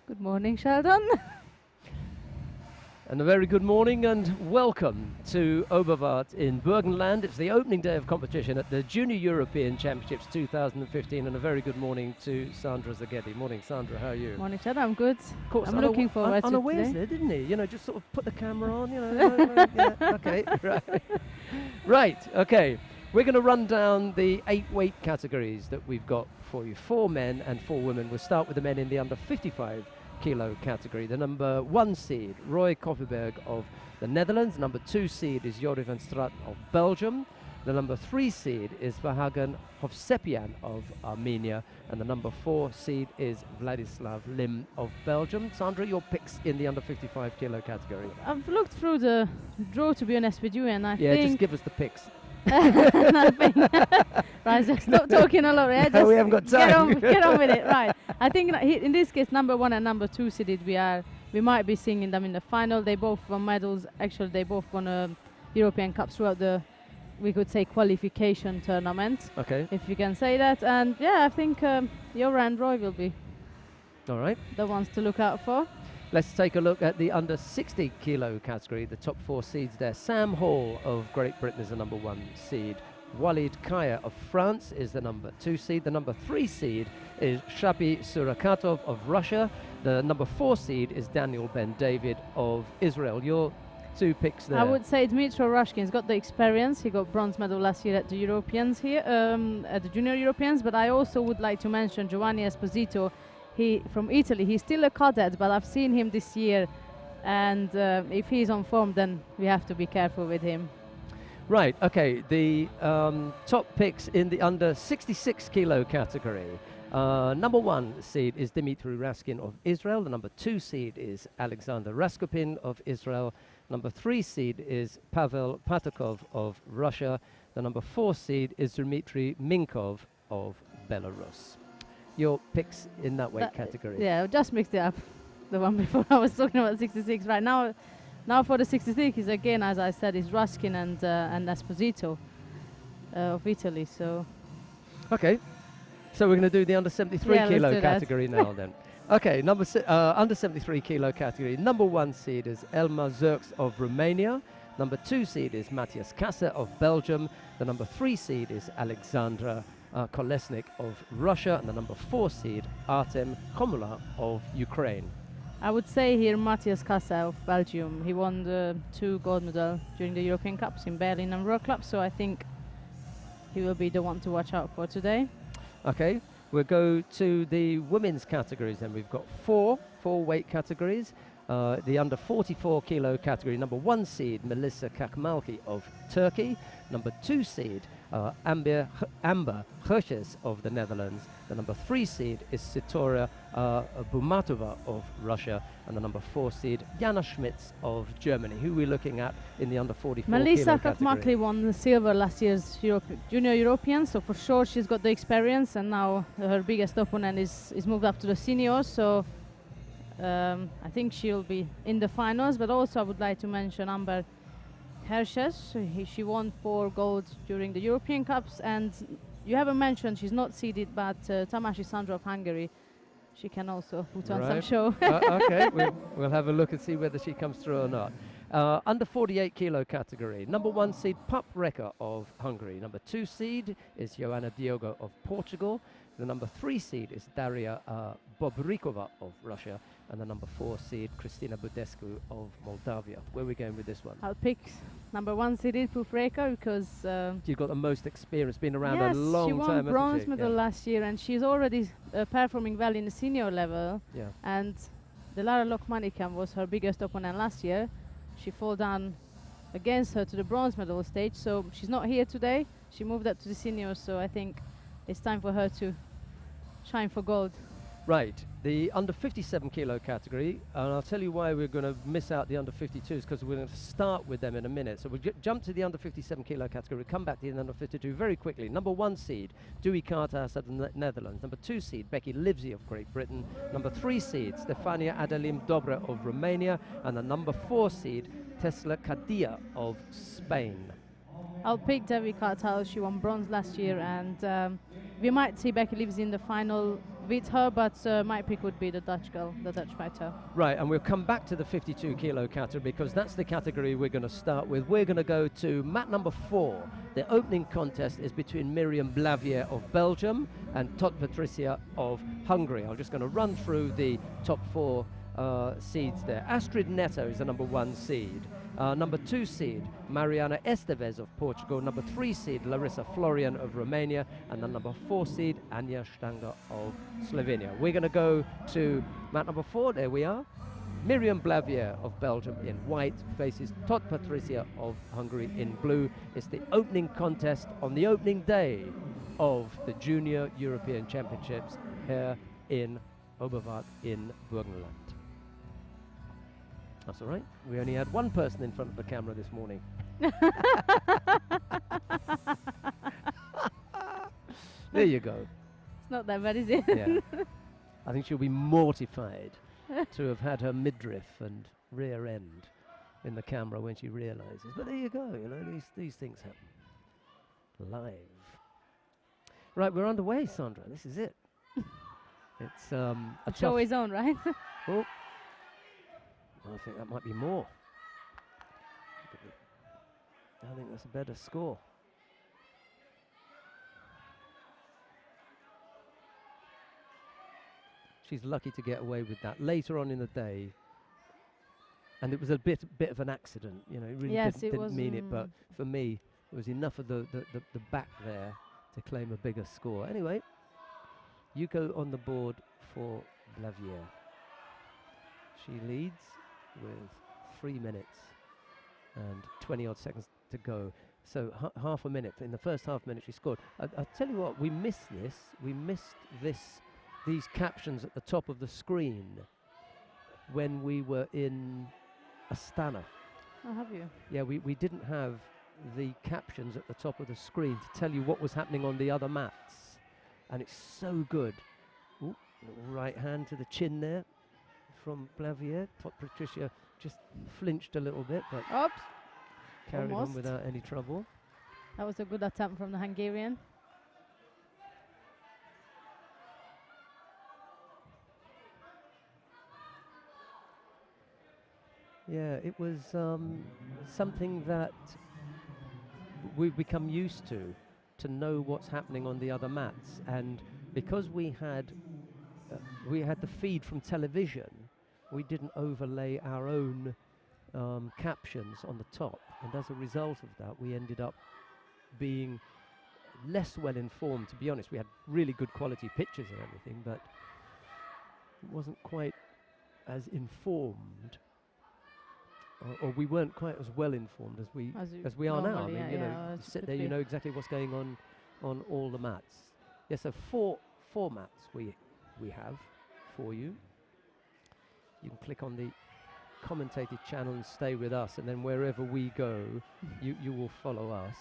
Good morning, Sheldon. And a very good morning and welcome to Oberwart in Burgenland. It's the opening day of competition at the Junior European Championships 2015, and a very good morning to Sandra Zaghetti. Morning, Sandra, how are you? Morning, Sheldon. I'm good. Of course, I'm looking forward to unawares today. there, didn't he? You know, just sort of put the camera on, you know. Yeah, okay, right. Right, okay. We're going to run down the 8 weight categories that we've got for you. 4 men and 4 women. We'll start with the men in the under 55 kilo category. The number 1 seed, Roy Kofferberg of the Netherlands. Number 2 seed is Joris van Straten of Belgium. The number 3 seed is Vahagan Hovsepian of Armenia. And the number 4 seed is Vladislav Lim of Belgium. Sandra, your picks in the under 55 kilo category. I've looked through the draw, to be honest with you, and I Yeah, think... just give us the picks. Right, just stop talking a lot. Yeah, No, we haven't got time. Get on with it. Right. I think in this case, number 1 and number 2 seeded, we might be seeing them in the final. They both won medals. Actually, they both won European Cups throughout the, we could say, qualification tournament. Okay. If you can say that. And yeah, I think Jora and Roy will be All right. the ones to look out for. Let's take a look at the under 60 kilo category. The top 4 seeds there. Sam Hall of Great Britain is the number 1 seed. Walid Kaya of France is the number 2 seed. The number 3 seed is Shabi Surakatov of Russia. The number 4 seed is Daniel Ben David of Israel. Your 2 picks there. I would say Dmitry Rushkin's got the experience. He got bronze medal last year at the Europeans here, at the Junior Europeans. But I also would like to mention Giovanni Esposito. He from Italy. He's still a cadet, but I've seen him this year, and if he's on form, then we have to be careful with him. Right, okay, the top picks in the under 66 kilo category. Number 1 seed is Dmitry Raskin of Israel. The number 2 seed is Alexander Raskopin of Israel. Number 3 seed is Pavel Patakov of Russia. The number 4 seed is Dmitry Minkov of Belarus. Your picks in that weight category. Yeah, I just mixed it up. The one before I was talking about 66. Right now for the 66 is again, as I said, is Raskin and Esposito of Italy. So. Okay, so we're going to do the under 73 kilo category now then. Okay, under 73 kilo category. Number 1 seed is Elmar Zirks of Romania. Number 2 seed is Matthias Kassa of Belgium. The number 3 seed is Alexandra Kolesnik of Russia, and the number 4 seed Artem Komula of Ukraine. I would say here Matthias Kassa of Belgium. He won the 2 gold medals during the European Cups in Berlin and Wrocław, so I think he will be the one to watch out for today. Okay, we'll go to the women's categories then. We've got four weight categories. The under 44 kilo category, number 1 seed Melissa Kakmalki of Turkey. Number 2 seed Amber Herches of the Netherlands. The number 3 seed is Sitora Bumatova of Russia. And the number 4 seed Jana Schmitz of Germany. Who are we looking at in the under 44 Melissa kilo category? Kakmakli won the silver last year's Junior European, so for sure she's got the experience, and now her biggest opponent is moved up to the seniors, so I think she'll be in the finals. But also I would like to mention Amber Herches. She won 4 gold during the European Cups, and you haven't mentioned she's not seeded, but Tamasi Sandra of Hungary, she can also put on some show. Okay, we'll have a look and see whether she comes through or not. Under 48 kilo category, number 1 seed Pup Reka of Hungary. Number 2 seed is Joanna Diogo of Portugal. The number 3 seed is Daria Bobrikova of Russia. And the number 4 seed, Kristina Budescu of Moldavia. Where are we going with this one? I'll pick number 1 seeded Pup Reka because... You've got the most experience, been around yes, a long time, she won bronze medal last year, and she's already performing well in the senior level. Yeah. And Dilara Lokmanikam was her biggest opponent last year. She fell down against her to the bronze medal stage, so she's not here today. She moved up to the seniors, so I think it's time for her to shine for gold. Right, the under 57 kilo category, and I'll tell you why we're going to miss out the under 52s, because we're going to start with them in a minute. So we'll jump to the under 57 kilo category, we'll come back to the under 52 very quickly. Number 1 seed, Dewey Kartas of the Netherlands. Number 2 seed, Becky Livesey of Great Britain. Number 3 seed, Stefania Adelim Dobra of Romania. And the number 4 seed, Tesla Kadia of Spain. I'll pick Devi Kartal. She won bronze last year, and we might see Becky Livesey in the final. beat her, but my pick would be the Dutch girl, the Dutch fighter. Right, and we'll come back to the 52 kilo category because that's the category we're going to start with. We're going to go to mat number 4. The opening contest is between Miriam Blavier of Belgium and Tot Patricia of Hungary. I'm just going to run through the top 4 seeds there. Astrid Neto is the number 1 seed. Number 2 seed, Mariana Esteves of Portugal. Number 3 seed, Larissa Florian of Romania. And the number 4 seed, Anja Stanger of Slovenia. We're going to go to mat number 4. There we are. Miriam Blavier of Belgium in white faces Tot Patricia of Hungary in blue. It's the opening contest on the opening day of the Junior European Championships here in Oberwart in Burgenland. That's all right. We only had one person in front of the camera this morning. There you go. It's not that bad, is it? Yeah. I think she'll be mortified to have had her midriff and rear end in the camera when she realizes. But there you go, you know, these things happen. Live. Right, we're underway, Sandra. This is it. It's a show his own, right? Oh. I think that might be more. I think that's a better score. She's lucky to get away with that later on in the day. And it was a bit of an accident, you know, it really didn't mean it, but for me, it was enough of the back there to claim a bigger score. Anyway, you go on the board for Blavier. She leads with 3 minutes and 20 odd seconds to go. So half a minute. In the first half minute she scored. I'll tell you what, we missed this. We missed these captions at the top of the screen when we were in Astana. Oh, have you? Yeah, we didn't have the captions at the top of the screen to tell you what was happening on the other mats. And it's so good. Ooh, little right hand to the chin there from Blavier. Tot Patricia just flinched a little bit, but oops, carried almost on without any trouble. That was a good attempt from the Hungarian. Yeah, it was something that we've become used to know what's happening on the other mats, and because we had the feed from television, we didn't overlay our own captions on the top, and as a result of that we ended up being less well informed. To be honest, we had really good quality pictures and everything, but it wasn't quite as informed, or we weren't quite as well informed as we are now. I mean, you know, you sit there, you know exactly what's going on all the mats. Yeah, so four mats we have for you. You can click on the commentated channel and stay with us, and then wherever we go, you will follow us,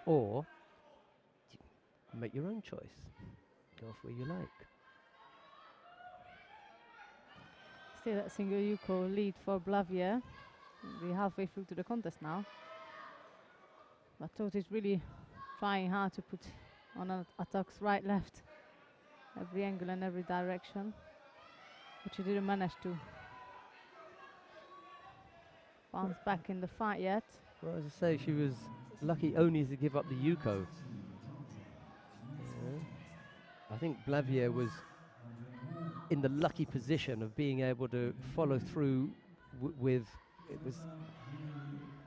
or you can make your own choice. Go off where you like. Still that single Yuko lead for Blavier. We're halfway through to the contest now. But Tot is really trying hard to put on attacks right, left, every angle and every direction, but she didn't manage to bounce back in the fight yet. Well, as I say, she was lucky only to give up the Yuko. I think Blavier was in the lucky position of being able to follow through with, it was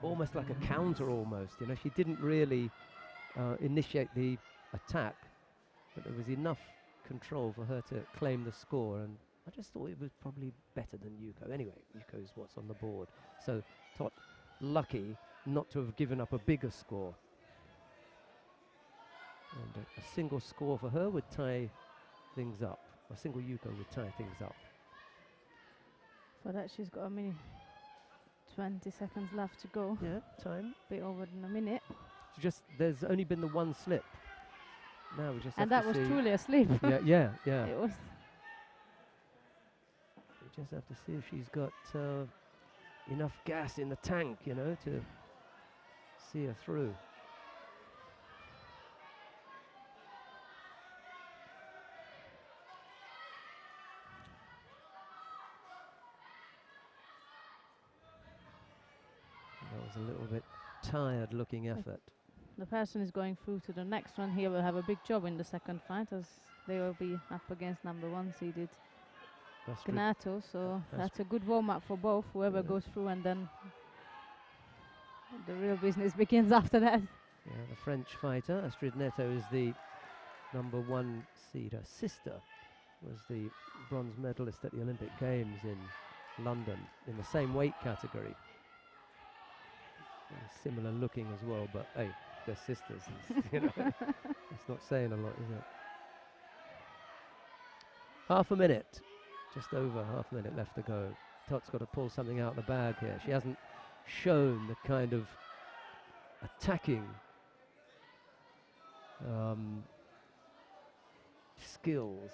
almost like a counter almost, you know, she didn't really initiate the attack, but there was enough control for her to claim the score, and I just thought it was probably better than Yuko. Anyway, Yuko is what's on the board, so Tot lucky not to have given up a bigger score, and a single score for her would tie things up. A single Yuko would tie things up. For that, she's got a minute, 20 seconds left to go. Yeah, time. Bit over than a minute. There's only been the one slip. Now we just and have that to was see. truly a slip. yeah. It was. We just have to see if she's got enough gas in the tank, you know, to see her through. tired-looking effort. The person is going through to the next one here will have a big job in the second fight, as they will be up against number 1 seeded Astrid, Gnato. So Astrid. that's a good warm-up for both, whoever Yeah. goes through, and then the real business begins after that. Yeah, the French fighter, Astrid Neto, is the number 1 seed. Her sister was the bronze medalist at the Olympic Games in London in the same weight category. Similar looking as well, but hey, they're sisters. You know, it's not saying a lot, is it? Half a minute, just over half a minute left to go. Tot's got to pull something out of the bag here. She hasn't shown the kind of attacking skills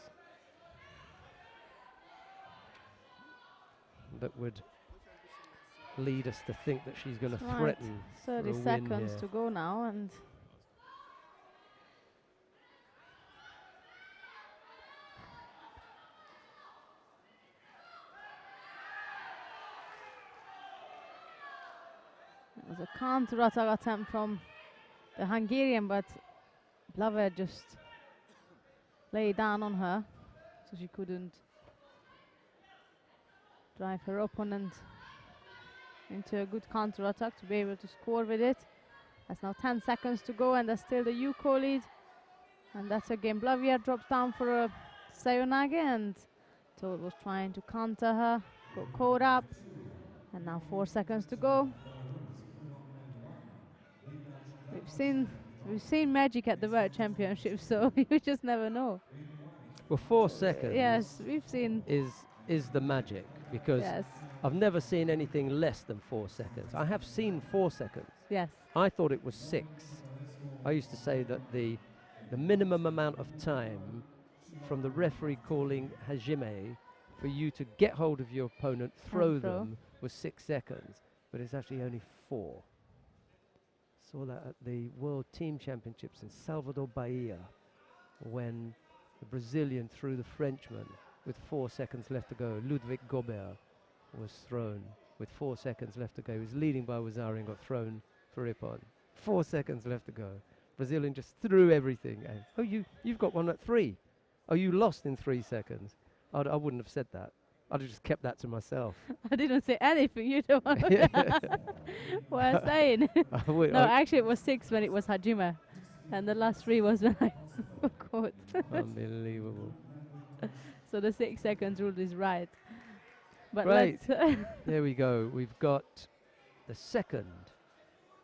that would lead us to think that she's going to Right, threaten 30 for a win seconds here. to go now, and it was a counter-attack attempt from the Hungarian, but Blaver just lay down on her, so she couldn't drive her opponent into a good counter-attack to be able to score with it. That's now 10 seconds to go, and that's still the Yuko lead. And that's again Blavier drops down for a Sayonage, and Toad was trying to counter her, got caught up, and now 4 seconds to go. We've seen magic at the World Championship, so you just never know. Well, 4 seconds Yes, we've seen. is the magic, because Yes, I've never seen anything less than 4 seconds. I have seen 4 seconds. yes, I thought it was 6. I used to say that the minimum amount of time from the referee calling hajime for you to get hold of your opponent, throw throw. them, was 6 seconds, but it's actually only 4. Saw that at the World Team Championships in Salvador Bahia, when the Brazilian threw the Frenchman with 4 seconds left to go. Ludwig Gobert was thrown with 4 seconds left to go. He was leading by Wazari and got thrown for Ippon. 4 seconds left to go. Brazilian just threw everything. And, oh, you've got one at 3. Oh, you lost in 3 seconds. I wouldn't have said that. I'd have just kept that to myself. I didn't say anything. You don't want to. What I'm saying. No, actually, it was 6 when it was Hajime, and the last 3 was when I caught. Unbelievable. So the 6 seconds rule is right. But Right. let's There we go. We've got the second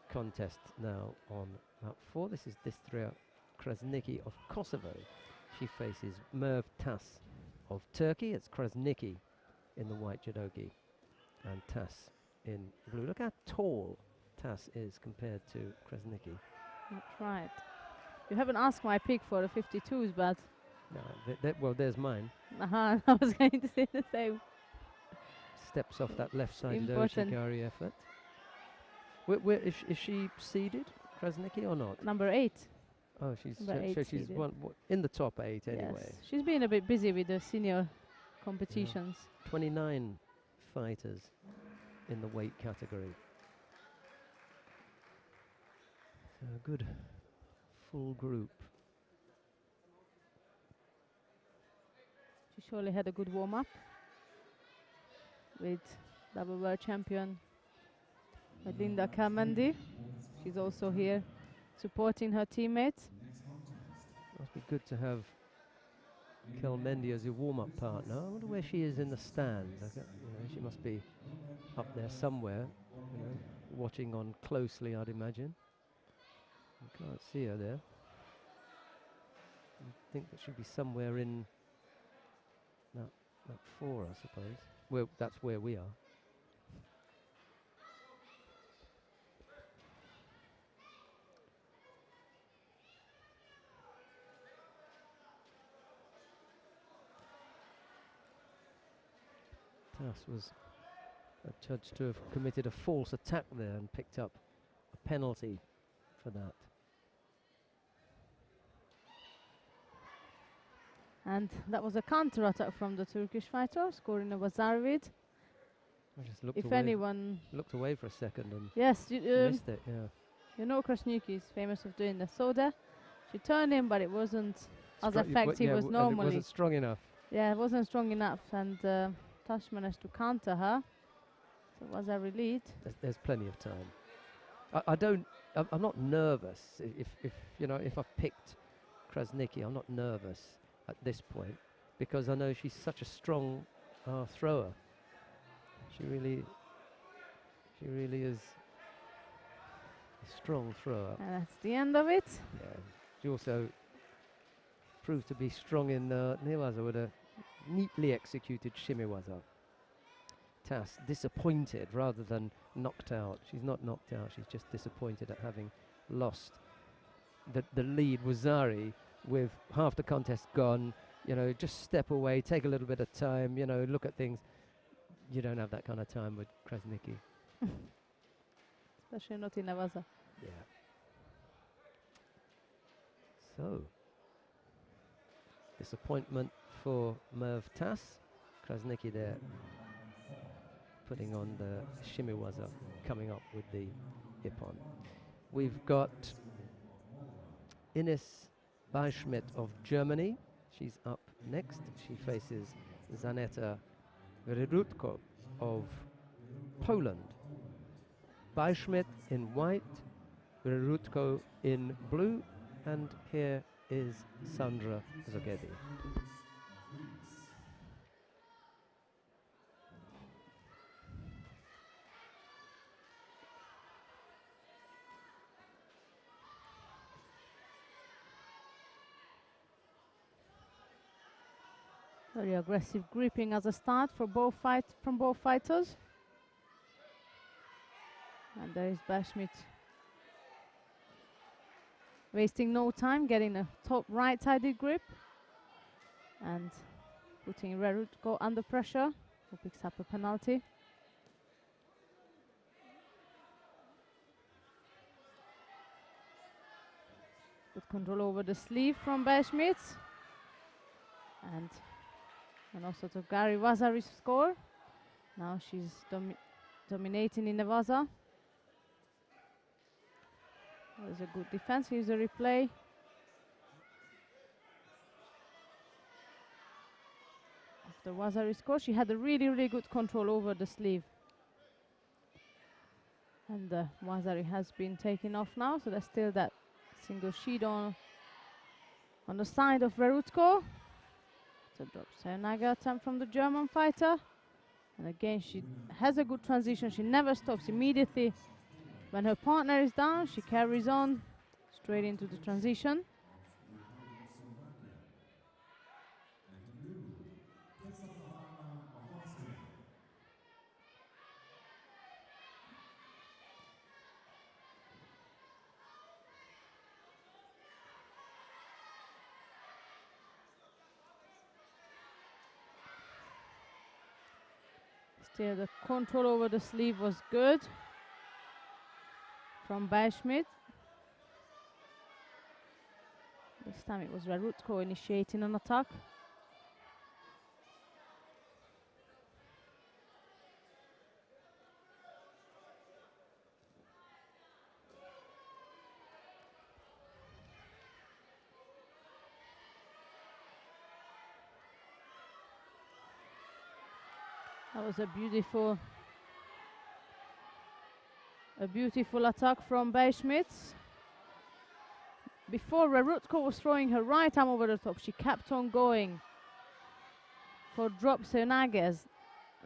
contest now on map 4. This is Distria Krasniki of Kosovo. She faces Merv Tas of Turkey. It's Krasniki in the white judogi and Tas in blue. Look how tall Tas is compared to Krasniki. That's right. You haven't asked my pick for the 52s, but No, well, there's mine. I was going to say the same. Steps off that left-sided Important. Oshigari effort. Where is she seeded, Krasniki, or not? Number 8. Oh, she's Number so 8 she's seeded. in the top 8 anyway. Yes. She's been a bit busy with the senior competitions. 29 fighters in the weight category. So a good full group. She surely had a good warm-up with double world champion Linda Kamandi. She's also here supporting her teammates. Must be good to have Kelmendi as your warm-up partner. I wonder where she is in the stands. She must be up there somewhere, watching on closely, I'd imagine. I can't see her there. I think that she'd be somewhere in that 4, I suppose. Well, that's where we are. Tas was judged to have committed a false attack there and picked up a penalty for that. And that was a counter-attack from the Turkish fighter, scoring a Wazarvid. I just looked If away, anyone... looked away for a second and Yes, missed it, yeah. You know Krasniki is famous of doing the soda. She turned in, but it wasn't as effective as and normally. it wasn't strong enough. Yeah, it wasn't strong enough, and Tash managed to counter her. So it was a lead. There's plenty of time. I'm not nervous if you know, if I've picked Krasniki. I'm not nervous at this point because I know she's such a strong thrower. She really is a strong thrower. And that's the end of it. Yeah. She also proved to be strong in Newaza with a neatly executed shimiwaza. Tass disappointed rather than knocked out. She's not knocked out, she's just disappointed at having lost the lead. Wazari, with half the contest gone, you know, just step away, take a little bit of time, you know, look at things. You don't have that kind of time with Krasniki. Especially not in Newaza. Yeah. So, disappointment for Merv Tass. Krasniki there putting on the shimiwaza, coming up with the ippon. We've got Ines Beischmidt of Germany. She's up next. She faces Zaneta Ryrutko of Poland. Beischmidt in white, Ryrutko in blue, and here is Sandra Zogedi. Very aggressive gripping as a start for from both fighters. And there is Beischmidt wasting no time, getting a top right-sided grip and putting Ryrutko under pressure, who picks up a penalty. Good control over the sleeve from Beischmidt. And also to Gary Vazari's score. Now she's dominating in Newaza. There's a good defense. Here's a replay. After Vazari's score, she had a really good control over the sleeve. And Vazari has been taken off now, so there's still that single Shido on the side of Ryrutko. It's a drop Sayanaga attempt from the German fighter. And again, she has a good transition. She never stops. Immediately when her partner is down, she carries on straight into the transition. Still, the control over the sleeve was good from Beischmidt. This time it was Ryrutko initiating an attack. That was a beautiful attack from Beischmidt. Before Ryrutko was throwing her right arm over the top, she kept on going for drop Sayanagas,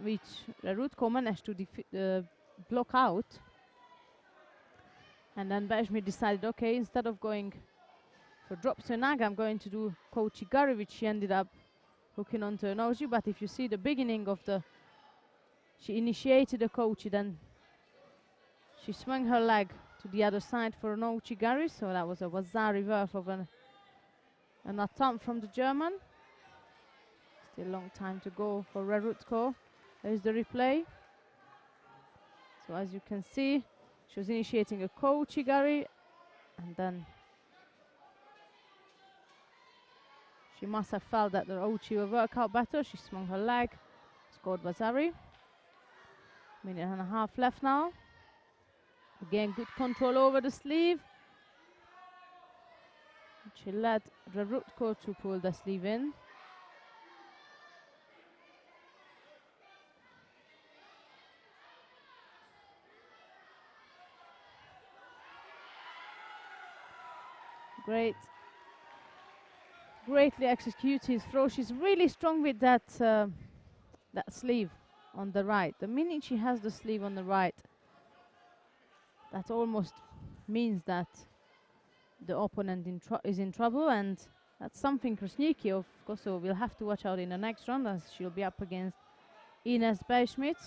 which Ryrutko managed to block out. And then Beischmidt decided, okay, instead of going for drop Sayanaga, I'm going to do Kouchigari, which she ended up hooking onto an Oji. But if you see the beginning of she initiated a Kouchi, then she swung her leg to the other side for an Ouchigari, so that was a Wazari reverse of an attempt from the German. Still a long time to go for Ryrutko. There's the replay. So as you can see, she was initiating a Kouchigari, and then she must have felt that the Ouchi will work out better. She swung her leg, scored Wazari. Minute and a half left now. Again, good control over the sleeve. She led Rarutko to pull the sleeve in. Great. Greatly executed throw. She's really strong with that that sleeve on the right. The minute she has the sleeve on the right, that almost means that the opponent is in trouble, and that's something Krasniki of Kosovo will have to watch out in the next round, as she'll be up against Ines Beischmidt.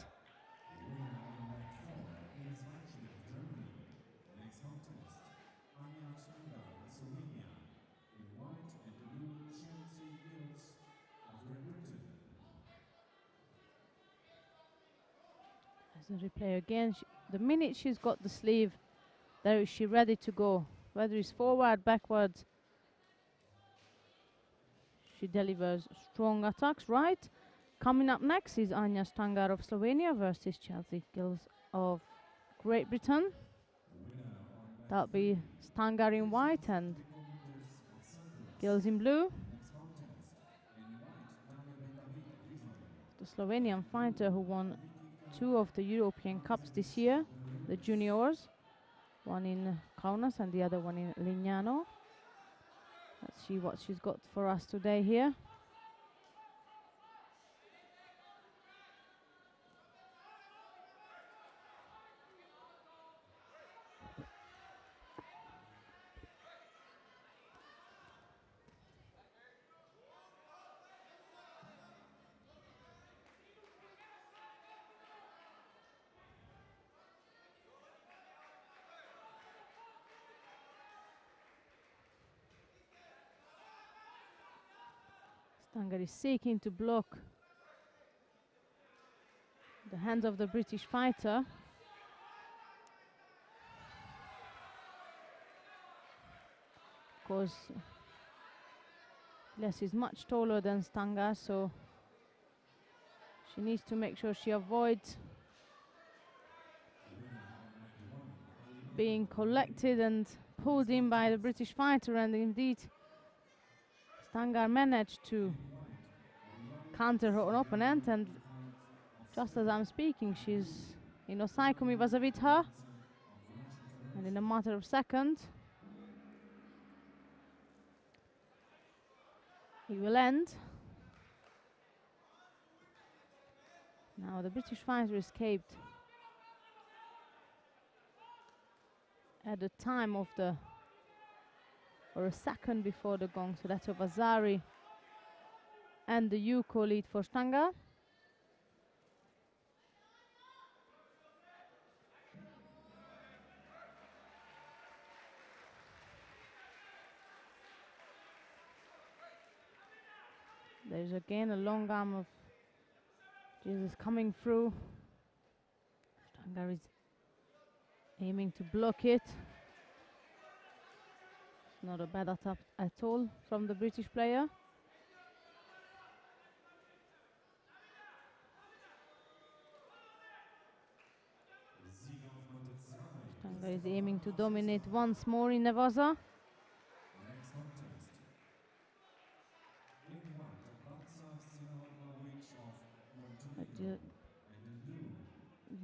As a replay again, the minute she's got the sleeve, there is she ready to go. Whether it's forward, backwards, she delivers strong attacks. Right. Coming up next is Anja Stangar of Slovenia versus Chelsea Gills of Great Britain. That'll be Stangar in white and Gills in blue. The Slovenian fighter who won 2 of the European Cups this year, the juniors, one in Kaunas and the other one in Lignano. Let's see what she's got for us today here. Stangar is seeking to block the hands of the British fighter. Of course, Les is much taller than Stangar, so she needs to make sure she avoids being collected and pulled in by the British fighter, and indeed Stangar managed to counter her own opponent, and just as I'm speaking, she's Saikomi was with her, and in a matter of seconds it will end. Now the British fighter escaped at the time of or a second before the gong, so that's a Vasari and the Yuko lead for Stangar. There's again a long arm of Jesus coming through. Stangar is aiming to block it. It's not a bad attack at all from the British player. Stangar is aiming to dominate once more in Nevaza.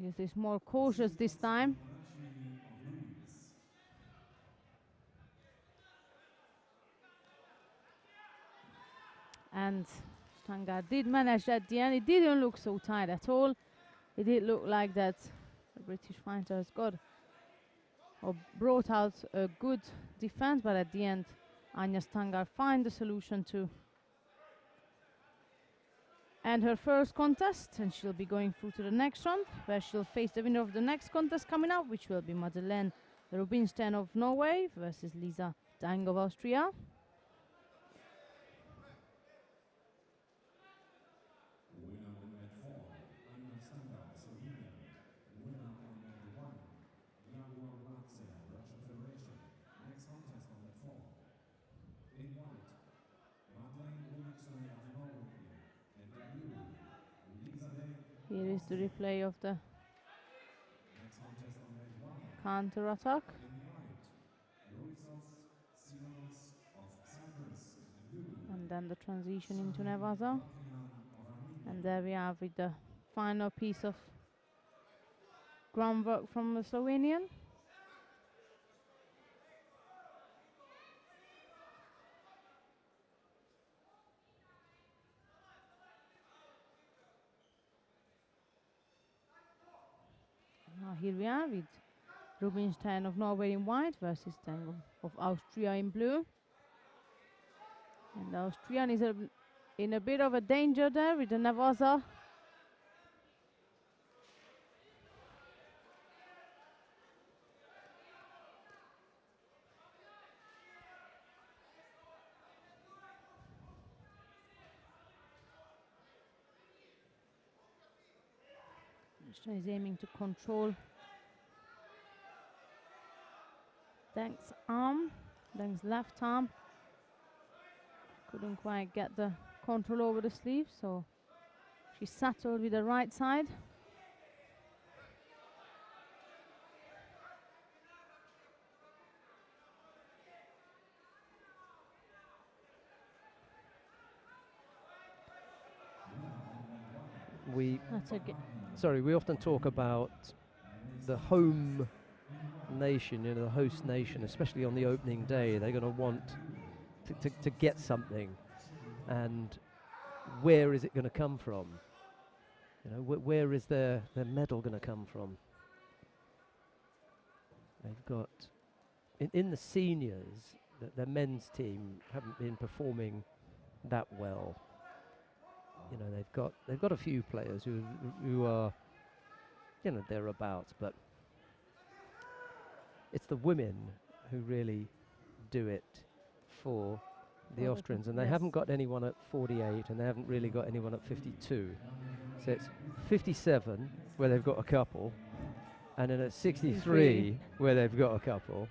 Yes, is more cautious this time. And Stangar did manage at the end. It didn't look so tight at all. It did look like that the British fighter has got or brought out a good defense, but at the end Anja Stangar find the solution to end her first contest, and she'll be going through to the next round, where she'll face the winner of the next contest coming up, which will be Madeleine Rubinstein of Norway versus Lisa Dang of Austria. Here is the replay of the counter attack. And then the transition into Nevasa. And there we are with the final piece of groundwork from the Slovenian. Now here we are with Rubinstein of Norway in white versus Tango of Austria in blue. And the Austrian is in a bit of a danger there with the Nevasa. Is aiming to control Deng's arm, Deng's left arm. Couldn't quite get the control over the sleeve, so she settled with the right side. That's a Sorry, we often talk about the home nation, you know, the host nation, especially on the opening day. They're going to want to get something, and where is it going to come from? You know, where is their medal going to come from? They've got in the seniors, the men's team haven't been performing that well. You know, they've got a few players who are, you know, thereabouts, but it's the women who really do it for the Austrians, and they haven't got anyone at 48, and they haven't really got anyone at 52. So it's 57 where they've got a couple, and then at 63 where they've got a couple,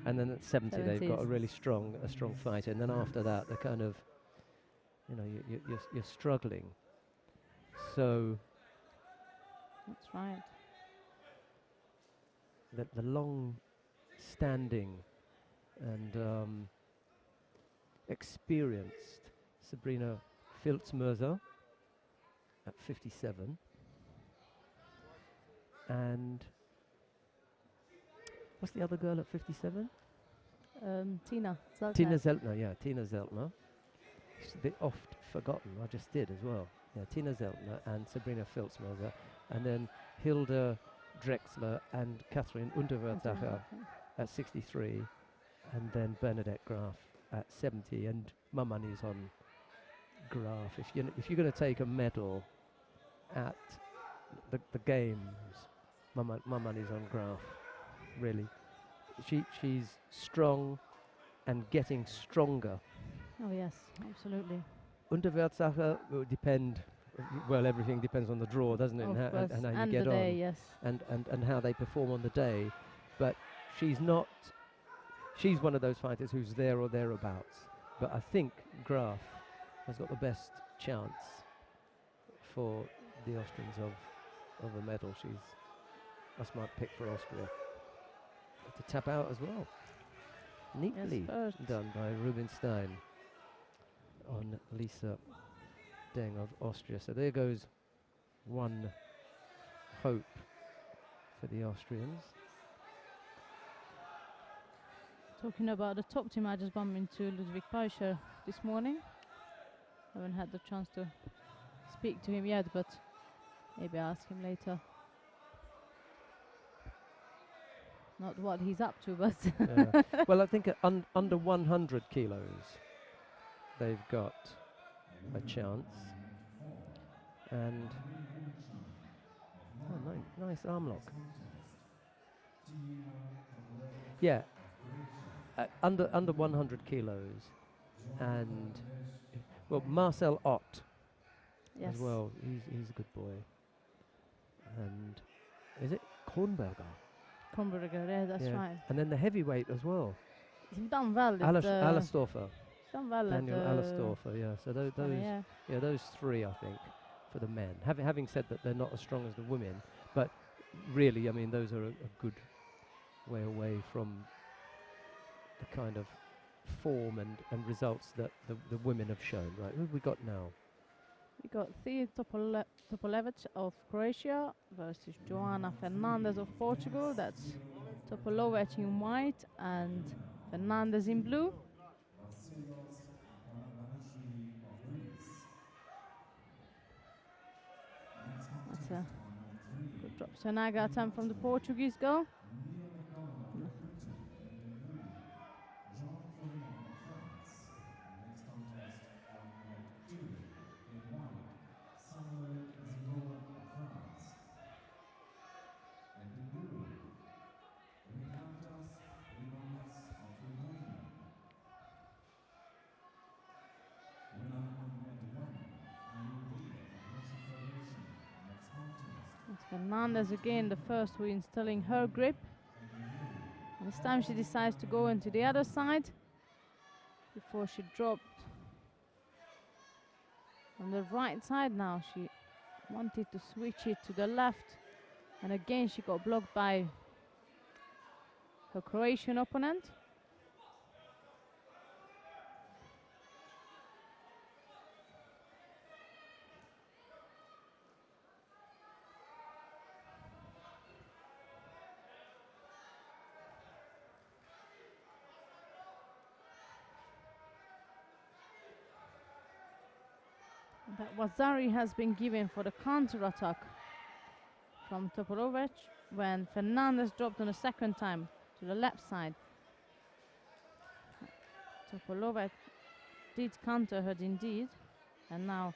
and then at 70 they've got a really strong fighter, and then after that they're kind of, you know, you're struggling. So that's right. The long standing and experienced Sabrina Filzmörser at 57, and what's the other girl at 57? Tina Zeltner. Tina Zeltner, yeah, Tina Zeltner. It's a bit oft forgotten, I just did as well. Yeah, Tina Zeltner and Sabrina Filzmörser, and then Hilda Drexler and Catherine Unterwertsacher at 63, and then Bernadette Graf at 70, and my money's on Graf. If you're going to take a medal at the games, my money's on Graf. Really, she's strong and getting stronger. Oh yes, absolutely. Unterwertsacher will depend. Well, everything depends on the draw, doesn't it? And how you get on. Day, yes. And how they perform on the day. But she's one of those fighters who's there or thereabouts. But I think Graf has got the best chance for the Austrians of a medal. That's my pick for Austria. To tap out as well. Neatly done by Rubinstein on Lisa Deng of Austria. So there goes one hope for the Austrians. Talking about the top team, I just bumped into Ludwig Peuscher this morning. Haven't had the chance to speak to him yet, but maybe I'll ask him later. Not what he's up to, but well, I think under 100 kilos they've got a chance. And nice arm lock. Yeah, under 100 kilos, and well, Marcel Ott as well. He's a good boy. And is it Kronberger? Kronberger, yeah, that's right. And then the heavyweight as well. He's done well. Alestorfer. Done well. Daniel Alestorfer, yeah. So those three, I think, for the men. Having said that, they're not as strong as the women, but really, I mean, those are a way away from the kind of form and results that the women have shown. Right, who have we got now? We got Thea Topolevich of Croatia versus Joana Fernandez of Portugal. That's Topolevich in white and Fernandez in blue. That's a good drop. So Naga attempt from the Portuguese girl. It's Fernandez again, the first who installing her grip. And this time she decides to go into the other side before she dropped on the right side. Now she wanted to switch it to the left, and again she got blocked by her Croatian opponent. That Wazari has been given for the counter-attack from Topolovic when Fernandez dropped on the second time to the left side. Topolovic did counter her indeed, and now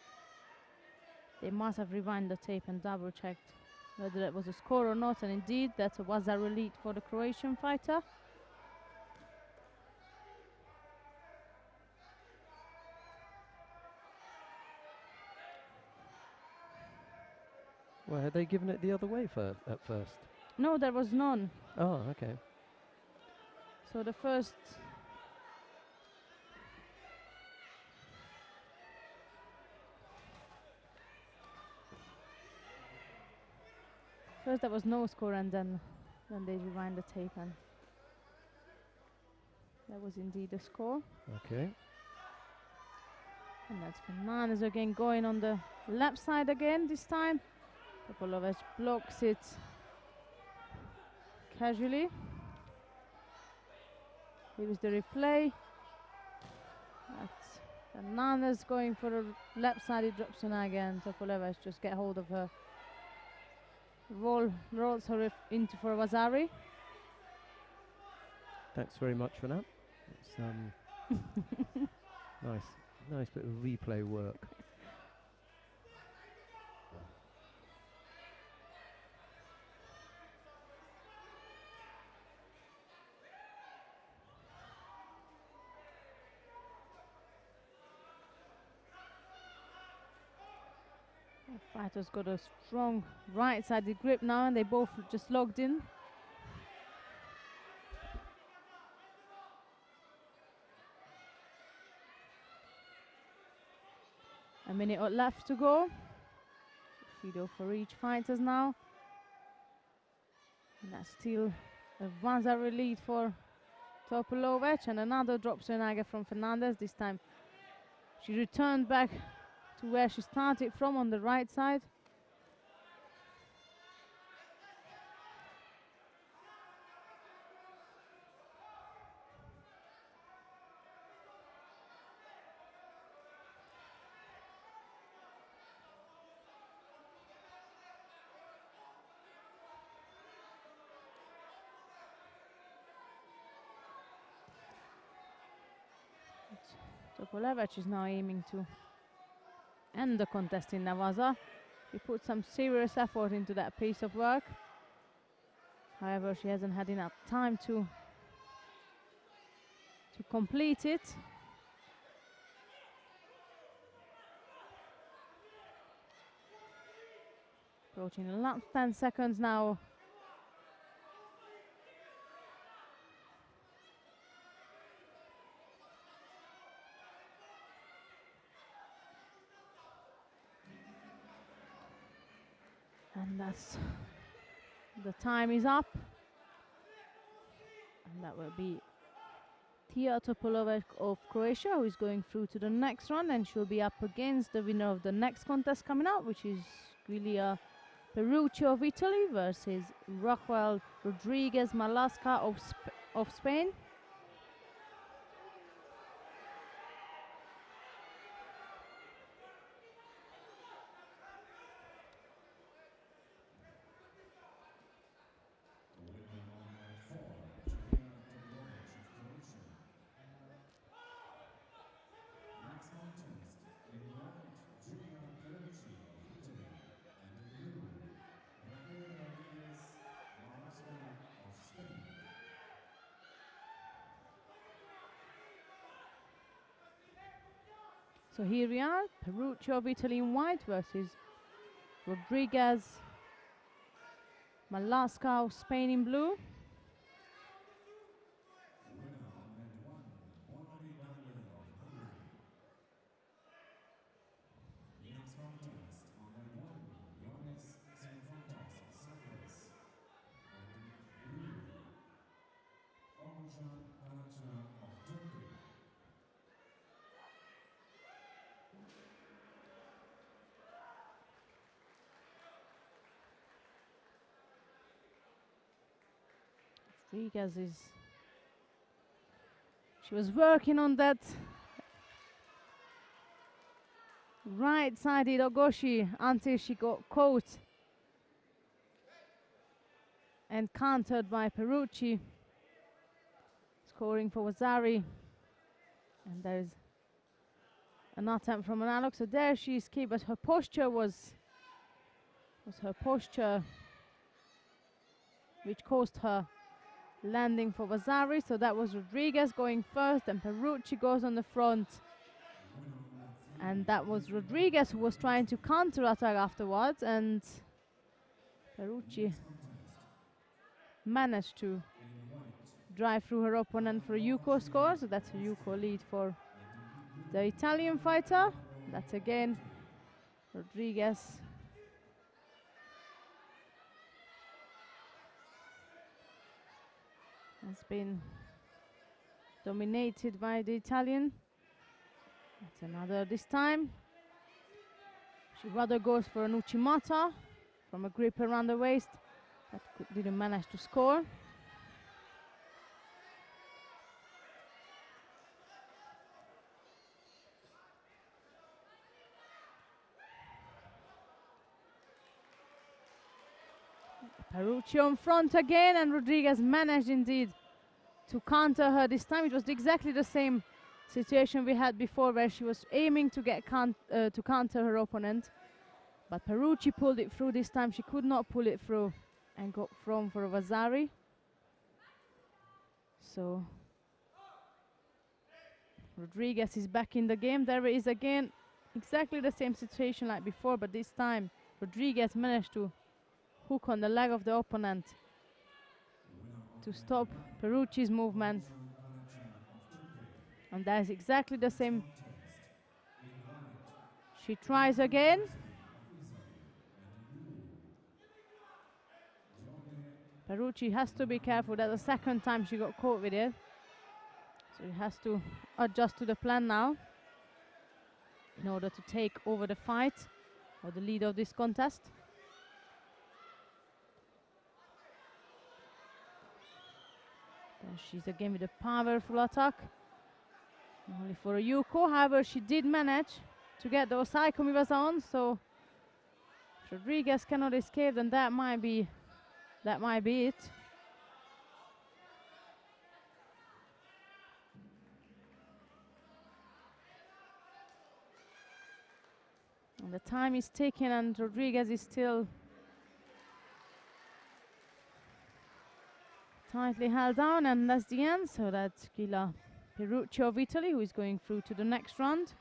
they must have rewind the tape and double checked whether that was a score or not, and indeed that's a Wazari lead for the Croatian fighter. Well, had they given it the other way at first? No, there was none. Oh, okay. So the first there was no score, and then they rewind the tape, and that was indeed a score. Okay. And that's Fernandez again going on the left side again this time. Topolovic blocks it casually. Here is the replay. That's Fernandez going for the left side. He drops on again. Topolovic just get hold of her. Rolls her into for Wazari. Thanks very much for that. It's nice bit of replay work. The fighter's got a strong right-sided grip now, and they both just logged in. A minute left to go. Judo for each fighters now. And that's still a Wazari lead for Topolovic, and another drop Sonaga from Fernandez. This time she returned back to where she started from on the right side. Topolovic is now aiming to end the contest in Navaza. He put some serious effort into that piece of work. However, she hasn't had enough time to complete it. Approaching the last 10 seconds now. And that's the time is up. That will be Tia Topolova of Croatia, who is going through to the next round, and she'll be up against the winner of the next contest coming up, which is Giulia Perucci of Italy versus Raquel Rodriguez Malasca of Spain. So here we are, Perucci of Italy in white versus Rodriguez Malasca of Spain in blue. Rodriguez she was working on that right-sided ogoshi until she got caught and countered by Perucci, scoring for Wazzari. And there's an attempt from Analog. So there she escaped, but her posture was her posture which caused her landing for Wazzari. So that was Rodriguez going first, and Perucci goes on the front. And that was Rodriguez who was trying to counter-attack afterwards, and Perucci managed to drive through her opponent for a Yuko score. So that's a Yuko lead for the Italian fighter. That's again Rodriguez has been dominated by the Italian. That's another this time. She rather goes for an Uchimata from a grip around the waist, but didn't manage to score. Perucci on front again, and Rodriguez managed indeed to counter her this time. It was exactly the same situation we had before, where she was aiming to get to counter her opponent, but Perucci pulled it through this time. She could not pull it through and got thrown for a Wazzari. So Rodriguez is back in the game. There is again exactly the same situation like before, but this time Rodriguez managed to hook on the leg of the opponent to stop Perucci's movement. And that is exactly the same. She tries again. Perucci has to be careful. That's the second time she got caught with it. So he has to adjust to the plan now in order to take over the fight or the lead of this contest. There she's again with a powerful attack. Only for a Yuko. However, she did manage to get the Osai Komiwaza on, so if Rodriguez cannot escape, then that might be it. And the time is ticking, and Rodriguez is still tightly held down, and that's the end. So that's Giulia Perucci of Italy who is going through to the next round.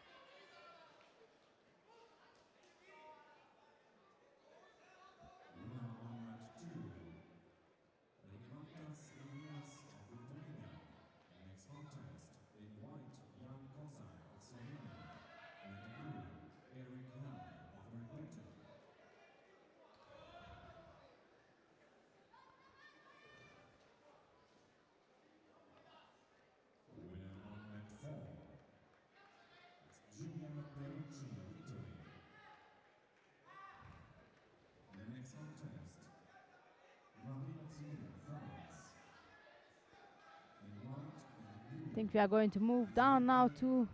think we are going to move down now to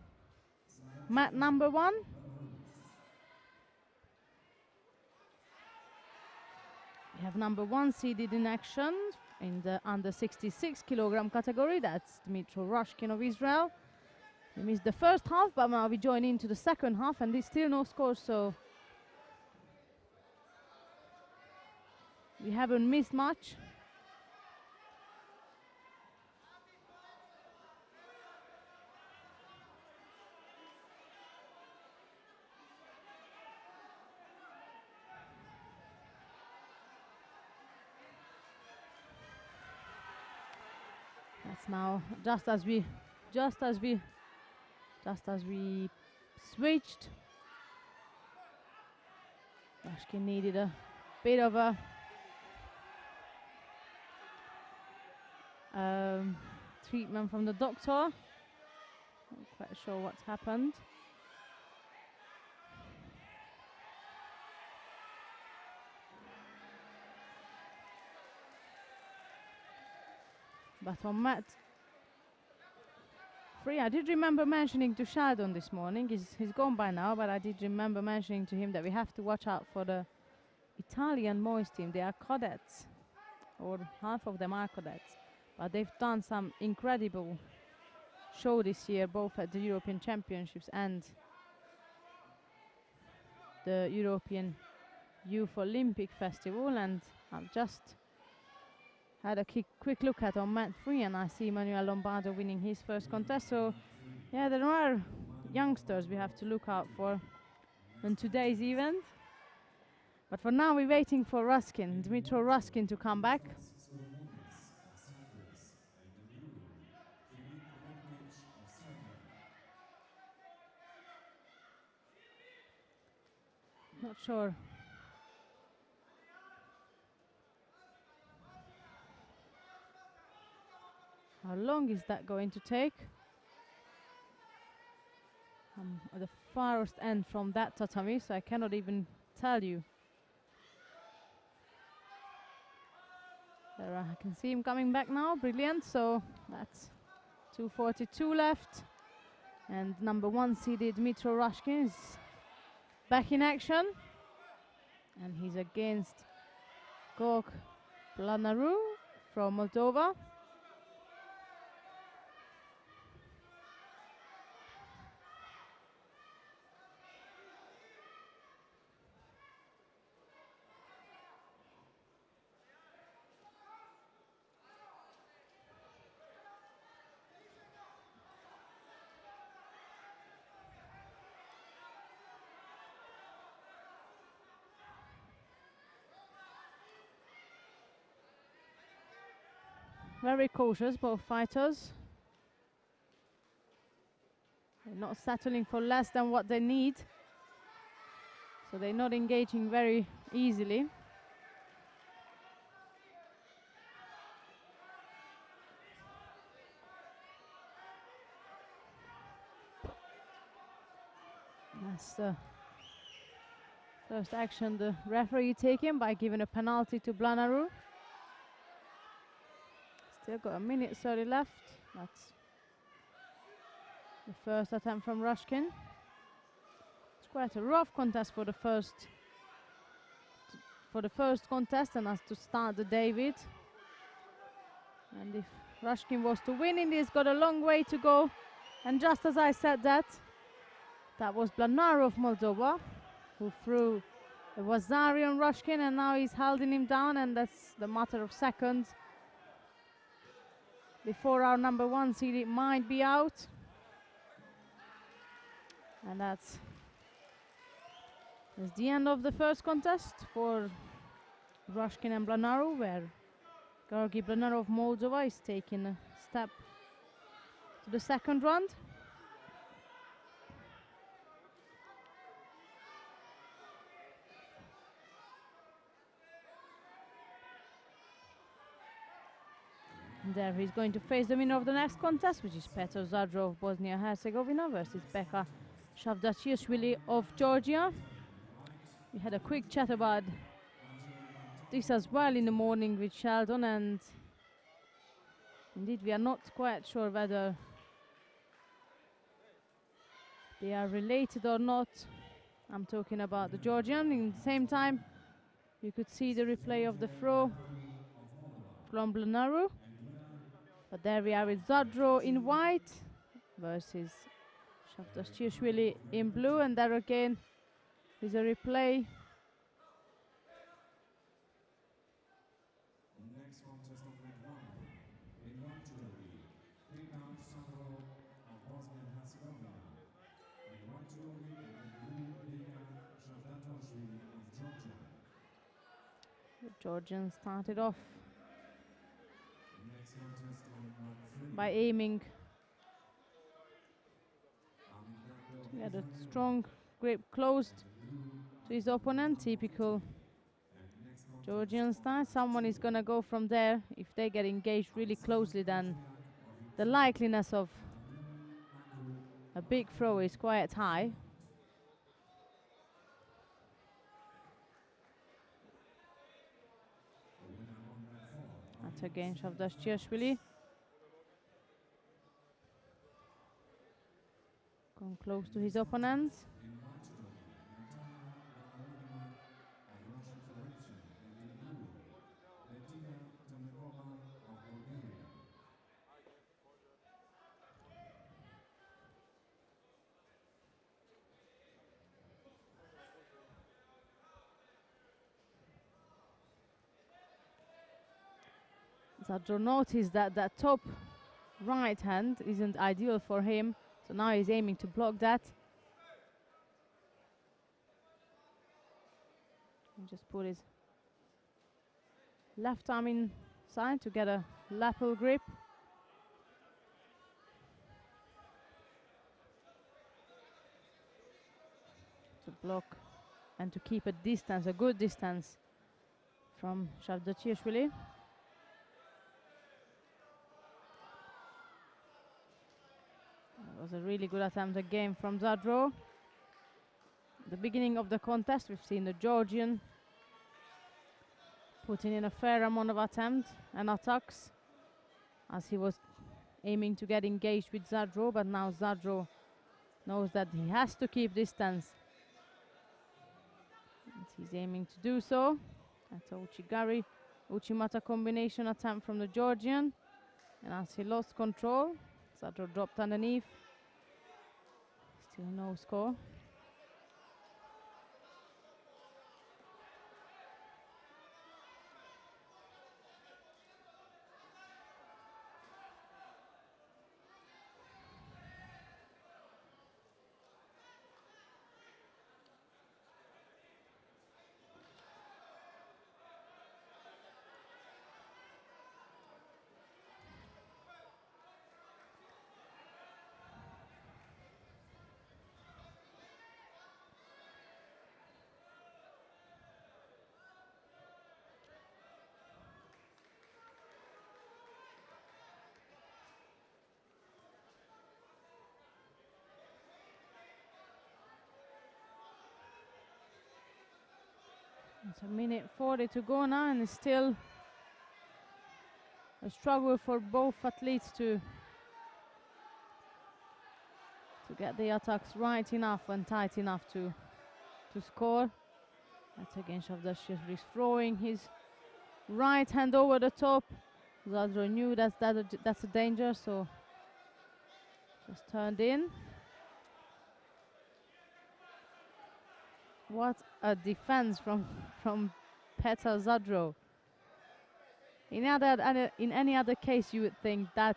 mat number 1. We have number 1 seeded in action in the under 66 kilogram category. That's Dmitry Rushkin of Israel. He missed the first half, but now we join into the second half, and there's still no score, so we haven't missed much. That's now just as we switched. Rushkin needed a bit of a treatment from the doctor. Not quite sure what's happened. But on mat 3, I did remember mentioning to Sheldon this morning, he's gone by now, but I did remember mentioning to him that we have to watch out for the Italian Moist team. They are cadets, or half of them are cadets, but they've done some incredible show this year, both at the European Championships and the European Youth Olympic Festival, and I've just had a quick look at on mat 3, and I see Manuel Lombardo winning his first contest. So yeah, there are youngsters we have to look out for in today's event. But for now we're waiting for Ruskin, Dmitry Ruskin, to come back. Not sure how long is that going to take? I'm at the farthest end from that tatami, so I cannot even tell you. There, I can see him coming back now, brilliant. So that's 2:42 left, and number 1 seeded Dmitry Rushkin is back in action, and he's against Gok Planaru from Moldova. Very cautious, both fighters. They're not settling for less than what they need, so they're not engaging very easily. That's the first action the referee taken by giving a penalty to Blanaru. Still got 1:30 left. That's the first attempt from Rushkin. It's quite a rough contest for the first contest, and has to start the David. And if Rushkin was to win in this, got a long way to go. And just as I said that was Blanaru of Moldova who threw the Wazari on Rushkin, and now he's holding him down, and that's the matter of seconds before our number 1 seed might be out. And that's the end of the first contest for Rushkin and Blanaru, where Georgi Blanaru of Moldova is taking a step to the second round. And there he's going to face the winner of the next contest, which is Petr Zadro of Bosnia-Herzegovina versus Beka Shavdashishvili of Georgia. We had a quick chat about this as well in the morning with Sheldon, and indeed we are not quite sure whether they are related or not. I'm talking about the Georgian. In the same time, you could see the replay of the throw from Blanaru. But there we are with Zadro in white versus Shavdashishvili in blue, and there again is a replay. Next contest of leg 1. In white judo, Pina Sandro of Bosnia and Herzegovina. In white judo, and in blue, Lina Shavdatoshvili of Georgia. The Georgian started off Next contest on mat 3. by aiming to get a strong grip closed to his opponent, typical Georgian style. Someone is gonna go from there. If they get engaged really closely, then the likeliness of a big throw is quite high. That's again Shavdashishvili. Going close to his opponent. Zadro noticed that that top right hand isn't ideal for him, so now he's aiming to block that. And just put his left arm inside to get a lapel grip. To block and to keep a distance, a good distance from Shavdashishvili. That was a really good attempt again from Zadro. The beginning of the contest, we've seen the Georgian putting in a fair amount of attempts and attacks as he was aiming to get engaged with Zadro, but now Zadro knows that he has to keep distance. And he's aiming to do so. That's a Uchigari Uchimata combination attempt from the Georgian. And as he lost control, Zadro dropped underneath. Still no score. It's a minute 40 to go now, and it's still a struggle for both athletes to get the attacks right enough and tight enough to score. That's again Shavdashishvili throwing his right hand over the top. Zadro knew that's a danger, so just turned in. What a defense from Petar Zadro. In any other case, you would think that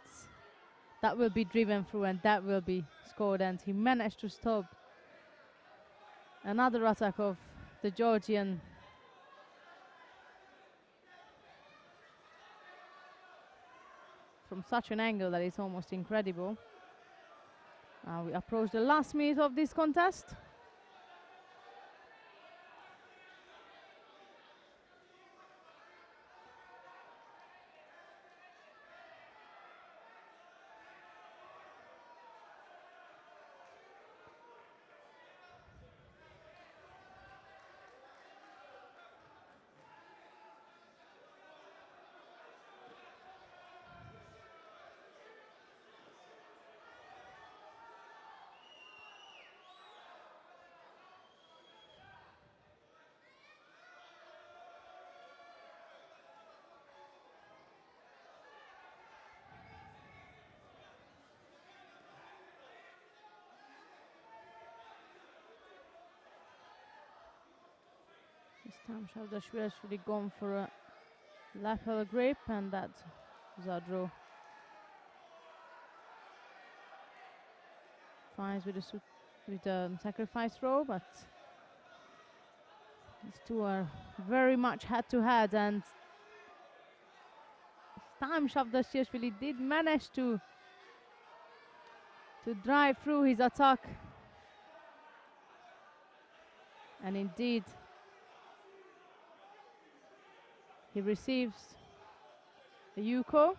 will be driven through and that will be scored, and he managed to stop another attack of the Georgian. From such an angle that is almost incredible. We approach the last minute of this contest. This time Shavdashvili has really gone for a lapel grip, and that's Zadro finds with the sacrifice row, but these two are very much head-to-head, and this time Shavdashvili did manage to drive through his attack, and indeed he receives a Yuko.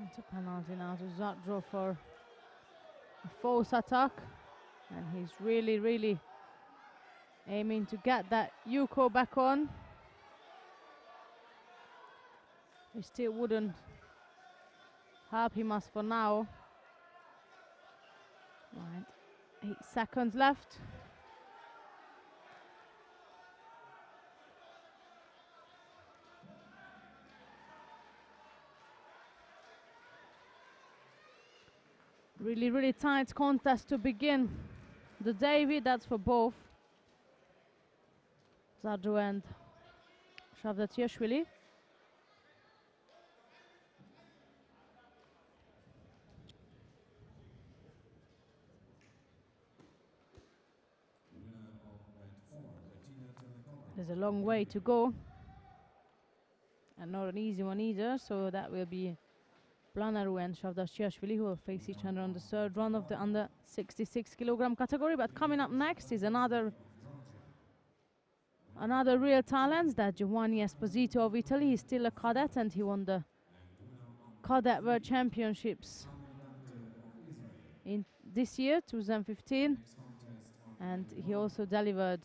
It's a penalty now to Zadro for a false attack, and he's really aiming to get that Yuko back on. He still wouldn't help him as for now. Right, 8 seconds left. Really tight contest to begin the day, that's for both Zadro and Shavdashvili. There's a long way to go, and not an easy one either, so that will be Planaru and Shavdashvili who will face each other on the third round of the under 66 kilogram category. But coming up next is another real talent, that Giovanni Esposito of Italy. He's still a cadet, and he won the Cadet World Championships in this year, 2015, and he also delivered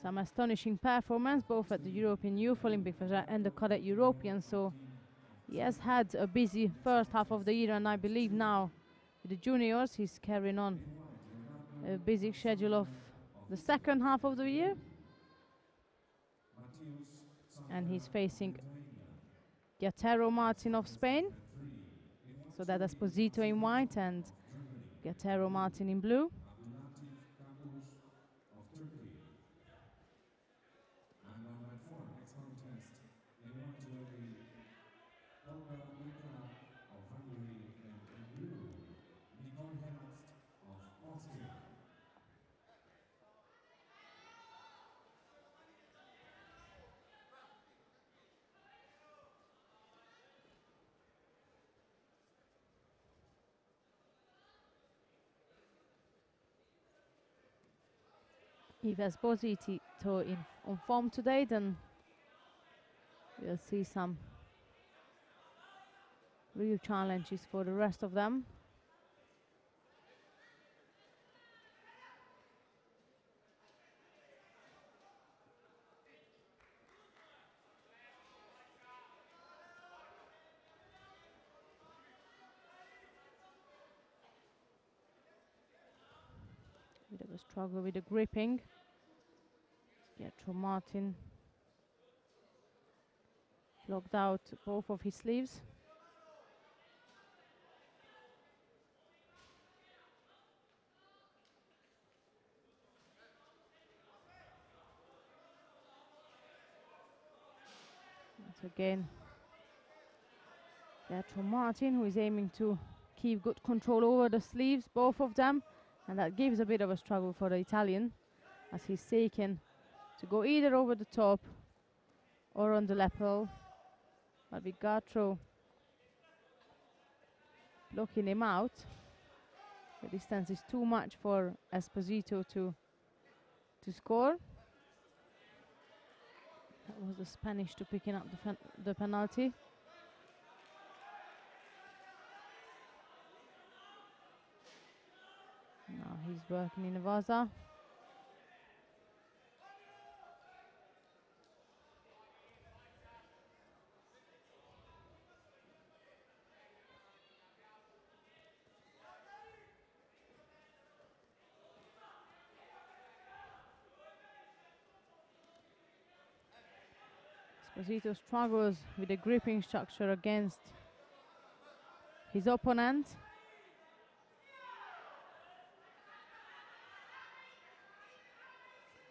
some astonishing performance both at the European Youth Olympic and the Cadet European. So he has had a busy first half of the year, and I believe now with the juniors he's carrying on a busy schedule of the second half of the year, and he's facing Guerrero Martin of Spain, so that Esposito in white and Guerrero Martin in blue. If Esposito on form today, then we'll see some real challenges for the rest of them. Bit of a struggle with the gripping. Pietro Martin blocked out both of his sleeves. Once again, Pietro Martin, who is aiming to keep good control over the sleeves, both of them, and that gives a bit of a struggle for the Italian, as he's taken to go either over the top or on the lapel. But Bigatro blocking him out. The distance is too much for Esposito to score. That was the Spanish to picking up the penalty. Now he's working in a Vaza. Esposito struggles with the gripping structure against his opponent.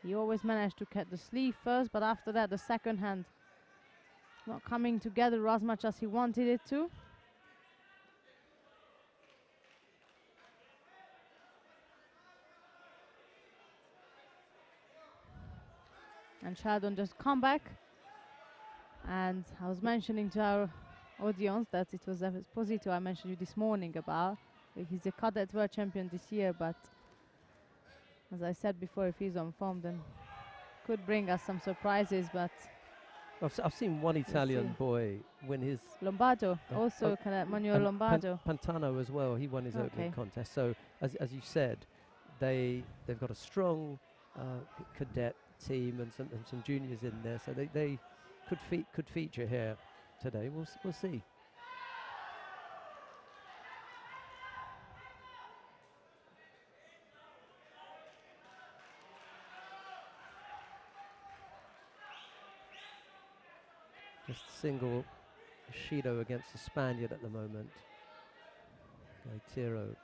He always managed to cut the sleeve first, but after that the second hand not coming together as much as he wanted it to. And Sheldon just come back. And I was mentioning to our audience that it was Esposito I mentioned you this morning about. He's a cadet world champion this year, but as I said before, if he's on form, then could bring us some surprises. But I've seen one Italian boy win his Lombardo, also cadet Manuel Lombardo. Pantano as well. He won his opening contest. So as you said, they've got a strong cadet team and some juniors in there. So they could feature here today. We'll see. Just single Shido against the Spaniard at the moment. Gaetero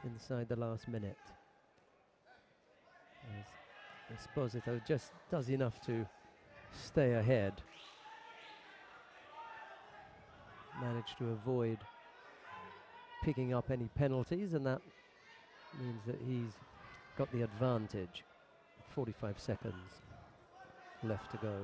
inside the last minute. As Esposito just does enough to stay ahead. Managed to avoid picking up any penalties, and that means that he's got the advantage. 45 seconds left to go.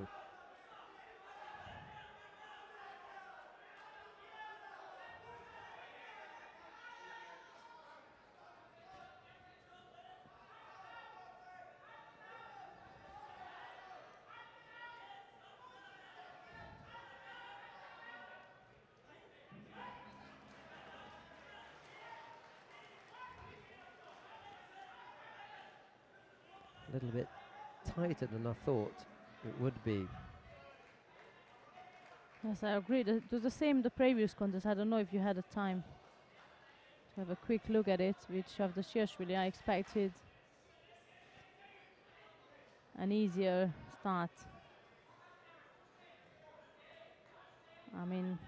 A little bit tighter than I thought it would be. Yes, I agree. It was the same the previous contest. I don't know if you had a time to have a quick look at it, which of the Shirshvili I expected an easier start. I mean,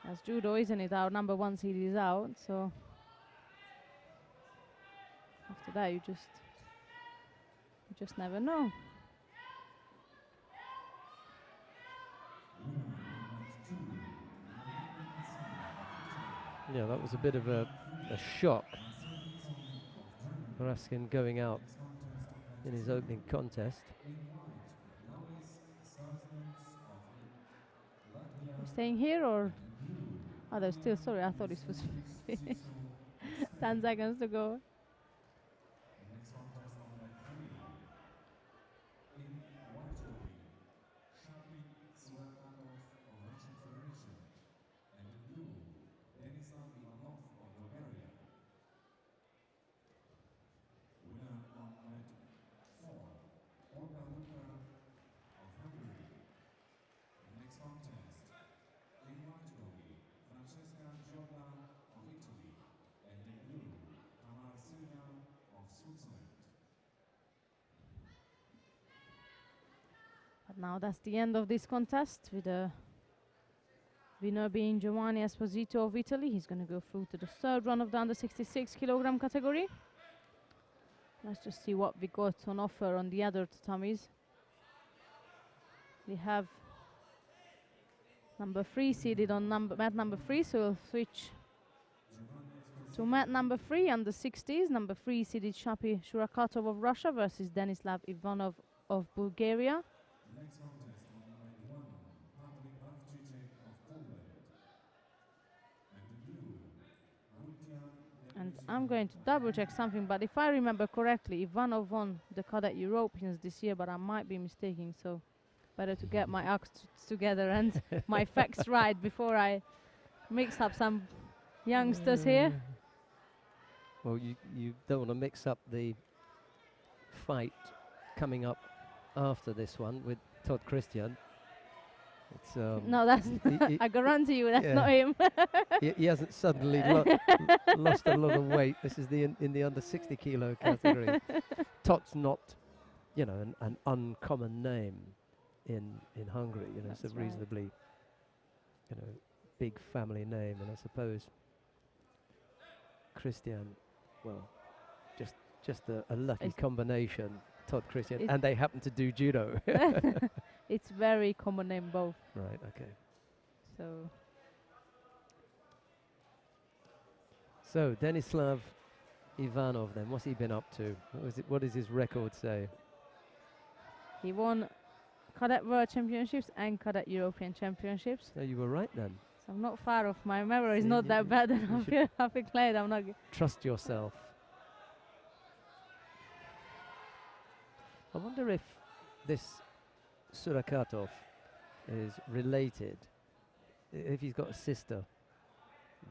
as judo, isn't it? Our number one seed is out, so after that you just never know. Yeah, that was a bit of a shock. Raskin going out in his opening contest. You're staying here or? Oh, they're still, sorry, I thought this was finished. 10 seconds to go. But now that's the end of this contest, with the winner being Giovanni Esposito of Italy. He's going to go through to the third round of the under 66 kilogram category. Let's just see what we got on offer on the other tatamis. We have number 3 seated on mat number 3, so we'll switch to mat number 3 under 60s. Number 3 seated Shapi Shurakatov of Russia versus Denislav Ivanov of Bulgaria. Next contest on mat 1, Patrik Bravcicek of Poland. And the blue, And I'm going to double check something, but if I remember correctly, Ivanov won the cadet Europeans this year, but I might be mistaken, so better to get my acts together and my facts right before I mix up some youngsters here. Well, you don't want to mix up the fight coming up after this one with Todd Christian. It's no, that's I guarantee you that's not him. he hasn't suddenly lost a lot of weight. This is in the under 60 kilo category. Todd's not you know, an uncommon name in Hungary. You know, it's a That's right. reasonably, you know, big family name, and I suppose Christian, well, just a lucky It's- combination, Todd Christian, It- and they happen to do judo. It's very common name both. Right. Okay. So So Denislav Ivanov, then, what's he been up to? What does his record say? he won Cadet World Championships and Cadet European Championships. So you were right then. So I'm not far off. My memory is See, not you- that bad, you and I should- feel glad I'm not. Trust yourself. I wonder if this Surakatov is related, if he's got a sister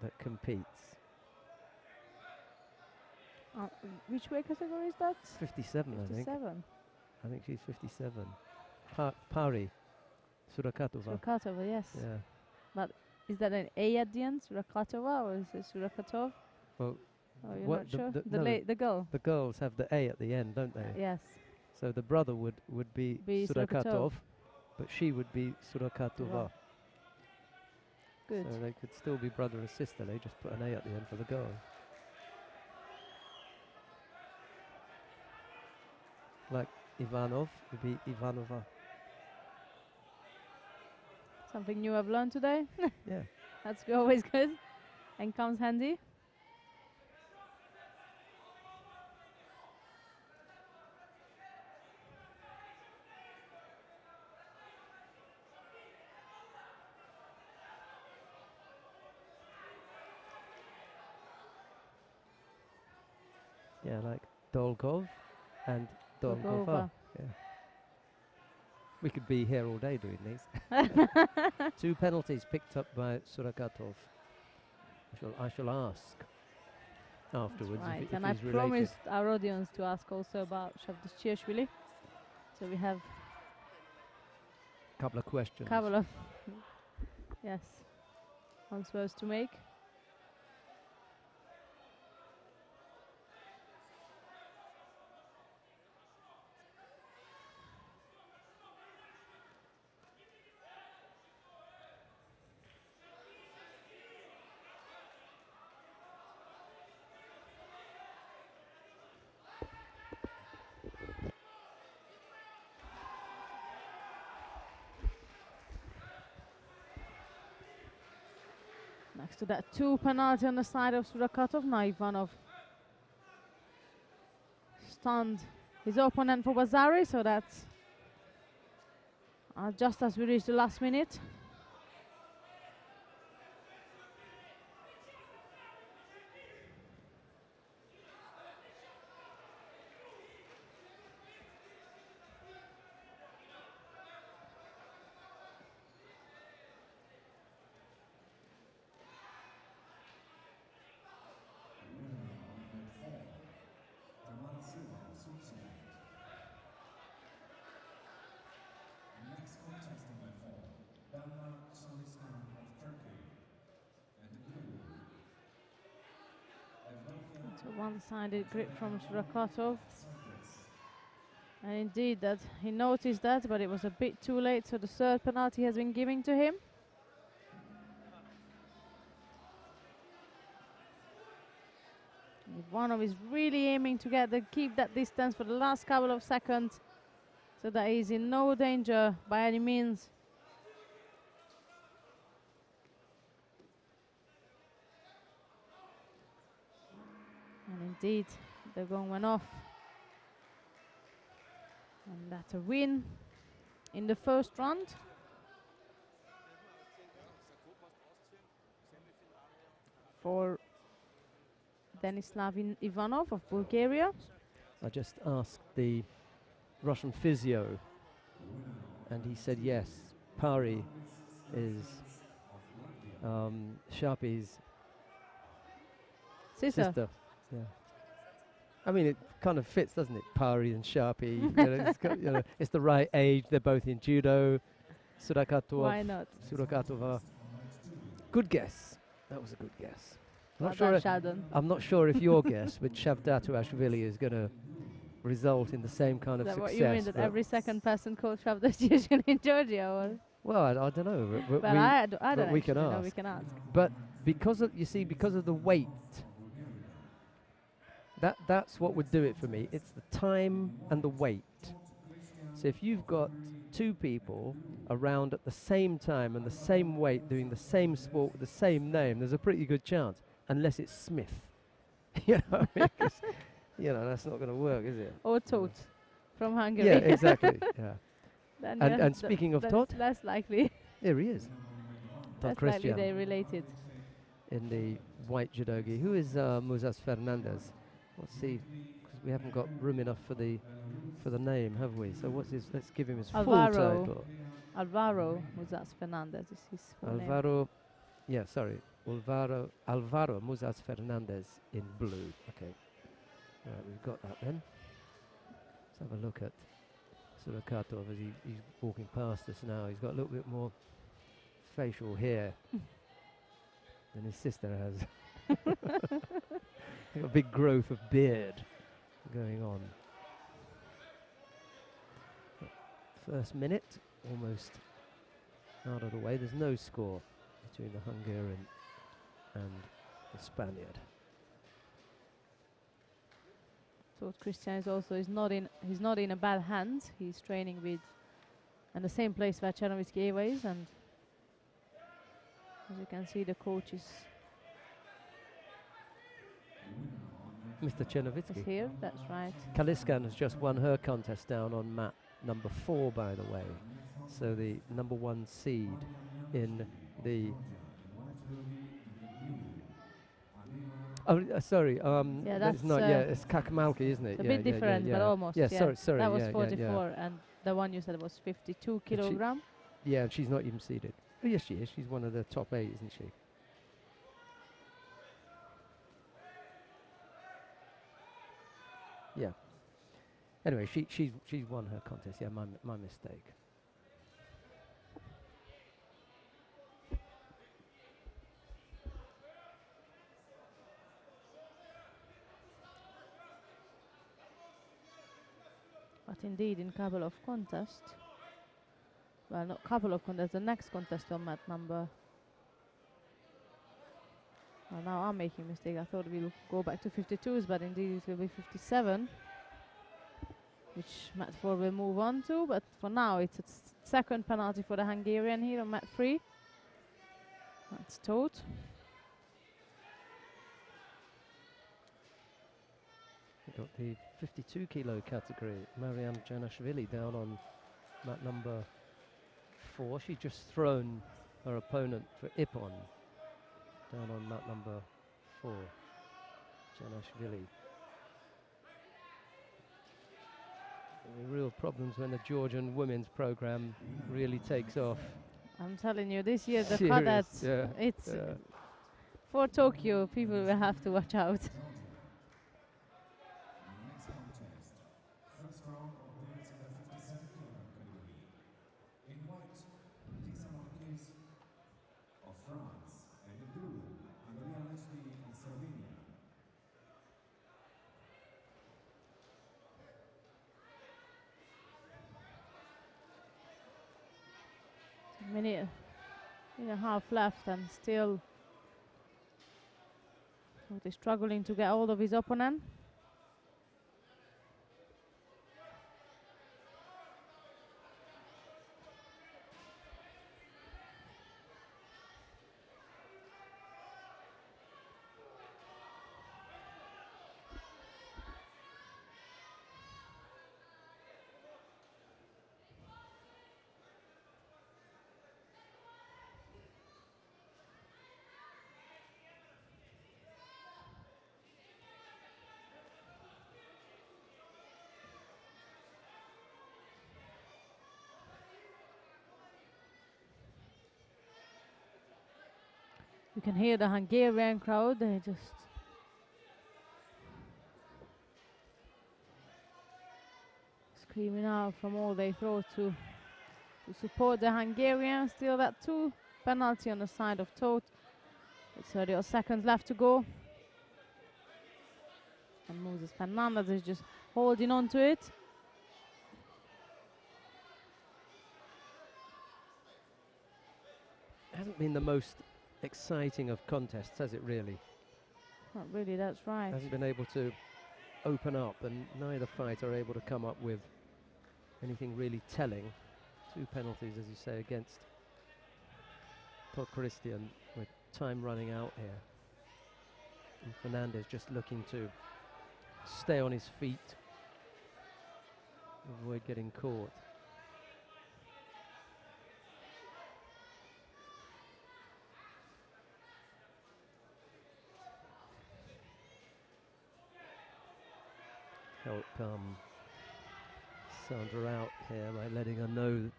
that competes. Which weight category is that? 57, I think. 57. I think she's 57. Pari Surakatova. Surakatova, yes. Yeah. Is that an A at the end, Surakatova, or is it Surakatov? Well, Oh, you're what not the- sure? the- The, no, the girl. the girls have the A at the end, don't they? Yes. So the brother would be Be Surakatov. Surakatov, but she would be Surakatova. Good. So they could still be brother and sister. They just put an A at the end for the girl. Like Ivanov would be Ivanova. Something new I've learned today. Yeah. That's always good and comes handy. Yeah, like Dolgov and Dolgova. Dolgova. Yeah. We could be here all day doing these. 2 penalties picked up by Surakatov. I shall ask afterwards Right, if and I he's related. promised our audience to ask also about Shavdashvili. So we have Couple of questions. a couple of yes answers to make. Next to that, 2 penalty on the side of Surakatov. Now Ivanov stunned his opponent for Bazari, so that's just as we reach the last minute. Next contest on that form, Dalma Solistan of Turkey. And blue, Evdokia It's a one-sided grip from Surakatov. Cyprus. And indeed, that he noticed that, but it was a bit too late, so the 3rd penalty has been given to him. Ivanov is really aiming to keep that distance for the last couple of seconds, so that he's in no danger by any means. And indeed, the gong went off. And that's a win in the first round. For Denislav Ivanov of Bulgaria. I just asked the Russian physio, and he said yes. Pari is Sharpie's sister. Yeah. I mean, it kind of fits, doesn't it? Pari and Sharpie. It's the right age. They're both in judo. Surakatov. Why not? Surakatova. Good guess. That was a good guess. Well done, Shadon. I'm not sure if your guess with Shavdatuashvili is going to result in the same kind Is of that what success. you mean, that but- every second person coach have this usually in Georgia? Or? Well, I don't know. But, Well, we, I but don't we can actually know. ask. We can ask. But because of, you see, because of the weight, that's what would do it for me. It's the time and the weight. So if you've got two people around at the same time and the same weight doing the same sport with the same name, there's a pretty good chance, unless it's Smith. You know, what I mean? 'Cause, you know, that's not going to work, is it? Or Tot from Hungary. Yeah, exactly. Yeah. Then And- yeah, and speaking of that's Tot? less likely. There he is. Tot Less likely Christian they related. in the white judogi. Who is Muzas Fernandez? What's he? Because we haven't got room enough for the name, have we? So what's his? Let's give him his full Alvaro. title. Alvaro Muzas Fernandez is his full name. Alvaro. Yeah, sorry. Alvaro Muzas Fernandez in blue. Okay. Right, we've got that then. Let's have a look at Surakatov as he's walking past us now. He's got a little bit more facial hair than his sister has. He's got a big growth of beard going on. First minute, almost out of the way. There's no score between the Hungarian and the Spaniard. So Christian is also he's not in a bad hands. He's training with in the same place where Chernovitsky Eva is, and as you can see, the coach is Mr. Chernovitsky. here. That's right. Kaliskan has just won her contest down on mat number 4, by the way. So the number 1 seed in the... Oh, sorry. Yeah, that's that's, not. Yeah, it's Kakamalki, isn't it? It's a yeah, bit yeah, different, yeah, but yeah. almost. Yeah, sorry. That was yeah, 44, and the one you said was 52 she- kilogram. Yeah, and she's not even seeded. Oh, yes, she is. She's one of the top 8, isn't she? Yeah. Anyway, she's won her contest. Yeah, my mistake. But indeed, in couple of contests, well, not couple of contests, the next contest on mat number. Well, now I'm making a mistake. I thought we'll go back to 52s, but indeed it will be 57, which mat 4 will move on to. But for now, it's a second penalty for the Hungarian here on mat 3. That's Tot. We've got the 52 kilo category. Mariam Janashvili down on mat number 4. She's just thrown her opponent for Ippon down on mat number 4. Janashvili. The real problems when the Georgian women's program really takes off. I'm telling you, this year the Serious, cadets, yeah, it's yeah. for Tokyo, people will have to watch out. Next contest. First round of women's in the 57 kilogram category. In white, Lisa Marquez of France, and in blue, Andrea Leslie in Slovenia. Minute and a half left, and still Tot is struggling to get hold of his opponent. You can hear the Hungarian crowd, they just screaming out from all they throw to support the Hungarians. Still that 2 penalty on the side of Tot. It's 30 seconds left to go. And Moses Fernandez is just holding on to it. Hasn't been the most exciting of contests, has it really? Not really, that's right. Hasn't been able to open up, and neither fighter are able to come up with anything really telling. 2 penalties, as you say, against Todd Christian, with time running out here. And Fernandez just looking to stay on his feet, avoid getting caught. Help Sandra out here by letting her know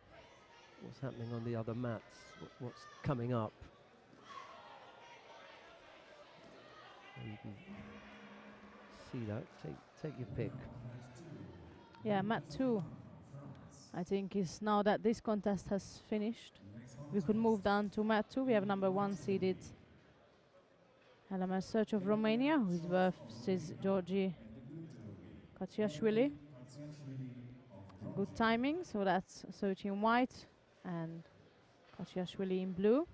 what's happening on the other mats, what's coming up. And you can see that. Take your pick. Yeah, mat 2. I think is now that this contest has finished, we could move down to mat 2. We have number 1 seeded Helena Search of Romania, who is versus Georgi Katsiashvili. Good timing, so that's Search in white and Katsiashvili in blue.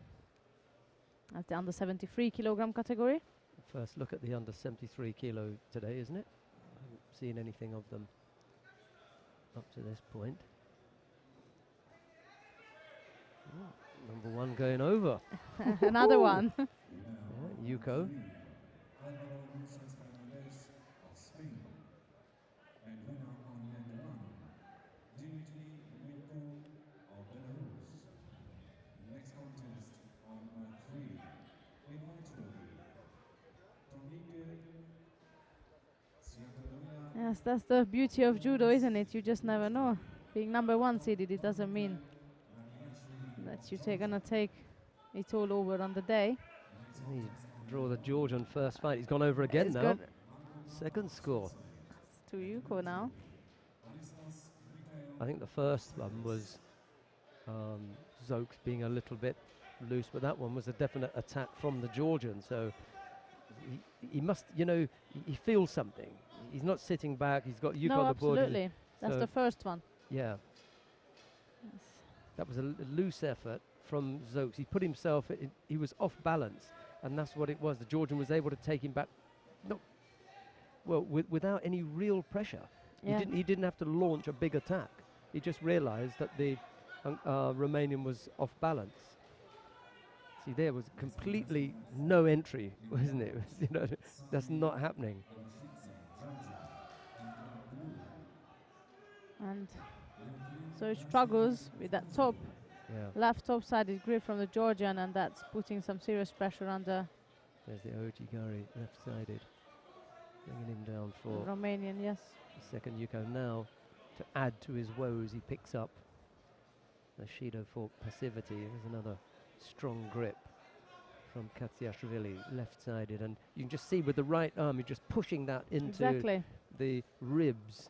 That's the under 73 kilogram category. First look at the under 73 kilo today, isn't it? I haven't seen anything of them up to this point. Oh, number 1 going over. Another one. Yeah, Yuko. Next contest on mat 3 in white judo. Yes, that's the beauty of judo, isn't it? You just never know. Being number 1 seeded, it doesn't mean that you're gonna take it all over on the day. He draw the Georgian first fight. He's gone over again It's now. good. Second score. It's to Yuko now. I think the first one was Zokes being a little bit loose, but that one was a definite attack from the Georgian. So he must, you know, he feels something. He's not sitting back. He's got Yuko No, on the board. absolutely. That's So the first one. Yeah, Yes. that was a loose effort from Zokes. He put himself, he was off balance, and that's what it was. The Georgian was able to take him back, without any real pressure. Yeah. He didn't have to launch a big attack. He just realized that the Romanian was off balance. See, there was completely no entry, wasn't it? You know, that's not happening. And so he struggles with that top, Yeah, left top-sided grip from the Georgian, and that's putting some serious pressure under there's the Ojigari left-sided, bringing him down the for Romanian, yes. the second Yuko now. To add to his woes, he picks up the Shido for passivity. There's another strong grip from Katsiashvili, left-sided, and you can just see with the right arm, you're just pushing that into Exactly. the ribs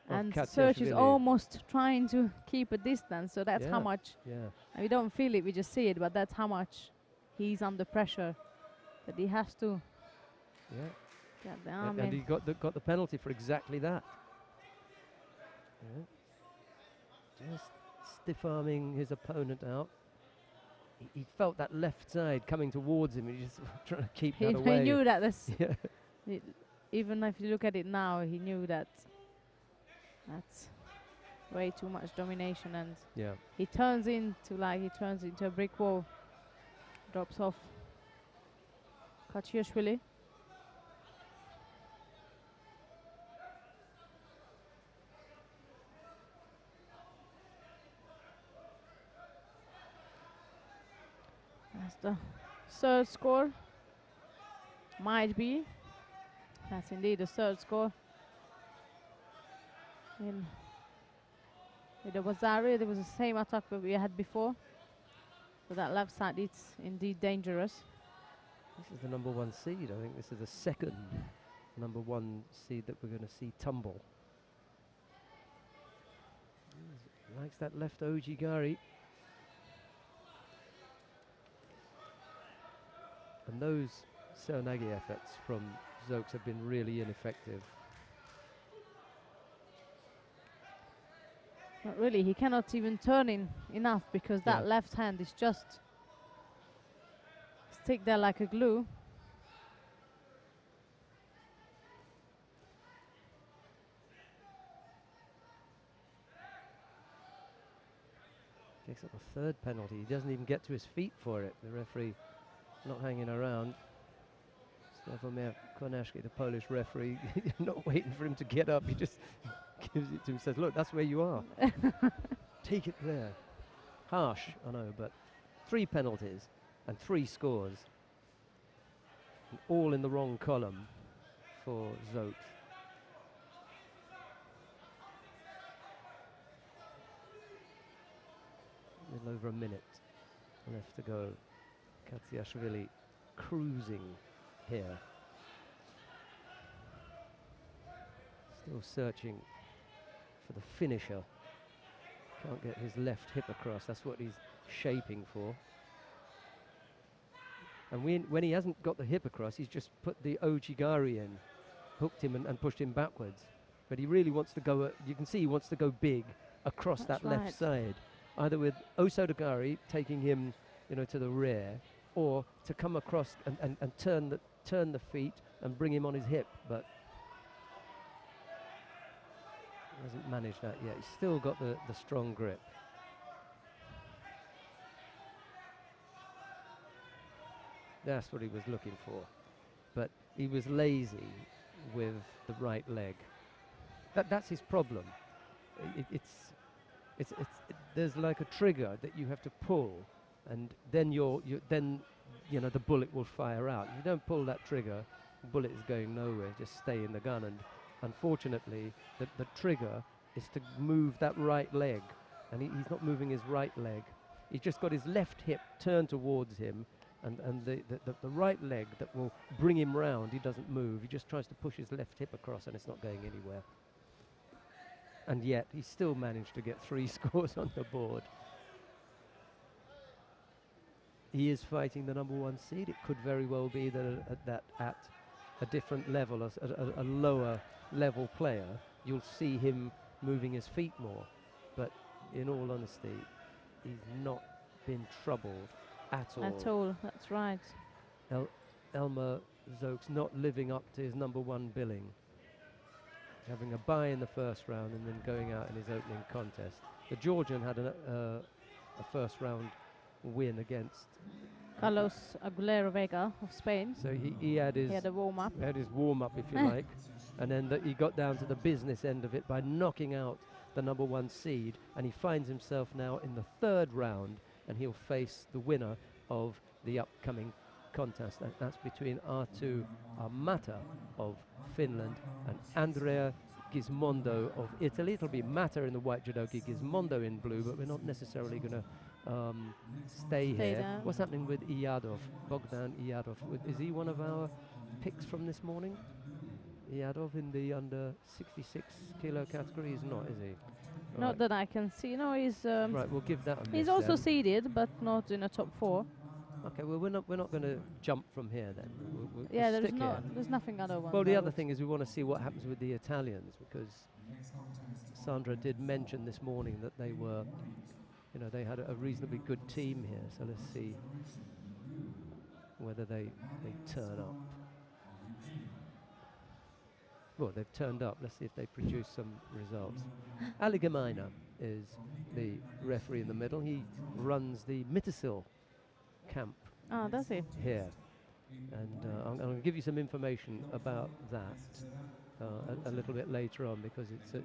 of And Search is Katsiashvili. almost trying to keep a distance, so that's how Yeah. much, Yeah, and we don't feel it, we just see it, but that's how much he's under pressure, that he has to yeah. get the And, arm and he in. got the penalty for exactly that. Yeah. Just stiff-arming his opponent out. He felt that left side coming towards him, and he just trying to keep that He away. knew that this, Yeah. even if you look at it now, he knew that that's way too much domination, and Yeah. he turns into a brick wall, drops off Katsiashvili. That's the third score. Might be. That's indeed the third score. With the Wazari, there was the same attack that we had before. So that left side, it's indeed dangerous. This is the number 1 seed. I think this is the second number 1 seed that we're going to see tumble. Likes that left Ojigari. And those Seoinage efforts from Zokes have been really ineffective. Not really, he cannot even turn in enough because that Yeah. left hand is just stick there like a glue. Takes up a third penalty. He doesn't even get to his feet for it. The referee not hanging around. Sławomir Konashki, the Polish referee, not waiting for him to get up. He just gives it to him, says, look, that's where you are. Take it there. Harsh, I know, but 3 penalties and 3 scores. And all in the wrong column for Zoet. A little over a minute left to go. Katsiashvili cruising here. Still searching for the finisher. Can't get his left hip across. That's what he's shaping for. And when he hasn't got the hip across, he's just put the Ojigari in, hooked him and pushed him backwards. But he really wants to go, you can see he wants to go big across That's that right. left side. Either with Osodagari taking him, to the rear, or to come across and turn the feet and bring him on his hip. But he hasn't managed that yet. He's still got the strong grip. That's what he was looking for. But he was lazy with the right leg. That's his problem. There's like a trigger that you have to pull, and then the bullet will fire out. If you don't pull that trigger, the bullet is going nowhere. Just stay in the gun. And unfortunately, the trigger is to move that right leg, and he's not moving his right leg. He's just got his left hip turned towards him, and the right leg that will bring him round. He doesn't move. He just tries to push his left hip across, and it's not going anywhere. And yet, he still managed to get 3 scores on the board. He is fighting the number 1 seed. It could very well be that at a different level, a lower level player, you'll see him moving his feet more. But in all honesty, he's not been troubled at all. At all, that's right. Elmer Zoek's not living up to his number 1 billing. Having a bye in the first round and then going out in his opening contest. The Georgian had a first round win against Carlos Aguilera Vega of Spain. So he had his He had a warm-up. warm-up, if you like, and then he got down to the business end of it by knocking out the number 1 seed, and he finds himself now in the 3rd round, and he'll face the winner of the upcoming contest. That's between Arttu Amata of Finland and Andrea Gismondo of Italy. It'll be Mata in the white judogi, Gismondo in blue, but we're not necessarily going to stay here. There. What's happening with Iadov, Bogdan Iadov? Is he one of our picks from this morning? Iadov in the under 66 kilo category? He's not, is he? Not Right. that I can see. No, he's Right, we'll give that a miss he's also then. seeded, but not in a top 4. Okay, well we're not going to jump from here then. We'll Yeah, stick here. there's nothing other one. Well, the other thing is we want to see what happens with the Italians, because Sandra did mention this morning that they were, they had a reasonably good team here. So let's see whether they turn up. Well, they've turned up. Let's see if they produce some results. Ali Gemaina is the referee in the middle. He runs the Mittersill camp Ah, does he? here. And I'm going to give you some information about that a little bit later on, because it's an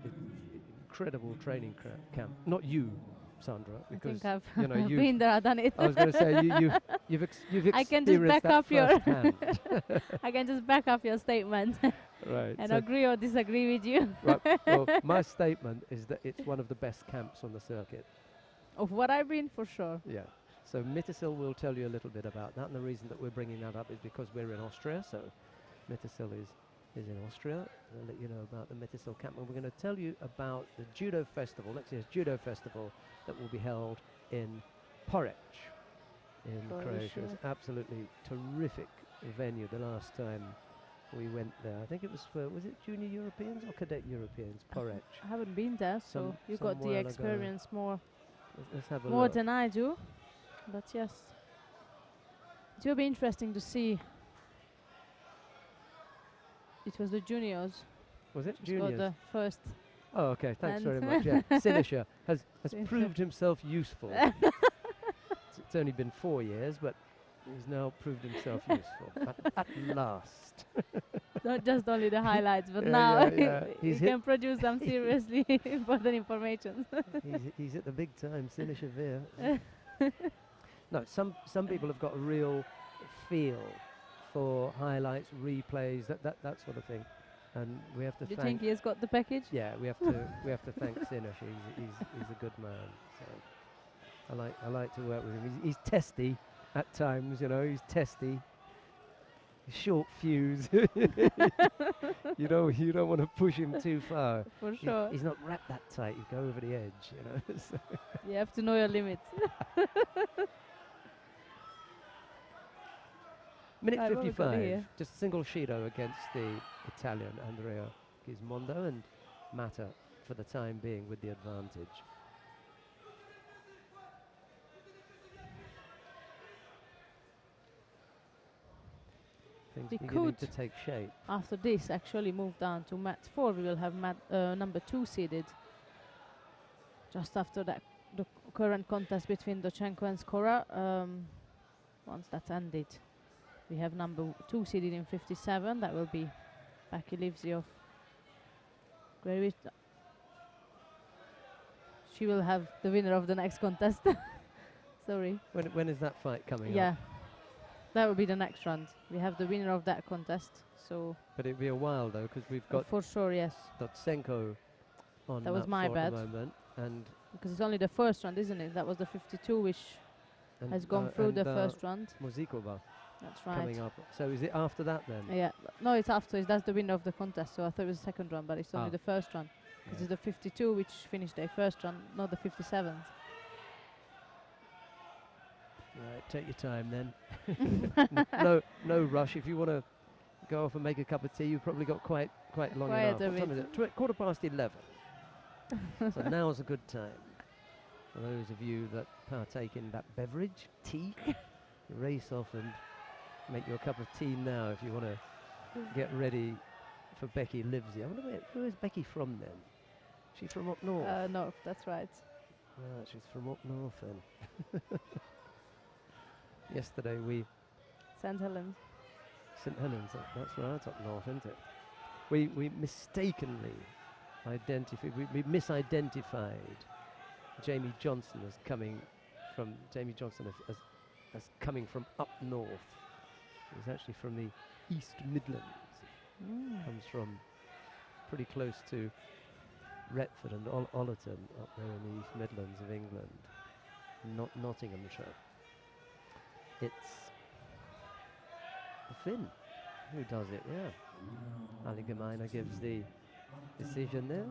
incredible training camp. Not you, Sandra, I because think I've you've been there, I've done it. I was going to say you've experienced I can just back that up your firsthand. I can just back up your statement Right. and so agree or disagree with you. right. Well, my statement is that it's one of the best camps on the circuit. Of what I've been, for sure. Yeah. So Mittersill will tell you a little bit about that, and the reason that we're bringing that up is because we're in Austria. So Mittersill is in Austria. I'll let you know about the Mittersill camp, and we're going to tell you about the Judo Festival, next year's Judo Festival, that will be held in Porec in Croatia. It's absolutely terrific venue. The last time We went there. I think it was for, was it Junior Europeans or Cadet Europeans? Porec. I haven't been there, so Some- you got some the while ago. experience more Let's have a more look. than I do. But yes, it will be interesting to see. It was the juniors. Was it Just got juniors? the first. Oh, okay. Thanks very And- much. Yeah, Sinisha has Sinisha. proved himself useful. It's only been 4 years, but he's now proved himself useful at last. Not just only the highlights, but Yeah, now yeah, yeah. he He's hit- can produce some seriously important information. he's at the big time, Sinisha Veer. No, some people have got a real feel for highlights, replays, that sort of thing, and we have to Do you thank. think he has got the package? Yeah, we have to thank Sinisha. He's a good man. So I like to work with him. He's testy at times, you know. He's testy. He's short fuse. You don't want to push him too far. For sure. He's not wrapped that tight. You go over the edge, you know. So You have to know your limits. minute Right, what we got 55, here? just single Shido against the Italian Andrea Gismondo, and Mata for the time being with the advantage. Things We beginning to could- take shape. After this, actually move down to mat 4. We will have number 2 seeded. Just after that, the current contest between Dochenko and Skora. Once that's ended, we have number 2 seeded in 57. That will be Becky Livesey of Great Britain. She will have the winner of the next contest. Sorry. When is that fight coming Yeah. up? That will be the next round. We have the winner of that contest. So But it'll be a while though, because we've got for sure, yes. Dotsenko on That was mat my 4 at bad. the moment, and Because it's only the first round, isn't it? That was the 52 which has gone through the first round. Muzikova That's right. coming up. So is it after that then? Yeah. No, it's after. That's the winner of the contest. So I thought it was the second round, but it's only Ah. the first round. Because Yeah. it's the 52 which finished their first round, not the 57th. Right, take your time then. No rush. If you want to go off and make a cup of tea, you've probably got quite long Quite enough. a What time bit. is it? 11:15. So now's a good time for those of you that partake in that beverage, tea. Race off and make your cup of tea now if you want to get ready for Becky Livesey. I wonder who is Becky from then? She's from up north. No, that's right. Ah, she's from up north then. Yesterday we St. Helens. St Helens, that's right, up north, isn't it? We mistakenly we misidentified Jamie Johnson as coming from up north. He's actually from the East Midlands. Comes from pretty close to Retford and Ollerton up there in the East Midlands of England, not Nottinghamshire. It's the Finn who does it, yeah. Ali Gemeiner gives the decision there.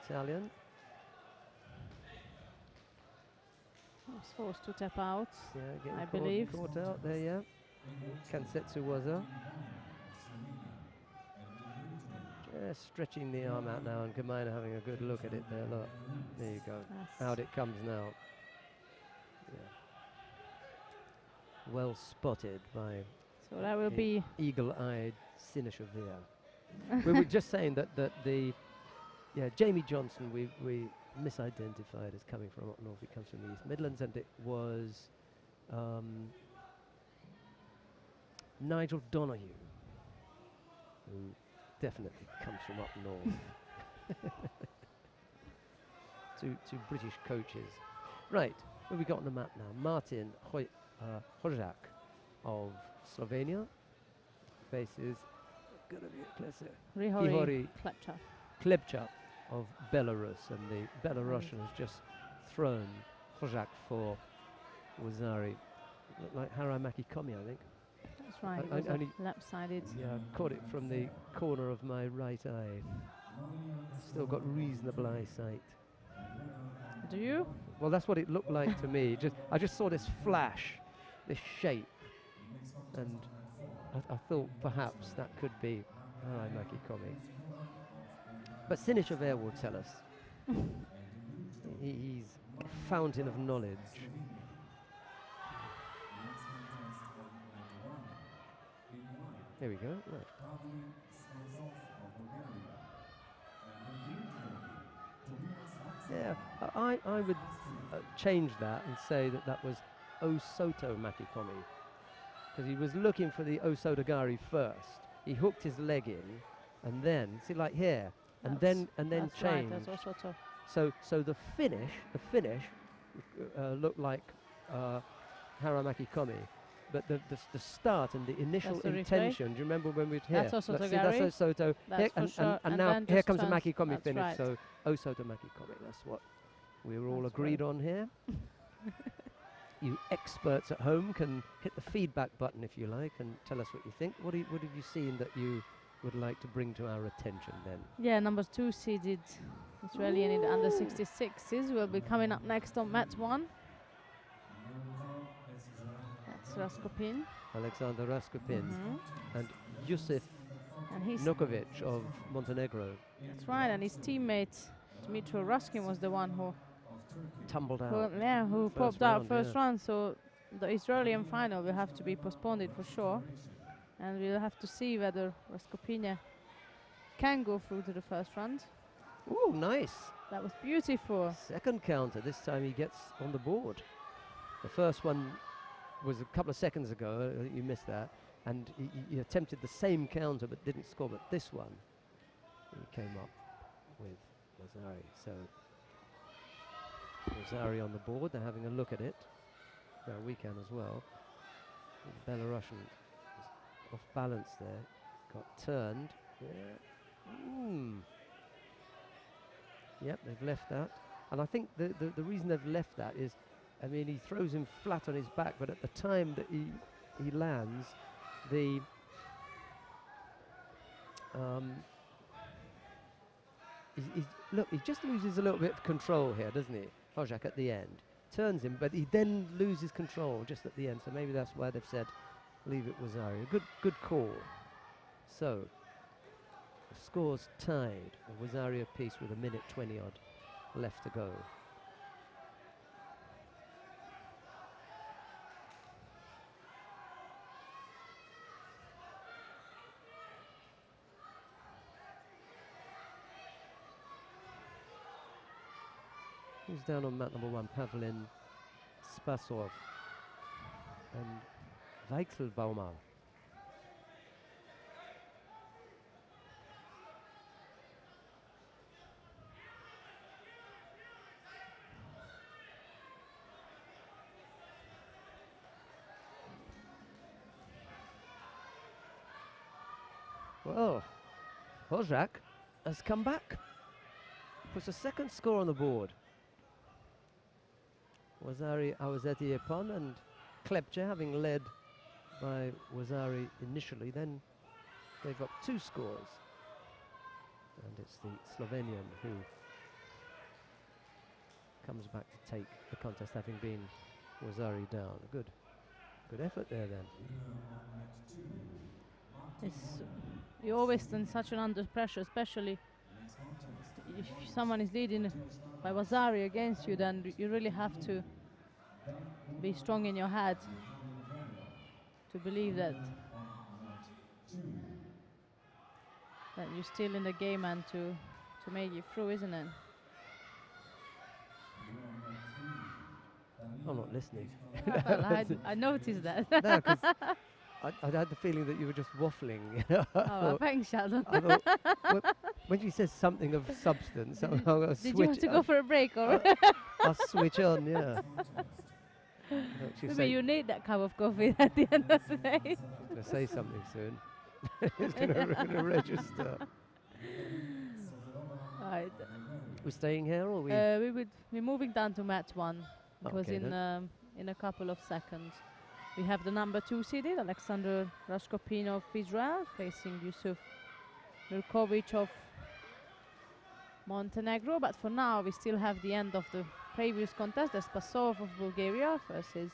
Italian. Was forced to tap out. Yeah, getting I believe. caught out there, yeah. Kansetsu Waza. Just stretching the arm out now, and Gemeiner having a good look at it there. Look, there you go. Yes. Out it comes now. Yeah. Well spotted by So that will the be eagle-eyed Sinisha Veer. We were just saying that Jamie Johnson we misidentified as coming from up north. He comes from the East Midlands, and it was Nigel Donoghue, who definitely comes from up north. two British coaches. Right, what have we got on the map now? Martin Hojak of Slovenia faces Rihori Klepcha. Klebchak of Belarus, and the Belarusian has just thrown Hojak for Wazari. Looked like Haramaki Komi, I think. That's right. It I was a only- lap-sided. Yeah, caught it from the corner of my right eye. Still got reasonable eyesight. Do you? Well, that's what it looked like to me. I just saw this flash, this shape, and I thought perhaps that could be Maki Komi. But Sinishever will tell us. He's a fountain of knowledge. Next contest on mat 1. In white, Here we go. Right. Pavlin Smasov of Bulgaria. And the green jersey, Tobias Yeah, Vaxman. I would change that and say that was Osoto Makikomi, because he was looking for the Osotogari first. He hooked his leg in, and then see, like here, and then That's changed. right, that's also tough. So the finish looked like Haramaki Komi, but the start and the initial That's the replay. intention. Do you remember when we were here? That's also See, Togari. that's Osoto. That's Here- for and, sure. and And now then here just comes the turns- Maki Komi that's finish. right. So Osoto Maki Komi. That's what we were all That's agreed right. on here. You experts at home can hit the feedback button if you like and tell us what you think. What have you seen that you would like to bring to our attention then? Yeah, number 2 seeded Israeli in the under 66s will be coming up next on mat 1. That's Raskopin. Alexander Raskopin Mhm. and Yusuf And he's Nukovic of Montenegro that's right, and his teammate Dmitry Ruskin was the one who tumbled out. who First popped out round, first yeah. round. So the Israeli final will have to be postponed for sure, and we'll have to see whether Raskopina can go through to the first round. Ooh, nice. That was beautiful. Second counter. This time he gets on the board. The first one was a couple of seconds ago. I think you missed that. And he attempted the same counter but didn't score. But this one, he came up with Rosari. So Rosari on the board. They're having a look at it. Well, we can as well. The Belarusian was off balance there. Got turned. Yeah. Yep, they've left that. And I think the reason they've left that is, I mean, he throws him flat on his back, but at the time that he lands, the look, he just loses a little bit of control here, doesn't he? Hojak at the end turns him, but he then loses control just at the end. So maybe that's why they've said leave it Wazari. Good call. So the score's tied. A Wazari apiece with 1:20 odd left to go. Who's down on mat number 1? Pavlin Spasov and Weichselbaumer. Well, Hojak has come back. Puts a second score on the board. Wazari Awazeti Epon and Klepche, having led by Wazari initially, then gave up 2 scores. And it's the Slovenian who comes back to take the contest, having been Wazari down. A good effort there then. You're always in such an under pressure, especially if someone is leading by Wazari against you, then you really have to be strong in your head to believe that you're still in the game and to make it through, isn't it? I'm not listening. Well, I noticed that. No, 'cause I had the feeling that you were just waffling. You know? Oh, thanks, Sheldon. I thought, when she says something of substance, I'll Did switch. you want to go for a break, or I'll switch on, yeah. maybe you need that cup of coffee at the end of the day? She's going to say something soon. It's going to register. Right. We're staying here, or we? We're moving down to mat 1 because Okay, in a couple of seconds we have the number 2 seeded Alexander Raskopin of Israel facing Yusuf Nurkovic of Montenegro. But for now, we still have the end of the previous contest. There's Spasov of Bulgaria versus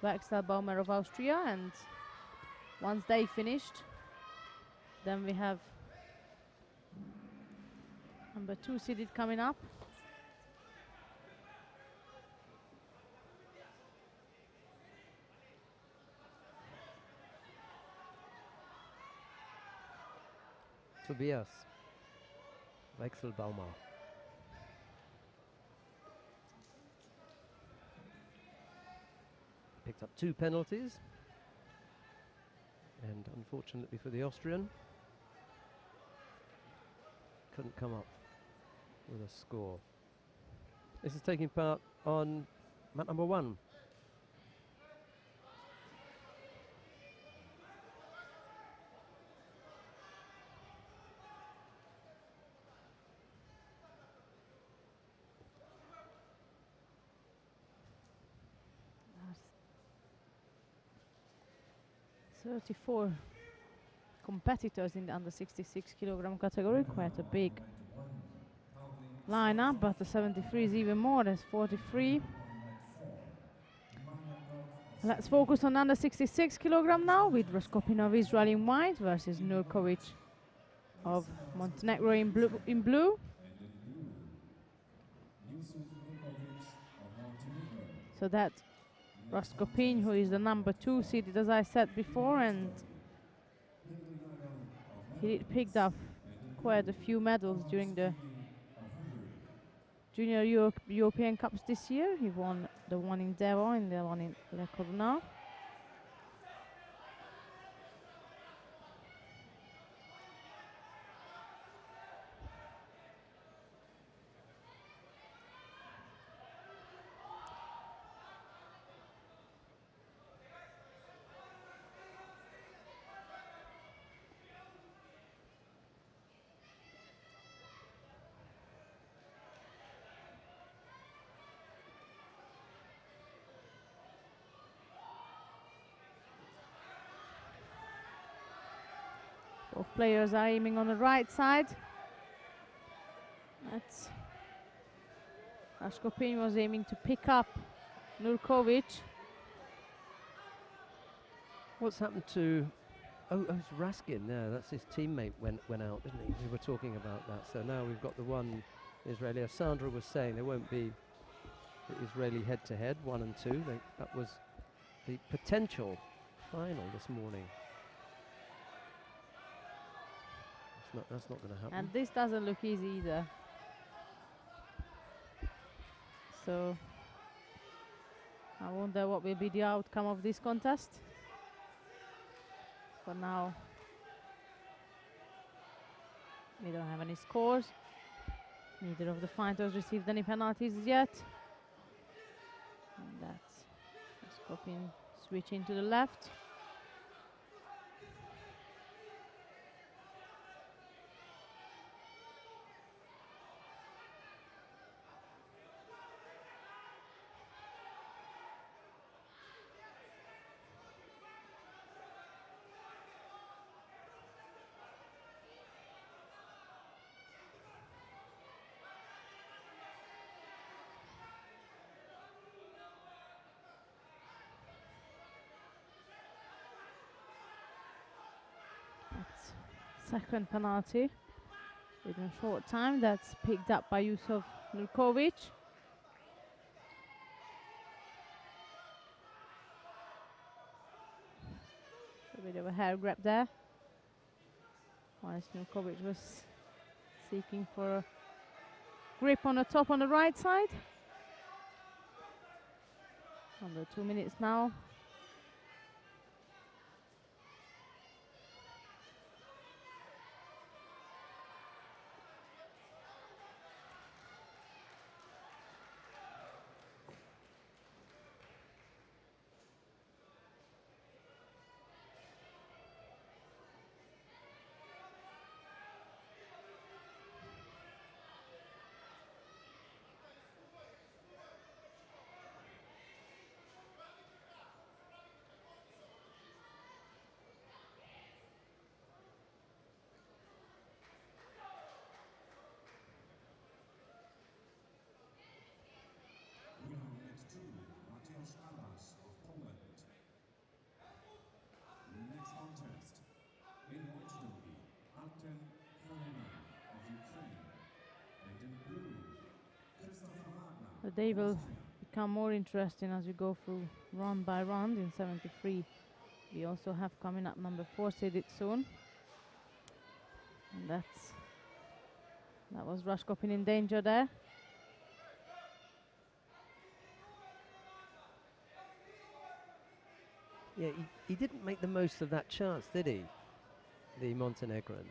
Weichselbaumer of Austria, and Once they finished, then we have number 2 seeded coming up. Tobias Wechselbaumer. Picked up 2 penalties, and unfortunately for the Austrian, couldn't come up with a score. This is taking part on mat number 1. There's 34 competitors in the under 66 kilogram category, quite a big lineup, but the 73 is even more, there's 43. Let's focus on under 66 kilogram now, with Raskopin of Israel in white versus Nurkovic of Montenegro in blue. So that Raskopin, who is the number 2 seeded, as I said before, and he picked up quite a few medals during the Junior European Cups this year. He won the one in Devon and the one in Le Cornu. Both players are aiming on the right side. That's Raskopin was aiming to pick up Nurkovic. What's happened to... Oh, it's Raskin. Yeah, that's his teammate went out, didn't he? We were talking about that. So now we've got the one Israeli. As Sandra was saying, there won't be the Israeli head-to-head, 1 and 2. That was the potential final this morning. That's not going to happen. And this doesn't look easy either. So I wonder what will be the outcome of this contest. For now, we don't have any scores. Neither of the fighters received any penalties yet. And that's Raskopin switching to the left. Second penalty within a short time. That's picked up by Yusuf Nurkovic. A bit of a hair grab there. Whilst Nurkovic was seeking for a grip on the top on the right side. Under 2 minutes now. they will become more interesting as we go through round by round in 73. We also have coming up number 4 seeded soon. And that was Rashkopin in danger there. Yeah, he didn't make the most of that chance, did he? The Montenegrin,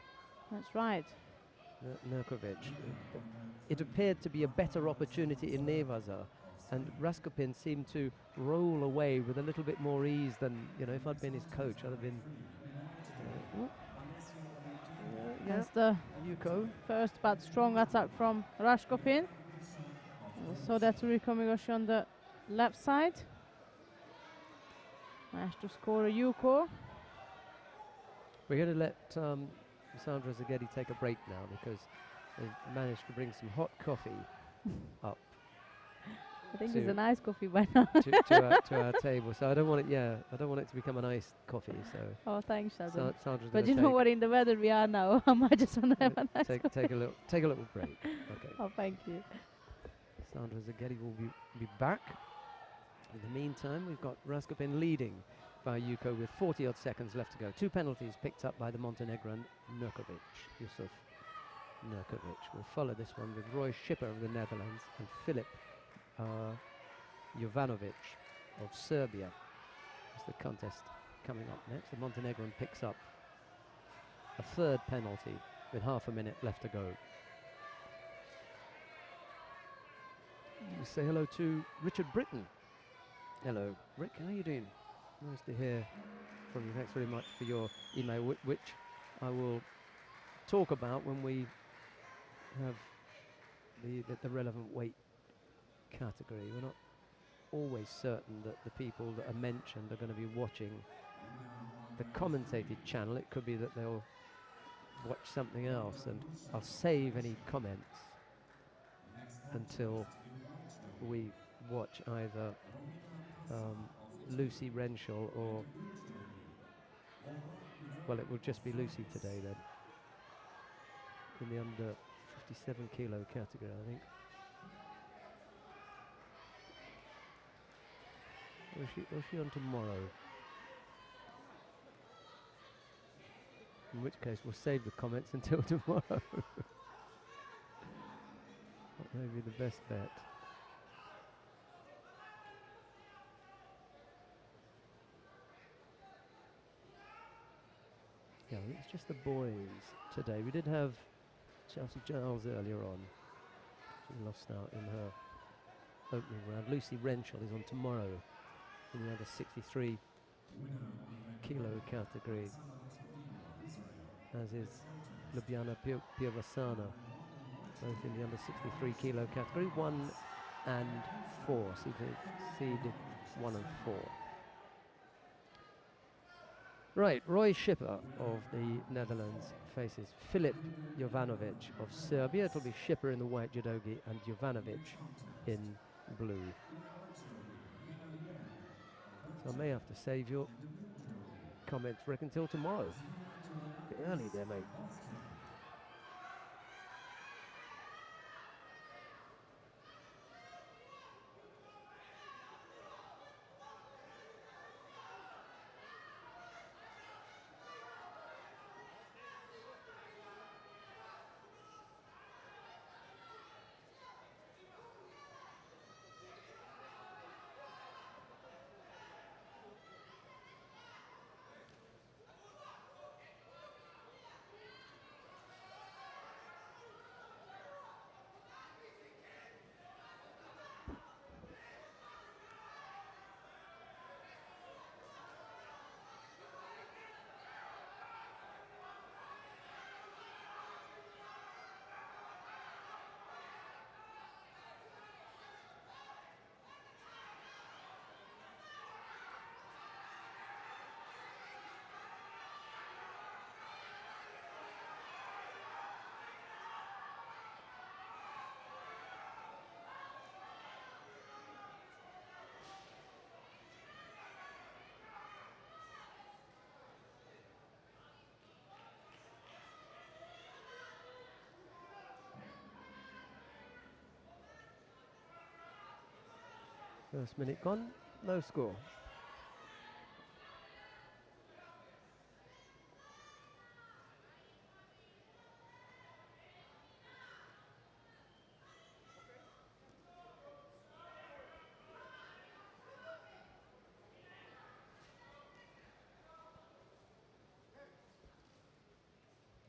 That's right. Nurkovic. It appeared to be a better opportunity in Nevaza, and Raskopin seemed to roll away with a little bit more ease than, you know, if I'd been his coach, I'd have been. That's the Yuko. first but strong attack from Rashkopin. So that's Rikomigoshi on the left side. Managed to score a Yuko. We're going to let Sandra Zaghetti take a break now because they've managed to bring some hot coffee up I think to- it's a nice coffee by now. to our table. So I don't want it. Yeah, I don't want it to become an iced coffee. So Oh, thanks, Sheldon. Sandra's But going you to know what, in the weather we are now, I might just want to have a nice coffee. take a little break. Okay. Oh, thank you. Sandra Zaghetti will be back. In the meantime, we've got Raskopin leading by Yuko with 40-odd seconds left to go. 2 penalties picked up by the Montenegrin Nurkovic. Yusuf Nurkovic will follow this one with Roy Schipper of the Netherlands and Filip Jovanovic of Serbia. That's the contest coming up next. The Montenegrin picks up a 3rd penalty with half a minute left to go. We say hello to Richard Britton. Hello, Rick. How are you doing? Nice to hear from you. Thanks very much for your email, which I will talk about when we have the relevant weight category. We're not always certain that the people that are mentioned are going to be watching the commentated channel. It could be that they'll watch something else, and I'll save any comments until we watch either Lucy Renshaw or, well, it will just be Lucy today then, in the under 57 kilo category, I think. Or is she on tomorrow? In which case we'll save the comments until tomorrow. That may be the best bet. Yeah, it's just the boys today. We did have Chelsea Giles earlier on. She lost out in her opening round. Lucy Renshaw is on tomorrow in the under 63 kilo category, as is Ljubljana Pirovasana, both in the under 63 kilo category, 1 and 4, seed 1 and 4. Right, Roy Schipper of the Netherlands faces Filip Jovanovic of Serbia. It'll be Schipper in the white judogi and Jovanovic in blue. So I may have to save your comments, Rick, until tomorrow. Bit early there, mate. First minute gone, no score.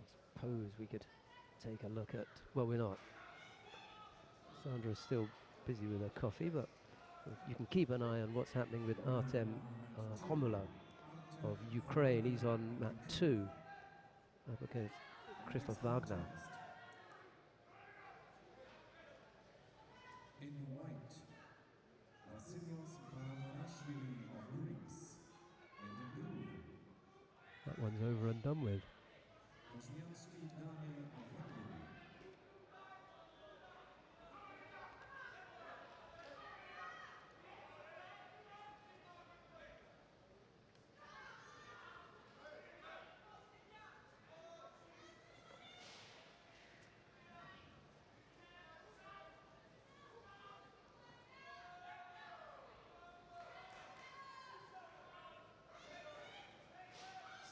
I suppose we could take a look at, well, we're not. Sandra's still busy with her coffee, but you can keep an eye on what's happening with Artem Khomula of Ukraine. He's on mat 2 up against Christoph Wagner. In white, Vasilios Baramanashvili of Greece. And in blue, That one's over and done with. Koznianski Daniel of Hungary.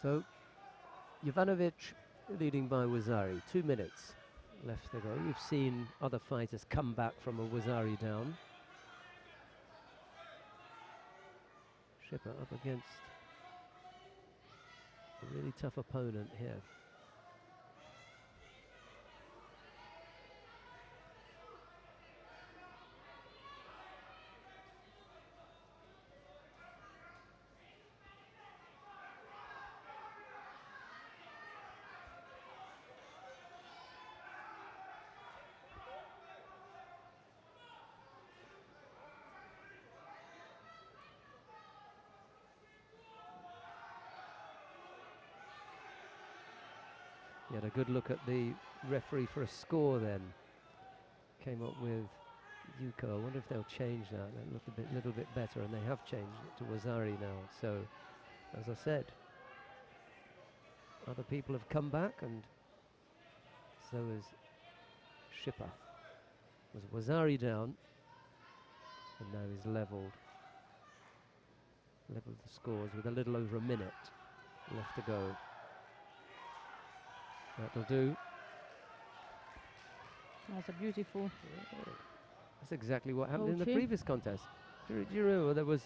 So, Jovanovic leading by Wazari. 2 minutes left to go. We've seen other fighters come back from a Wazari down. Schipper up against a really tough opponent here. He had a good look at the referee for a score then. Came up with Yuko. I wonder if they'll change that. That looked a little bit better, and they have changed it to Wazari now. So, as I said, other people have come back, and so is Schipper. Was Wazari down, and now he's levelled the scores with a little over a minute left to go. That'll do. That's a beautiful. That's exactly what happened in the Okay. previous contest. Do you remember there was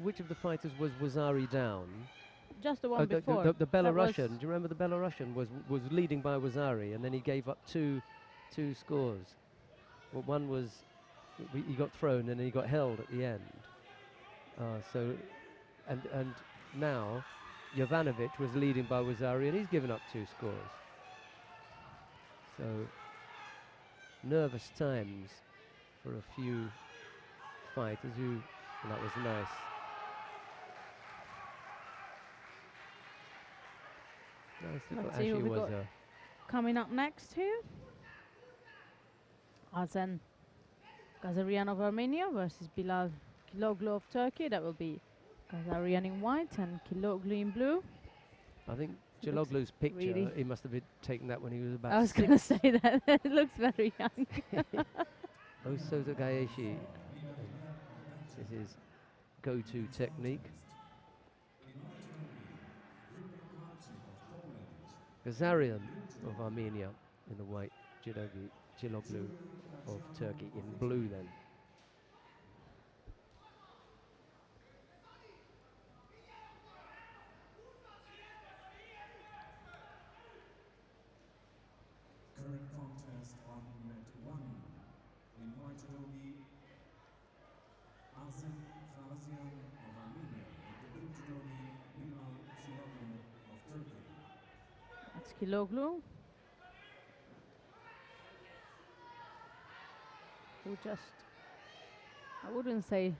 which of the fighters was Wazari down? Just the one the before. the That Belarusian. was- Do you remember the Belarusian was leading by Wazari, and then he gave up two scores. Well, one was he got thrown and then he got held at the end. And now Jovanovic was leading by Wazari, and he's given up 2 scores. So nervous times for a few fighters who, and that was nice. Nice little Let's see who actually we was got coming up next here. Arsen Gazarian of Armenia versus Bilal Kiloglu of Turkey. That will be Gazarian in white and Kiloglu in blue. I think He looks Jaloglu's picture, really- he must have been taken that when he was about I was 6. going to say that. It looks very young. Osoto Gaeshi is his go-to technique. Gazarian of Armenia in the white, Jaloglu of Turkey in blue then. Current contest on mat 1. In white judogi, Arsen Gazarian of Armenia. In the blue judogi, Bilal Kiloglu of Turkey. That's Kiloglu, who just, I wouldn't say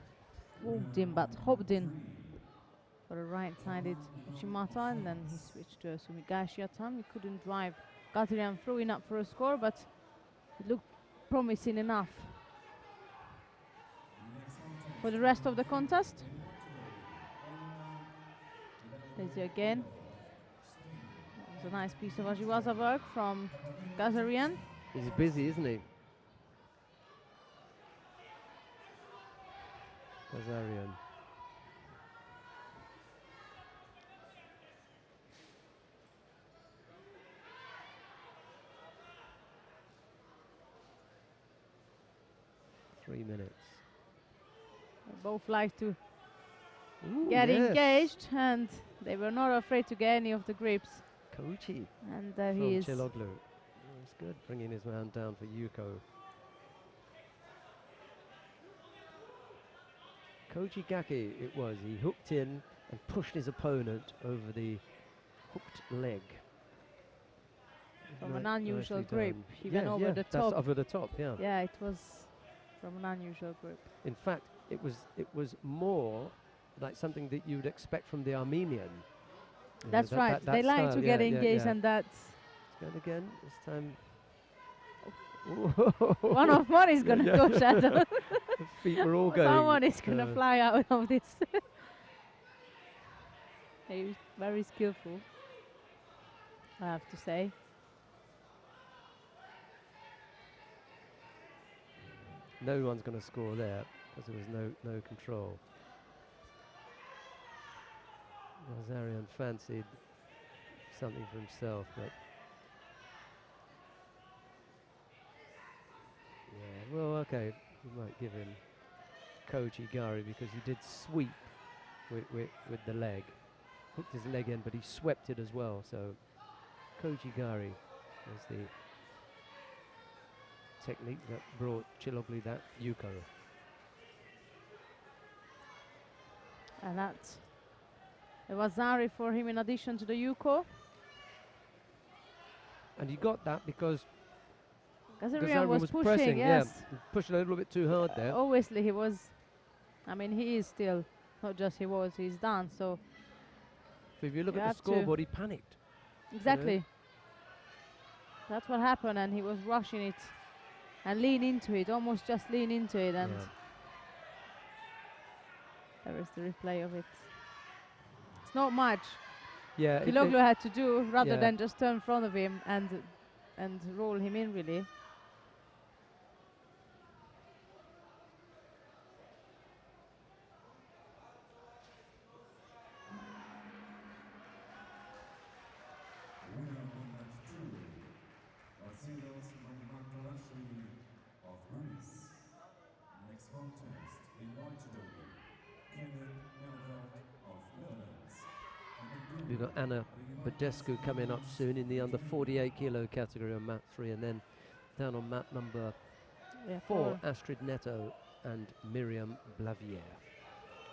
swooped in, but hopped in for a right-sided Uchimata, and then he switched to a Sumigashi Atan. He couldn't drive Gazarian through enough for a score, but it looked promising enough for the rest of the contest. There's you again. That was a nice piece of Ajiwaza work from Gazarian. He's busy, isn't he? Azarian. Three minutes. They both like to Ooh, get yes. engaged, and they were not afraid to get any of the grips. Kochi And there from he is. Chiloglu. That's good, bringing his man down for Yuko. Koji Gaki it was. He hooked in and pushed his opponent over the hooked leg. From an Ni- unusual nicely grip. done. He went over the that's top. over the top, yeah. Yeah, it was from an unusual grip. In fact, it was more like something that you'd expect from the Armenian. You know, That's that- right. that- that They like style, to get yeah, yeah, engaged, yeah. and that's Going again, this time. one of one is gonna Yeah, go yeah. shadow. The feet were all going. Someone is gonna uh, fly out of this. He's very skillful, I have to say. No one's going to score there because there was no control. Nazarian fancied something for himself, but yeah, well, okay, we might give him Koji Gari because he did sweep with the leg, hooked his leg in, but he swept it as well. So Koji Gari was the technique that brought Chiloglu that Yuko. And that's the Wazari for him in addition to the Yuko. And he got that because Gazarian was pushing, pressing, yes. yeah, pushed a little bit too hard there. Obviously he was, I mean he is still, not just he was, he's done, so. But if you look You at the have to- scoreboard, he panicked. Exactly. That's what happened, and he was rushing it and lean into it, almost just lean into it, and Yeah. there is the replay of it. It's not much Yeah, Kiloglu had to do rather yeah. than just turn in front of him and roll him in, really. Winner on that tour, Vasilos Manimakarashvili of Greece. Next contest in white judo, Kenneth Melveld of Netherlands. And in blue, We've got Anna Badescu coming up soon in the under 48 kilo category on mat 3, and then down on mat number Yeah, 4, Astrid Netto and Miriam Blavier.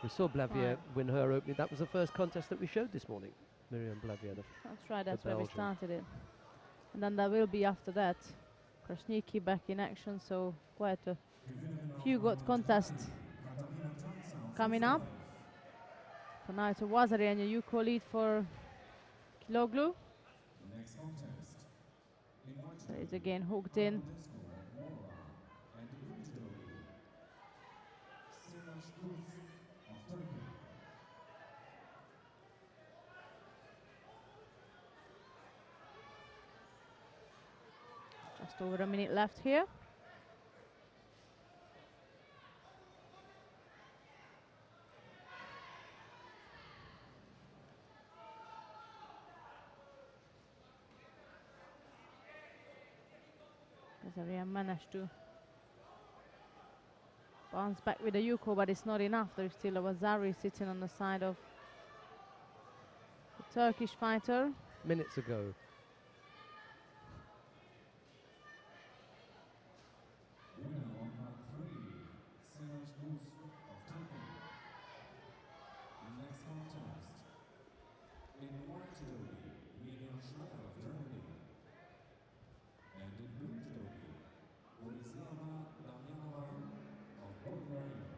We saw Blavier Right. win her opening. That was the first contest that we showed this morning. Miriam Blavier. That's right, that's where we Belgian. started it. And then there will be after that Krasniki back in action, so quite a few good contests coming up. For now it's a Wazari and a Yuko lead for Kiloglu. next contest in white So judo, it's again hooked in. Badescu of Moldova. And in blue judo, Silas Rus of Turkey. Just over a minute left here. Kazarian managed to bounce back with the Yuko, but it's not enough. There's still a Wazari sitting on the side of the Turkish fighter. Minutes ago. Winner on round 3, Silas Rus of Turkey. Next contest in white judo, Miriam Schneider of Germany. And in blue judo, Borislava Damjanova of Bulgaria.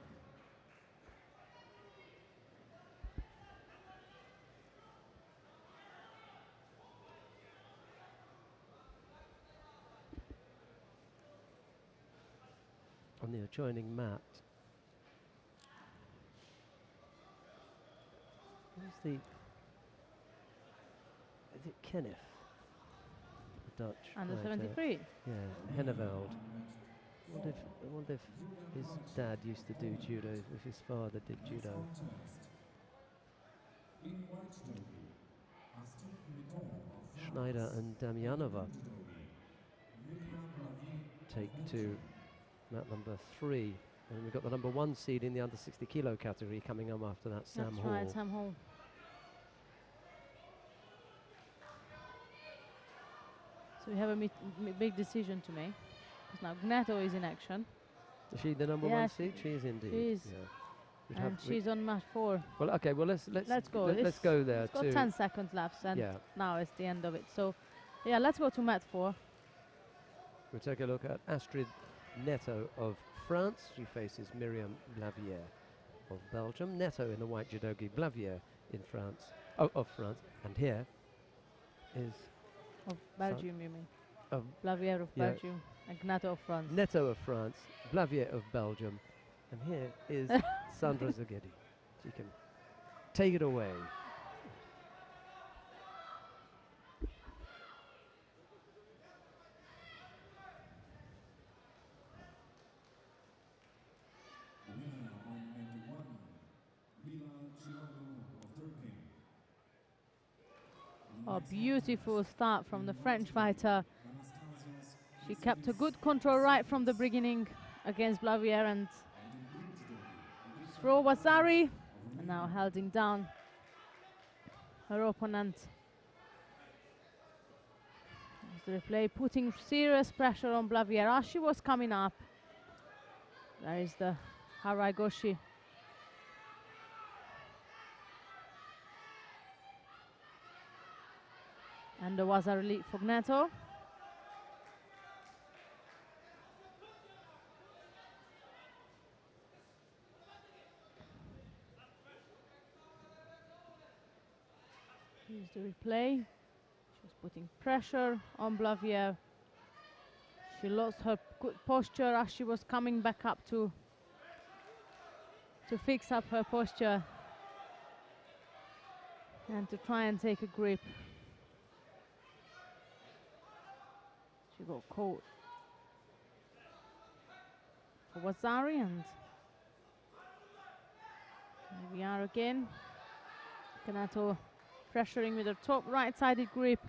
On the adjoining mat. Who's the... Is it Kenneth? The Dutch Under fighter. 73. Yeah, Henneveld. I wonder if his dad used to do judo, if his father did judo. Contest. In white judo, Aston Miton of Schneider and Damyanova take to mat number 3. And we've got the number 1 seed in the under 60 kilo category coming up after that, Sam That's Hall. right, Sam Hall. So we have a big decision to make. Because now Gnato is in action. Is she the number 1 Yes, seed? She is indeed. she is. Yeah. We'd And have- she's on mat 4. well, okay. Well, let's Let's go. let's go there It's got too. 10 seconds left, and Yeah. now it's the end of it. So, yeah, let's go to mat 4. We'll take a look at Astrid Netto of France. She faces Myriam Blavier of Belgium. Netto in the white judogi, Blavier in France. Oh, of France. And here is Of Belgium, you mean? of Blavier of yeah. Belgium and Gnato of France. Netto of France, Blavier of Belgium. And here is Sandra Zaghedi. She can take it away. winner on 91, Bilal Cilago of Turkey. A beautiful start from the French fighter. Anastasios She kept a good control right from the beginning against Blavier and throw Wasari, and now holding down her opponent. There's the replay, putting serious pressure on Blavier as she was coming up. There is the Harai Goshi. And the Wasari lead for Gnato. Here's the replay. She's putting pressure on Blavier. She lost her good posture as she was coming back up to fix up her posture and to try and take a grip. She got caught for Wasari, and here we are again. Gnato pressuring with her top right-sided grip.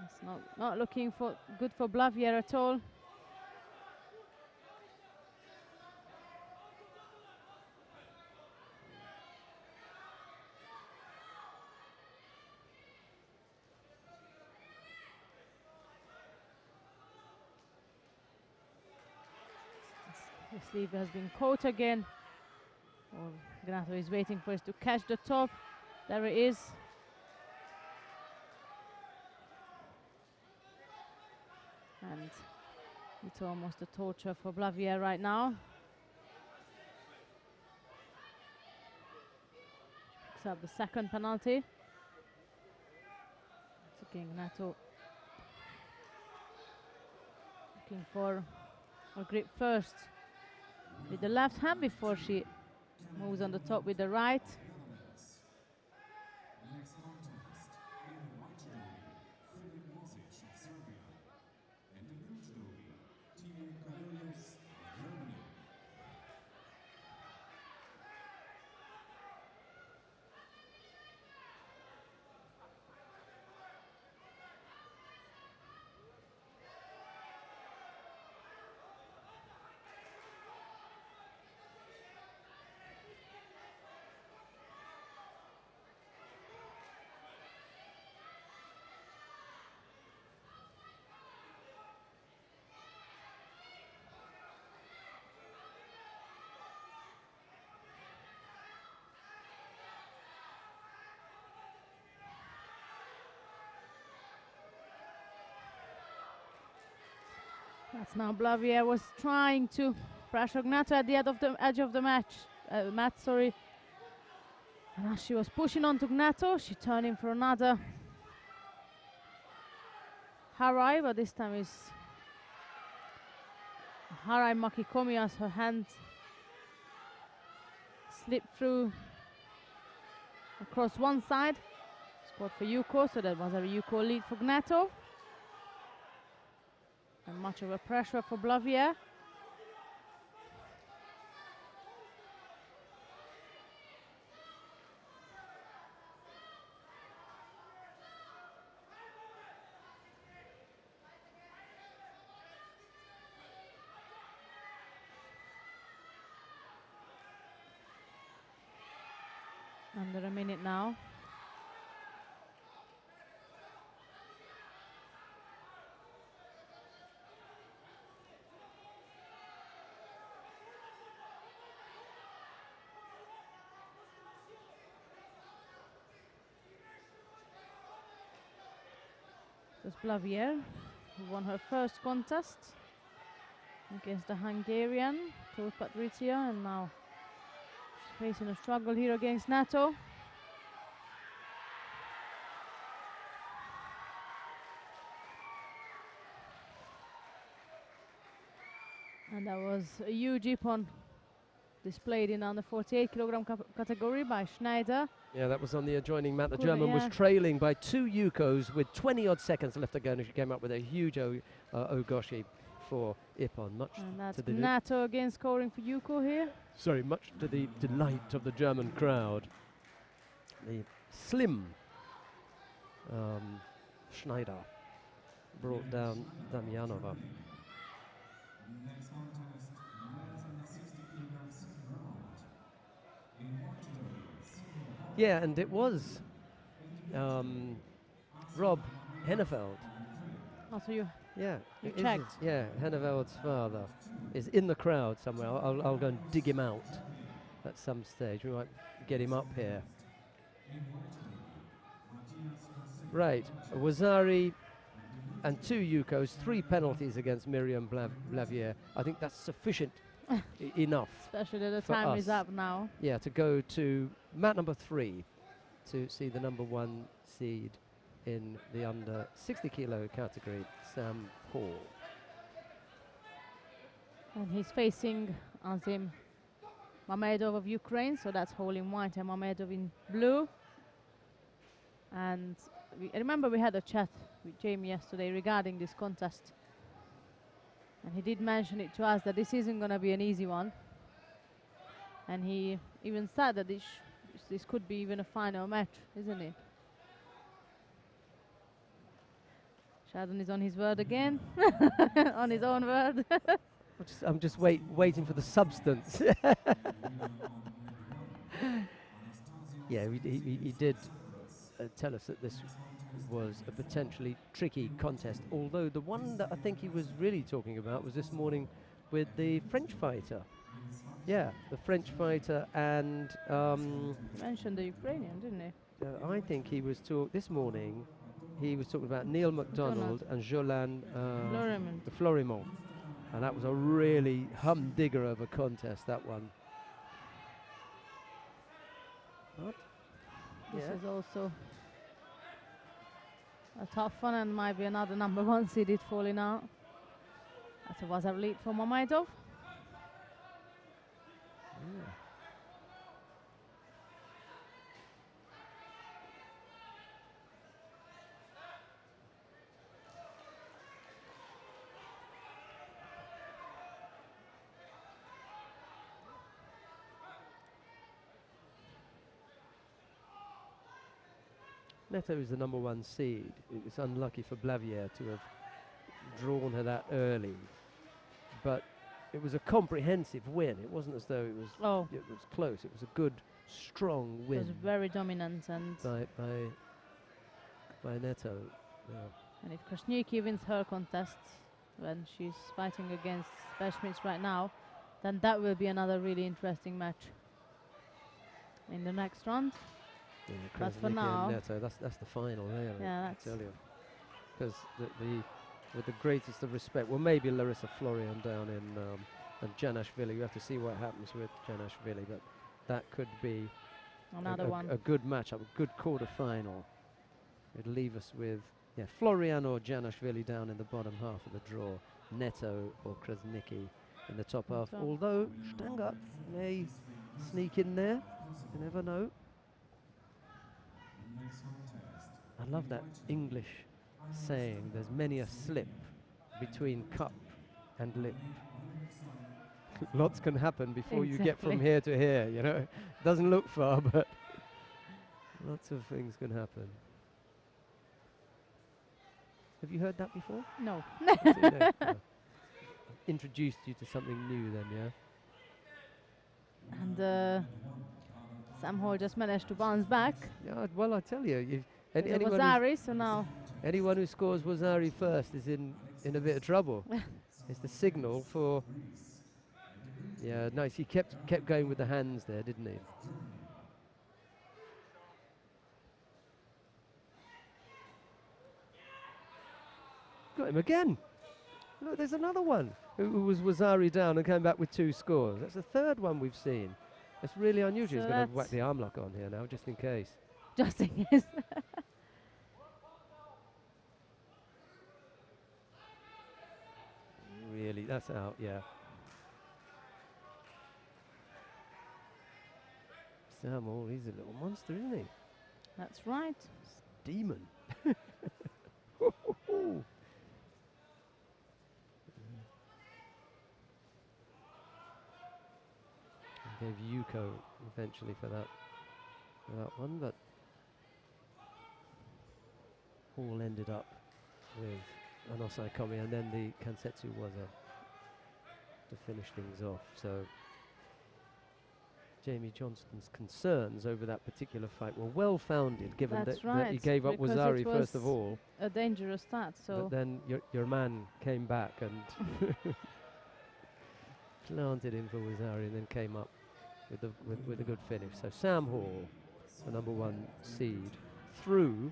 It's not looking for good for Blavier at all. The sleeve has been caught again. Oh, Gnato is waiting for us to catch the top. There it is. And it's almost a torture for Blavier right now. Picks up the second penalty. It's again Gnato looking for a grip first with the left hand before she moves on the top with the right. Next contest, in white judogi, Filip Mosic of Serbia. And in blue judogi, Timo Karelius of Germany. That's now Blavier was trying to pressure Gnato at the edge of the mat, sorry. And as she was pushing on to Gnato, she turned in for another Harai, but this time is Harai Makikomi as her hand slipped through across one side. Scored for Yuko, so that was a Yuko lead for Gnato. And much of a pressure for Blavier. Under a minute now. It's Blavier, who won her first contest against the Hungarian, Tor Patricia, and now she's facing a struggle here against Nato. And that was a huge ippon displayed in under 48 kilogram category by Schneider. Yeah, that was on the adjoining mat. The Good, German yeah. was trailing by 2 Yukos with 20 odd seconds left to go, and she came up with a huge Ogoshi for Ippon. Much And that's to the Nato again scoring for Yuko here. much to the delight of the German crowd. The slim Schneider brought down Damjanova. Next contest, men's under 60 kilogram second round. In white judo, Yeah, and it was Rob Hennefeld. Also you Yeah, You it is checked? Yeah, Henneveld's father is in the crowd somewhere. I'll go and dig him out at some stage. We might get him up here. Right, Wazari and 2 Yukos, 3 penalties against Miriam Blavier. I think that's sufficient enough. especially the for time is us. up now. Yeah, to go to mat number 3 to see the number 1 seed in the under 60 kilo category, Sam Paul. And he's facing Anzim Mamedov of Ukraine, so that's all in white and Mamedov in blue. And I remember we had a chat with Jamie yesterday regarding this contest. And he did mention it to us that this isn't going to be an easy one. And he even said that this could be even a final match, isn't it? Shadon is on his word again, on his own word. I'm just waiting for the substance. Yeah, he did tell us that this was a potentially tricky contest, although the one that I think he was really talking about was this morning with the French fighter. Yeah, the French fighter, and He mentioned the Ukrainian, didn't he? I think he was this morning. He was talking about Neil MacDonald and Jolan Florimond. Florimond, and that was a really humdinger of a contest, that one. But This yeah. is also a tough one, and might be another number 1 seeded falling out. That's a was a lead for Mamedov. Yeah. Neto is the number 1 seed. It's unlucky for Blavier to have drawn her that early, but it was a comprehensive win. It wasn't as though it was close. It was a good, strong It was win very dominant, and by Neto. Yeah. and if Krasniki wins her contest when she's fighting against Berschmitz right now, then that will be another really interesting match in the next round. Yeah, But for Krasniki and now- Neto, that's the final, really. Yeah, I that's- tell you, because with the greatest of respect, well, maybe Larissa Florian down in and Janashvili. You have to see what happens with Janashvili, but that could be Another one. a good matchup, a good quarter final. It'd leave us with Florian or Janashvili down in the bottom half of the draw, Neto or Krasniki in the top half. So- Although Stanger may sneak in there, you never know. next contest. I love that English saying, there's many a slip between cup and lip. Lots can happen before you get from Exactly. here to here, you know. Doesn't look far, but lots of things can happen. Have you heard that before? No. That's it, no. No. Introduced you to something new then, yeah? And Sam Hall just managed to bounce back. Yeah, well, I tell you, With the anyone, Vasari, so now anyone who scores Wasari first is in a bit of trouble. It's the signal for... Yeah, nice. He kept going with the hands there, didn't he? Got him again. Look, there's another one who was Wasari down and came back with 2 scores. That's the 3rd one we've seen. It's really unusual. So He's going to whack that's the arm lock on here now, just in case. just in case. Really, that's out, yeah. Sam, oh, he's a little monster, isn't he? That's right. Demon. Gave Yuko eventually for that one, but Hall ended up with an Osai Komi and then the Kansetsu Waza to finish things off. So Jamie Johnston's concerns over that particular fight were well founded, given That's that he right, gave up because Wasari it first was of all. a dangerous start, so But then your man came back and planted him for Wasari and then came up with a good finish. So Sam Hall, the number 1 seed, through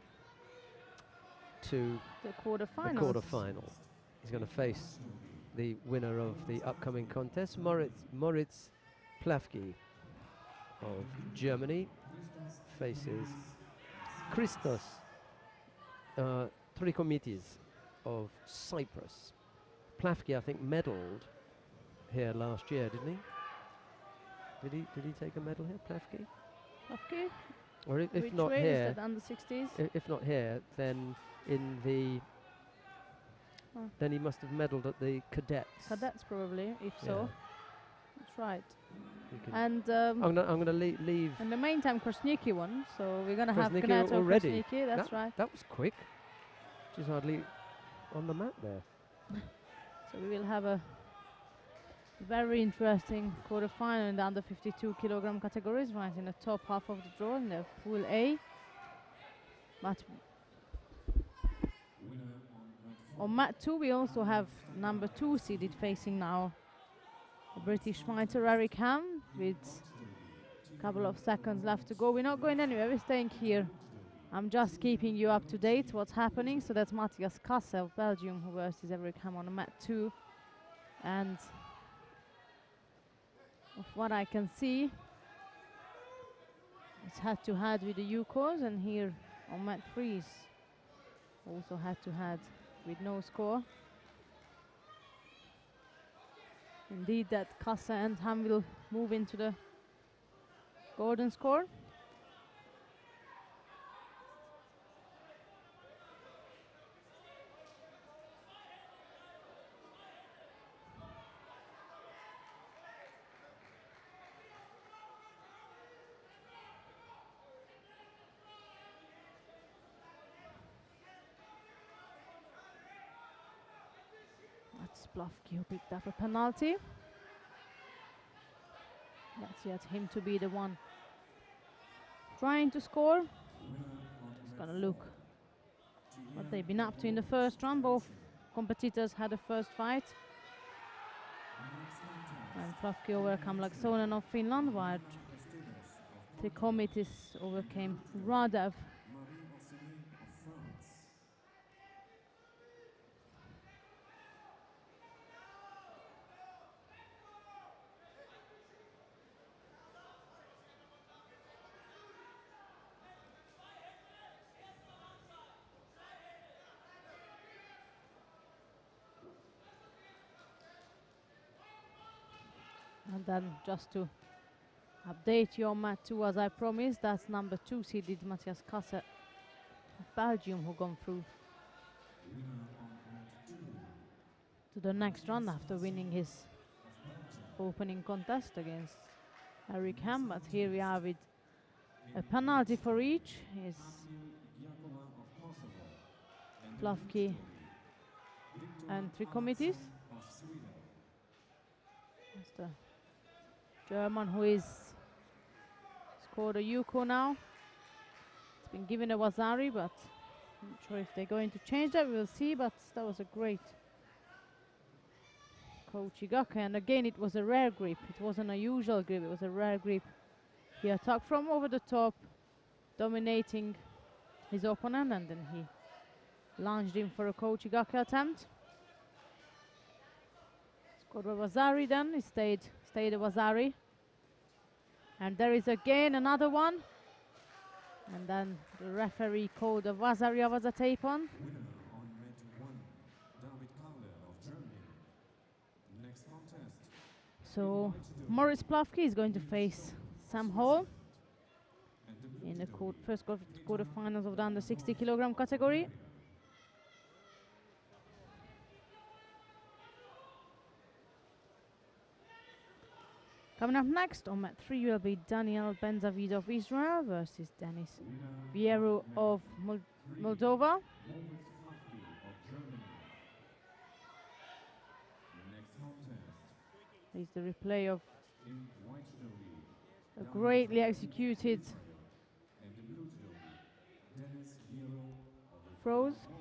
to the quarterfinals. the quarter-final. He's going to face the winner of the upcoming contest, Moritz Plafke of Germany, faces Christos Trikomitis of Cyprus. Plafke, I think, medalled here last year, didn't he? Did he take a medal here, Plafke? Okay. Or if Which not way here, is that, under 60s? if not here, then in the Oh. then he must have medalled at the cadets. Cadets probably, if Yeah. so. That's right. You can- And I'm gonna leave. in the meantime, Krasniki won, so we're gonna have Krasniki Gnato already. Krasniki, that's right. That was quick. She's hardly on the mat there. So we will have a very interesting quarterfinal in the under 52 kilogram categories, right in the top half of the draw in the pool A. But on mat 2 we also have number 2 seeded facing now the British fighter Eric Ham with a couple of seconds left to go. We're not going anywhere, we're staying here. I'm just keeping you up to date what's happening. So that's Matthias Kasse of Belgium who versus Eric Ham on mat 2. And of what I can see, it's head-to-head with the Yukos, and here on mat 3 is also head-to-head with no score. Indeed, that Kasse and Ham will move into the golden score. That's Plafke who picked up a penalty. That's yet him to be the one trying to score. Just gonna look what they've been up to in the first round. Both competitors had a first fight. And Plafke overcome Laaksonen of Finland, while Trikomitis overcame Radev. And then just to update you on mat 2 as I promised, that's number 2 seeded Matthias Kasse of Belgium who gone through. to the next round after winning his opening contest against Eric Ham. But here we are with a penalty for each. Is Plavki and 3 committees. That's the German who is scored a Yuko now. It's been given a Wasari, but I'm not sure if they're going to change that. We'll see, but that was a great Kochigaka. And again, it was a rare grip. It wasn't a usual grip. It was a rare grip. He attacked from over the top, dominating his opponent, and then he lunged in for a Kochigaka attempt. Scored a Wasari then. He stayed a Wasari. And there is again another one. And then the referee called a Wasari Avazatapon. Winner on mat 1, David Kaller of Germany. Next contest. So Morris Plavki is going to face Sam Hall And the blue in the judo, first quarterfinals of the under 60 kilogram category. Coming up next on mat 3 will be Daniel Benzavid of Israel versus Denis winner Vieru of Moldova. Moritz Plavki of Germany. Next contest. Is the replay of In white judo, a greatly executed and the blue judo, Denis Vieru of throws. Oberwart.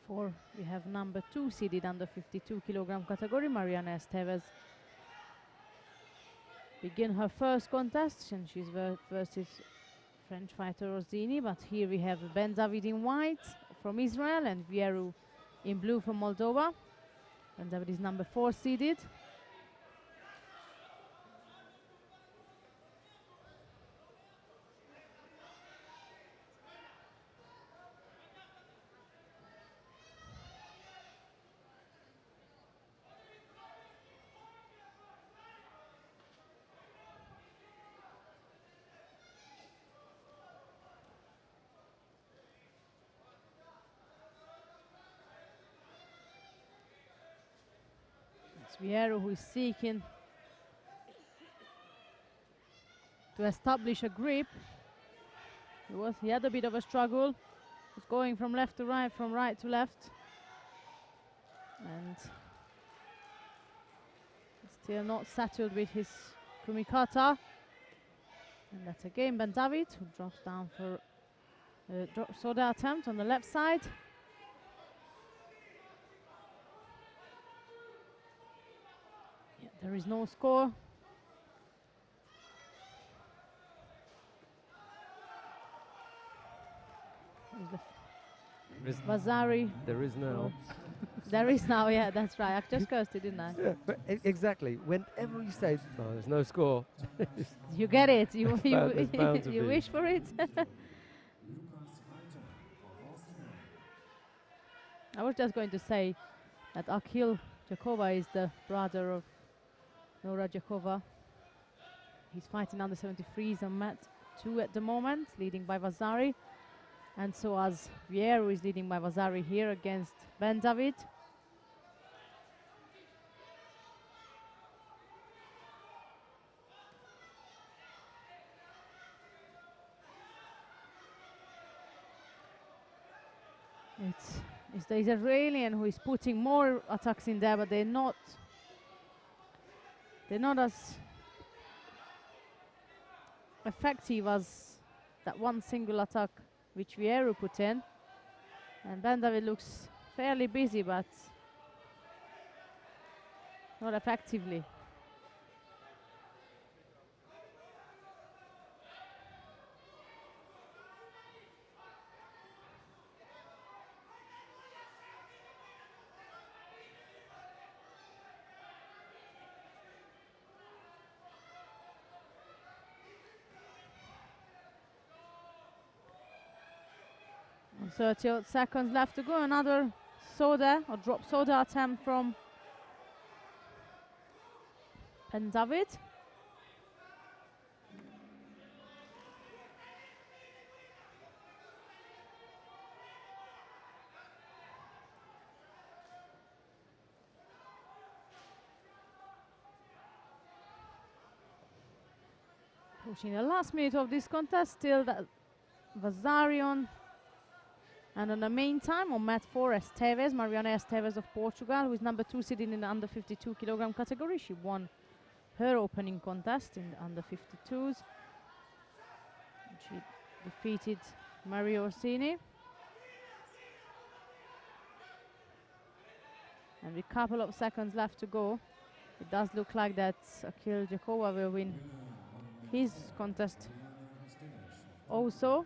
For we have number 2 seeded under 52 kilogram category, Mariana Esteves. Begin her first contest, and she's versus French fighter Rossini. But here we have Benzavid in white from Israel and Vieru in blue from Moldova. Benzavid is number 4 seeded. It's Vieru who is seeking to establish a grip. He had a bit of a struggle. Was going from left to right, from right to left, and still not settled with his kumikata. And that's again Benzavid who drops down for a drop soda attempt on the left side. Yeah, there is no score. There is, Vasari. there is now. There is now, yeah, that's right. I just cursed it, didn't I? Yeah, but exactly. Whenever you say, "No, there's no score," You get it. You There's bound to you be. wish for it. Lukas Reiter of Austria. I was just going to say that Akhil Jakova is the brother of Nora Jakova. He's fighting under 73s on mat 2 at the moment, leading by Vasari. And so as Vieru is leading by Vasari here against Benzavid. It's the Israelian who is putting more attacks in there, but they're not as effective as that one single attack which Vieru put in. And Benzavid looks fairly busy, but not effectively. And 30 seconds left to go. Another soda or drop soda attempt from Benzavid. Pushing the last minute of this contest, still that Vazarion. And on the main time, on mat 4, Esteves, Mariana Esteves of Portugal, who is number 2 sitting in the under 52 kilogram category. She won her opening contest in the under 52s. And she defeated Maria Orsini. And with a couple of seconds left to go, it does look like that Akil Jakova will win his contest also.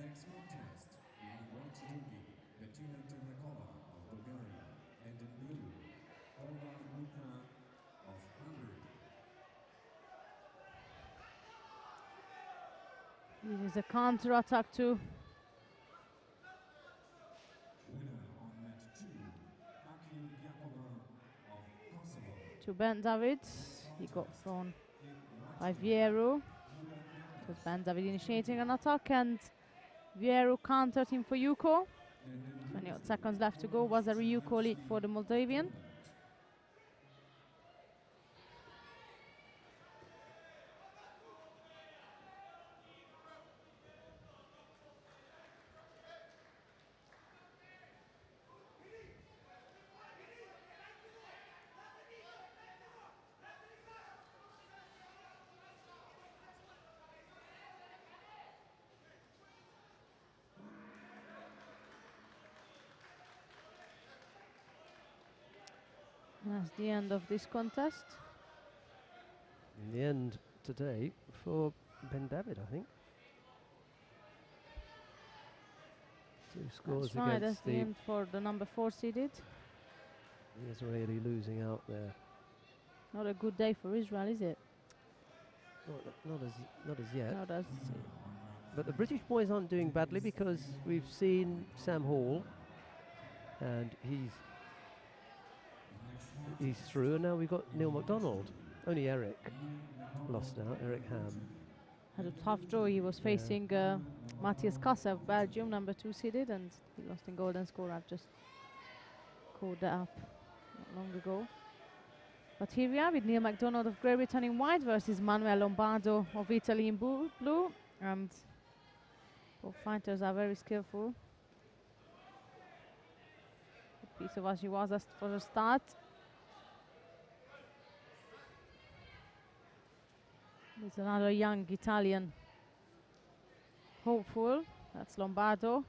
Next contest in white judo, Bettina Terrakova of Bulgaria, and in blue, Olga Luka of Hungary. It is a counter attack too. Winner on mat 2, Akil Jakova of Kosovo. To Ben David, he got thrown by Vieru. It was Ben David initiating an attack and Vieru countered him for Yuko. 20 odd seconds left to go. Was a Ryuko lead for the Moldavian. That's the end of this contest. In the end today for Ben David, I think. 2 scores That's right, that's against the the end for the number 4 seeded. Israeli losing out there. Not a good day for Israel, is it? Not as yet. Not as But the British boys aren't doing badly because we've seen Sam Hall and he's through, and now we've got Neil MacDonald. Only Eric lost now, Eric Ham. had a tough draw. He was facing Matthias Kassa of Belgium, number 2 seeded, and he lost in golden score. I've just called that up not long ago. But here we are with Neil MacDonald of Great Britain in white versus Manuel Lombardo of Italy in blue. And both fighters are very skillful. A piece of Ashiwaza for the start. There's another young Italian hopeful. That's Lombardo.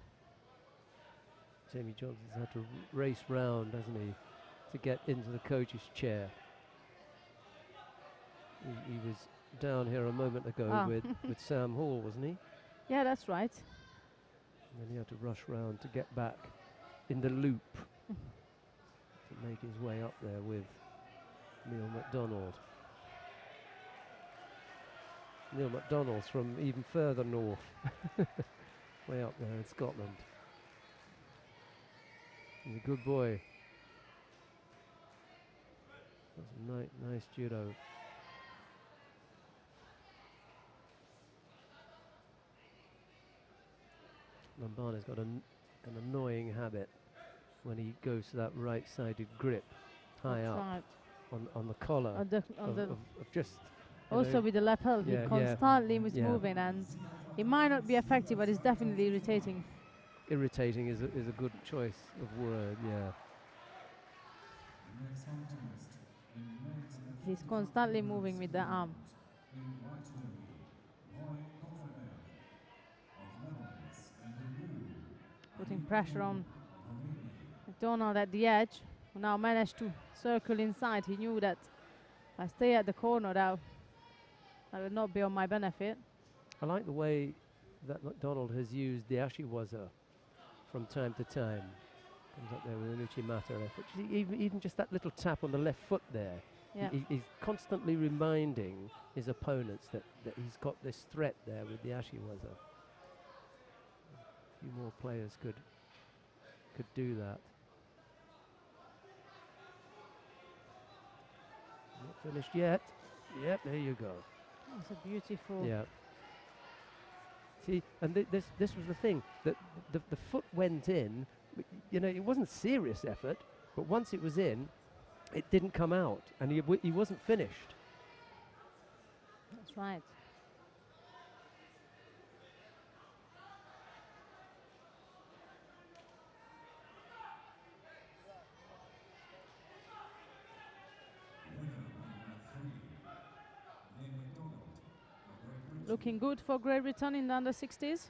Jamie Johnson's had to race round, hasn't he, to get into the coach's chair. He was down here a moment ago with Sam Hall, wasn't he? Yeah, that's right. And then he had to rush round to get back in the loop to make his way up there with Neil MacDonald. Neil MacDonald's from even further north, way up there in Scotland. He's a good boy. That's nice judo. Lombardo's got an annoying habit when he goes to that right-sided grip high That's up right. on the collar On the of just also with the lapel, he constantly was moving, and it might not be effective, but it's definitely irritating. irritating is a good choice of word, yeah. Next contest in men's and He's constantly moving with the arm. in white judo, Roy Kofferberg of Netherlands, and in blue, Putting pressure on of Romania. MacDonald at the edge, who now managed to circle inside. He knew that if I stay at the corner, that will not be on my benefit. I like the way that MacDonald has used the Ashiwaza from time to time. Comes up there with an Uchimata effort. Even just that little tap on the left foot there. Yeah. He's constantly reminding his opponents that he's got this threat there with the Ashiwaza. A few more players could do that. Not finished yet. Yep, there you go. It's a beautiful. Yeah. See, and this was the thing, that the foot went in. You know, it wasn't serious effort, but once it was in, it didn't come out, and he wasn't finished. That's right. Looking good for Great Britain in the under 60s.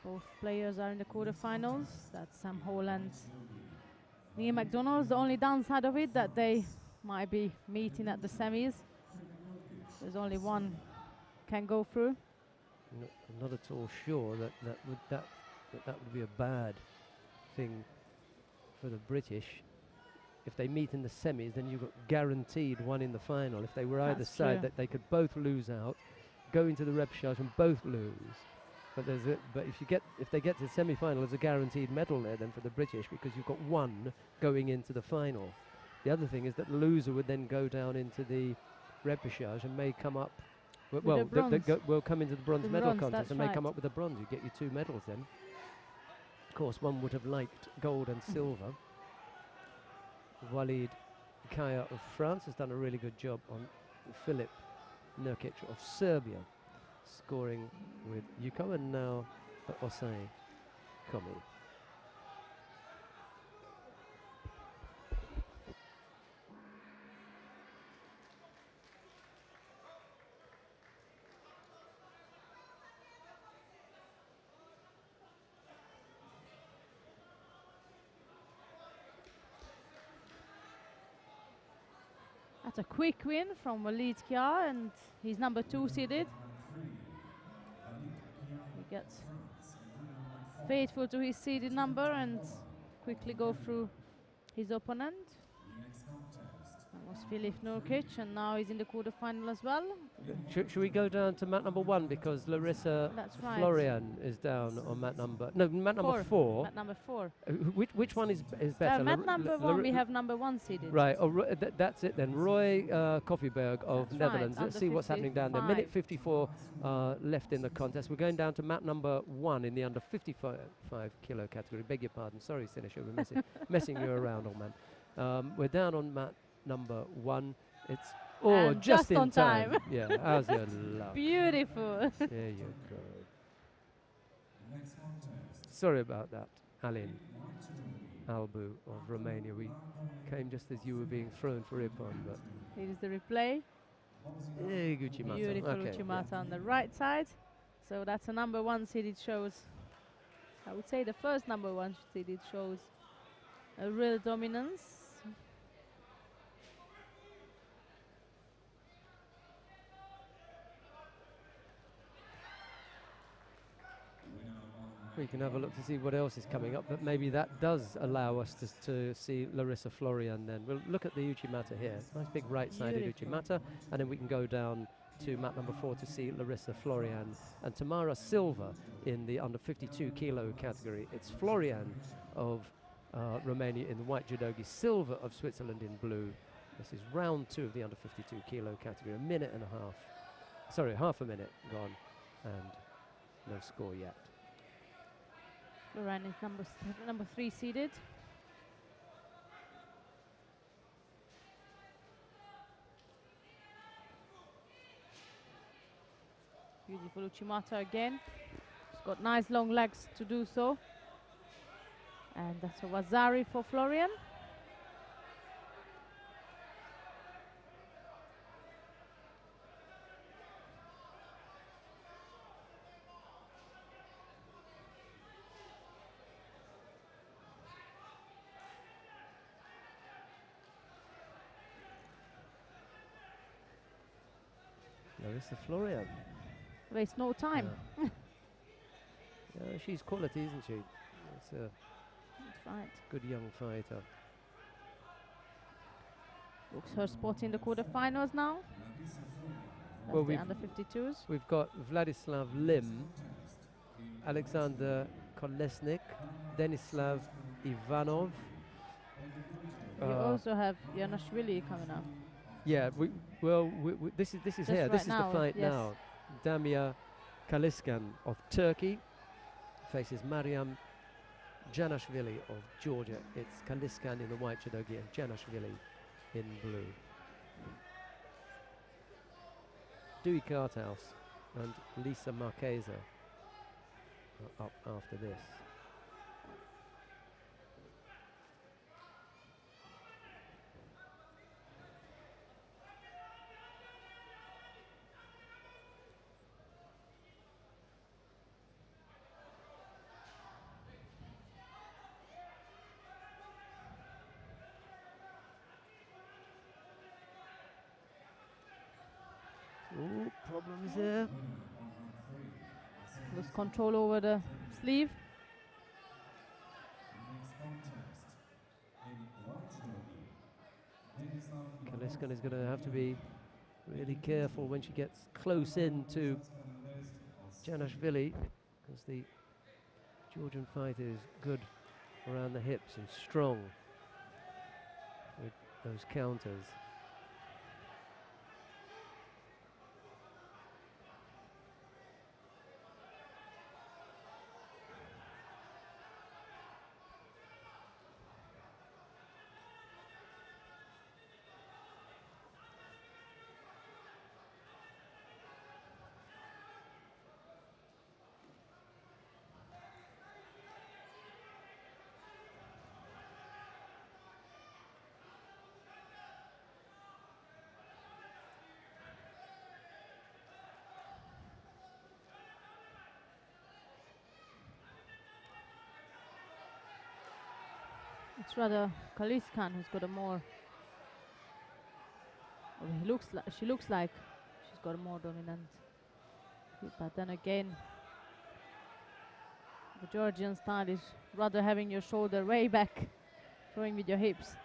Both players are in the quarterfinals. That's Sam Hall and Liam McDonald's. The only downside of it that they might be meeting at the semis. There's only one can go through. I'm not at all sure that would be a bad thing for the British. If they meet in the semis, then you've got guaranteed one in the final. If they were either That's side, true. that they could both lose out, go into the repechage and both lose. But if they get to the semi-final, there's a guaranteed medal there then for the British, because you've got one going into the final. The other thing is that the loser would then go down into the repechage and may come up. Will come into the bronze medal contest and may come up with a bronze. You get your two medals then. Of course, one would have liked gold and silver. Walid Kaya of France has done a really good job on Filip Nurkic of Serbia, scoring with Yuko, and now Osei Komi. That's a quick win from Walid Kia, and he's number 2 seeded. He gets faithful to his seeded number and quickly go through his opponent. That was Filip Nurkic, and now he's in the quarterfinal as well. Should we go down to mat number 1, because Larissa That's right. Florian is down on mat number number 4. Mat number 4. Which one is better? Mat number 1, we have number 1 seeded. Right, that's it then. Roy Koffieberg of That's Netherlands. right, Let's see what's happening down there. under Minute 54 left in the contest. We're going down to mat number 1 in the under 55 kilo category. Beg your pardon. Sorry, Sinisha, we're messing you around, old man. We're down on mat number 1. It's And just in on time. Yeah, how's your luck? Beautiful. There you go. Sorry about that, Alin Albu of Romania. We came just as you were being thrown for Ippon, but Here is the replay. Gucci Mata. Beautiful Okay, Uchimata on the right side. So that's a number 1 seeded shows. I would say the first number 1 seeded shows a real dominance. We can have a look to see what else is coming up, but maybe that does allow us to see Larissa Florian then. We'll look at the Uchimata here. Nice big right-sided Beautiful. Uchimata, and then we can go down to mat number 4 to see Larissa Florian and Tamara Silva in the under 52 kilo category. It's Florian of Romania in the white judogi, Silva of Switzerland in blue. This is round 2 of the under 52 kilo category. A minute and a half. Sorry, half a minute gone, and no score yet. Florian is number 3 seeded. Beautiful Uchimata again. She's got nice long legs to do so. And that's a Wazari for Florian. Larissa Florian. Waste no time. Yeah, she's quality, isn't she? It's a That's right. good young fighter. Looks her spot in the quarterfinals now. That's Well, the we've under 52s. We've got Vladislav Lim, Alexander Kolesnik, Denislav Ivanov. You also have Janashvili coming up. Yeah, this is Just here. right This is now, the fight yes. now. Damia Kaliskan of Turkey faces Mariam Janashvili of Georgia. It's Kaliskan in the white judogi and Janashvili in blue. Dewey Carthouse and Lisa Marchesa are up after this. Ooh, problems there. Lose control over the sleeve. Next contest in white derby. Denislav Kaliskan is going to have to be really careful when she gets close in to Janashvili, because the Georgian fighter is good around the hips and strong with those counters. It's rather Kaliskan who's got a more. Well, she looks like she's got a more dominant grip, but then again, the Georgian style is rather having your shoulder way back, throwing with your hips.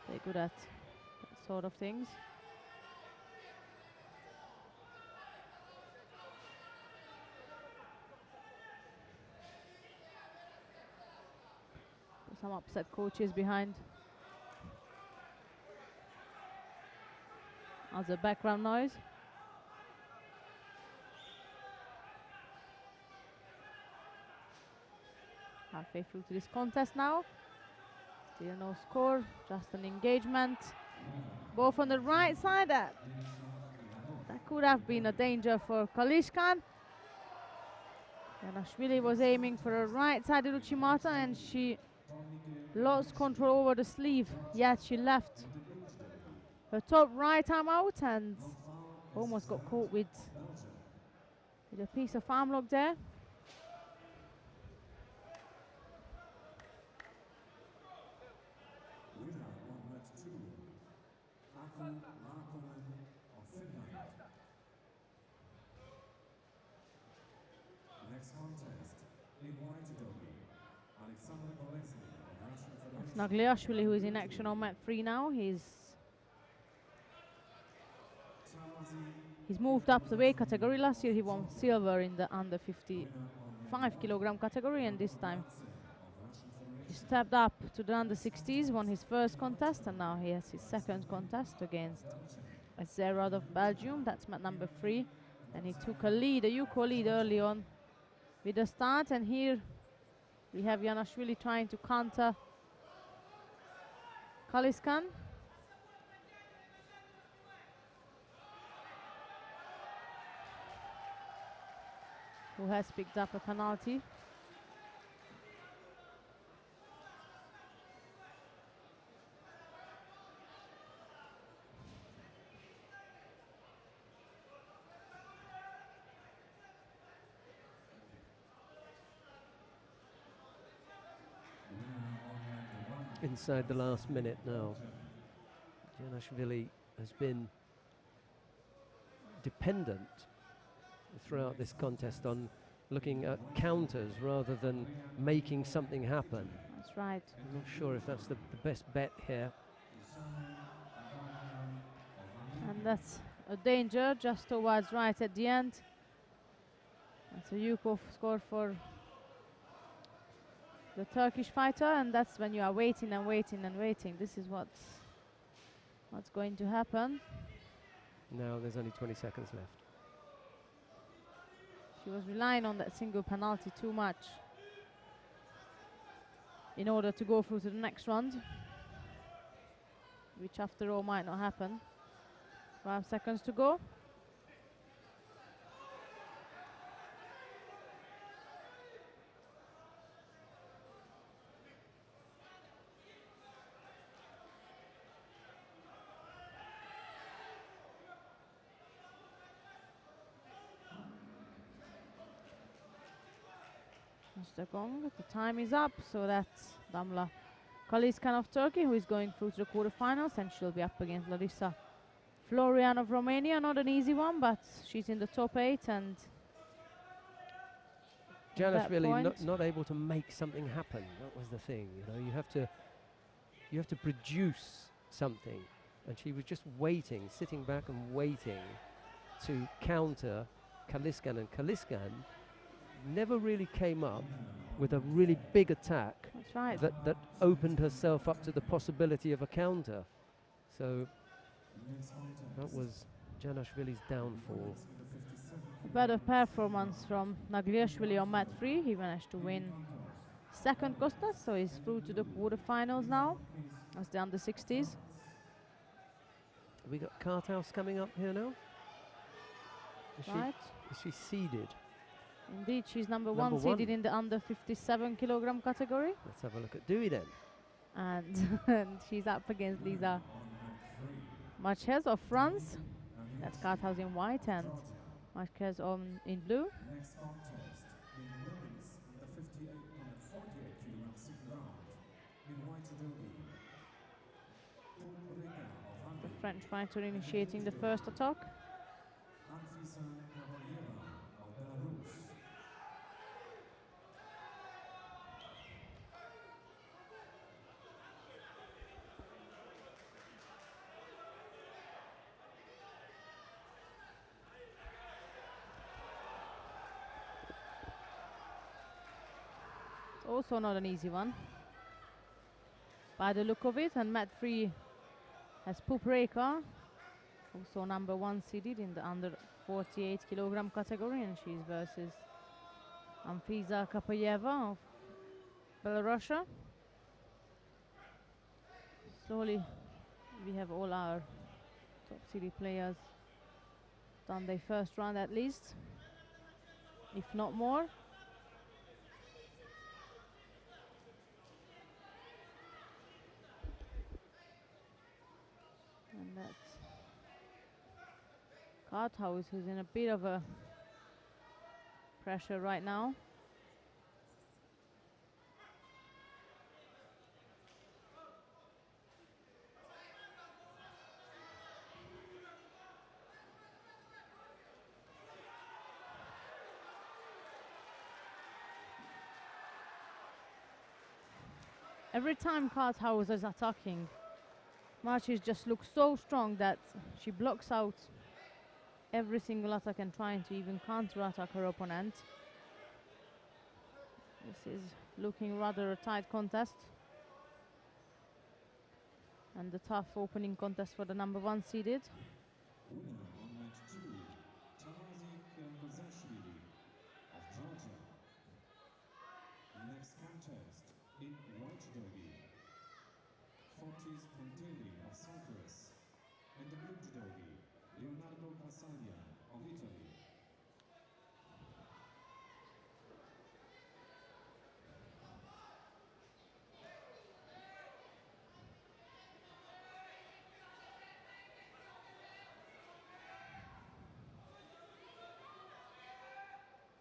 They're good at that sort of things. Some upset coaches behind. As a background noise. Halfway through to this contest now. Still no score, just an engagement. Both on the right side. That could have been a danger for Kalishkan. Janashvili was aiming for a right-sided Uchimata and she lost control over the sleeve, yet she left her top right arm out and almost got caught with a piece of arm lock there. Winner on mat 2, Aku Markkonen of Finland. Next contest in white derby. Alexander Kolesny of Russian That's Federation. Nagliashvili, who is in action on mat 3 now. He's moved up the weight category. Last year he won silver in the under 55 kilogram category, and this time he stepped up to the under 60s, won his first contest, and now he has his second contest against a Zerad of Belgium. That's mat number 3, and he took a Yuko lead early on with the start, and here we have Janashvili trying to counter Kaliskan. Who has picked up a penalty. Inside the last minute now. Janashvili has been dependent throughout this contest on looking at counters rather than making something happen. That's right. I'm not sure if that's the best bet here. And that's a danger just towards right at the end. That's a Yukov score for the Turkish fighter, and that's when you are waiting and waiting and waiting. This is what's going to happen. Now there's only 20 seconds left. She was relying on that single penalty too much. in order to go through to the next round, which after all might not happen. 5 seconds to go. That's the gong. The time is up, so that's Damla Kaliskan of Turkey, who is going through to the quarterfinals, and she'll be up against Larissa Florian of Romania. Not an easy one, but she's in the top 8, and at that Janashvili point- not able to make something happen. That was the thing, you know. You have to produce something, and she was just waiting, sitting back and waiting to counter Kaliskan, and Kaliskan never really came up with a really big attack That's right. that opened herself up to the possibility of a counter. So that was Janashvili's downfall. A better performance from Nagliashvili on mat 3. He managed to win second Costas, so he's through to the quarterfinals now as the under 60s. We got Carthouse coming up here now. Right. Is she seeded? Indeed, she's number Number one seeded one. in the under 57 kilogram category, Let's have a look at Dewey then. and and she's up against Lisa Marquez of France. That's Carthouse in white and Marquez in blue. Next contest in women's under 58 and 48 kilogram second round in white judo. The French fighter initiating the first attack. Anfisa Caballero of Belarus. It's also not an easy one by the look of it, and mat 3 has Pupreka, also number one seeded in the under 48 kilogram category, and she's versus Anfisa Kapayeva of Belarus. Slowly we have all our top seeded players done their first round at least, if not more. And that's Carthouse, who's in a bit of a pressure right now. Every time Carthouse is attacking, Marchis just looks so strong that she blocks out every single attack and trying to even counter-attack her opponent. This is looking rather a tight contest, and the tough opening contest for the number one seeded. Winner on match 2, Tamazik Kozashvili of Georgia. Next contest in white derby, Fotis Panteli of Cyprus, and the blue derby, Leonardo Casaglia of Italy.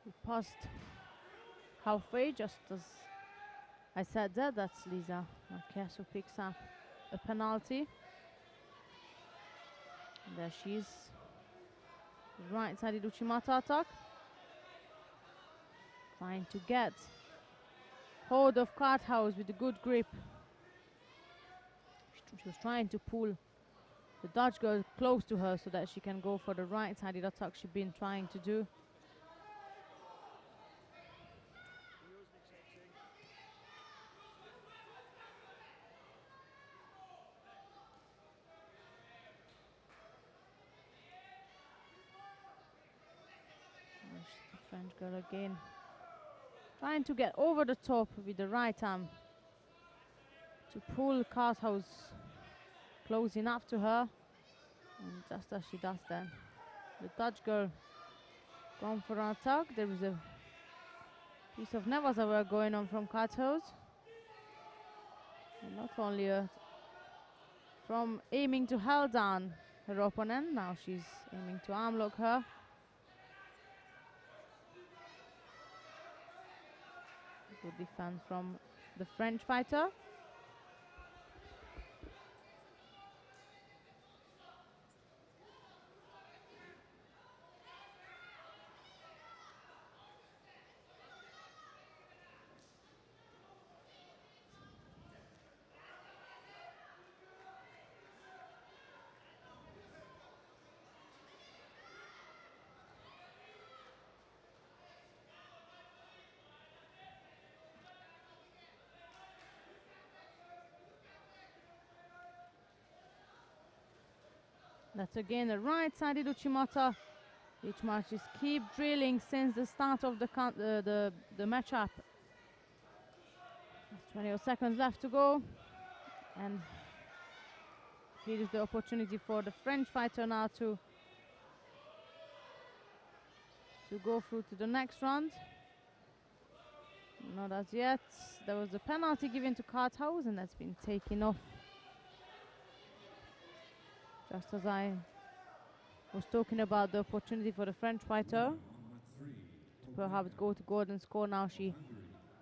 We passed halfway, just as I said that. That's Lisa Marquez who picks up a penalty. And there she is. Right-sided Uchimata attack. Trying to get hold of Carthouse with a good grip. She was trying to pull the Dutch girl close to her so that she can go for the right-sided attack she's been trying to do. The French girl again trying to get over the top with the right arm to pull Carthouse close enough to her. And just as she does that, the Dutch girl going for an attack. There is a piece of Nevaza work going on from Carthouse. And not only from aiming to hold down her opponent, now she's aiming to arm lock her. Good defense from the French fighter. That's again a right-sided Uchimata, which matches keep drilling since the start of the matchup. There's 20 seconds left to go, and here is the opportunity for the French fighter now to go through to the next round. Not as yet. There was a penalty given to Carthouse, and that's been taken off. Just as I was talking about the opportunity for the French fighter to perhaps go to golden score, now she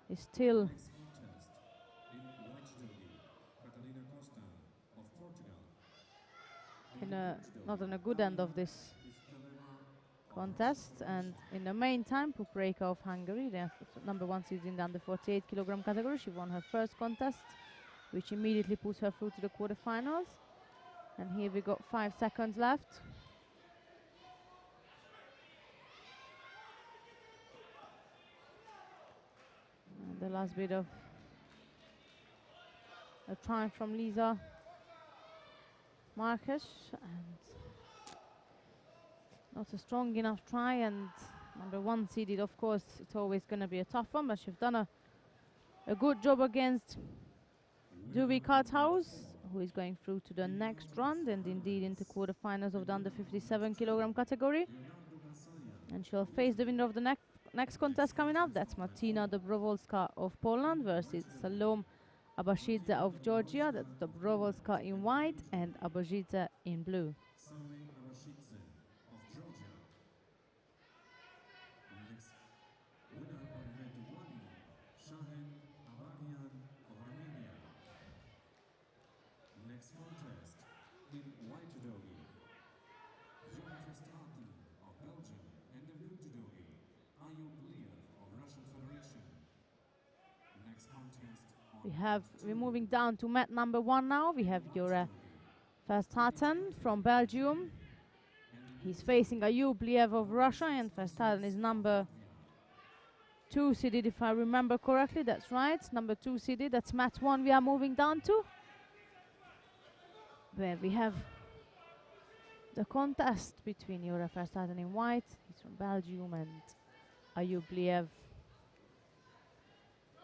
is still Next contest in white judo, Catarina Costa of Portugal. not on a good end of this contest. And in the main time, Pupreka of Hungary, the number 1 seed in the under 48 kilogram category, she won her first contest, which immediately puts her through to the quarterfinals. And here we got 5 seconds left. And the last bit of a try from Lisa Marques, and not a strong enough try. And number 1 seeded, of course, it's always going to be a tough one, but she's done a good job against Dewey Carthouse, who is going through to the next round and indeed into quarterfinals of the under 57 kilogram category. And she'll face the winner of the next contest coming up. That's Martina Dobrowolska of Poland versus Salom Abashidze of Georgia. That's Dobrowolska in white and Abashidze in blue. Salome Abashidze of Georgia. Next winner on mat 1, Shahen Abadian of Armenia. Next contest in white judogi, Johan Verstraeten of Belgium, and the blue judogi, AUT of Russian Federation. Next contest on We're moving down to mat number 1 now. We have your Verstraeten from Belgium. He's facing Ayubliev of Russia, and Verstraeten is number 2 seeded, if I remember correctly. That's right, number 2 seeded. That's mat 1 we are moving down to, where we have the contest between Jura Verstraeten in white, he's from Belgium, and Ayubliev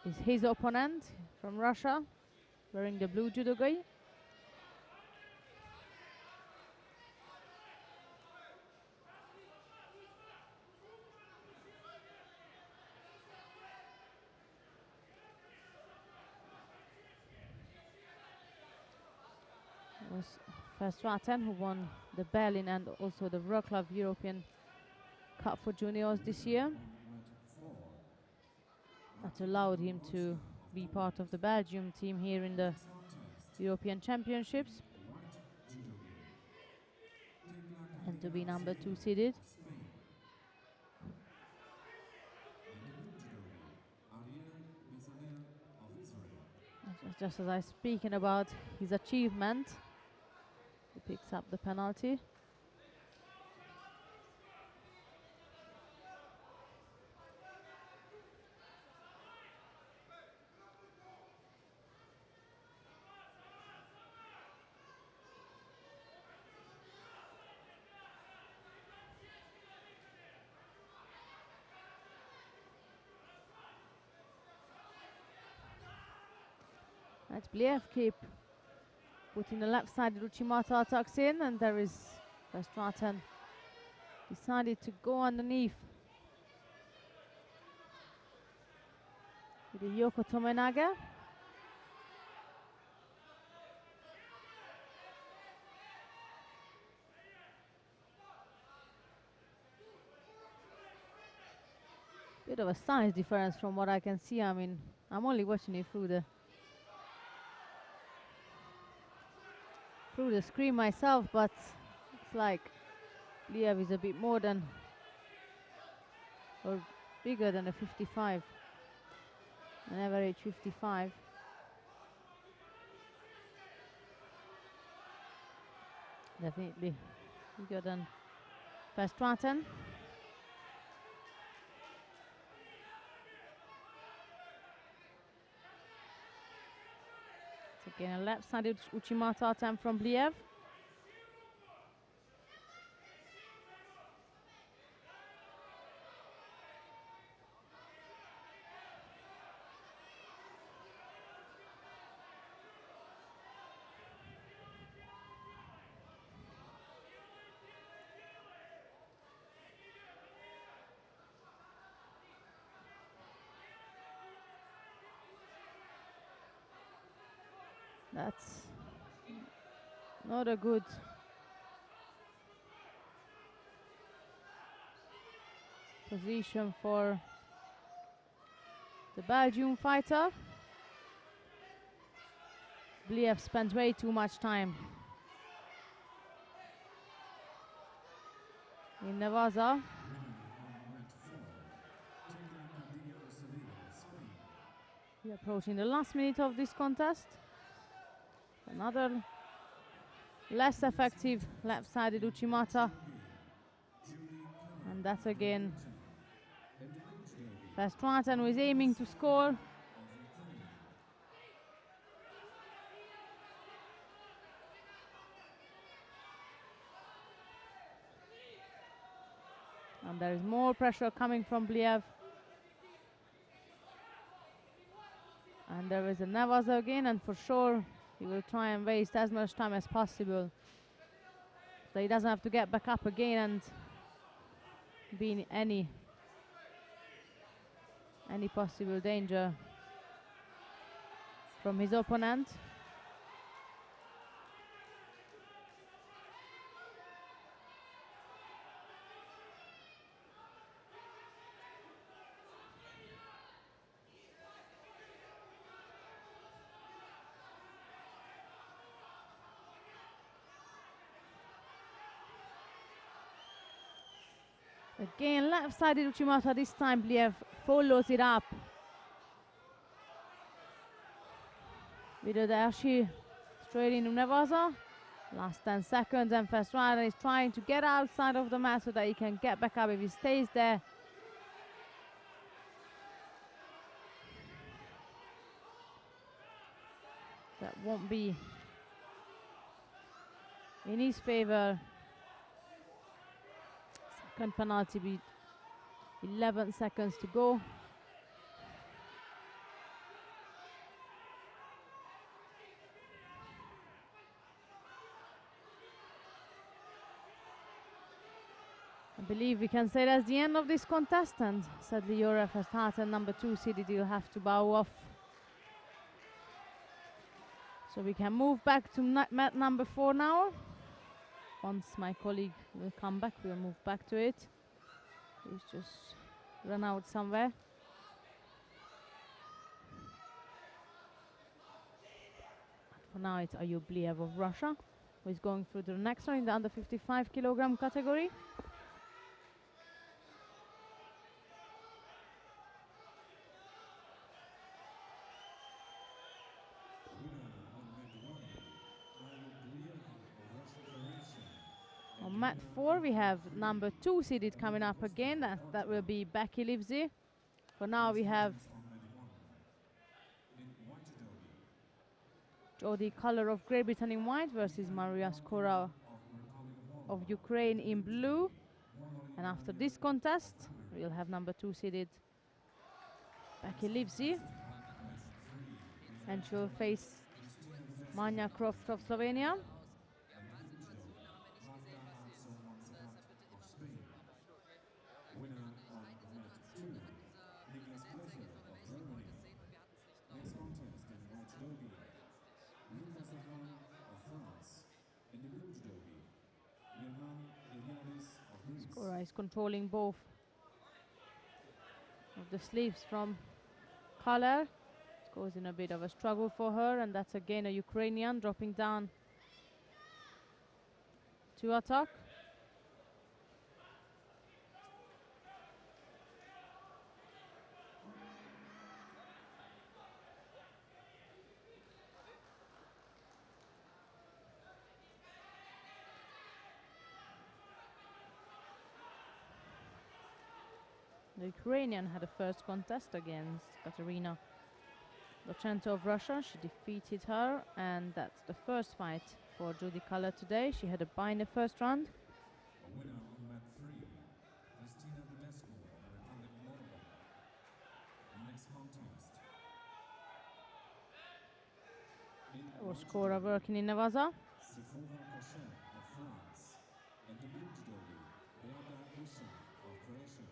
is his opponent from Russia, wearing the blue judo gi. It was Verstraeten who won the Berlin and also the Wrocław European Cup for juniors this year. That allowed him to be part of the Belgium team here in the European Championships and to be number 2 seeded. Just as I was speaking about his achievement, he picks up the penalty. Let's Bliev keep putting the left side Uchimata attacks in, and there is Verstraeten decided to go underneath with the Yoko Tomenage. Bit of a size difference from what I can see. I mean, I'm only watching it through the screen myself, but it's like Bliev is a bit more than or bigger than a 55, an average 55. Definitely bigger than Verstraeten. Again, a left-sided Uchimata attempt from Bliev. That's not a good position for the Belgian fighter. Bliev spent way too much time in Nevaza. We're approaching the last minute of this contest. Another less effective left-sided Uchimata. And that's again Verstraeten, who is aiming to score. And there is more pressure coming from Bliev. And there is a Nevaza again, and for sure he will try and waste as much time as possible, so he doesn't have to get back up again and be in any possible danger from his opponent. Again, left-sided Uchimata. This time Bliev follows it up with a dashi straight into Nevaza. Last 10 seconds, and Verstraeten is trying to get outside of the mat so that he can get back up. If he stays there, that won't be in his favor. Second penalty with 11 seconds to go. I believe we can say that's the end of this contest, and sadly Jure Verstraeten, number 2 seeded, will have to bow off. So we can move back to mat number 4 now. Once my colleague will come back, we'll move back to it. He's just run out somewhere. For now it's Ayub Bliev of Russia, who is going through to the next one in the under 55 kilogram category. On mat 4 we have number 2 seeded coming up again. That will be Becky Livesey. For now we have Jody Color of Great Britain in white versus Maria Skora of Ukraine in blue. And after this contest we'll have number 2 seeded Becky Livesey, and she'll face Manja Croft of Slovenia. and the Judo, Magda Alonso of Spain. Winner on mat 2, Niklas Blecher of Germany. Next contest in white judogi, Lucas Orban of France. In the blue judogi, Yerman Iliadis of Greece. Skora is controlling both of the sleeves from color. It goes in a bit of a struggle for her, and that's again a Ukrainian dropping down to attack. The Ukrainian had a first contest against Katerina Lochenko of Russia. She defeated her, and that's the first fight for Judy Color today. She had a bye in the first round. A winner on mat 3, Christina Budescu of the Republic of Moldova. Next contest. In Or white Skora judogi, working in Nevaza. Sephora Kosher of France. And the blue judogi, Beata Hussein of Croatia.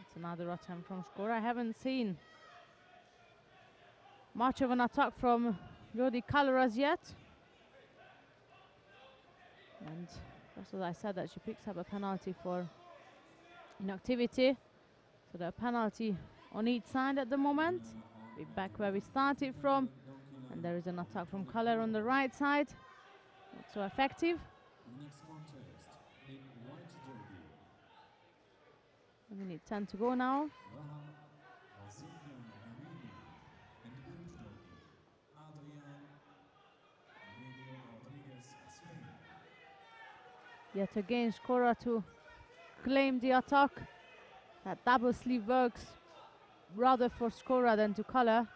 It's another attempt from Skora. I haven't seen much of an attack from Judy Color as yet. And just as I said, that she picks up a penalty for inactivity. So the penalty on each side at the moment. We're back where we started from. And there is an attack from Color on the right side. Not so effective. Next contest in white judogi, 1:10 to go now. Raha Alzinkian of Armenia. And the blue judogi, Adrian Miguel Rodriguez of Spain. Yet again, Skora to claim the attack. That double sleeve works rather for Skora than to Color.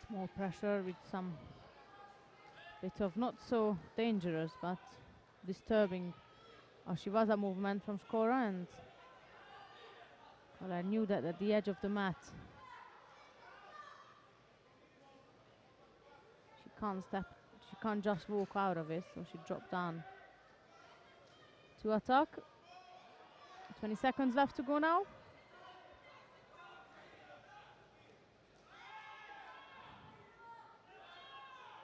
More pressure with some bit of not so dangerous but disturbing Ashiwaza movement from Skora, and well, I knew that at the edge of the mat she can't just walk out of it, so she dropped down to attack. 20 seconds left to go now.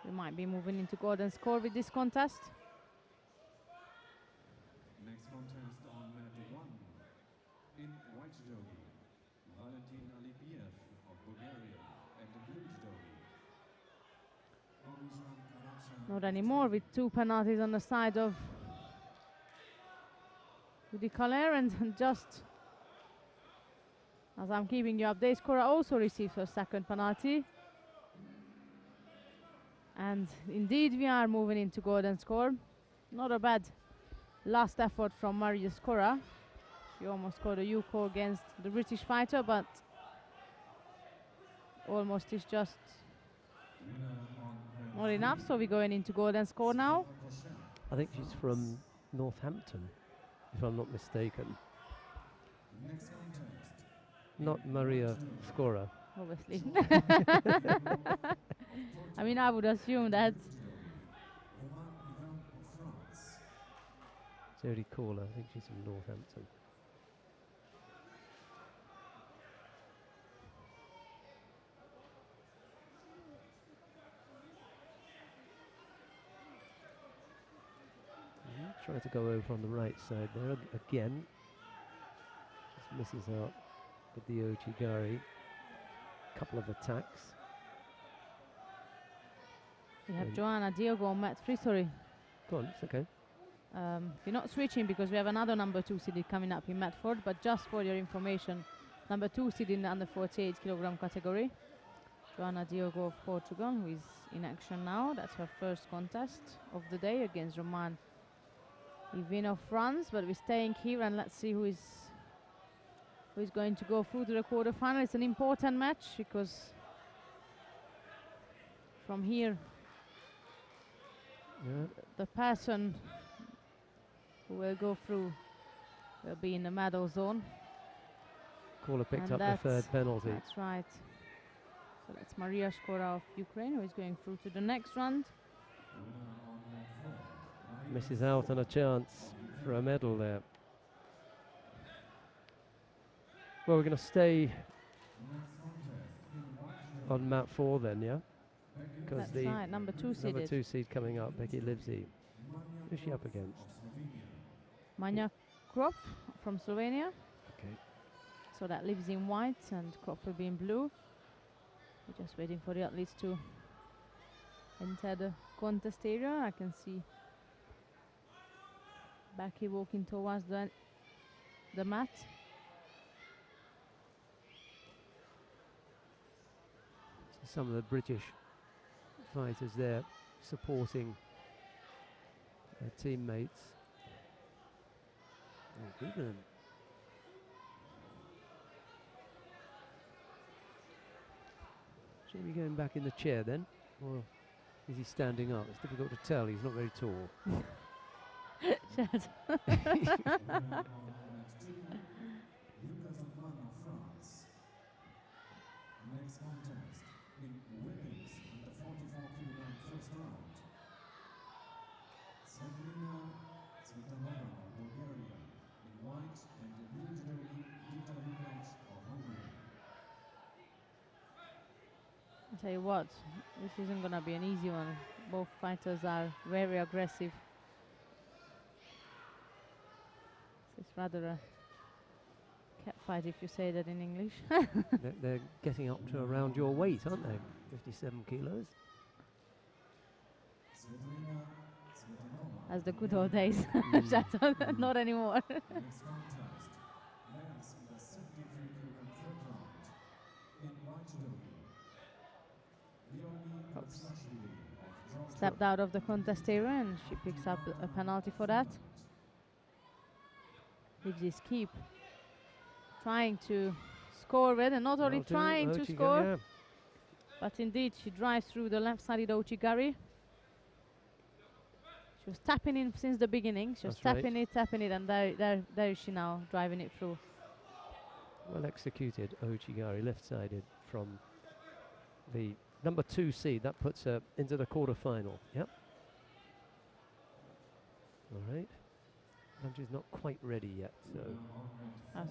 We might be moving into golden score with this contest. Next contest on mat 1 in white judogi, Valentin Alibiev of Bulgaria. And the blue judogi, Oguzhan Karacha. Not anymore, with 2 penalties on the side of Judy Color, and just as I'm keeping you updated, Skora also received her second penalty. And indeed we are moving into golden score. Not a bad last effort from Maria Skora. She almost scored a UCO against the British fighter, but almost is just not enough, so we're going into golden score now. I think she's from Northampton, if I'm not mistaken. Next contest. Not Maria Skora. Obviously. I mean, I would assume that. Roman Ivan of France. Jodie Caller, I think she's from Northampton. Try to go over on the right side there again. Just misses out with the Ochigari. Couple of attacks. We have Joanna Diogo on mat 3, sorry. Go on, it's okay. We're not switching because we have another number 2 seeded coming up in Medford, but just for your information, number 2 seeded in the under 48 kilogram category. Joanna Diogo of Portugal, who is in action now. That's her first contest of the day against Roman Even of France, but we're staying here and let's see who is going to go through to the quarterfinal. It's an important match because from here Yeah. the person who will go through will be in the medal zone. Caller picked And up the third penalty. That's right. So that's Maria Skora of Ukraine who is going through to the next round. Misses out on a chance for a medal there. Well, we're going to stay on mat 4 then, yeah? Because That's the right, number 2 number seeded. 2 seed coming up, Becky Livesey. Who's she up against? Manja Krop from Slovenia. Okay. So that lives in white and Krop will be in blue. We're just waiting for the athletes to enter the contest area. I can see Becky walking towards the mat. So some of the British fighters there supporting their teammates. Oh, good then. Should we be going back in the chair then? Or is he standing up? It's difficult to tell, he's not very tall. Next contest in women's under 44 kilogram first round. Svetlana Tsvetanova of Bulgaria in white and the blue judoka Dita Lukac of Hungary. I'll tell you what, this isn't going to be an easy one. Both fighters are very aggressive. It's rather a cat fight if you say that in English. They're getting up to around your weight, aren't they? 57 kilos. Svetlana Tsvetanova. As the good old days. Not anymore. Next contest, men's in the 73 kilogram third round in white judoka. Leonie Oops. Katsashvili of Georgia. Stepped out of the contest area and she picks up a penalty for that. Livesey's keep trying to score with, and not only trying to score, but indeed she drives through the left-sided Ouchigari. She was tapping in since the beginning. She was tapping it, and there is she now driving it through. Well executed Ouchigari, left-sided from the number 2 seed. That puts her into the quarter-final. Yep. All right. And she's not quite ready yet, so.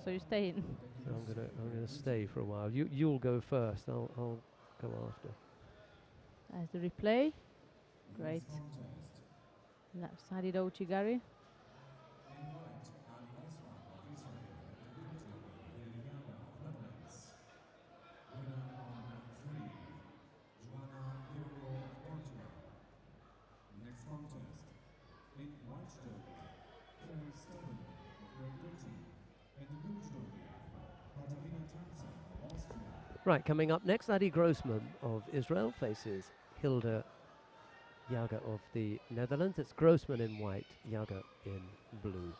So you're staying. So I'm gonna stay for a while. You'll go first. I'll go after. As the replay, great. Left-sided Ouchigari. Next contest in white judoka, Kerry Stubben of Great Britain, and the blue judoka, Katarina Thompson of Austria. Right, coming up next, Adi Grossman of Israel faces Hilda Jager of the Netherlands. It's Grossman in white, Jager in blue.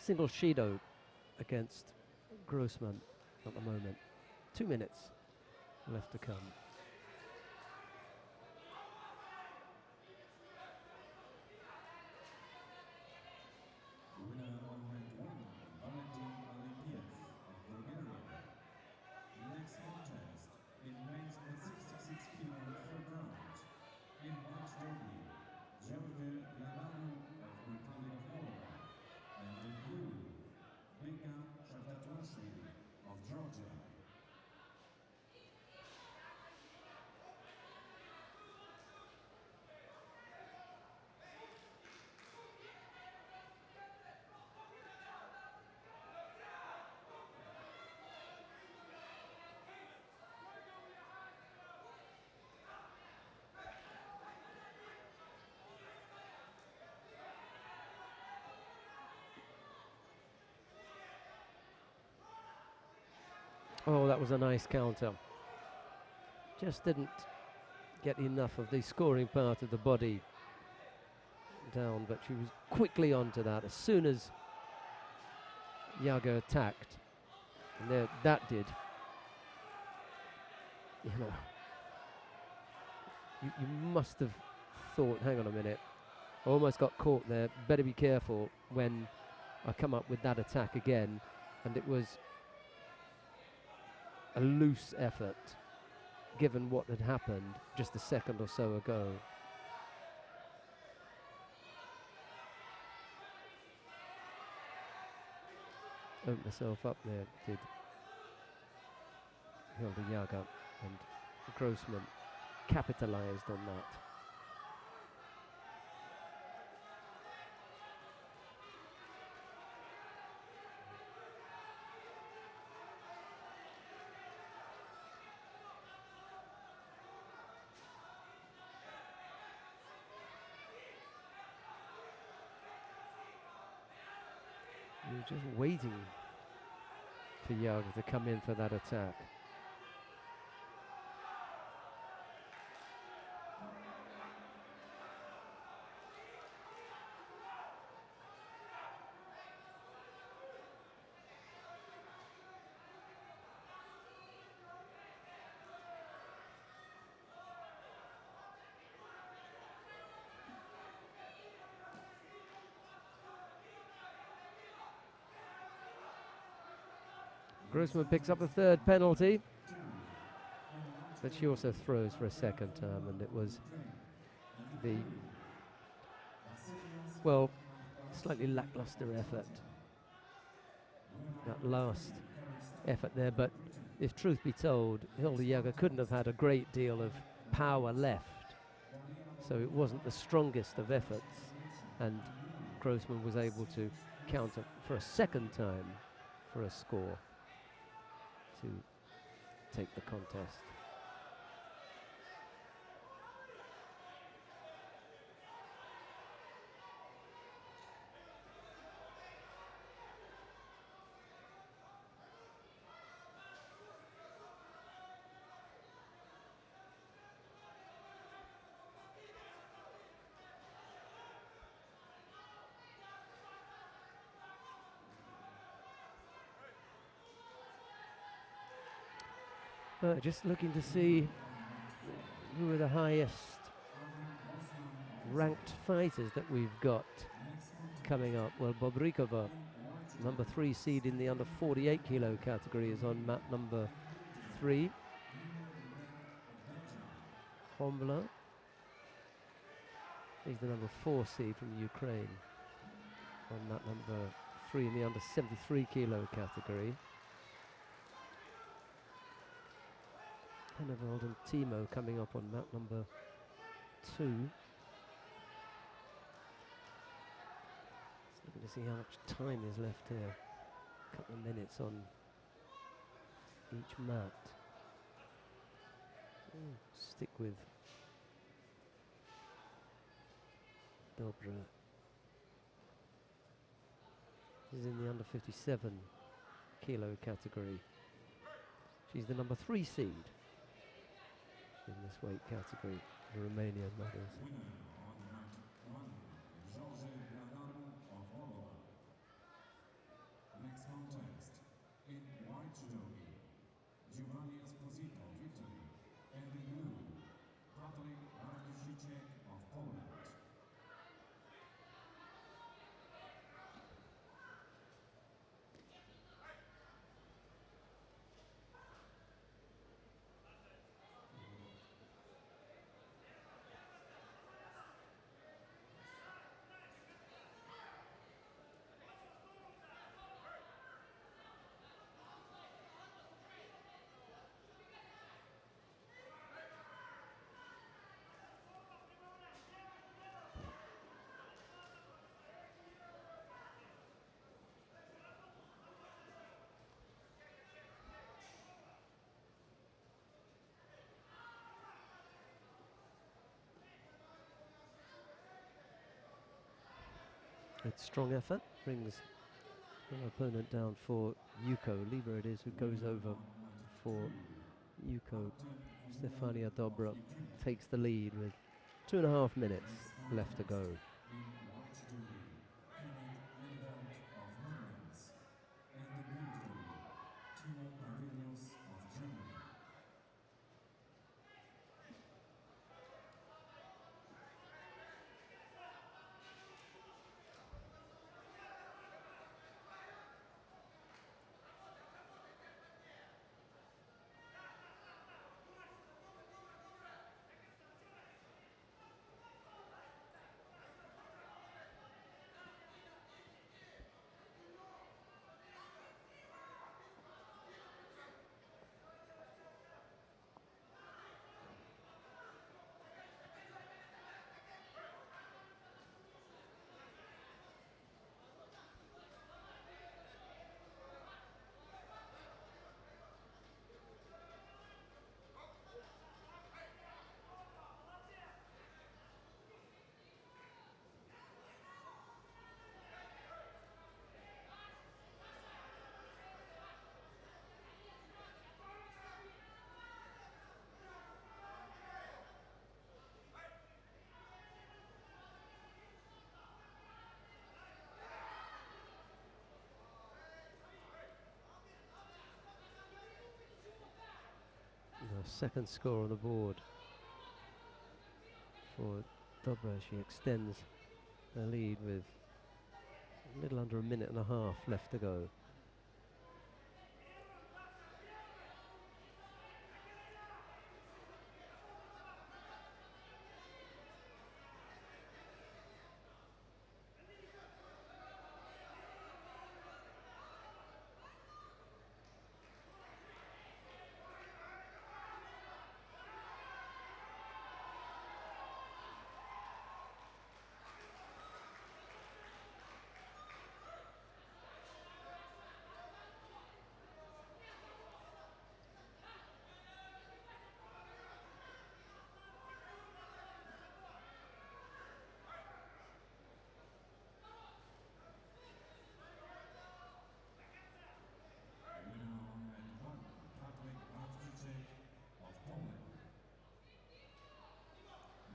single Shido against Grossman at the moment. 2 minutes left to come. Winner on round 1, Valentin Olimpias of Bulgaria. Next contest in men's 66 kilo third round. In white derby, George Lanaru of Republic of Moldova. And in blue, Bika Shavdatuashvili of Georgia. Oh, that was a nice counter. Just didn't get enough of the scoring part of the body down, but she was quickly onto that as soon as Yaga attacked. And there, that did. You know, you must have thought, hang on a minute, almost got caught there, better be careful when I come up with that attack again. And it was a loose effort, given what had happened just a second or so ago. Opened herself up there, did Hilda Yaga, and Grossman capitalized on that. You're just waiting for Yaga to come in for that attack. Grossman picks up a third penalty, but she also throws for a second time, and it was the, well, slightly lackluster effort, that last effort there. But if truth be told, Hilda Yaga couldn't have had a great deal of power left, so it wasn't the strongest of efforts, and Grossman was able to counter for a second time for a score to take the contest. Just looking to see who are the highest ranked fighters that we've got coming up. Well, Bobrikova, number 3 seed in the under 48 kilo category, is on mat number 3. Hombla, he's the number 4 seed from Ukraine, on mat number 3 in the under 73 kilo category. Henneveld and Timo coming up on mat number 2. Just looking to see how much time is left here. A couple of minutes on each mat. Stick with Dobra. This is in the under 57 kilo category. She's the number 3 seed in this weight category, the Romanian medals. Winner on mat 1, George Lanaru of Moldova. It's strong effort, brings an opponent down for Yuko. Lieber it is who goes over for Yuko. Stefania Dobra takes the lead with 2.5 minutes left to go. In white judo, carried main event of Netherlands, and the blue judo, Timo Pavilios of Germany. The second score on the board for Dobra. She extends her lead with a little under a minute and a half left to go. Of Poland.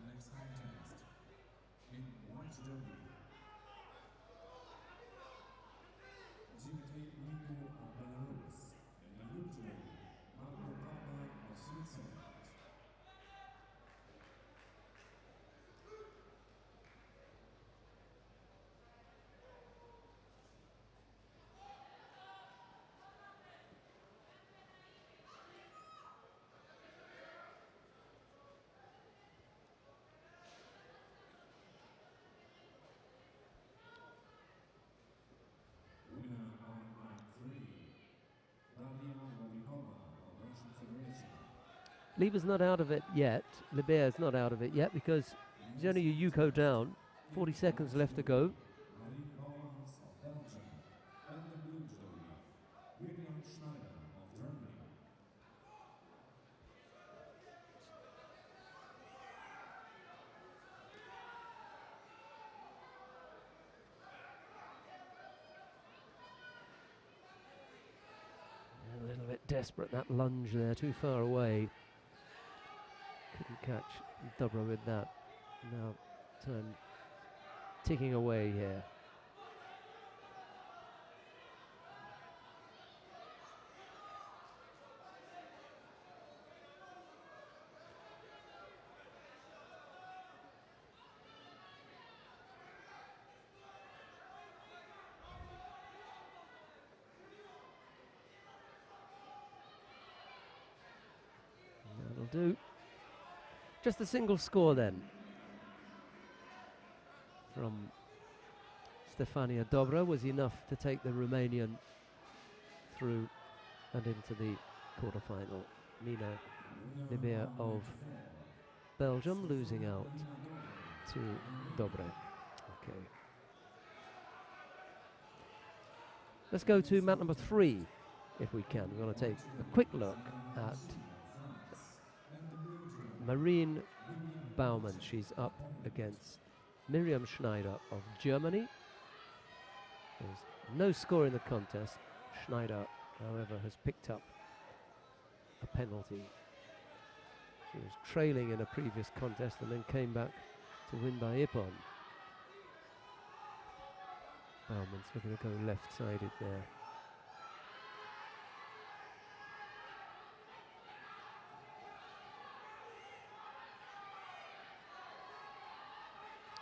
Next contest in white judo, Dmitry Miku of Belarus, and the blue judo, Marco Papa of Switzerland. Winner on mat 3, Daria Novikova of Russian Federation. Lieber's not out of it yet. Liber's not out of it yet because there's only a Yuko down. 40 seconds left to go. Marine Bowens of Belgium, and the blue judo, Julian Schneider of Germany. A little bit desperate, that lunge there, too far away. Couldn't catch Dobra with that. Now time ticking away here. That'll do. Just a single score then from Stefania Dobra was enough to take the Romanian through and into the quarterfinal. Nina Liber of Belgium losing out to Dobra. Okay. Let's go to mat number 3 if we can. We're going to take a quick look at Marine Baumann. She's up against Miriam Schneider of Germany. There's no score in the contest. Schneider, however, has picked up a penalty. She was trailing in a previous contest and then came back to win by Ippon. Bauman's looking to go left-sided there.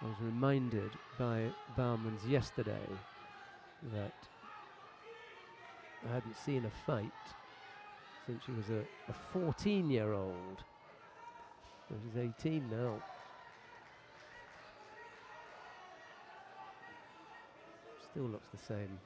I was reminded by Bauman's yesterday that I hadn't seen a fight since she was a 14-year-old. So she's 18 now. Still looks the same.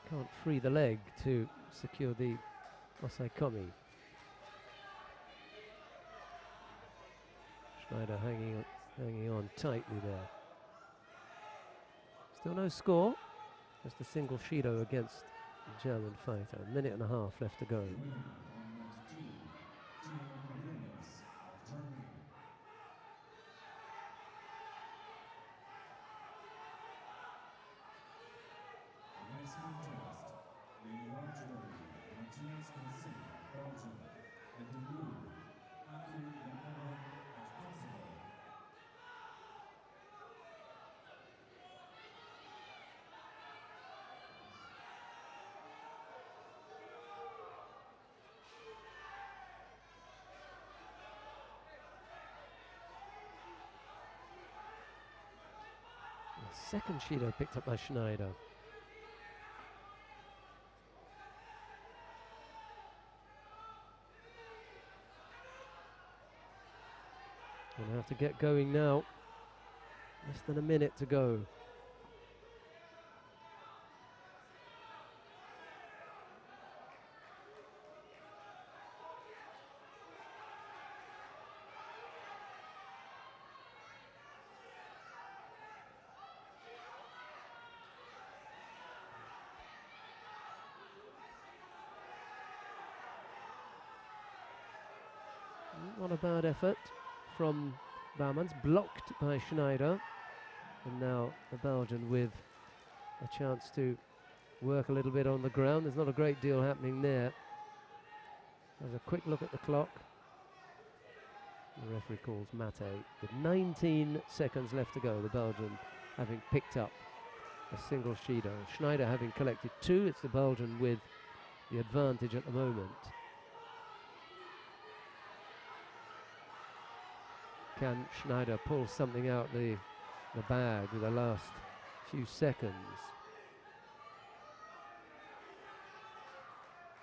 Can't free the leg to secure the osaikomi. Schneider hanging on tightly there. Still no score. Just a single Shido against the German fighter. A minute and a half left to go. Winner on mat 2, Judo of Germany. The next contest, in the white jersey, Matthias Consing, Belgium, and the blue, Aku Yamura of Kosovo. The second Shido picked up by Schneider. Gonna have to get going now. Less than a minute to go. Not a bad effort from Bauman's, blocked by Schneider. And now the Belgian with a chance to work a little bit on the ground. There's not a great deal happening there. There's a quick look at the clock. The referee calls mate. With 19 seconds left to go, the Belgian having picked up a single Shido. Schneider having collected 2. It's the Belgian with the advantage at the moment. Can Schneider pull something out the bag with the last few seconds?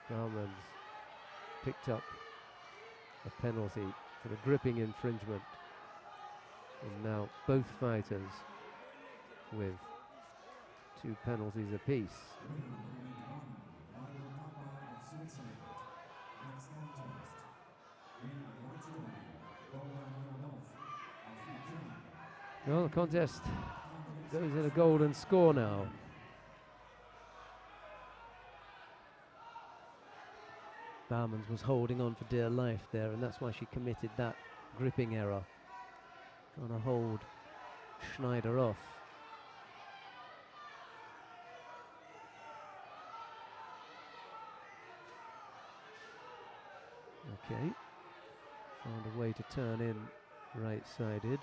Bauman's picked up a penalty for the gripping infringement. And now both fighters with 2 penalties apiece. Well, the contest goes in a golden score now. Bauman's was holding on for dear life there, and that's why she committed that gripping error. Trying to hold Schneider off. Okay, found a way to turn in right-sided.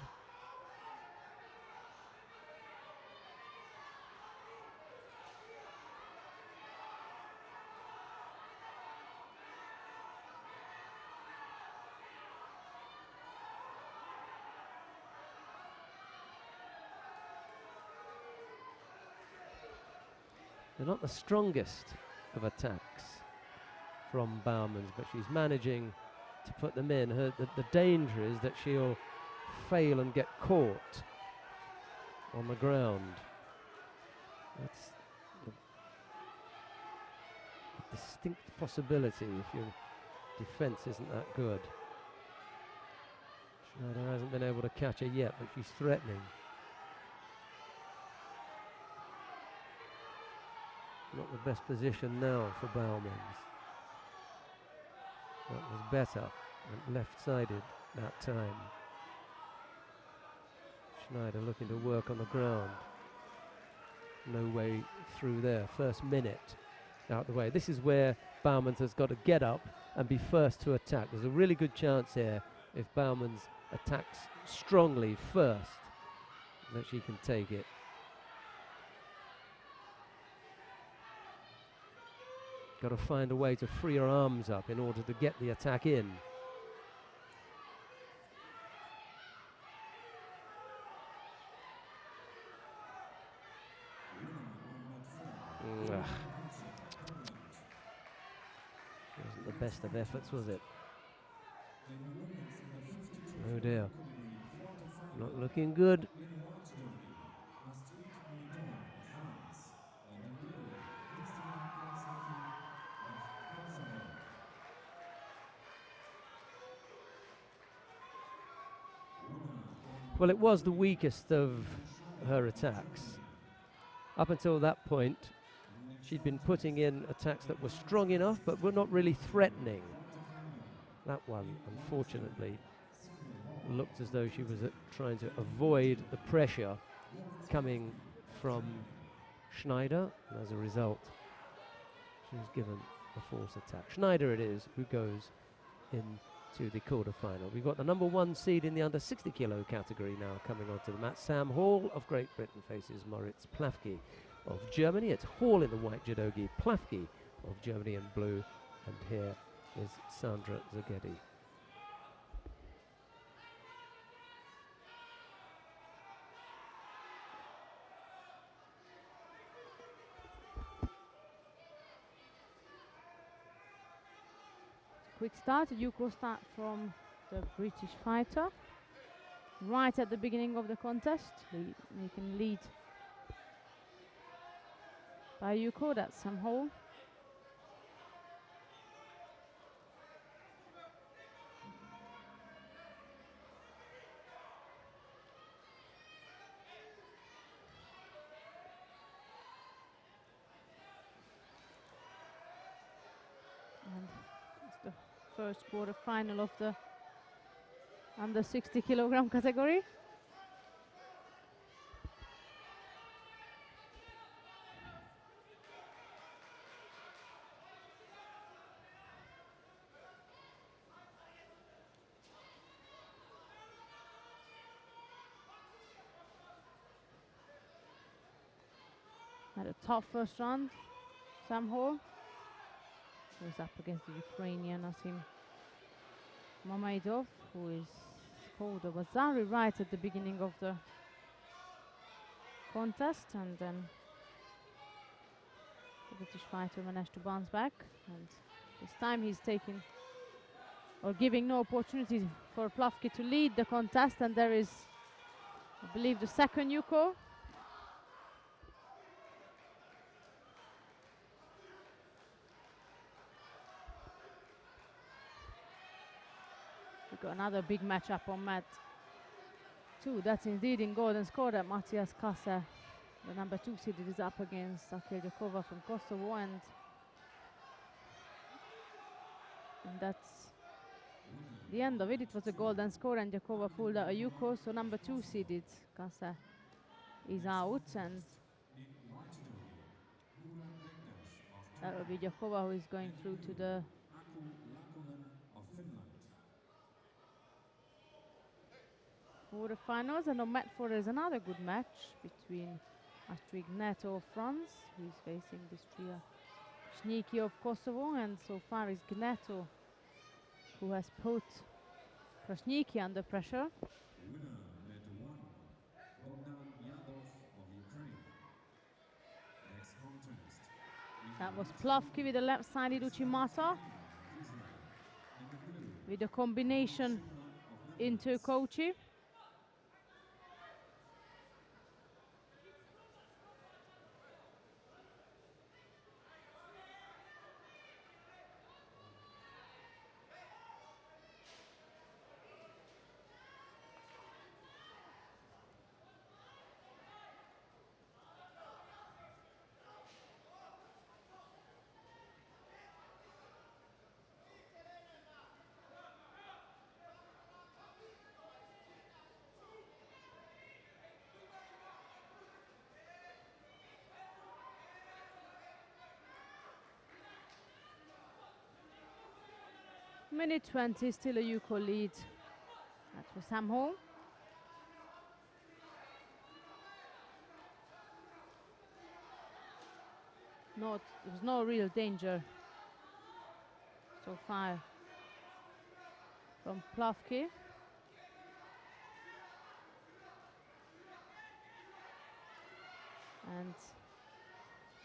They're not the strongest of attacks from Bauman's, but she's managing to put them in. The danger is that she'll fail and get caught on the ground. That's a distinct possibility if your defense isn't that good. Schneider hasn't been able to catch her yet, but she's threatening. Not the best position now for Bauman's. That was better and left-sided that time. Schneider looking to work on the ground. No way through there. First minute out the way. This is where Bauman's has got to get up and be first to attack. There's a really good chance here if Bauman's attacks strongly first that she can take it. Got to find a way to free her arms up in order to get the attack in. Wasn't the best of efforts, was it? Oh dear. Not looking good. Well, it was the weakest of her attacks. Up until that point, she'd been putting in attacks that were strong enough, but were not really threatening. That one, unfortunately, looked as though she was trying to avoid the pressure coming from Schneider, and as a result, she was given a false attack. Schneider it is who goes into the quarter-final. We've got the number 1 seed in the under 60 kilo category now coming onto the mat. Sam Hall of Great Britain faces Moritz Plafke of Germany. It's Hall in the white judogi, Plafke of Germany in blue, and here is Sandra Zagedi. Quick start. Yuko start from the British fighter. Right at the beginning of the contest, they can lead by Yuko. That's Sam Hall. And it's the first quarter final of the under 60 kilogram category. Had a tough first round. Sam Hall was up against the Ukrainian Asim Mamaidov, who is called a Wazari right at the beginning of the contest, and then the British fighter managed to bounce back, and this time he's taking or giving no opportunity for Plafke to lead the contest, and there is, I believe, the second Yuko. We've got another big matchup on mat 2. That's indeed in golden score that Matthias Kase, the number 2 seeded, is up against Akelyakova from Kosovo, and that's the end of it. It was a golden score, and Jakova pulled out a Yuko, so number 2 seeded Kase is out, and that will be Jakova who is going through to the quarterfinals. And on mat 4 is another good match between Astrid Gneto of France, who is facing Bistria Shniki of Kosovo, and so far is Gneto who has put Krasniki under pressure. Winner, net 1, Bogdan Yadov of Ukraine. Next contest, That was Plovki with the left-sided Uchimata. With a combination into Kochi. Minute 20, still a Yuko lead. That's for Sam Hall. There was no real danger so far from Plovki. And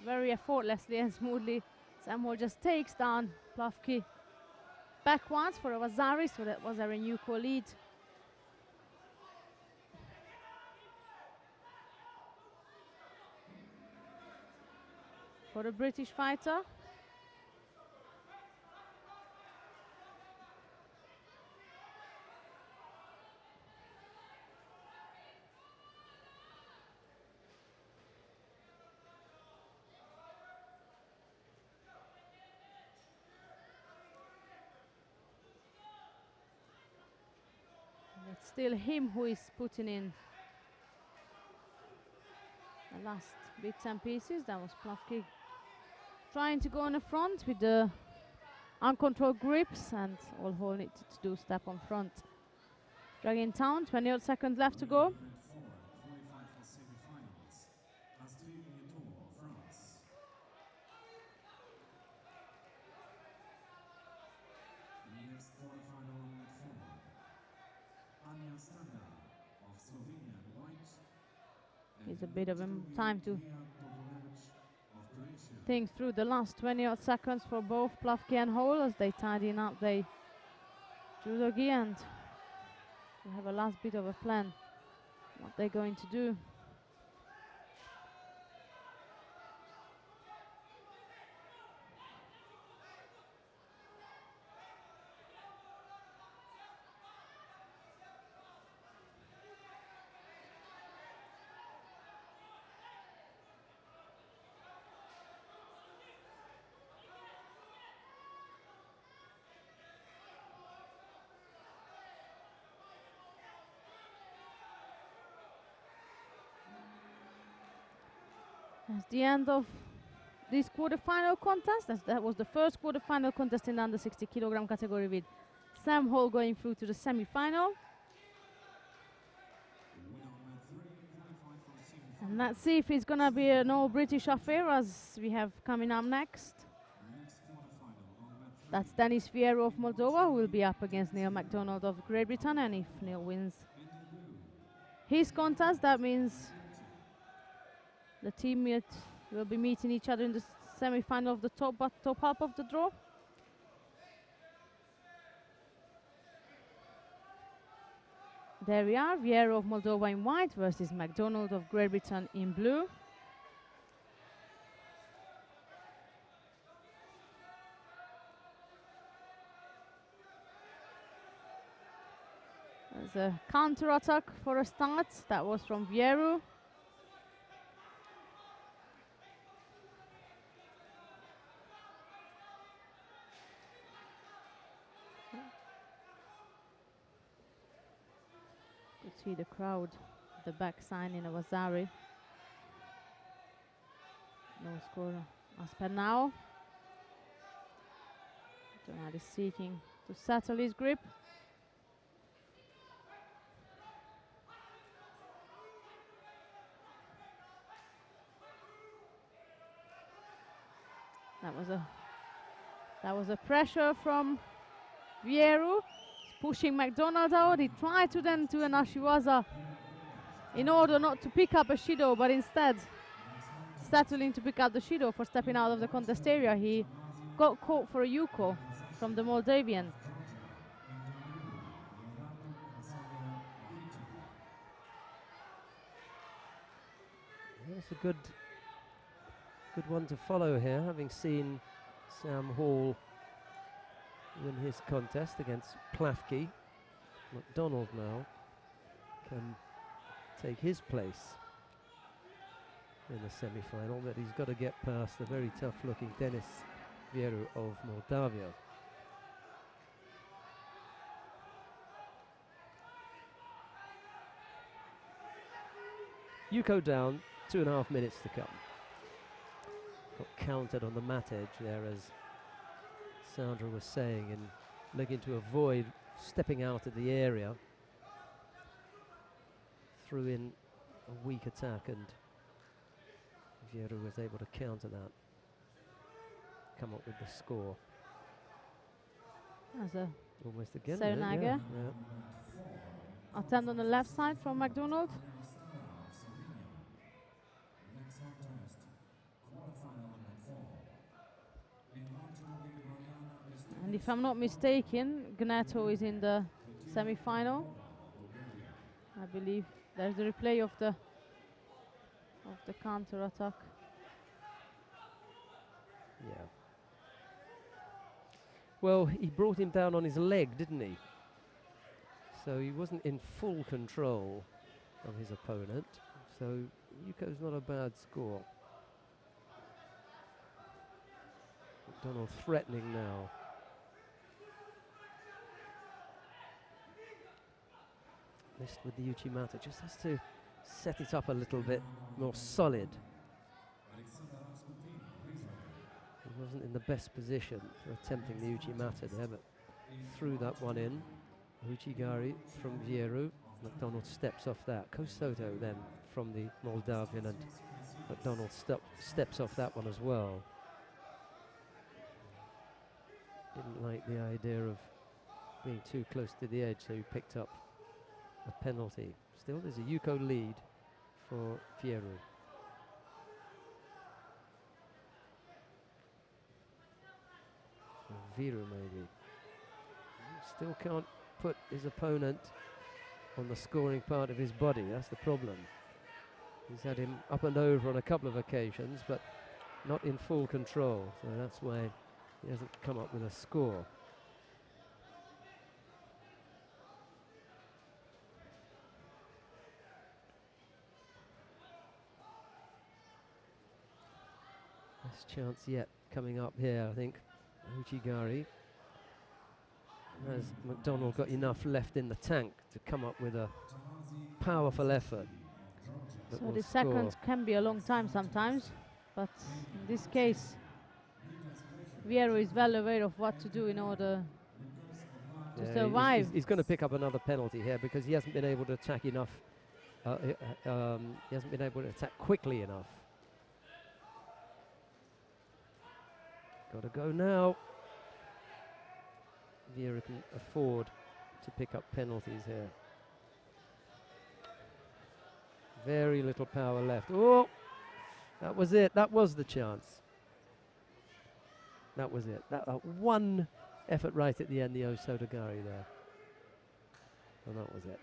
very effortlessly and smoothly, Sam Hall just takes down Plovki backwards for a Wazari, so that was a Renuko lead. For the British fighter. It's still him who is putting in the last bits and pieces. That was Plovki trying to go on the front with the uncontrolled grips, and all Hall needed to do step on front. Dragging town, 28 seconds left to go. Qualified for semi-finals. Astrid Nieto, France. Next quarterfinal on net 4. Anja Standa of Slovenia in white. It's a bit of a time to Of Croatia. think through the last 20 seconds for both Plovki and Hall as they tidying up their judogi and to have a last bit of a plan what they're going to do. That's the end of this quarterfinal contest. That was the first quarterfinal contest in the under 60 kilogram category with Sam Hall going through to the semi-final. And let's see if it's gonna be an all-British affair as we have coming up next. That's Denis Fierro of Moldova who will be up against Neil MacDonald of Great Britain, and if Neil wins his contest, that means the teammates will be meeting each other in the semi-final of the top half of the draw. There we are, Vieira of Moldova in white versus MacDonald of Great Britain in blue. There's a counter-attack for a start. That was from Vieira. See the crowd at the back signing a Wazari. No score as per now. Donald is seeking to settle his grip. That was a pressure from Vieira. Pushing MacDonald out, he tried to then do an Ashiwaza in order not to pick up a Shido, but instead settling to pick out the Shido for stepping out of the contest area. He got caught for a Yuko from the Moldavian. It's a good one to follow here, having seen Sam Hall win his contest against Plafke. McDonald now can take his place in the semi-final, but he's got to get past the very tough-looking Denis Vieru of Moldavia. Yuko down, 2.5 minutes to come. Got countered on the mat edge there, as Sandra was saying, and looking to avoid stepping out of the area. Threw in a weak attack, and Vieru was able to counter that. Come up with the score. As a Almost again. Seonaga. Yeah. attempt on the left side from McDonald. And if I'm not mistaken, Gnato is in the semi-final. I believe there's the replay of the counter attack. Yeah. Well, he brought him down on his leg, didn't he? So he wasn't in full control of his opponent. So Yuko's not a bad score. McDonald threatening now. Missed with the Uchimata, just has to set it up a little bit more solid. He wasn't in the best position for attempting the Uchimata there, but threw that one in. Uchigari from Vieru. McDonald steps off that. Kosoto then from the Moldavian, and McDonald steps off that one as well. Didn't like the idea of being too close to the edge, so he picked up a penalty. Still, there's a Yuko lead for Vieru. Vieru maybe. Still can't put his opponent on the scoring part of his body. That's the problem. He's had him up and over on a couple of occasions, but not in full control. So that's why he hasn't come up with a score. Best chance yet coming up here, I think. Uchigari. Has McDonald got enough left in the tank to come up with a powerful effort? So the seconds can be a long time sometimes, but in this case, Vieru is well aware of what to do in order to survive. He's going to pick up another penalty here because he hasn't been able to attack enough. He hasn't been able to attack quickly enough. Got to go now. Vieru can afford to pick up penalties here. Very little power left. Oh, that was it. That was the chance. That was it. That one effort right at the end, the Osotogari there. And that was it.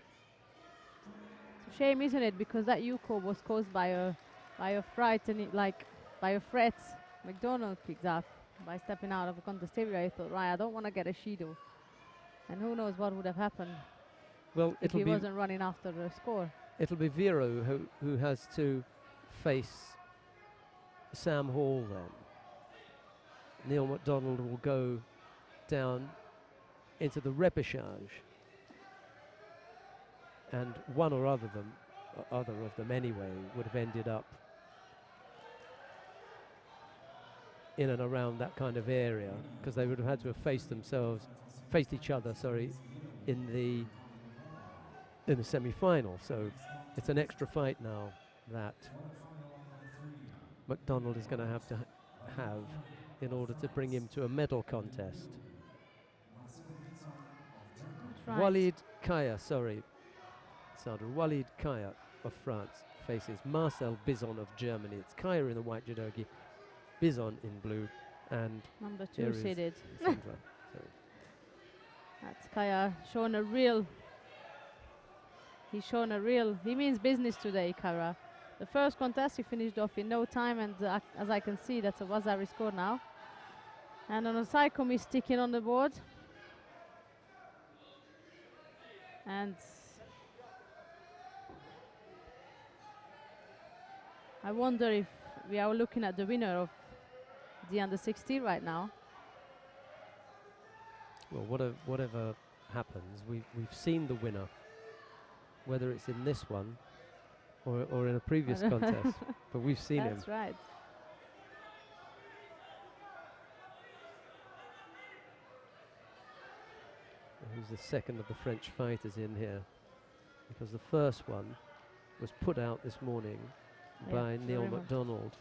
It's a shame, isn't it? Because that Yuko was caused by a fright, and by a threat McDonald picked up by stepping out of a contest area. I thought, right, I don't want to get a Shido. And who knows what would have happened if he wasn't running after the score. It'll be Vieru who has to face Sam Hall then. Neil McDonald will go down into the repechage, and one or other of them anyway would have ended up in and around that kind of area, because they would have had to have faced each other, in the semi-final. So it's an extra fight now that McDonald is going to have in order to bring him to a medal contest. Right. Walid Kaya, Sandra. Walid Kaya of France, faces Marcel Bison of Germany. It's Kaya in the white judogi, Bison in blue, and Number here 2 is seeded. Sandra. So That's Kaya showing he means business today, Kara. The first contest he finished off in no time, and as I can see, that's a Wazari score now. And on the side come he's sticking on the board. And I wonder if we are looking at the winner of the under 16 right now. well, whatever happens, we've seen the winner, whether it's in this one or in a previous contest, but we've seen him. That's right. Who's the second of the French fighters in here? Because the first one was put out this morning Yeah, by Neil Florimond. MacDonald.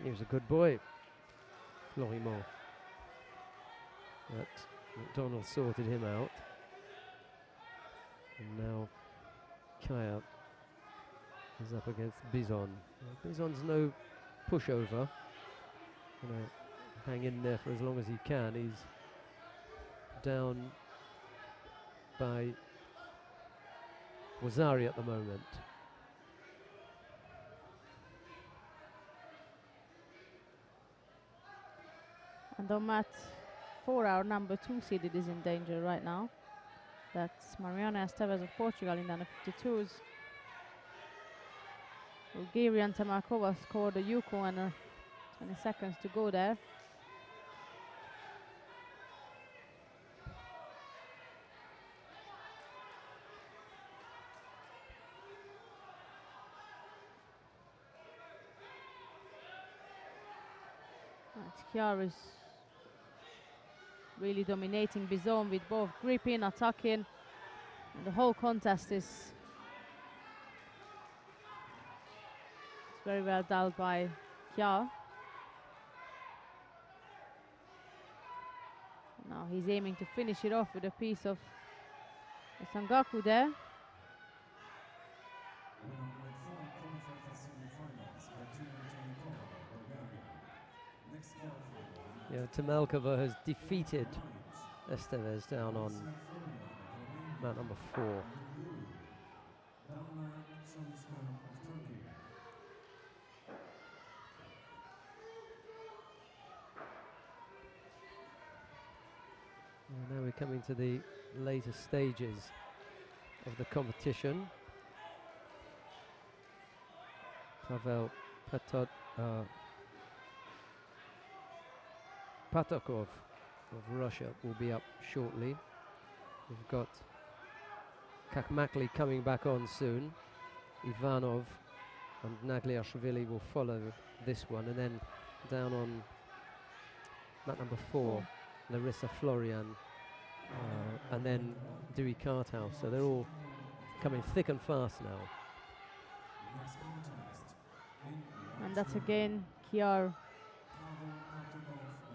He was a good boy, Florimond. But MacDonald sorted him out. And now Kaya is up against Bison. Bison's no pushover. Gonna hang in there for as long as he can. He's down by Wazari at the moment. And on mat 4, our number 2 seeded is in danger right now. That's Mariana Esteves of Portugal in the under 52s. Bulgarian Tamarkova scored a Yuko and 20 seconds to go there. Kiara is really dominating Bison with both gripping, attacking, and the whole contest is very well dealt by Kiara. Now he's aiming to finish it off with a piece of the Sangaku there. Winner with 4 qualified for semi-finals by Tina Tonikova, Bulgaria. Next qualifier. Yeah, Tamalkova has defeated Esteves down on mat number 4. Damla Soniskan of Turkey. And now we're coming to the later stages of the competition. Pavel Patakov of Russia will be up shortly. We've got Kakmakli coming back on soon. Ivanov and Nagliashvili will follow this one, and then down on mat number 4, Larissa Florian, and then Dewey Carthouse. So they're all coming thick and fast now. Next contest. And that's again Kiar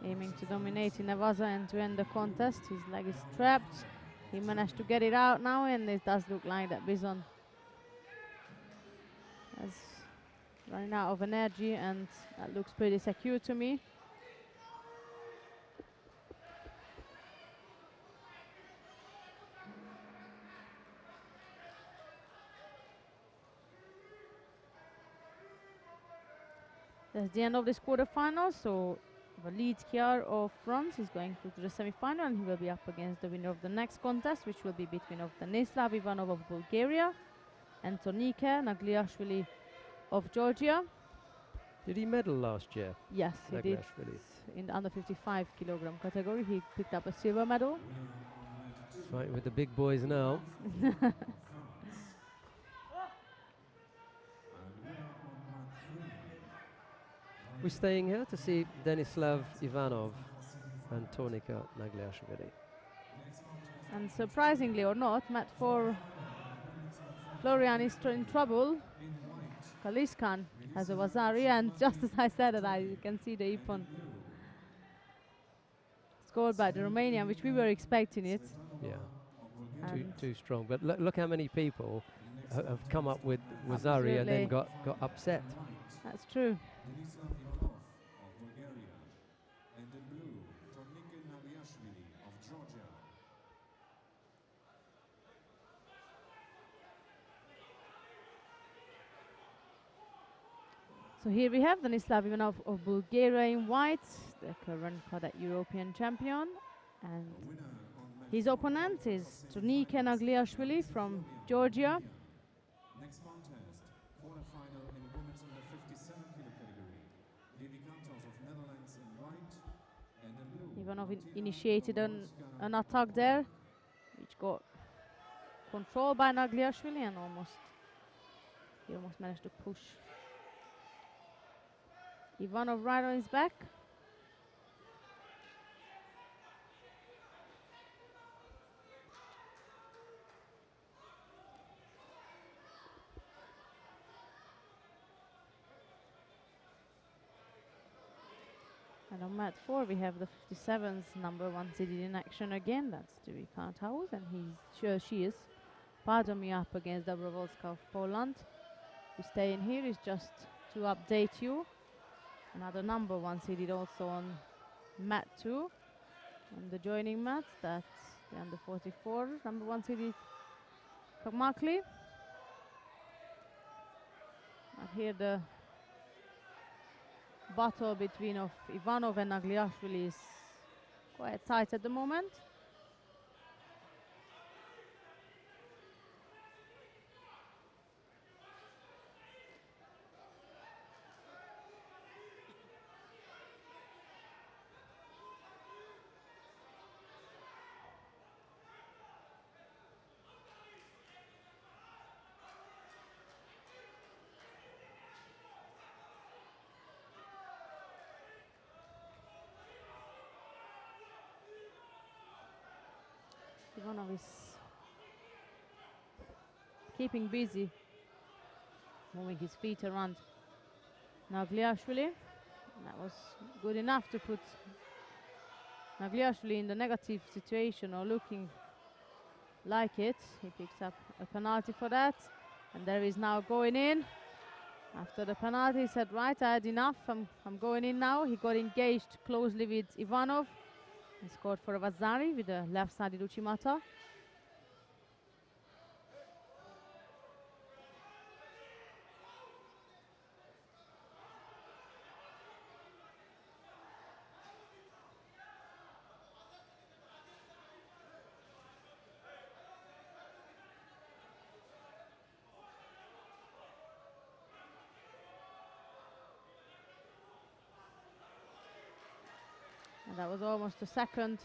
aiming to dominate in Navaza and to end the contest. His leg is trapped. He managed to get it out now, and it does look like that Bison is running out of energy, and that looks pretty secure to me. That's the end of this quarterfinal. So the lead Kiar of France is going through to the semi-final, and he will be up against the winner of the next contest, which will be between of Danislav Ivanov of Bulgaria and Tonike Nagliashvili of Georgia. Did he medal last year? Yes, he did. Nagliashvili. In the under 55 kilogram category, he picked up a silver medal. Fighting with the big boys now. We're staying here to see Denislav Ivanov and Tonika Nagliashvili. And surprisingly or not, mat 4, Florian is in trouble. Kaliskan has a Wazari, and just as I said it, you can see the Ippon scored by the Romanian, which we were expecting it. Yeah, And too strong. But look how many people have come up with Wazari and then Absolutely. got upset. That's true. Denislav Ivanov of Bulgaria. And in blue, Tornike Nagliashvili of Georgia. So here we have Denislav Ivanov of Bulgaria in white, the current cadet European champion. And A winner on mat his 4, opponent qualified is for Tornike semi-finals Nagliashvili against from Slovenia, Georgia. Romania. Next contest, quarterfinal in women's under 57 kilo category. Lily Kantos of Netherlands in white and in blue. Ivanov Martina initiated an Dobrowolska attack of there, Poland. which got controlled by Nagliashvili and he almost managed to push Ivanov right on his back. And on mat 4 we have the 57's number 1 seeded in action again. That's Judy Karthaus, and she is pardon me up against Dobrowolska of Poland. We stay in here is just to update you. Another number 1 seeded also on mat 2 on the joining mat. That's the under 44 number 1 seeded Kakmakli. And here the battle between of Ivanov and Nagliashvili is quite tight at the moment. Ivanov is keeping busy, moving his feet around Nagliashvili. That was good enough to put Nagliashvili in the negative situation or looking like it. He picks up a penalty for that, and there is now going in. After the penalty, he said, right, I had enough, I'm going in now. He got engaged closely with Ivanov and scored for Vazari with the left-sided Uchimata. And that was almost a second.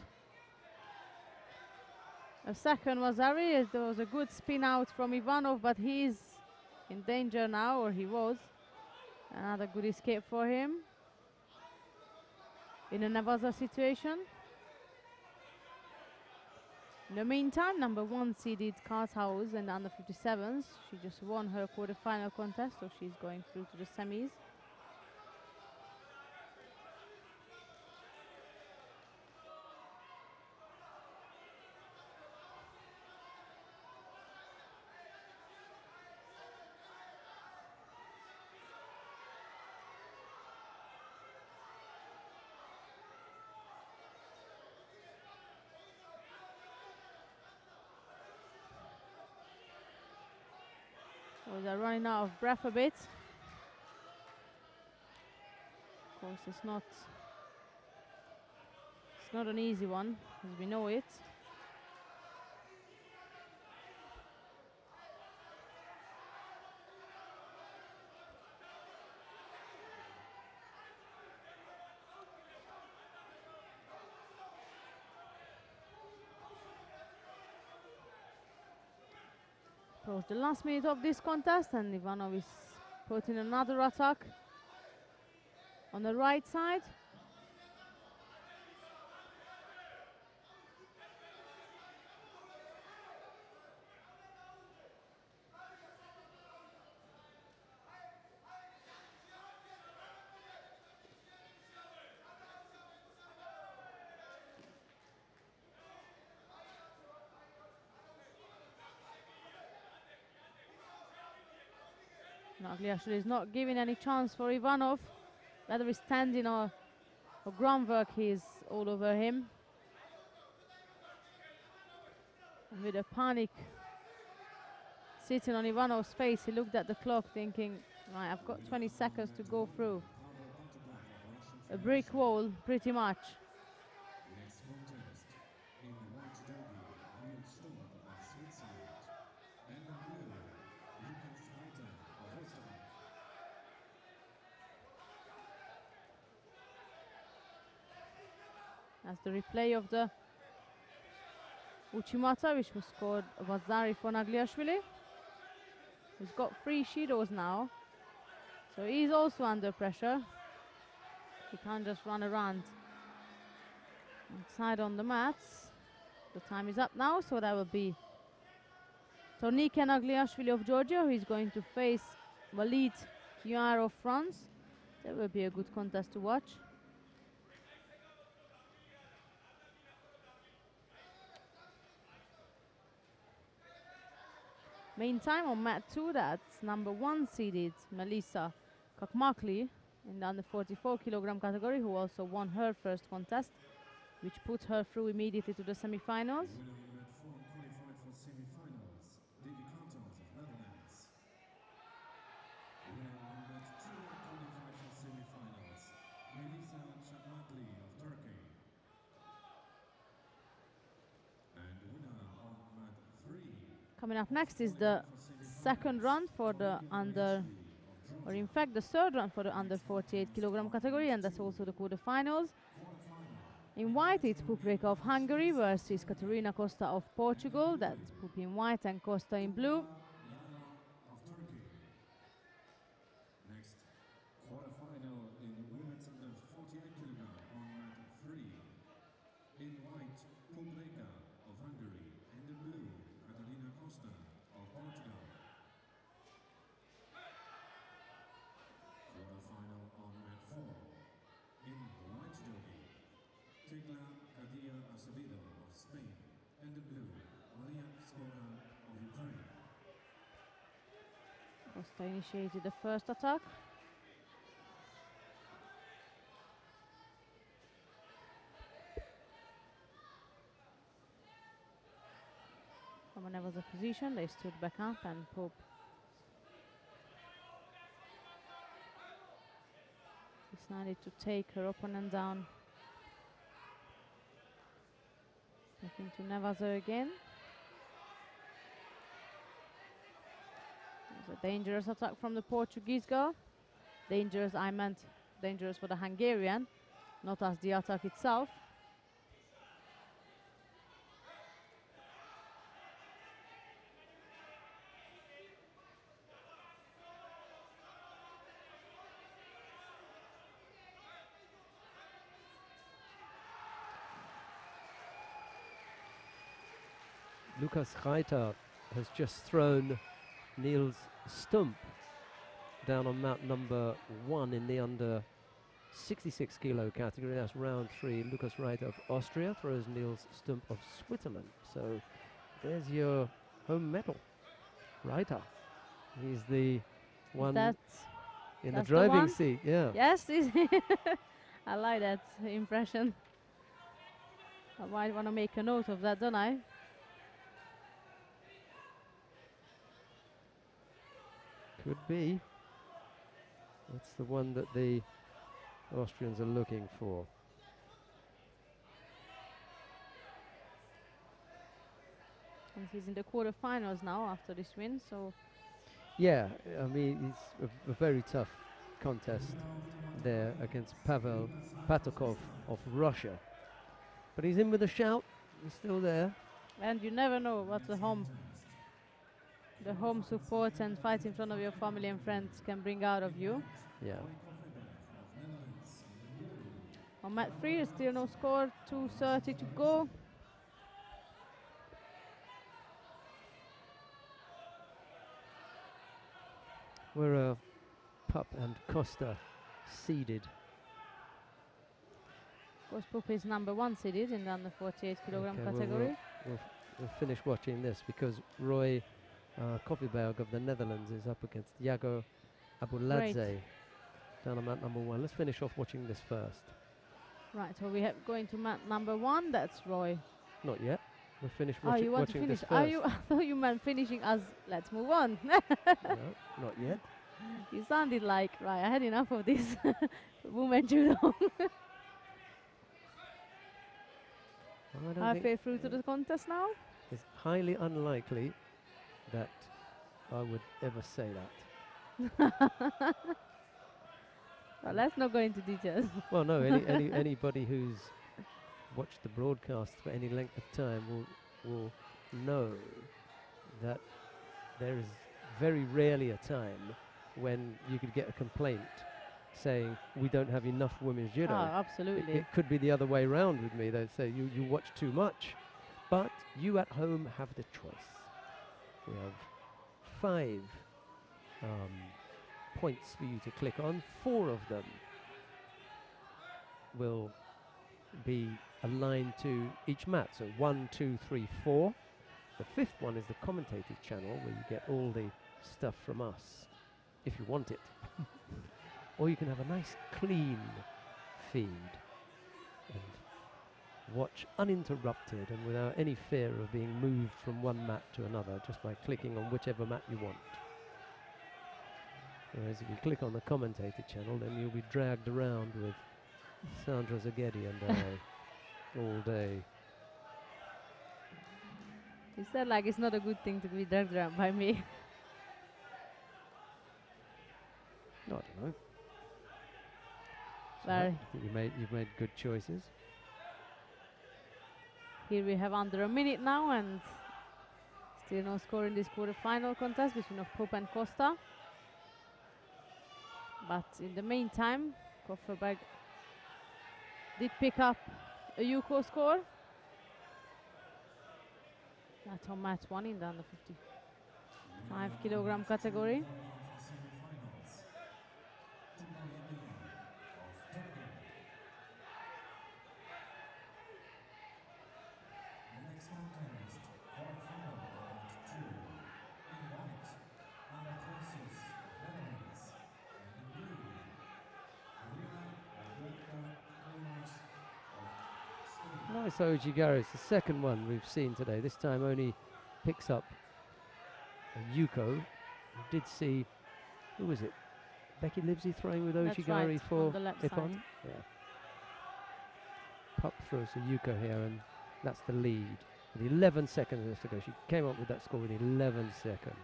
A second Vazari. There was a good spin out from Ivanov, but he's in danger now, or he was. Another good escape for him in a Navaza situation. In the meantime, number 1 seeded Karthaus and under 57s. She just won her quarterfinal contest, so she's going through to the semis. So they're running out of breath a bit. Of course, it's not an easy one, as we know it. Approach the last minute of this contest, and Ivanov is putting another attack on the right side. Nagliashvili is not giving any chance for Ivanov. Whether he's standing or groundwork, he's all over him. And with a panic sitting on Ivanov's face, he looked at the clock thinking, right, I've got 20 seconds to go through. A brick wall, pretty much. Next contest in white judo, Neil Stump of Switzerland, and in blue, Lucas Reiter of Österreich. That's the replay of the Uchimata, which was scored Vazari for Nagliashvili. He's got 3 shidos now, so he's also under pressure. He can't just run around outside on the mats. The time is up now, so that will be Tornike Nagliashvili of Georgia, who is going to face Walid Kiar of France. That will be a good contest to watch. Meantime, on mat 2, that's number 1 seeded Melissa Kakmakli in the under 44 kilogram category, who also won her first contest, which put her through immediately to the semi-finals. The winner on mat 4 qualified for semi-finals, Davy Cartons of Netherlands. The winner on mat 2 qualified for semi-finals, Melissa Chakmakli of Turkey. And the winner on mat 3. Coming up next is the second round for the under, or in fact the third round for the under 48 kilogram category, and that's also the quarterfinals. In white, it's Pupreka of Hungary versus Katerina Costa of Portugal. That's Pup in white and Costa in blue. Of Turkey. Next, quarterfinal in women's under 48 kilogram on mat 3. In white, Pupreka of Hungary, and in blue, Katarina Costa of Portugal. Quarterfinal on mat 4. In white judo, Tigla Kadia Acevedo of Spain, and in blue, Maria Skora of Ukraine. Costa initiated the first attack. From whenever the position, they stood back up, and Pope decided to take her opponent down. Looking to Nevazo again. There's a dangerous attack from the Portuguese girl. Dangerous, I meant dangerous for the Hungarian, not as the attack itself. Lucas Reiter has just thrown Niels Stump down on mat number 1 in the under 66 kilo category. That's round 3. Lucas Reiter of Austria throws Niels Stump of Switzerland. So there's your home medal. Reiter. He's the one in the that's the driving one? seat. Yeah. Yes, I like that impression. I might want to make a note of that, don't I? Could be. That's the one that the Austrians are looking for. And he's in the quarterfinals now after this win, so Yeah, I mean, it's a very tough contest there against Pavel Patakov of Russia. But he's in with a shout. He's still there. and you never know what the home support and fight in front of your family and friends can bring out of you. Yeah. On mat 3, there's still no score, 2:30 to go. Where Pup and Costa seeded. Of course, Pup is number 1 seeded in the under 48 kilogram Okay, category. We'll finish watching this because Roy Koffieberg of the Netherlands is up against Jago Abuladze down on mat number 1. Let's finish off watching this first. Right, so we have going to mat number 1. That's Roy. Not yet. We're finished Oh, you want to watching finish? this Are first. you? I thought you meant finishing us. Let's move on. No, not yet. You sounded like, right, I had enough of this women judo. I don't Halfway think through to the contest now. it's highly unlikely that I would ever say that. Well, let's not go into details. Well, no, anybody who's watched the broadcast for any length of time will know that there is very rarely a time when you could get a complaint saying we don't have enough women's judo. Oh, absolutely. It could be the other way around with me. They'd say you watch too much, but you at home have the choice. We have 5 points for you to click on. 4 of them will be aligned to each mat. So 1, 2, 3, 4. The 5th one is the commentated channel where you get all the stuff from us, if you want it. Or you can have a nice clean feed and watch uninterrupted and without any fear of being moved from one mat to another just by clicking on whichever mat you want. Whereas if you click on the commentated channel, then you'll be dragged around with Sandra Zaghetti and I all day. You said like it's not a good thing to be dragged around by me. I don't know. So Very. I think you've made good choices. Here we have under a minute now and still no score in this quarter-final contest between Pope and Costa. But in the meantime, Kofferberg did pick up a UCO score. That's on mat 1 in the under 55 kilogram category. Nice Ojigaru. It's the second one we've seen today. This time only picks up a Yuko. We did see, who was it? Becky Livesey throwing with That's Ojigari right, for on the left Ippon. side. Yeah. Pup throws to Yuko here, and that's the lead. With 11 seconds left to go. She came up with that score with 11 seconds.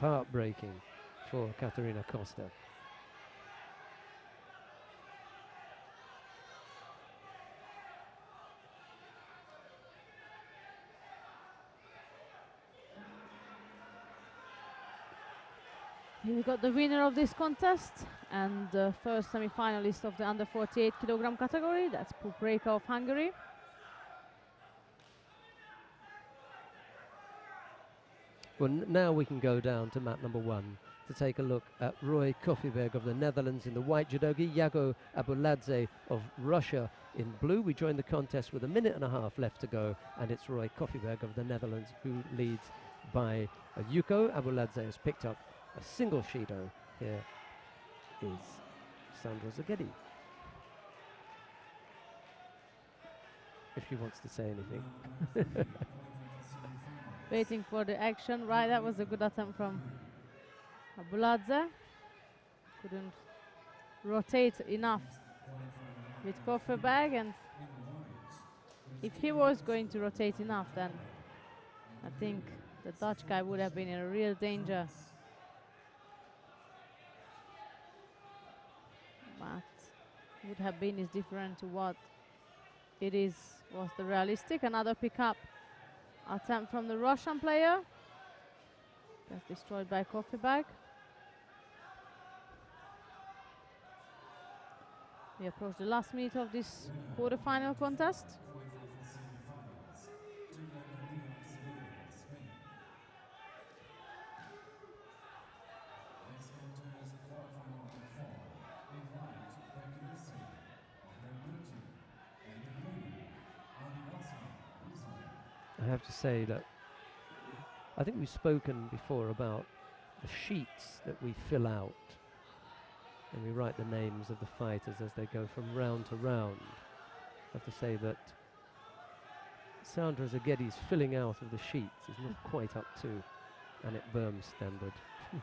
Heartbreaking for Caterina Costa. Here we got the winner of this contest and the first semi-finalist of the under 48 kilogram category. That's Pupreka of Hungary. Well, now we can go down to mat number 1 to take a look at Roy Kofiberg of the Netherlands in the white judogi, Yago Abuladze of Russia in blue. We joined the contest with a minute and a half left to go, and it's Roy Kofiberg of the Netherlands who leads by a Yuko. Abuladze has picked up a single Shido. Here is Sandra Zaghetti, if she wants to say anything. Waiting for the action. Right, that was a good attempt from Abuladze. Couldn't rotate enough with Kofferberg, and if he was going to rotate enough, then I think the Dutch guy would have been in a real danger. But would have been is different to what it is was the realistic. Another pickup attempt from the Russian player. That's destroyed by Kofferberg. We approach the last minute of this quarter-final contest. I have to say that I think we've spoken before about the sheets that we fill out and we write the names of the fighters as they go from round to round. I have to say that Sandra Zaghetti's filling out of the sheets is not quite up to Annette Burm's standard.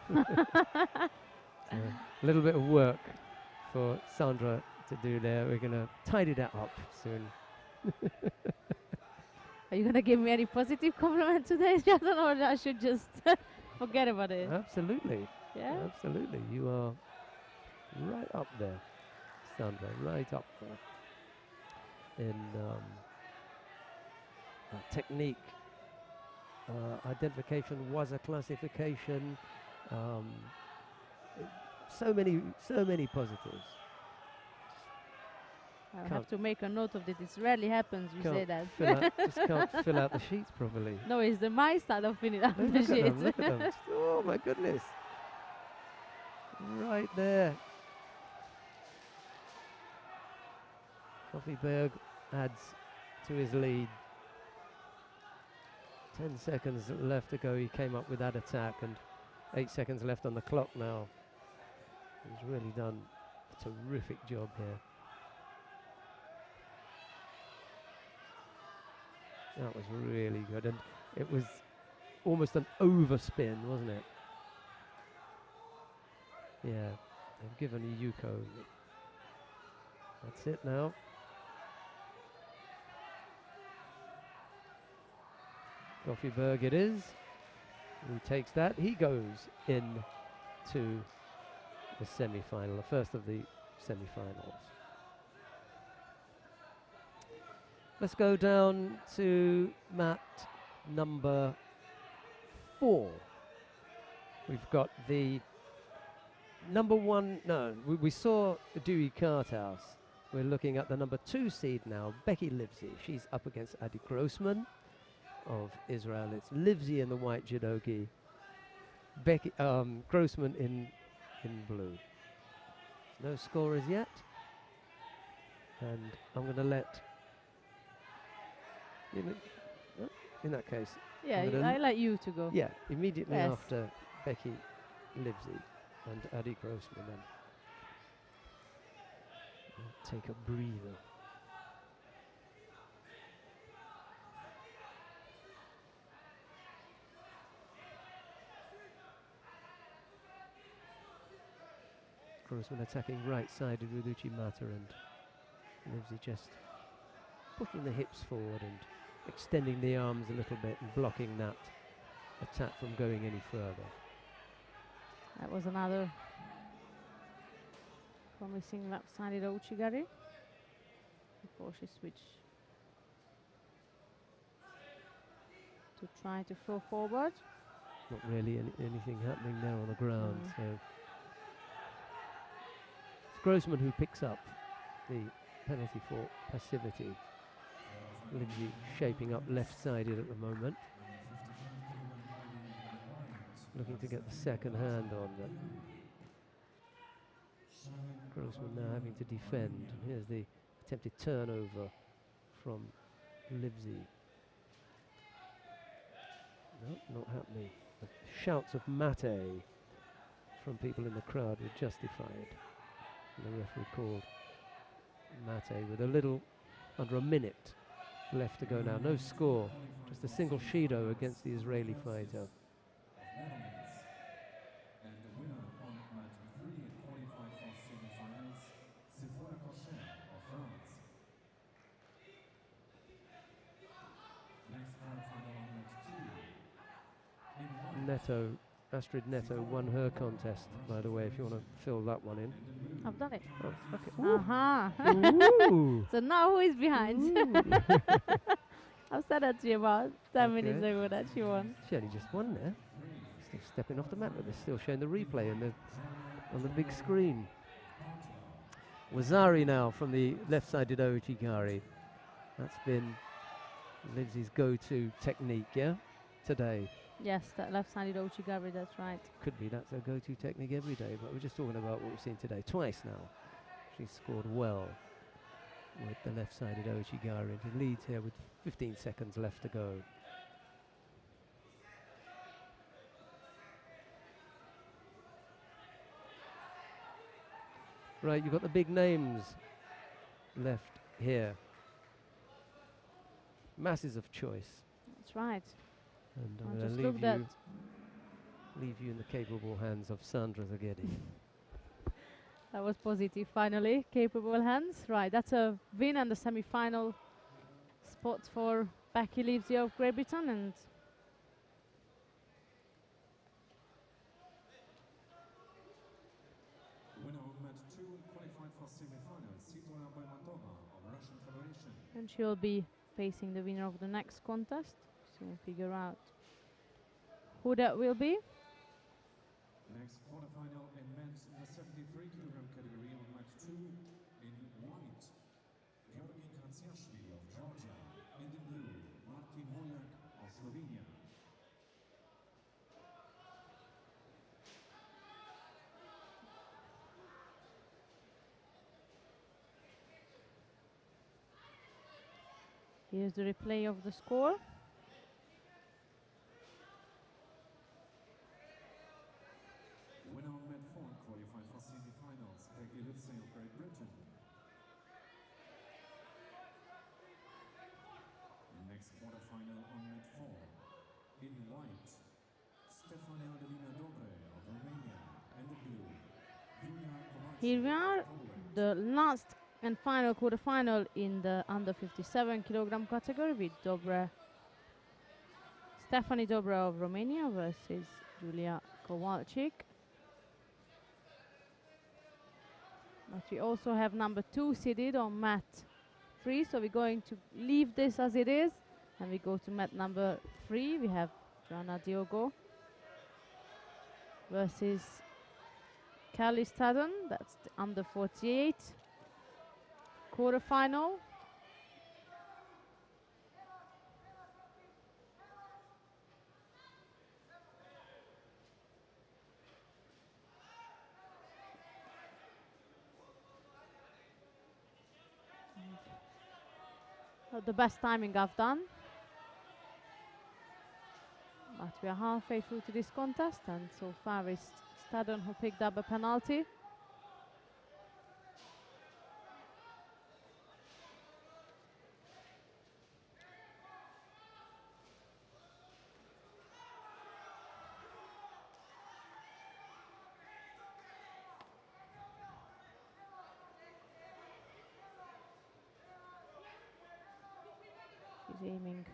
So a little bit of work for Sandra to do there. We're going to tidy that up soon. Are you gonna give me any positive compliment today, Jonathan, or I should just forget about it? Absolutely. Yeah. Absolutely. You are right up there, Sandra, right up there in technique. Identification was a classification. So many positives. I'll Can't- have to make a note of it. It rarely happens you say that. Just can't fill out the sheets properly. No, it's the my style of filling out the Look at them, sheets. look at them. Just- oh my goodness. Right there. Kofiberg adds to his lead. 10 seconds left to go. He came up with that attack, and 8 seconds left on the clock now. He's really done a terrific job here. That was really good, and it was almost an overspin, wasn't it? Yeah, they've given a Yuko. That's it now. Kofiberg it is. He takes that. He goes in to the semi-final, the first of the semi-finals. Let's go down to mat number 4. We've got the number 1. No, we saw Dewey Carthouse. We're looking at the number 2 seed now, Becky Livesey. She's up against Adi Grossman of Israel. It's Livesey in the white judogi, Becky Grossman in blue. No scorers yet, and I'm going to let. In that case, Yeah, I'm gonna I like you to go. yeah, immediately Yes. after Becky Livesey and Adi Grossman, then we'll take a breather. Grossman attacking right-sided with Uchimata, and Livesey just pushing the hips forward and extending the arms a little bit and blocking that attack from going any further. That was another promising left-sided Ouchigari before she switched to try to throw forward. Not really anything happening there on the ground. So it's Grossman who picks up the penalty for passivity. Livesey shaping up left-sided at the moment, looking to get the second hand on that. Grossman now having to defend. And here's the attempted turnover from Livesey. No, not happening. The shouts of mate from people in the crowd were justified. And the referee called mate with a little under a minute left to go now. No score, just a single Shido against the Israeli fighter. And the winner on mat 3 and qualified for semi-finals, Sephora Cochet of France. Next quarterfinal on mat 2. In white, Neto, Astrid Neto won her contest, by the way, if you want to fill that one in. I've done it. Oh, okay. Uh-huh. Ooh. So now who is behind? Ooh. I've said that to you about 10 minutes Okay. ago that she won. She only just won there. Still stepping off the mat, but they're still showing the replay on the big screen. Wazari now from the left-sided Ouchigari. That's been Livesey's go-to technique, yeah, today. Yes, that left-sided Ouchigari, that's right. Could be that's her go-to technique every day, but we're just talking about what we've seen today. Twice now, she's scored well with the left-sided Ouchigari. She leads here with 15 seconds left to go. Right, you've got the big names left here. Masses of choice. That's right. And I'll I'm just going look to that. leave you in the capable hands of Sandra Zaghedi. That was positive. Finally, capable hands. Right, that's a win and the semi-final spot for Becky Livesey of Great Britain, and Winner of match 2 qualified for semi-finals, Sitola Boimatova of Russian Federation. and she'll be facing the winner of the next contest. So we'll figure out who that will be. Next quarterfinal in men's in the 73 kilogram category on match 2 in white, Georgi of Georgia. In the blue, Martin Hojak of Slovenia. Here's the replay of the score. Winner of match 4 qualified for semi-finals, Becky Livesey of Great Britain. Next quarterfinal on match 4 in white, Stefania Adelina Dobre of Romania. And the blue, Julia Kovacs Here we are, of Poland. the last and final quarterfinal in the under 57 kilogram category with Stephanie Dobre of Romania versus Julia Kowalczyk. But we also have number 2 seeded on mat 3, so we're going to leave this as it is, and we go to mat number 3. We have Joanna Diogo versus Kelly Staden. That's the under 48 quarterfinal. Not the best timing I've done, but we are halfway through to this contest, and so far it's Staden who picked up a penalty. She's aiming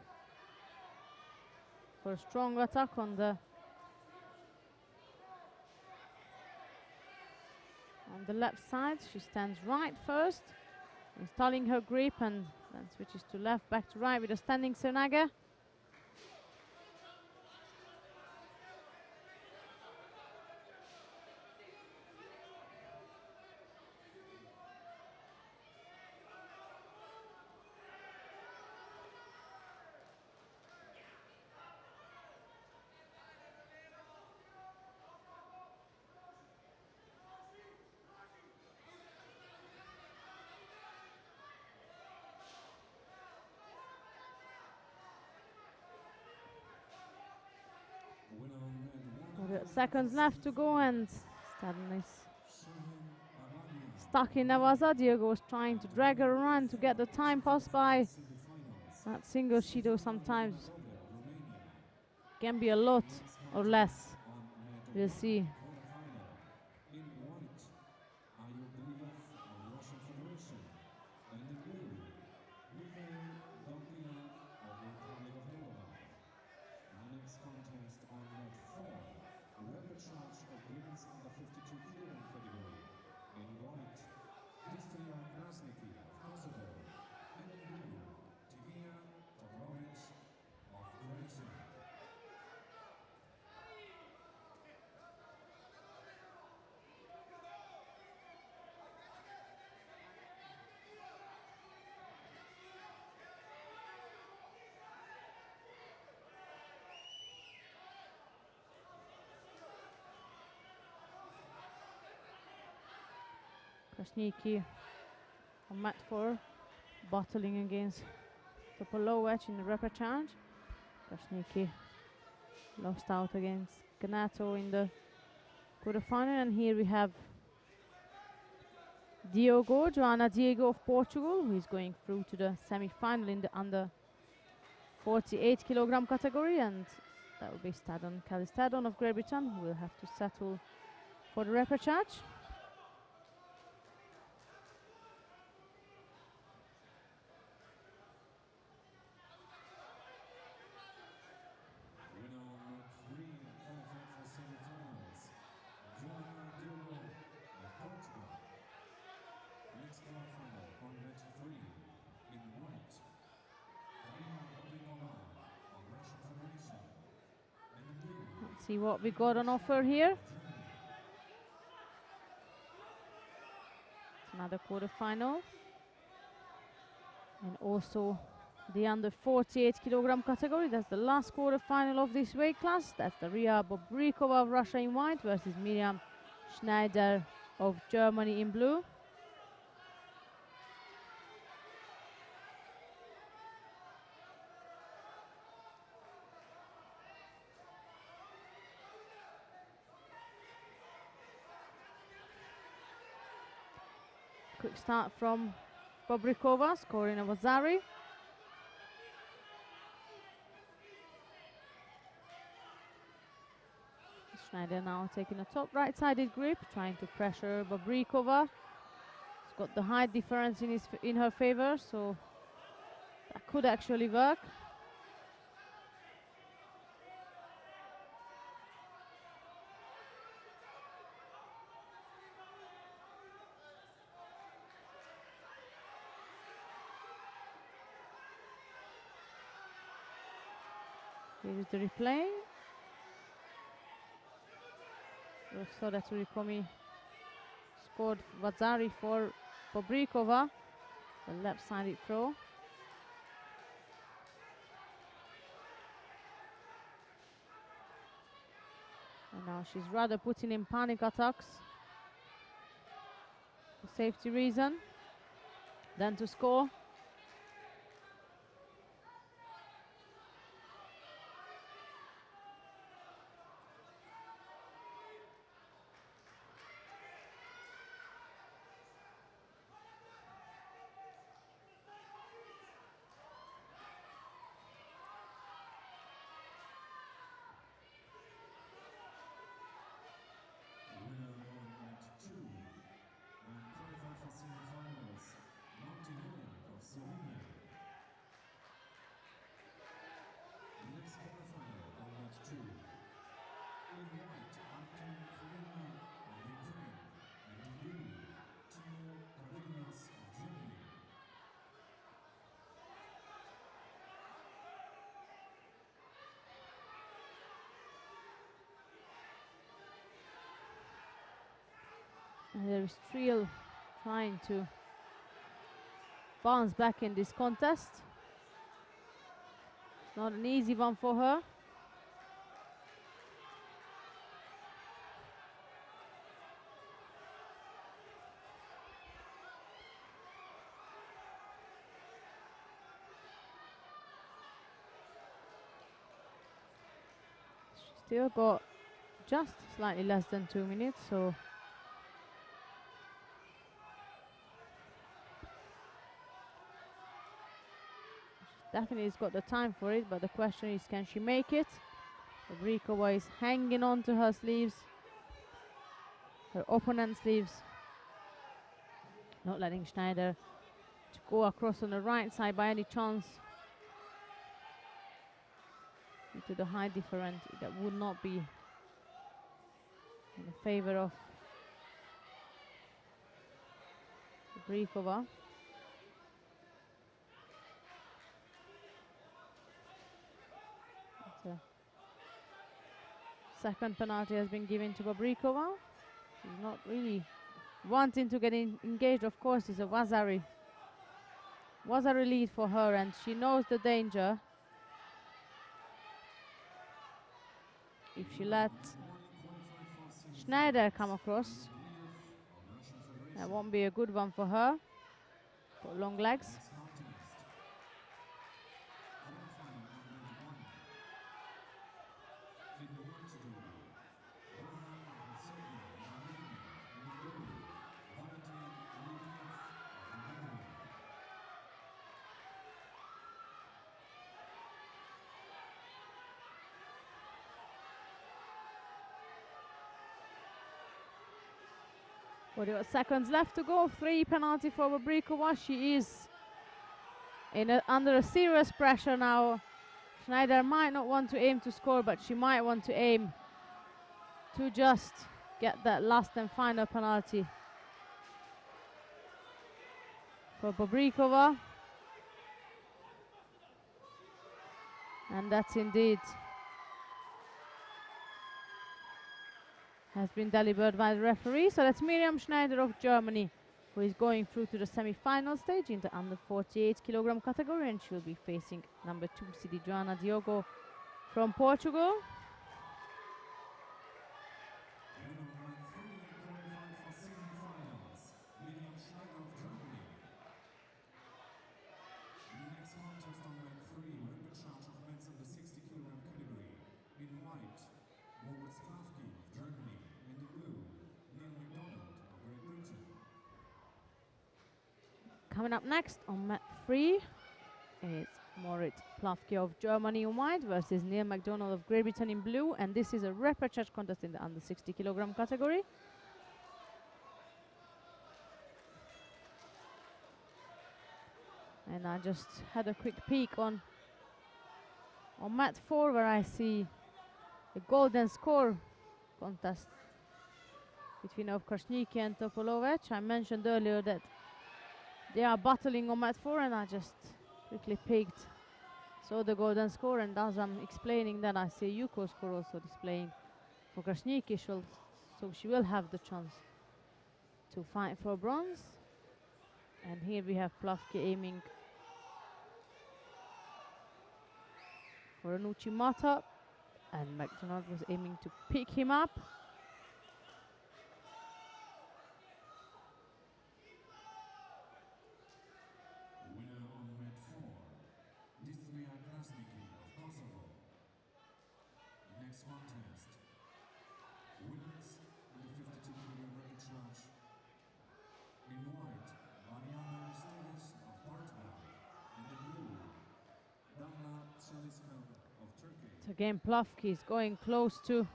for a strong attack on the left side. She stands right first, installing her grip, and then switches to left, back to right with a standing Senage. Winner on mat 1 We've got seconds left to go, and Staden is Shahin Bavaria. stuck in Navaza. Diogo was trying to drag her around to get the time pass by. Semi-finals. That single Shido sometimes Dobre, Romania. can be a lot or less. On mat We'll 1 see. quarterfinal. In white, AUT of Russian Federation. And in blue, Mikhail Dompina of the Republic of Moldova. Next contest on mat 4, rapid charge of women's under 52 kilogram category. In white, Kristija Krasniki of Kosovo. And in blue, Tivia Todorovic of Croatia. Krasniki on mat 4, battling against Topolowicz in the rapid charge. Krasniki lost out against Ganato in the quarterfinal, and here we have Joana Diego of Portugal, who is going through to the semi-final in the under 48 kilogram category, and that will be Kelly Staddon of Great Britain, who will have to settle for the repechage. Winner number 3 qualified for semi-finals, Joana Diogo of Portugal. Next quarterfinal on match 3 in white, Darina Bobikova of Russian Federation. And in blue, Let's see what we got on offer here. of Germany. It's another quarter-final. And also the under 48 kilogram category. That's the last quarter-final of this weight class. That's the Ria Bobrikova of Russia in white versus Miriam Schneider of Germany in blue. Quick start from Bobrikova, scoring a Wazari. Schneider now taking a top right-sided grip, trying to pressure Bobrikova. She's got the height difference in her favor, so that could actually work. Here is the replay. We saw that Urikomi scored Wazari for Bobrikova, the left-sided throw. And now she's rather putting in panic attacks for safety reason than to score. Winner on match 2 and qualified for semi-finals, Martin Holiak of Slovenia. Next quarterfinal on match 2. In white, Artem Furuma of Ukraine. And in blue, Timo Karvinas of Germany. And there is Triel trying to bounce back in this contest. It's not an easy one for her. She's still got just slightly less than 2 minutes, so definitely has got the time for it, but the question is, can she make it? Bobrikova is hanging on to her sleeves, her opponent's sleeves, not letting Schneider to go across on the right side by any chance. Due to the height difference, that would not be in the favor of Bobrikova. Second penalty has been given to Bobrikova. She's not really wanting to get engaged. Of course, it's a Wazari lead for her, and she knows the danger. If she let Schneider come across, that won't be a good one for her. Got long legs. Next contest. Quarterfinal on match 1. In the white judo, Rohan of Serbia and Armenia. And in blue, Valentin 40 seconds left to go. 3 penalty for Bobrikova. She is under a serious pressure now. Schneider might not want to aim to score, but she might want to aim to just get that last and final penalty for Bobrikova. And that's indeed has been delivered by the referee. So that's Miriam Schneider of Germany, who is going through to the semi-final stage in the under 48 kilogram category, and she'll be facing number 2 seeded Joana Diogo from Portugal. Winner man 3 qualified for semi-finals. Miriam Schneider of Germany. Next contest on man 3, record charge of men's under 60 kilogram category. In white, Moritz Klavki of Germany. And in blue, Neil McDonald of Great Britain. Coming up next on mat 3 is Moritz Plavke of Germany in white versus Neil McDonald of Great Britain in blue, and this is a repechage contest in the under 60 kilogram category. And I just had a quick peek on mat 4, where I see a golden score contest between Ovkarsniki and Topolovic. I mentioned earlier that they are battling on mat 4, and I just quickly peeked, saw the golden score, and as I'm explaining that, I see Yuko score also displaying for Krasniki, so she will have the chance to fight for bronze. And here we have Plavke aiming for an Uchimata, and McDonald was aiming to pick him up. Winner on mat 4, Disney Krasniki of Kosovo. Next contest, women's under 52 kilogram record charge. In white, Mariana Stilis of Portugal. And in blue, Damla Çeliskan of Turkey. So again, Plavke is going close to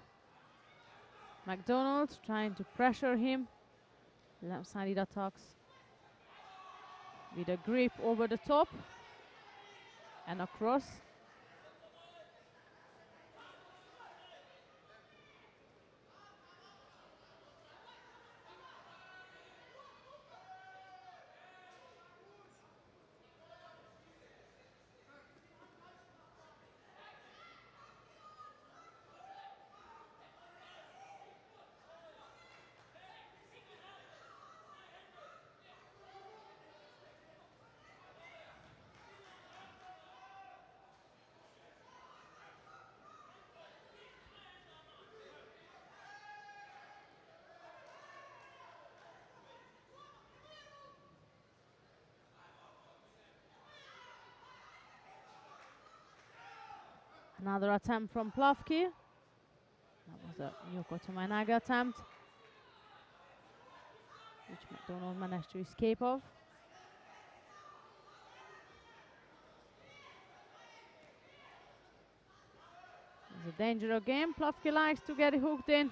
McDonald, trying to pressure him. Left-sided attacks with a grip over the top and across. Another attempt from Plavke. That was a Yuko Tominaga attempt, which McDonald managed to escape of. It's a dangerous game. Plavke likes to get hooked in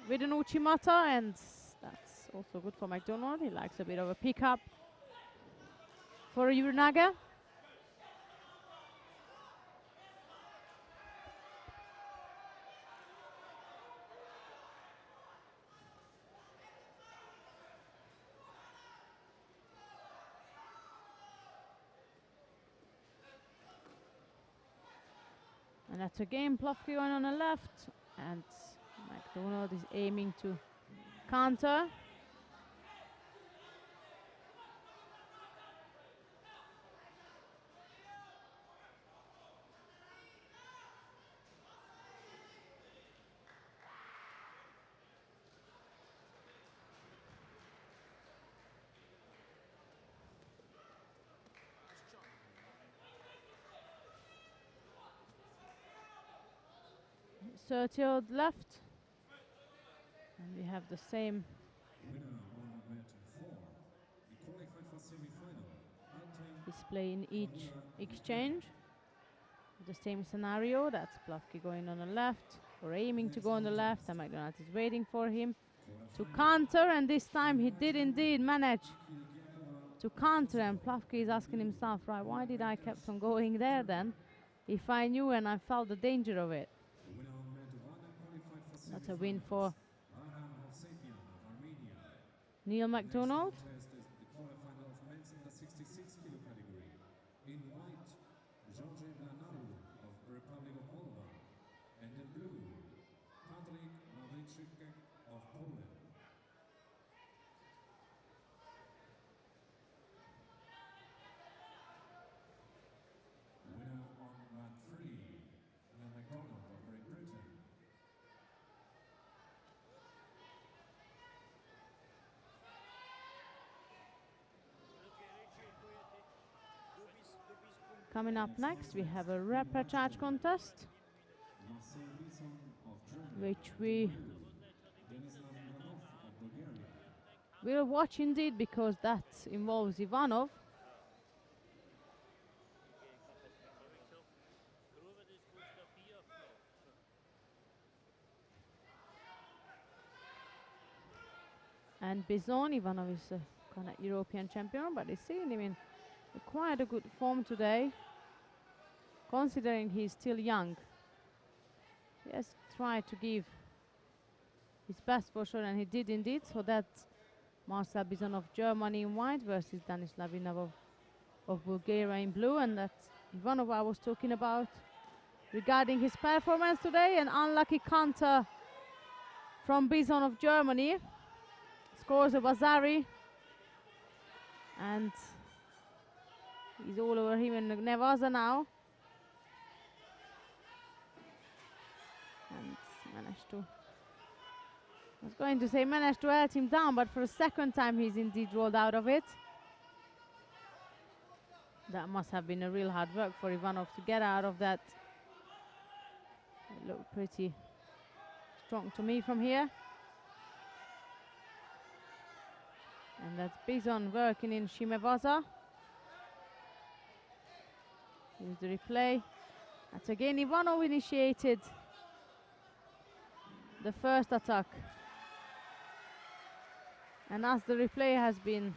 with an Uchimata, and that's also good for McDonald. He likes a bit of a pickup for Yurinaga. And that's again Plavke going on the left, and McDonald is aiming to counter. Sertiod left, and we have the same Winner on mat 4, he qualified for semi-final. display in each exchange. The same scenario, that's Plavke going on the left, or aiming to go on the left, and McDonald is waiting for him. to counter, and this time he did indeed manage to counter, and Plavke is asking himself, right, why did I kept on going there then if I knew and I felt the danger of it? The winner on mat 1 and qualified for That's a win for Bahram Hovsepian of Armenia. Neil MacDonald. Next contest is the quarterfinal of men's under 66 kilo category. In white, George Blanaru of Republic of Moldova, and in blue, Patrik Mavriček of Poland. Winner on mat 3, Neil MacDonald of Great Britain. Coming up next, we have a repechage contest, Marcel Bison of Germany. which we Denislav Ivanov of Bulgaria. will watch indeed, because that involves Ivanov. And Bison, Ivanov is a kind of European champion, but he's seen him in quite a good form today, considering he's still young. He has tried to give his best for sure, and he did indeed. So that's Marcel Bison of Germany in white versus Danislav Ivanov of Bulgaria in blue, and that's Ivanov I was talking about regarding his performance today. An unlucky counter from Bison of Germany. Scores a Vasari, and he's all over him in Nevasa now. And managed to, I was going to say managed to hold him down, but for a second time he's indeed rolled out of it. That must have been a real hard work for Ivanov to get out of that. It looked pretty strong to me from here. And that's Bison working in Shimevasa. Here's the replay. That's again Ivanov initiated the first attack. And as the replay has been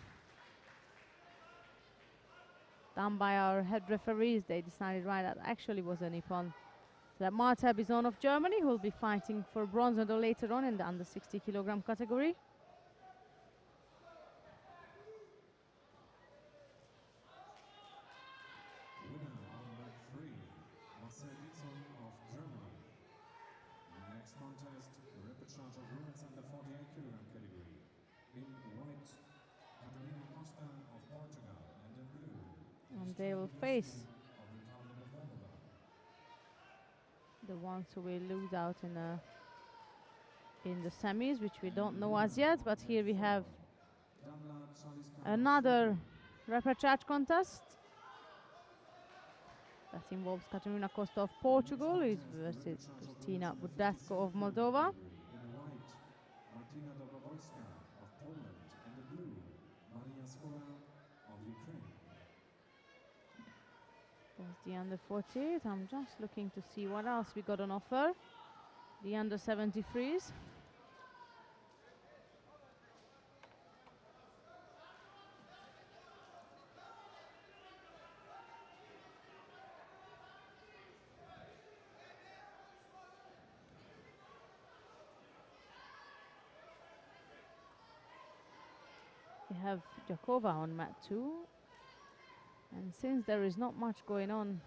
done by our head referees, they decided right that actually was a Nippon. So that Marta Bison of Germany, who will be fighting for bronze medal later on in the under 60 kilogram category. Winner on mat 3, Marcel Bison of Germany. Next contest, repechage of women's under 48 kilogram category. In white, Catarina Costa of Portugal, and in blue, And they will face of Republic of Moldova. the ones who will lose out in the semis, which we don't know as yet. But here we have Damla Chaliska another repechage contest that involves Catarina Costa of Portugal versus Kristina Budasco of Moldova. in white, Martina Dobrovolska of Poland, and in blue, Maria Skola of Ukraine. That's the under 48. I'm just looking to see what else we got on offer. The under 73s. We have Jakova on mat 2. And since there is not much going on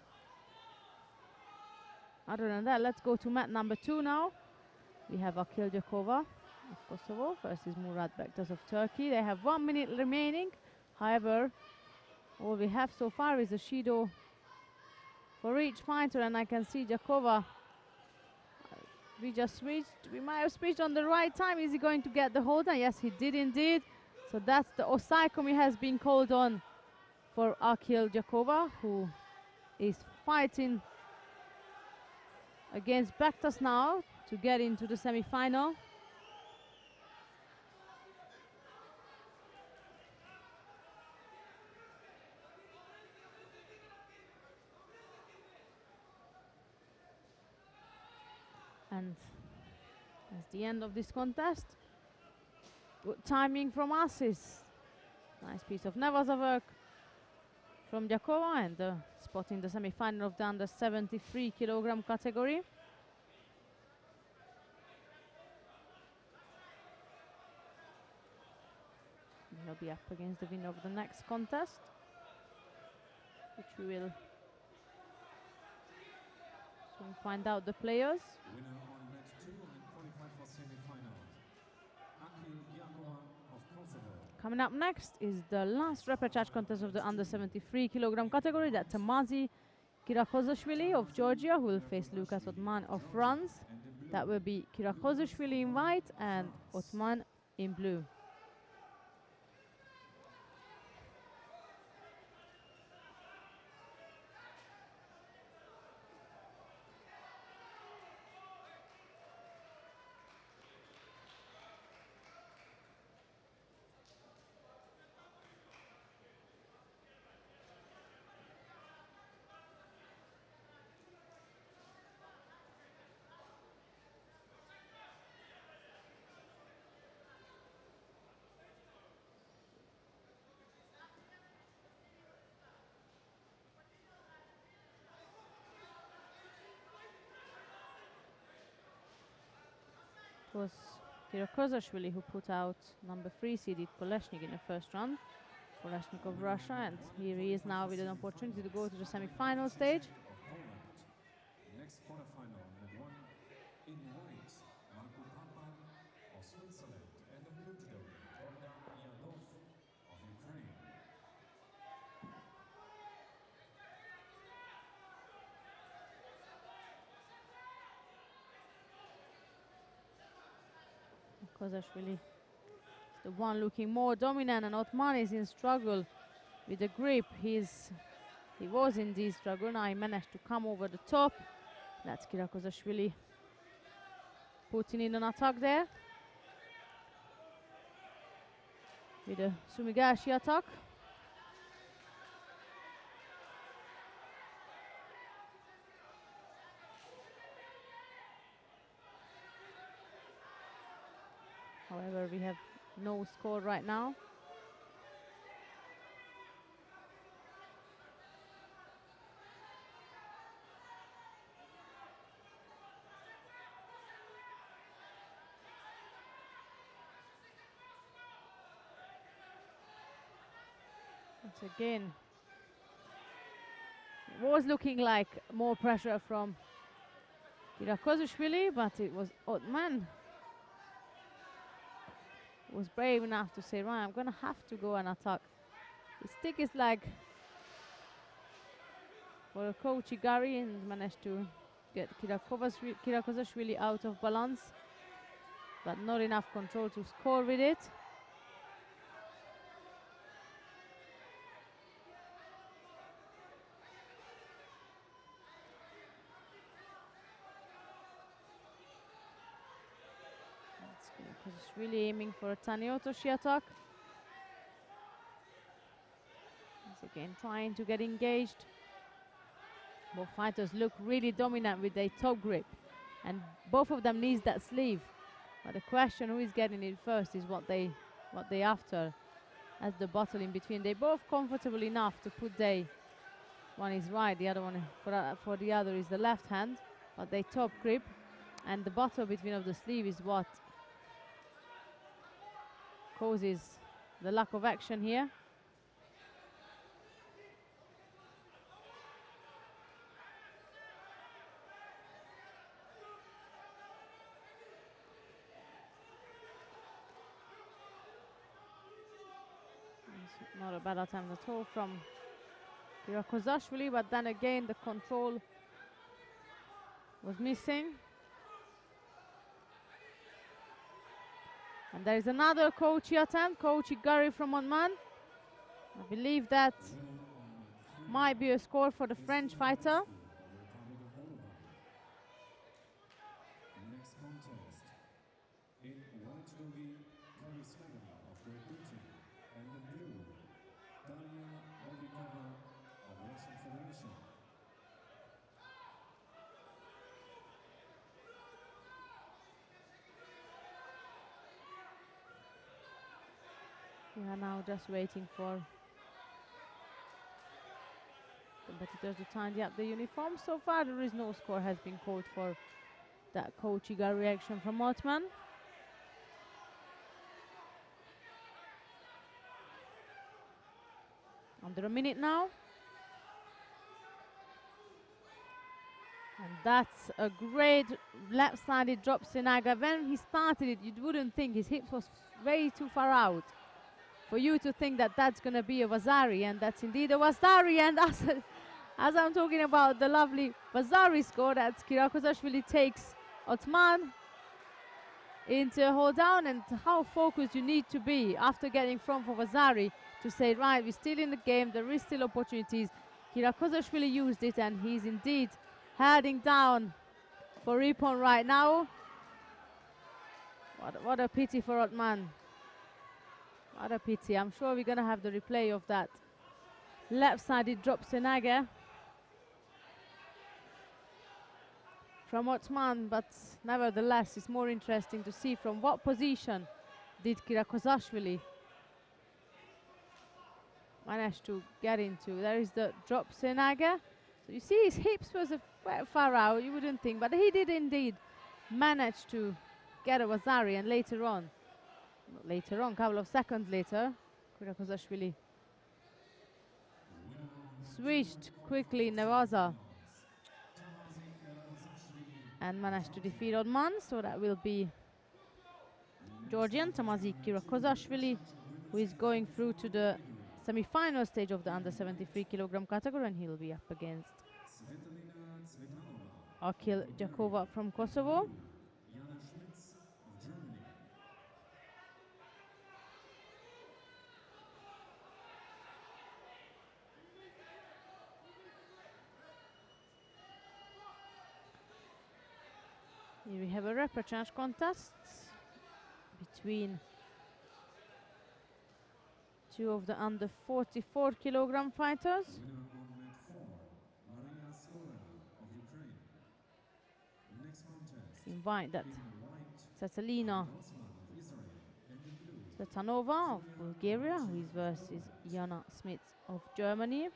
other than that, let's go to mat number 2 now. We have Akil Jakova of Kosovo versus Murat Bektas of Turkey. They have 1 minute remaining. However, all we have so far is a Shido for each fighter, and I can see Jakova. We just switched. We might have switched on the right time. Is he going to get the hold? And yes, he did indeed. So that's the Osaikomi has been called on for Akil Jakova, who is fighting against Bektas now to get into the semi-final. And that's the end of this contest. Good timing from Asis. Nice piece of Nevaza work from Jakova, and spot in the semi-final of the under 73 kilogram category. He'll be up against the winner of the next contest, which we will soon find out the players. Winner on match 2 and qualified for semi-finals. Aki Yakova of Kosovo. Coming up next is the last repechage contest of the under 73 kilogram category. That's Tamazi Kirakozashvili of Georgia, who will face Lucas Otman of France. That will be Kirakozashvili in white and Otman in blue. It was Kirakozashvili who put out number 3 seeded Koleshnik in the first round. Koleshnik of Russia, and here he is now with an opportunity to go to the semi-final stage. Of Poland. Next quarterfinal, and one in white, Marko Papa of Switzerland, and in blue judo, Bogdan Yadov of Ukraine. Kozashvili is the one looking more dominant, and Otman is in struggle with the grip. He was in this struggle. Now he managed to come over the top. That's Kirakozashvili putting in an attack there with a Sumigashi attack. However, we have no score right now. Once again, it was looking like more pressure from Kirakozashvili, but it was Otman was brave enough to say, right, I'm going to have to go and attack. The stick is like for a coach Igari, and managed to get Kirakozashvili out of balance, but not enough control to score with it. He's really aiming for a Taniotoshi attack. He's again trying to get engaged. Both fighters look really dominant with their top grip, and both of them needs that sleeve. But the question who is getting it first is what they after. As the battle in between, they both comfortable enough to put one is right, the other one for the other is the left hand, but they top grip, and the battle between of the sleeve is what causes the lack of action here. It's not a bad attempt at all from Kirakozashvili, but then again the control was missing. And there is another Kochi attempt, Kochi Gary from Oman. I believe that might be a score for the French fighter. Next contest, in white judogi, Carrie Smegan of Great Britain, and in blue, Daria Ovikova of Russian Federation. We are now just waiting for competitors to tidy up the uniform. So far, there is no score has been called for that coach eager reaction from Otman. Under a minute now. And that's a great left-sided drop Senaga. When he started it, you wouldn't think his hips was way too far out for you to think that that's going to be a Vasari, and that's indeed a Vasari. And as I'm talking about the lovely Vasari score, that Kirakozashvili takes Otman into a hold down, and how focused you need to be after getting from for Vasari to say, right, we're still in the game, there is still opportunities. Kirakozashvili used it, and he's indeed heading down for Ripon right now. What a pity for Otman. What a pity. I'm sure we're going to have the replay of that left-sided drop Senaga from Otman, but nevertheless it's more interesting to see from what position did Kirakozashvili manage to get into. There is the drop Senaga. So you see his hips was quite far out, you wouldn't think, but he did indeed manage to get a Vasari, and later on, a couple of seconds later, Kirakozashvili switched quickly in Nevaza and managed to defeat Otman. So that will be Georgian Tamazi Kirakozashvili, who is going through to the semi-final stage of the under 73 kilogram category, and he'll be up against Akil Jakova from Kosovo. Here we have a repechage contest between two of the under 44 kilogram fighters. Invite that Tsatalina Satanova of Bulgaria, who is versus Jana Smith of Germany.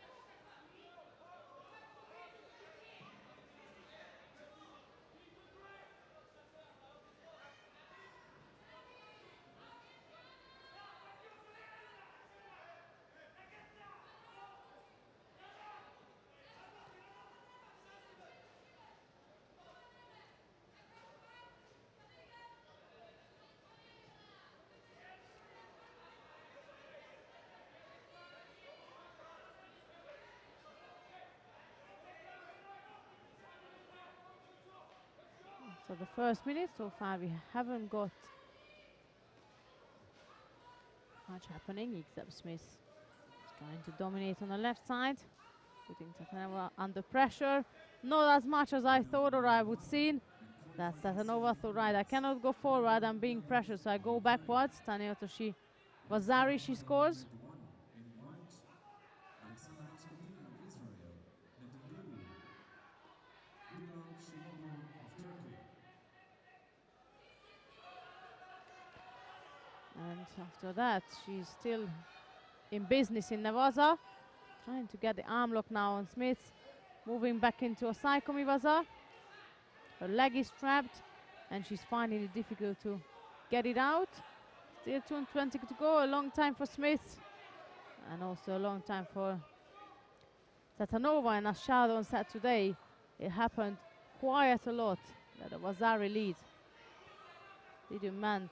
So the first minute, so far we haven't got much happening, except Smith is trying to dominate on the left side, putting Satanova under pressure. Not as much as I thought or I would seen. That Satanova thought, right, I cannot go forward, I'm being pressured, so I go backwards. Taneotoshi Vasari, she scores. And after that, she's still in business in Nevaza, trying to get the arm lock now on Smith, moving back into a Saikomi Vaza. Her leg is trapped, and she's finding it difficult to get it out. Still 2:20 to go, a long time for Smith, and also a long time for Satanova. And as Shadon said today, it happened quite a lot that the Vasari lead didn't meant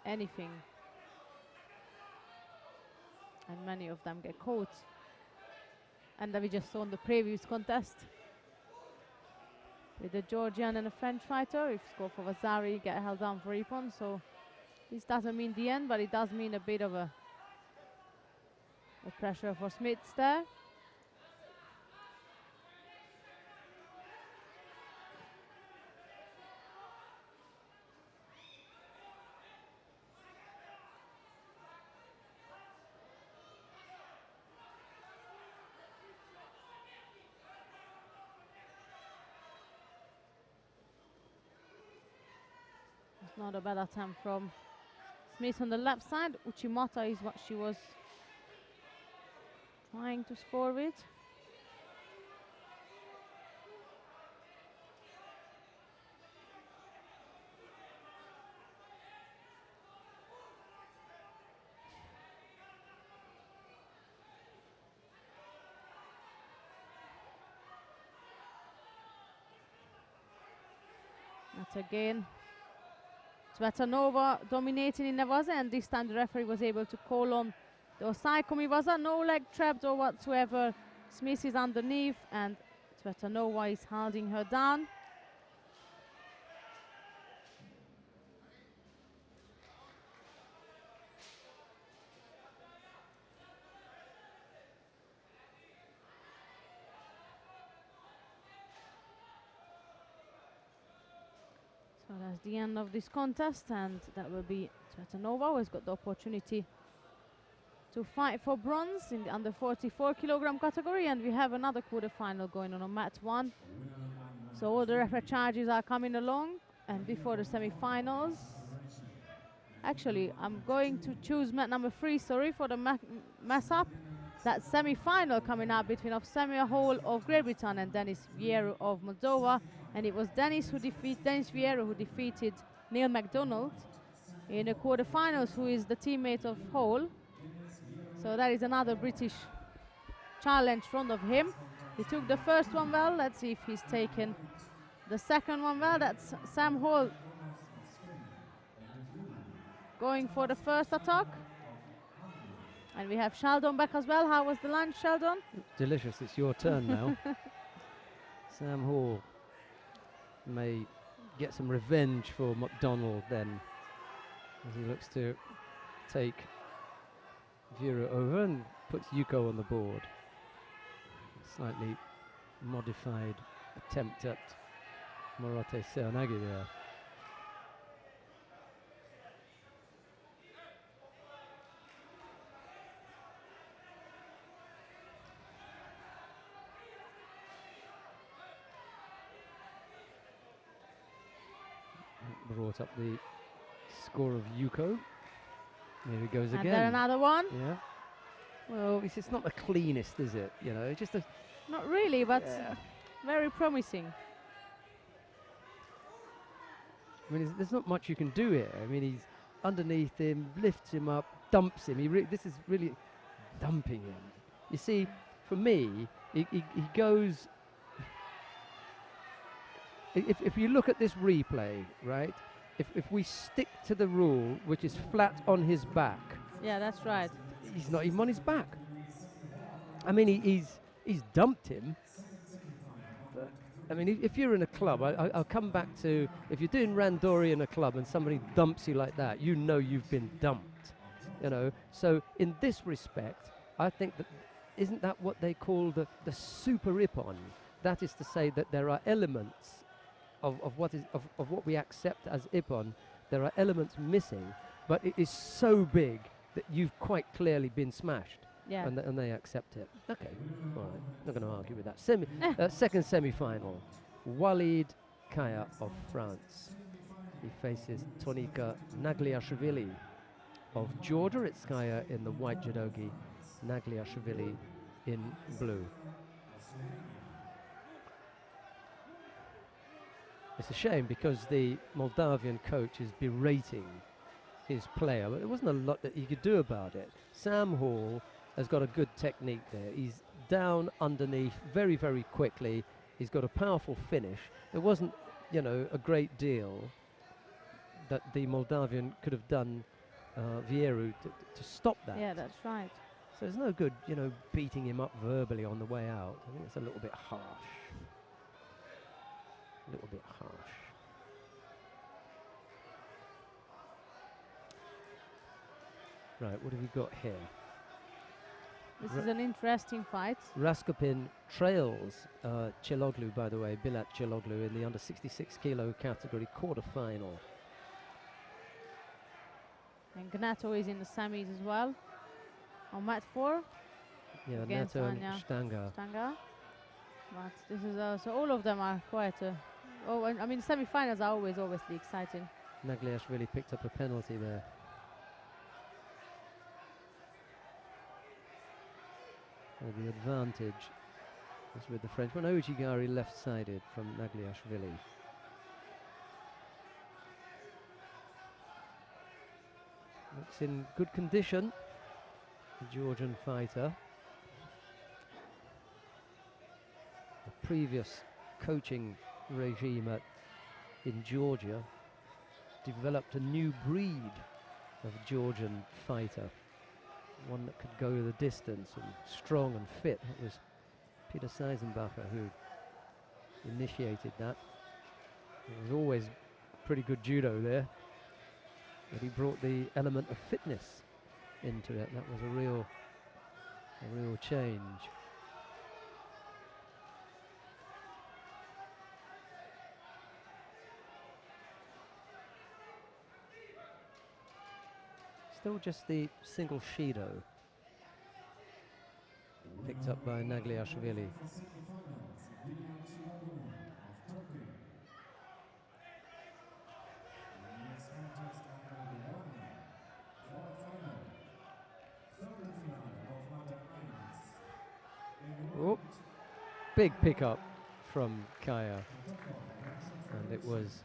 anything, and many of them get caught. And that we just saw in the previous contest with the Georgian and a French fighter. If score for Vasari, get held down for Ipon. So this doesn't mean the end, but it does mean a bit of a pressure for Smiths there. Not a bad attempt from Smith on the left side. Uchimata is what she was trying to score with. That's again Tsvetanova dominating in Nevaza, and this time the referee was able to call on the Osai Komiwaza. No leg trapped or whatsoever. Smith is underneath and Tsvetanova is holding her down. So that's the end of this contest, and that will be Tsvetanova who has got the opportunity to fight for bronze in the under 44 kilogram category, and we have another quarterfinal going on mat 1. So all the referee charges are coming along, and before the semi-finals, actually I'm going to choose mat number 3, sorry for the mess up. That semi-final coming up between Samir Hall of Great Britain and Denis Vieru of Moldova, and it was Denis Vieru who defeated Neil MacDonald in the quarterfinals, who is the teammate of Hall. So that is another British challenge in front of him. He took the first one well. Let's see if he's taken the second one well. That's Sam Hall going for the first attack. And we have Sheldon back as well. How was the lunch, Sheldon? Delicious. It's your turn now. Sam Hall may get some revenge for McDonald then, as he looks to take Vieru over and puts Yuko on the board. Slightly modified attempt at Morate Seonagi there. Brought up the score of Yuko. Here he goes and again. then another one. Yeah. Well, it's not the cleanest, is it? You know, just a. Not really, but Yeah. very promising. I mean, there's not much you can do here. I mean, he's underneath him, lifts him up, dumps him. This is really dumping him. You see, for me, he goes. If you look at this replay, right? If we stick to the rule, which is flat on his back, Yeah, that's right. he's not even on his back. I mean, he's dumped him. But, I mean, if you're in a club, I'll come back to, if you're doing randori in a club and somebody dumps you like that, you know you've been dumped. You know, so in this respect, I think that, isn't that what they call the super ippon? That is to say that there are elements of what we accept as ippon. There are elements missing, but it is so big that you've quite clearly been smashed. Yeah. And they accept it. Okay, all right. Not going to argue with that. Second semi-final. Walid Kaya of France. He faces Tonika Nagliashvili of Georgia. It's Kaya in the white judogi, Nagliashvili in blue. It's a shame because the Moldavian coach is berating his player, but there wasn't a lot that he could do about it. Sam Hall has got a good technique there. He's down underneath very, very quickly. He's got a powerful finish. There wasn't, you know, a great deal that the Moldavian could have done, Vieru, to stop that. Yeah, that's right. So there's no good, you know, beating him up verbally on the way out. I think it's a little bit harsh. A little bit harsh. Right, what have we got here? This is an interesting fight. Raskopin trails Cheloglu, by the way, Bilat Cheloglu in the under 66 kilo category quarter-final. And Gnato is in the semis as well. On mat 4. Yeah, Against Nato and Anya Stanga. But this is so all of them are quite. I mean, semi-finals are always obviously exciting. Nagliash really picked up a penalty there. the advantage is with the French. When Ojigari left-sided from Nagliashvili. Looks in good condition, the Georgian fighter. The previous coaching regime in Georgia developed a new breed of Georgian fighter, one that could go the distance and strong and fit. It was Peter Seisenbacher who initiated that. There was always pretty good judo there, but he brought the element of fitness into it. That was a real change. Still just the single Shido picked up by Nagliashvili. Oh, big pickup from Kaya, and it was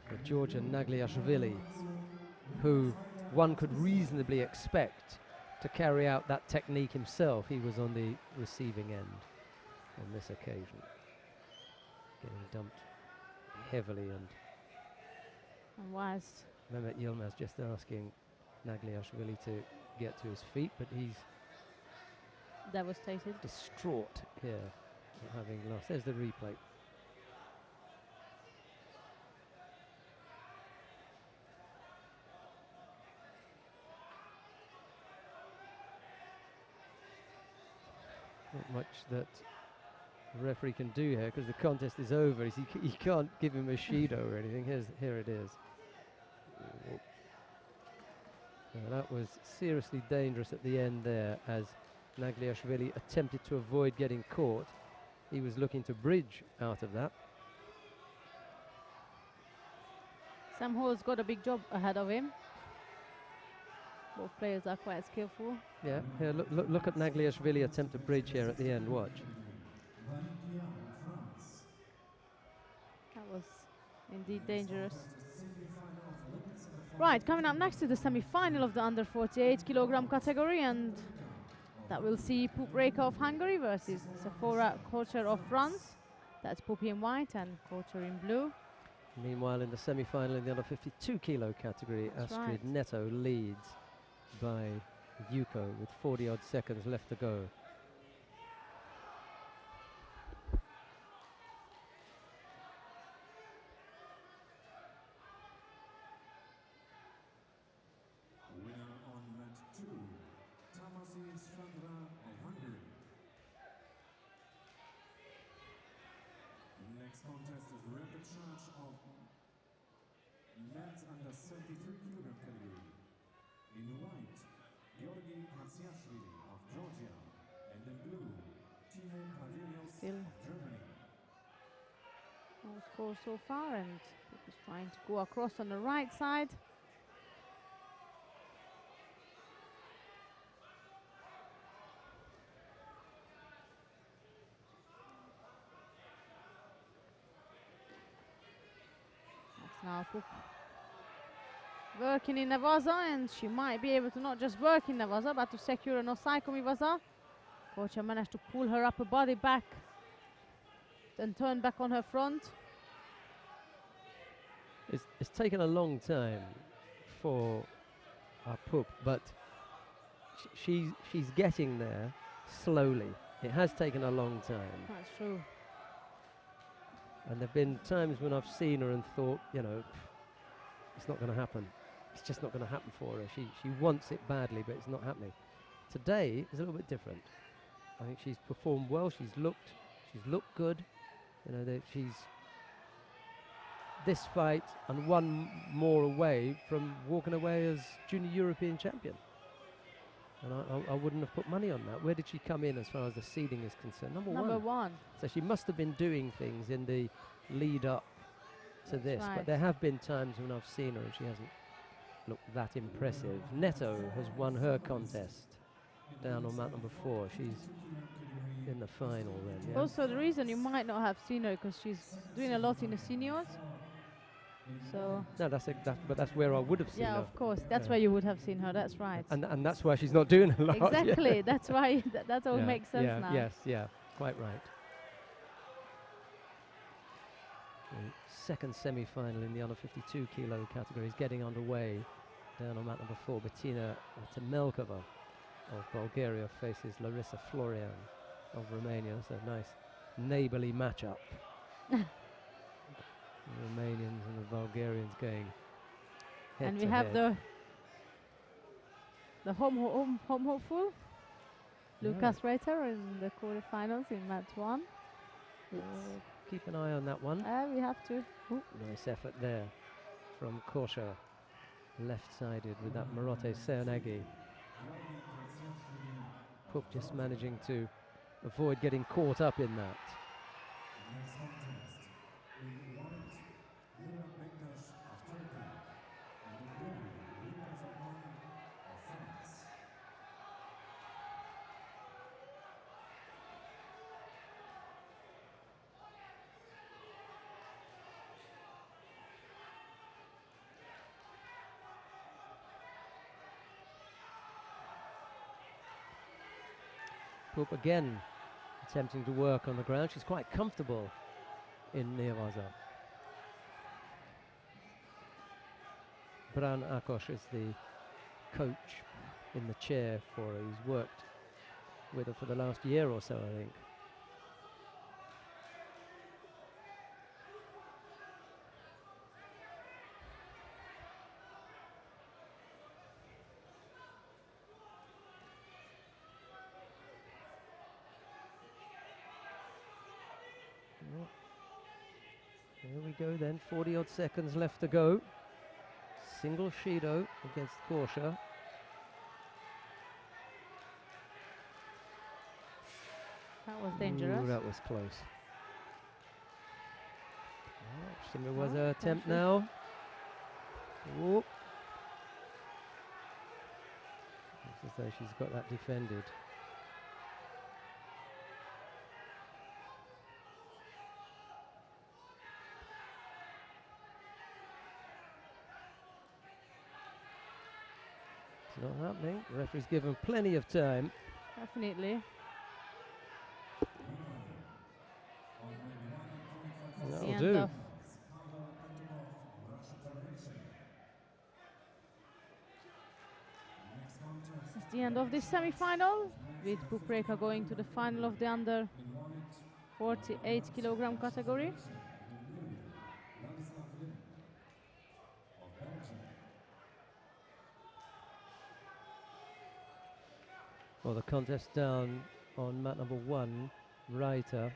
the Georgian Nagliashvili who one could reasonably expect to carry out that technique himself. He was on the receiving end on this occasion, getting dumped heavily, and Whilst Mehmet Yilmaz just asking Nagliashvili to get to his feet, but he's devastated. distraught here at having lost. There's the replay. Not much that the referee can do here because the contest is over. He can't give him a Shido or anything. Here it is. Now that was seriously dangerous at the end there, as Nagliashvili attempted to avoid getting caught. He was looking to bridge out of that. Sam Hall's got a big job ahead of him. Both players are quite skillful. Yeah, here, look at Nagliashvili attempt to bridge here at the end. Watch. That was indeed dangerous. Right, coming up next to the semi-final of the under 48 kilogram category, and that will see Pup Reka of Hungary versus Sephora Kocher of France. That's Pupi in white and Kocher in blue. Meanwhile, in the semi-final in the under 52 kilo category, That's Astrid right. Neto leads by Yuko with 40 odd seconds left to go. Winner on mat 2, Tamasi Sandra of Hungary. Next contest is rapid charge of men's under 73 kilogram category. In white, Georgi Hatsiashvili of Georgia, and in blue, Timo Pavilios Still of Germany. no score so far, and Pup is trying to go across on the right side. That's now Pup working in Nevaza, and she might be able to not just work in Nevaza, but to secure an Osaikomi Vaza. Kocher managed to pull her upper body back, then turn back on her front. It's taken a long time for our Pup, but she's getting there slowly. It has taken a long time, That's true. and there've been times when I've seen her and thought, you know, it's not going to happen. It's just not going to happen for her. She wants it badly, but it's not happening. Today is a little bit different. I think she's performed well. She's looked good. You know, she's this fight and one more away from walking away as junior European champion. And I wouldn't have put money on that. Where did she come in as far as the seeding is concerned? Number one. So she must have been doing things in the lead up to That's this. right. But there have been times when I've seen her and she hasn't looked that impressive. Neto has won her contest down on mat number 4. She's in the final then, yeah? Also, the reason you might not have seen her because she's doing a lot in the seniors. So No, but that's where I would have seen yeah, her. of course, that's Yeah. where you would have seen her. That's right. And that's why she's not doing a lot. yeah. Exactly. That's why. That all Yeah, makes sense yeah, now. Yes, yeah, quite right. The second semi-final in the under 52 kilo category is getting underway. Down on mat number 4, Bettina Temelkova of Bulgaria faces Larissa Florian of Romania. That's a nice neighbourly matchup. The Romanians and the Bulgarians going head And to we have head. the home hopeful, Lucas Reiter in the quarterfinals in mat 1. Keep an eye on that one. We have to. Ooh, nice effort there from Kosha, left-sided with that Marote Seonagi. Puk just managing to avoid getting caught up in that. Next contest, in white, Murat Bektaş of Turkey, and in blue, Lucas Armand of France. Puk again attempting to work on the ground. She's quite comfortable in Neavaza. Bran Akos is the coach in the chair for her. He's worked with her for the last year or so, I think. Well, here we go then, 40 odd seconds left to go. Single Shido against Kosha. That was dangerous. Ooh, that was close. Shimmer was Oh, her attempt pressure. now. Ooh. Looks as though she's got that defended. It's not happening. The referee's given plenty of time. Definitely. It's the That'll end do. of Next contest, It's the end of this semi-final, with Bukreka going to the final of the under 48 kilogram category. Ladislav Lim of Belgium. Well, the contest down on mat number 1, Reiter,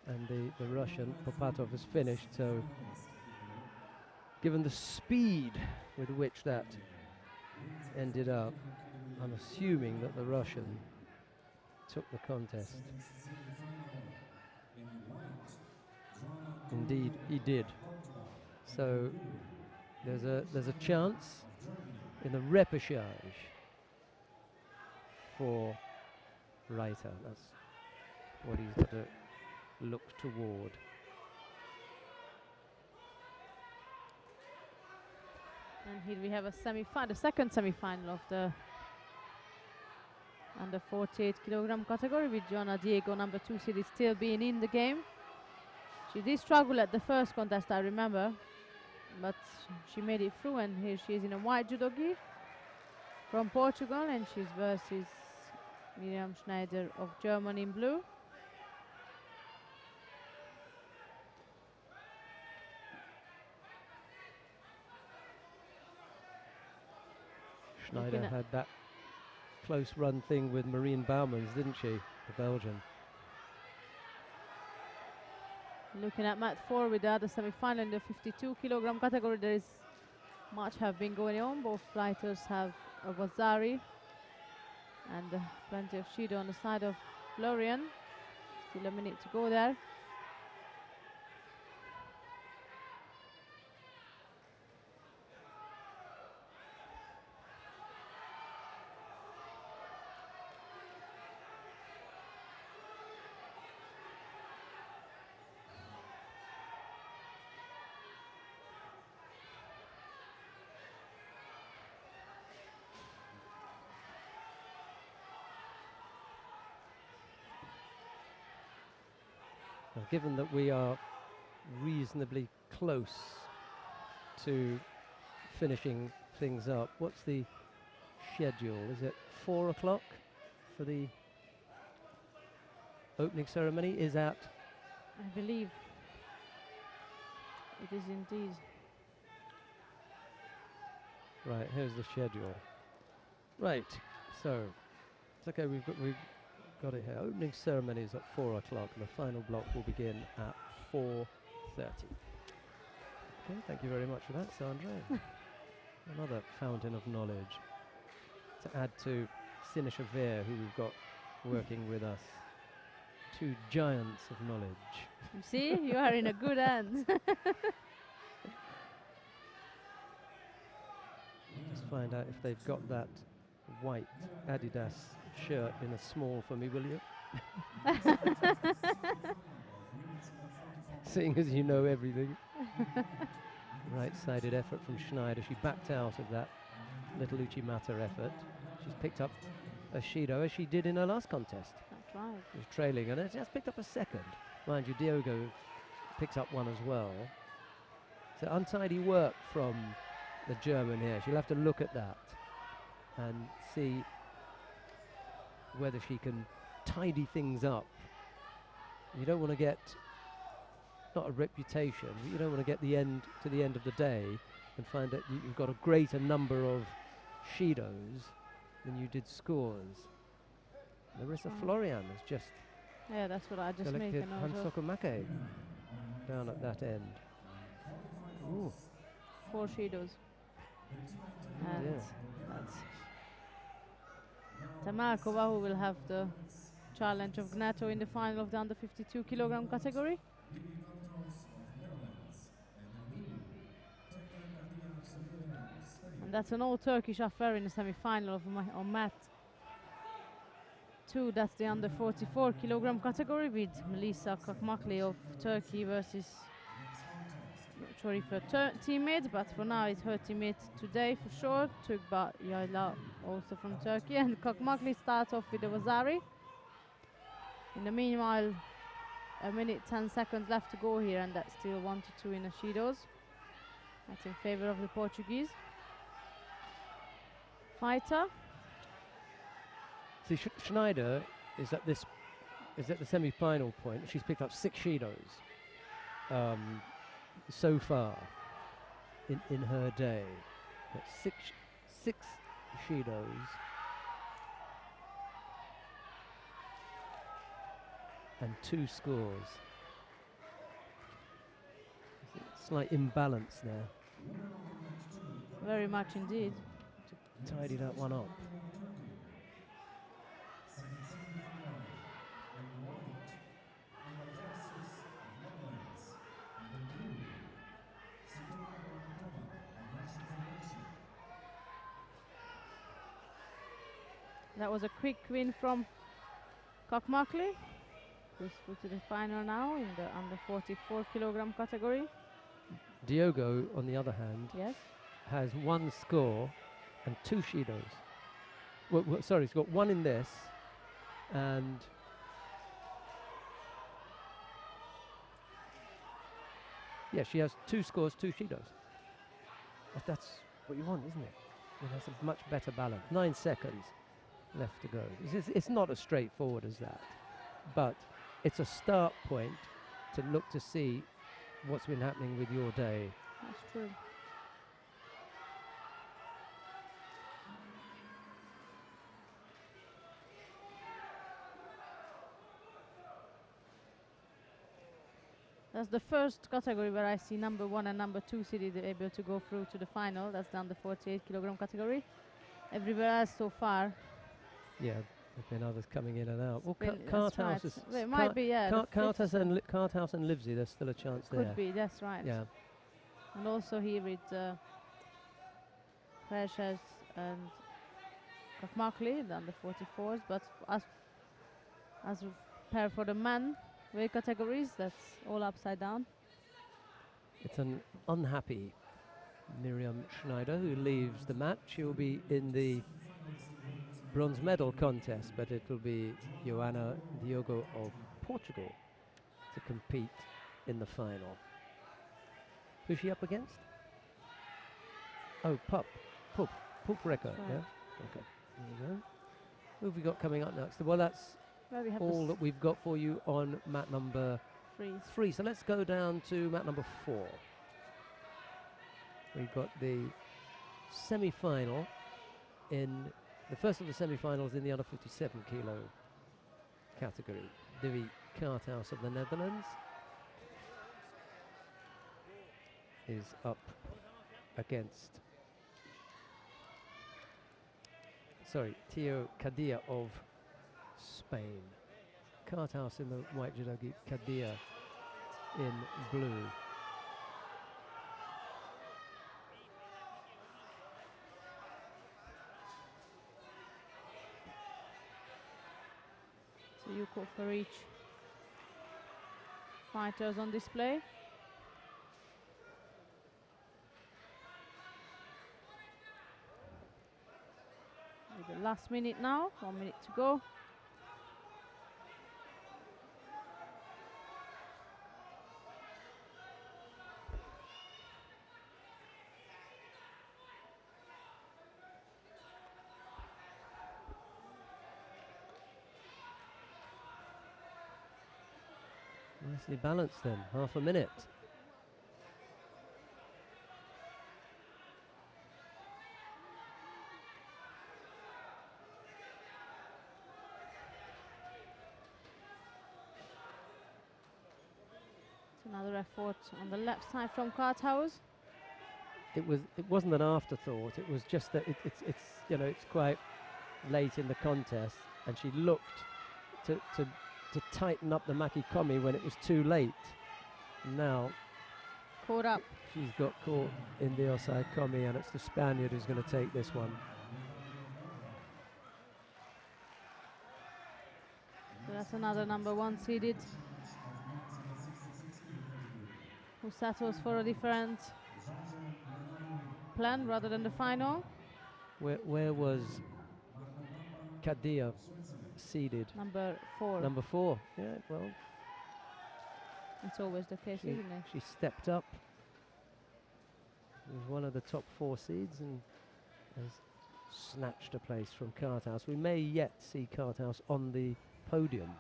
and the Russian Popatov is finished. So, given the speed with which that ended up, I'm assuming that the Russian took the contest. Indeed, he did. So there's a chance in the repechage for Reiter. That's what he's got to look toward. And here we have a semi-final, the second semi-final of the under 48 kilogram category, with Joanna Diego, number 2 seed, still being in the game. She did struggle at the first contest, I remember, but she made it through, and here she is in a white judo gi from Portugal, and she's versus Miriam Schneider of Germany in blue. Schneider had that close run thing with Marine Bouwmans, didn't she, the Belgian? Looking at mat 4 with the other semi-final in the 52 kilogram category, there is much have been going on. Both fighters have a Vazari and plenty of Shido on the side of Florian. Still a minute to go there. Now, given that we are reasonably close to finishing things up, what's the schedule? Is it 4 o'clock for the opening ceremony? Is at I believe it is indeed. right? Here's the schedule. Right, so it's okay. We've got it here. Opening ceremony is at 4 o'clock, and the final block will begin at 4:30. Okay, thank you very much for that, Sandra. Another fountain of knowledge to add to Sinisha Veer, who we've got working with us. Two giants of knowledge. You see, you are in a good hand. Just find out if they've got that white Adidas shirt in a small for me, will you? Seeing as you know everything. Right-sided effort from Schneider. She backed out of that little Uchimata effort. She's picked up a Shido as she did in her last contest. That's right. She was trailing and she has picked up a second. Mind you, Diogo picks up one as well. So untidy work from the German here. She'll have to look at that and see whether she can tidy things up. You don't want to get, not a reputation, but you don't want to get the end of the day and find that you've got a greater number of Shidos than you did scores. Larissa Florian has just Yeah, that's what I just made collected a note of. Hansoko Make down at that end. Ooh. 4 Shidos. And Yeah. that's Tamarkova, who will have the challenge of Gnato in the final of the under 52 kilogram category. And that's an all Turkish affair in the semi-final of on mat 2. That's the under 44 kilogram category with Melissa Kakmakli of Turkey versus, not sure if her teammate, but for now it's her teammate today for sure. Tugba Yayla, also from Turkey, and Kakmakli starts off with the Wazari. In the meanwhile, a minute 10 seconds left to go here, and that's still 1-2 in the Shidos. That's in favor of the Portuguese fighter. See, Schneider is at the semi-final point. She's picked up 6 Shidos so far in her day. But six Shidos and 2 scores. Slight imbalance there. Very much indeed. Tidied that one up. That was a quick win from Kakmakli, who's through to the final now in the under 44 kilogram category. Diogo, on the other hand, Yes. has 1 score and 2 Shidos. Sorry, he's got 1 in this, and yeah, she has 2 scores, 2 Shidos. That's what you want, isn't it? It has a much better balance. 9 seconds left to go. It's not as straightforward as that, but it's a start point to look to see what's been happening with your day. That's true. That's the first category where I see number 1 and number 2 seeded able to go through to the final. That's the under 48 kilogram category. Everywhere else so far. Yeah, there've been others coming in and out. Well, That's right. Carthouse is Well, it might be, yeah. the fifth Carthouse and Livesey, there's still a chance there. could be, that's right. Yeah. And also here with Precious and Kakmakli, the under 44s. But as we prepare for the men weight categories, that's all upside down. It's an unhappy Miriam Schneider who leaves the match. She'll be in the bronze medal contest, but it will be Joana Diogo of Portugal to compete in the final. Who's she up against? Oh, Pup Record, Right. yeah? Okay, there you go. Who have we got coming up next? Well, that's Where we have all that we've got for you on mat number freeze. 3. So let's go down to mat number 4. We've got the semi-final in the first of the semi-finals in the under 57 kilo category. Divi Karthaus of the Netherlands is up against Tio Kadia of Spain. Karthaus in the white judogi, Kadia in blue. So you call for each fighters on display. With the last minute now, 1 minute to go. Nicely balanced then, half a minute. It's another effort on the left side from Karthaus. It wasn't an afterthought. It was just that it's quite late in the contest, and she looked to tighten up the makikomi when it was too late. Now Caught up. she's got caught in the osai komi, and it's the Spaniard who's going to take this one. So that's another number 1 seeded who settles for a different plan rather than the final. Where was Kadia seeded? Number 4. Number 4. Yeah, well, It's always the case, she, isn't it? she stepped up. Was one of the top 4 seeds and has snatched a place from Karthaus. We may yet see Karthaus on the podium.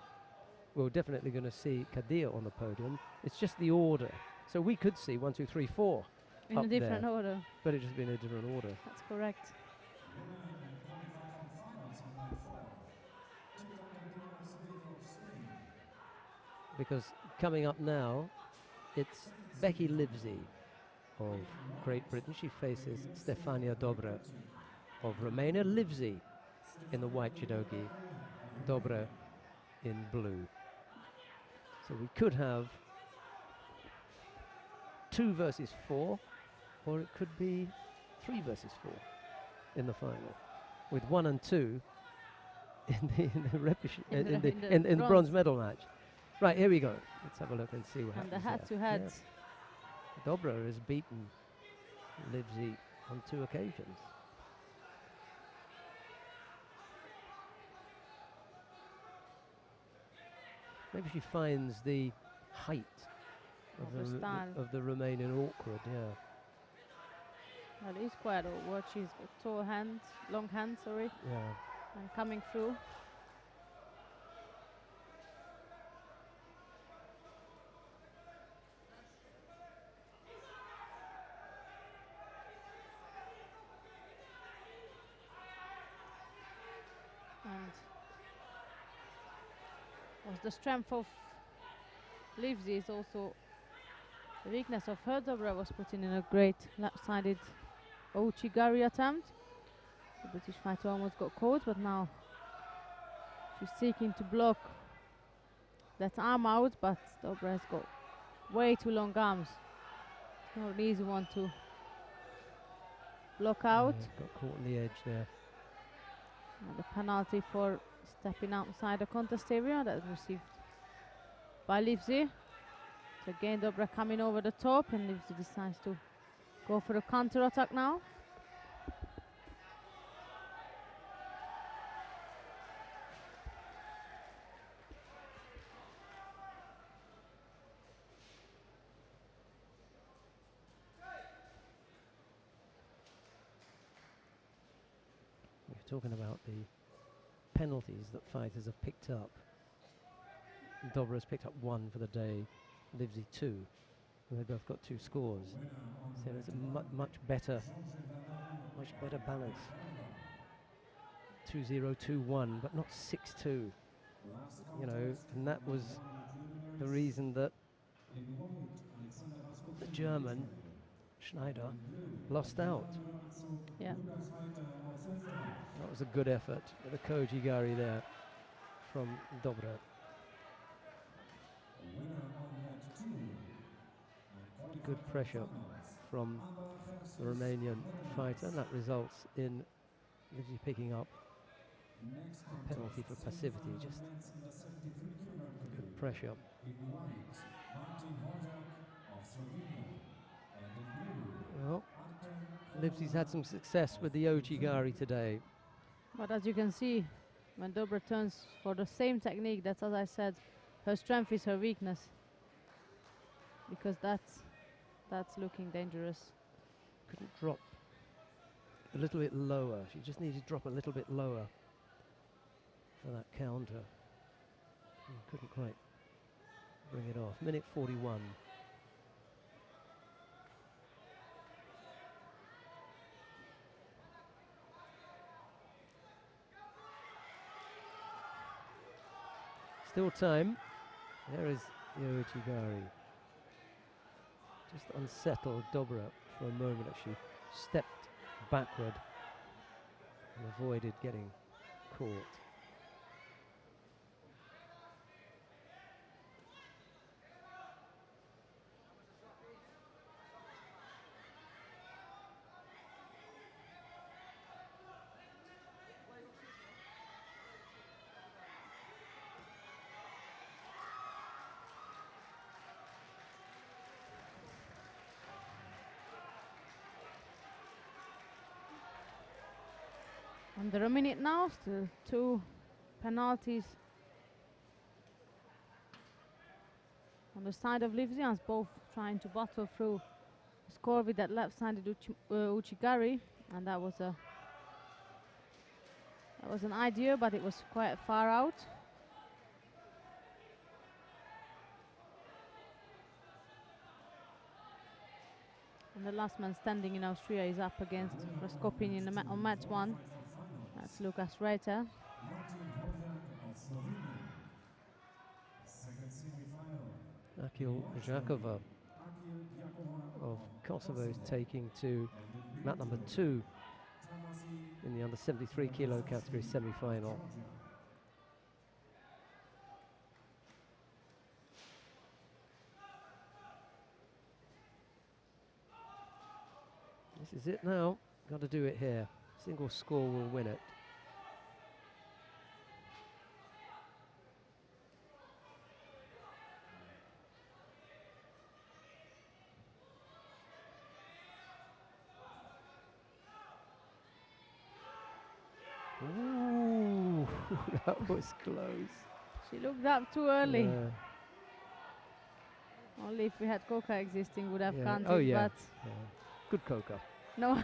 We're definitely going to see Kadia on the podium. It's just the order. So we could see 1, 2, 3, 4 In up a different there, order. but it's just been a different order. That's correct. Because coming up now, it's Becky Livesey of Great Britain. She faces Stefania Dobra of Romania. Livesey in the white judogi, Dobra in blue. So we could have 2 versus 4, or it could be 3 versus 4 in the final, with 1 and 2 in the bronze medal match. Right, here we go. Let's have a look and see what And happens. the there. head-to-head. Yes. Dobra has beaten Livesey on 2 occasions. Maybe she finds the height Of the style. of the Romanian awkward, yeah. Well, it is quite awkward. She's got tall hands, long hands, sorry, Yeah. and coming through. And was the strength of Livesey is also the weakness of her. Dobra was putting in a great left-sided Ouchigari attempt. The British fighter almost got caught, but now she's seeking to block that arm out, but Dobra has got way too long arms. It's not an easy one to block out. Yeah, got caught on the edge there. And the penalty for stepping outside the contest area that was received by Livesey. So again Dobra coming over the top, and Livesey decides to go for a counter attack now. talking about the penalties that fighters have picked up. Dobra has picked up 1 for the day, Livesey 2. And they both got 2 scores. So it's a much better balance. 2-0, 2-1, but not 6-2. You know, and that was the reason that the German Schneider lost out. Yeah. That was a good effort with the Koji-gari there from Dobra. Good pressure from the Romanian fighter, and that results in Livesey picking up a penalty for passivity. Just good pressure. Well, Livesey's had some success with the Ojigari today. But as you can see, when Dobra turns for the same technique, that's, as I said, her strength is her weakness. Because that's looking dangerous. Couldn't drop a little bit lower. She just needed to drop a little bit lower for that counter. And couldn't quite bring it off. Minute 41. Still time. There is the Ojigari. Just unsettled Dobra for a moment as she stepped backward and avoided getting caught. Under a minute now, still 2 penalties on the side of Livesey, both trying to battle through the score with that left-sided Uchigari, and that was an idea, but it was quite far out. And the last man standing in Austria is up against Raskopin in on match 1. That's Lukas Reiter. Akil Jakova of Kosovo is taking to mat number 2 in the under 73 kilo category semi-final. This is it now. Got to do it here. Single score will win it. Ooh, that was close. She looked up too early. Yeah. Only if we had Coca existing would have Yeah. counted, Oh yeah. but Yeah. Good Coca. no.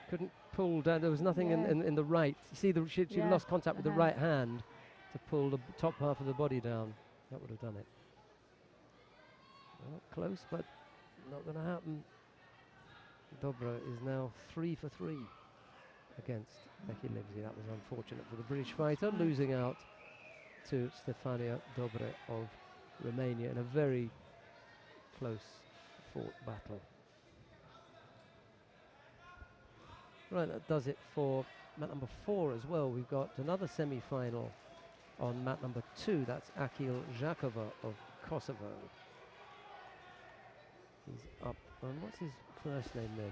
Couldn't pull down. There was nothing in the right. You see, she lost contact with the right hand to pull the top half of the body down. That would have done it. Well, close, but not going to happen. Dobra is now 3 for 3 against Becky Livesey. That was unfortunate for the British fighter, losing out to Stefania Dobre of Romania in a very close fought battle. Right, that does it for mat number 4 as well. We've got another semi-final on mat number 2. That's Akil Jakova of Kosovo. He's up. And what's his first name then?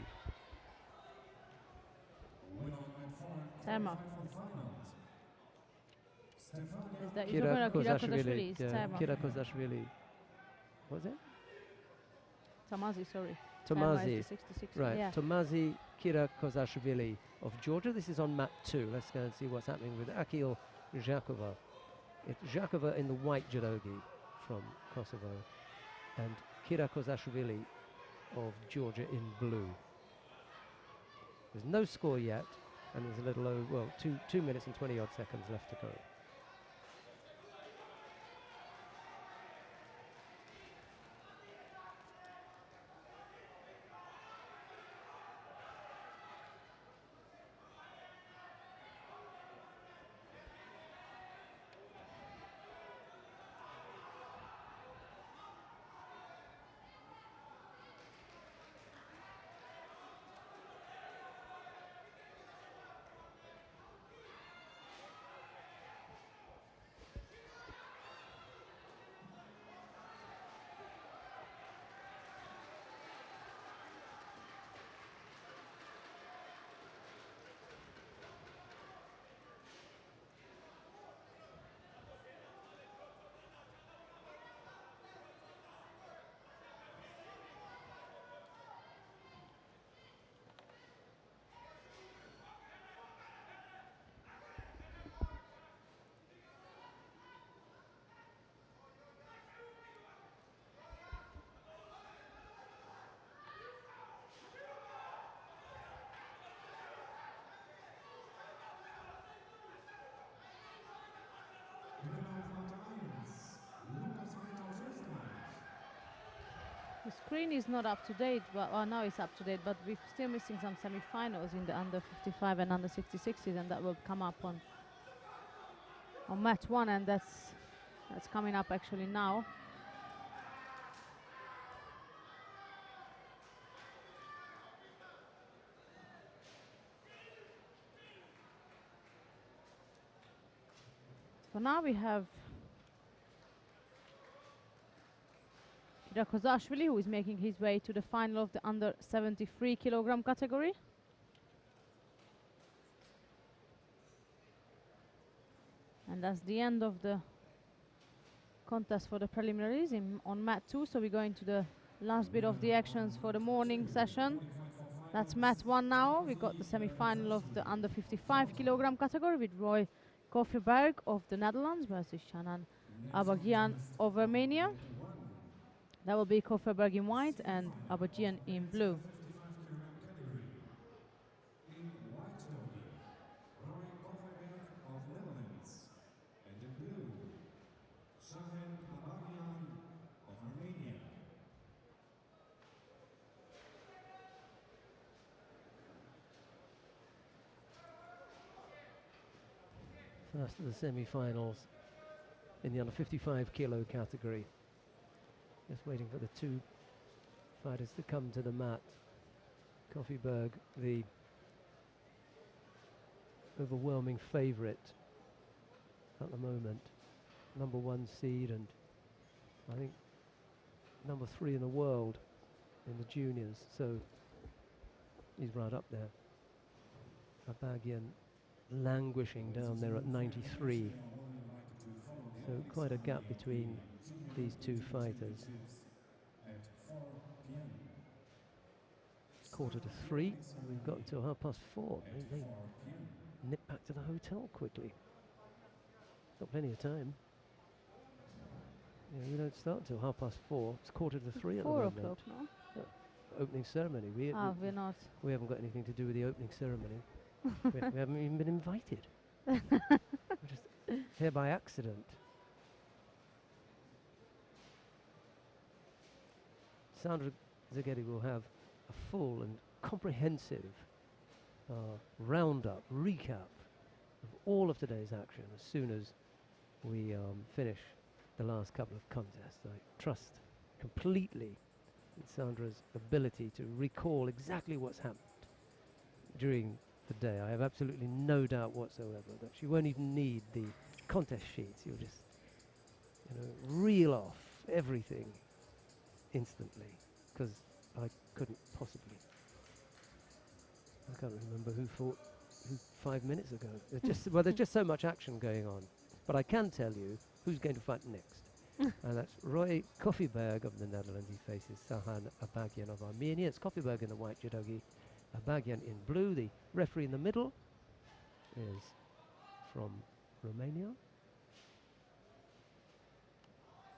Terma. Kira Kozashvili. Kira Kozashvili. What was it? Tamazi, sorry. Tomazi. 66. Right, Yeah. Tomazi Kira Kozashvili of Georgia. This is on mat 2. Let's go and see what's happening with Akil Jakova. It's Jakova in the white judogi from Kosovo, and Kira Kozashvili of Georgia in blue. There's no score yet. And there's a little over, well, 2 minutes and 20 odd seconds left to go. The screen is not up to date, but now it's up to date. But we're still missing some semi-finals in the under 55 and under 66s, and that will come up on match 1, and that's coming up actually now. For now we have Kozashvili, who is making his way to the final of the under 73 kilogram category. And that's the end of the contest for the preliminaries on mat 2. So we're going to the last bit of the actions for the morning session. That's mat 1 now. We got the semi-final of the under 55 kilogram category with Roy Kofferberg of the Netherlands versus Shanan Abagian of Romania. That will be Kofferberg in white and Abagian in blue. In white dogi, Roy Kofferberg of Netherlands, and in blue, Shahan Abagian of Armenia. First of the semi-finals in the under 55 kilo category. Just waiting for the two fighters to come to the mat. Kofferberg, the overwhelming favourite at the moment. Number 1 seed and I think number 3 in the world in the juniors. So he's right up there. Abagian languishing down there at 93. So quite a gap between these two fighters. At 4 p.m. Quarter to 3. We've got until 4:30. At They 4 p.m. nip back to the hotel quickly. Got plenty of time. Yeah, we don't start till 4:30. It's quarter to 3 at the 4 moment. o'clock now. Opening ceremony. We're not. We haven't got anything to do with the opening ceremony. we haven't even been invited. We're just here by accident. Sandra Zaghetti will have a full and comprehensive roundup, recap of all of today's action as soon as we finish the last couple of contests. I trust completely in Sandra's ability to recall exactly what's happened during the day. I have absolutely no doubt whatsoever that she won't even need the contest sheets. You'll just, reel off everything instantly, because I couldn't possibly. I can't remember who fought who 5 minutes ago. There's just so much action going on. But I can tell you who's going to fight next. And that's Roy Kofferberg of the Netherlands. He faces Sahan Abagian of Armenia. It's Kofferberg in the white judogi, Abagian in blue. The referee in the middle is from Romania.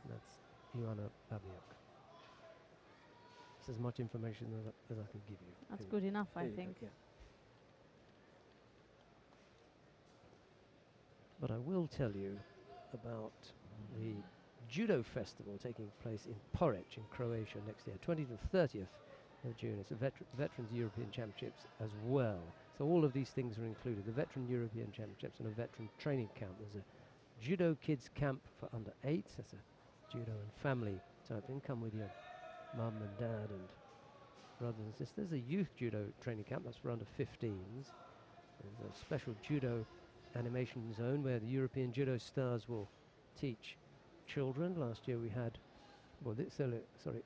That's Ioana Babiuk. That's as much information as I can give you. That's good enough, I There you go, think. yeah. But I will tell you about the Judo Festival taking place in Porridge in Croatia next year, 20th and 30th of June. It's a Veterans European Championships as well. So all of these things are included. The Veteran European Championships and a veteran training camp. There's a Judo Kids Camp for under 8s. That's a judo and family type thing. Come with your mum and dad and brothers and sisters. There's a youth judo training camp. That's for under 15s. There's a special judo animation zone where the European judo stars will teach children. Last year we had,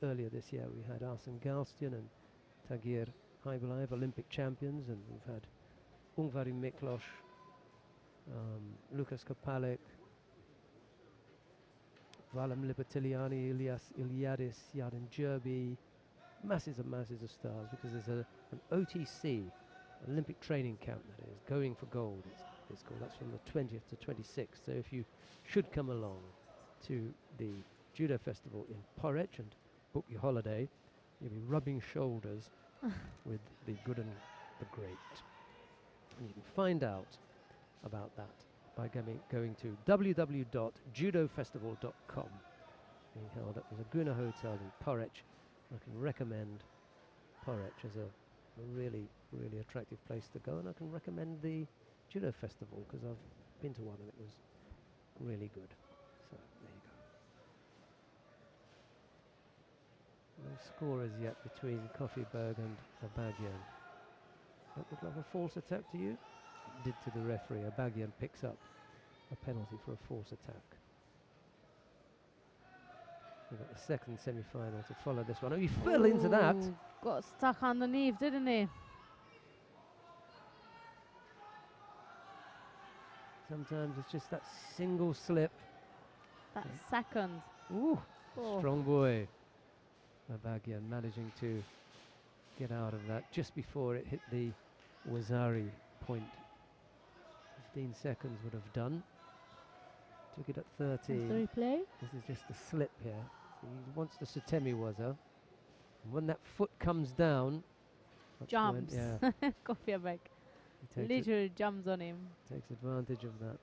earlier this year we had Arsene Galstian and Tagir Haibulaev, Olympic champions, and we've had Ungvari Miklos, Lukas Kapalik, Valam Libertiliani, Iliadis, Yadin Jerby, masses and masses of stars, because there's an OTC, Olympic training camp, that is, going for gold, it's called. That's from the 20th to 26th. So if you should come along to the Judo Festival in Porridge and book your holiday, you'll be rubbing shoulders with the good and the great. And you can find out about that by going to www.judofestival.com. Being held at the Laguna Hotel in Porridge. I can recommend Porridge as a really, really attractive place to go, and I can recommend the Judo Festival because I've been to one and it was really good. So there you go. No score as yet between Kofiberg and Abagyan. That look like a false attack to you? It did to the referee. Abagyan picks up a penalty for a false attack. We've got the second semi-final to follow this one. Oh, he fell into that. Got stuck underneath, didn't he? Sometimes it's just that single slip. That second. Ooh, Oh. strong boy. Abagyan managing to get out of that just before it hit the Wazari point. 15 seconds would have done. Took it at 30. That's the replay. This is just a slip here. So he wants the Sutemi Waza. And when that foot comes down, that's when- Jumps. yeah, Kofiberg he takes, literally jumps on him. takes advantage of that.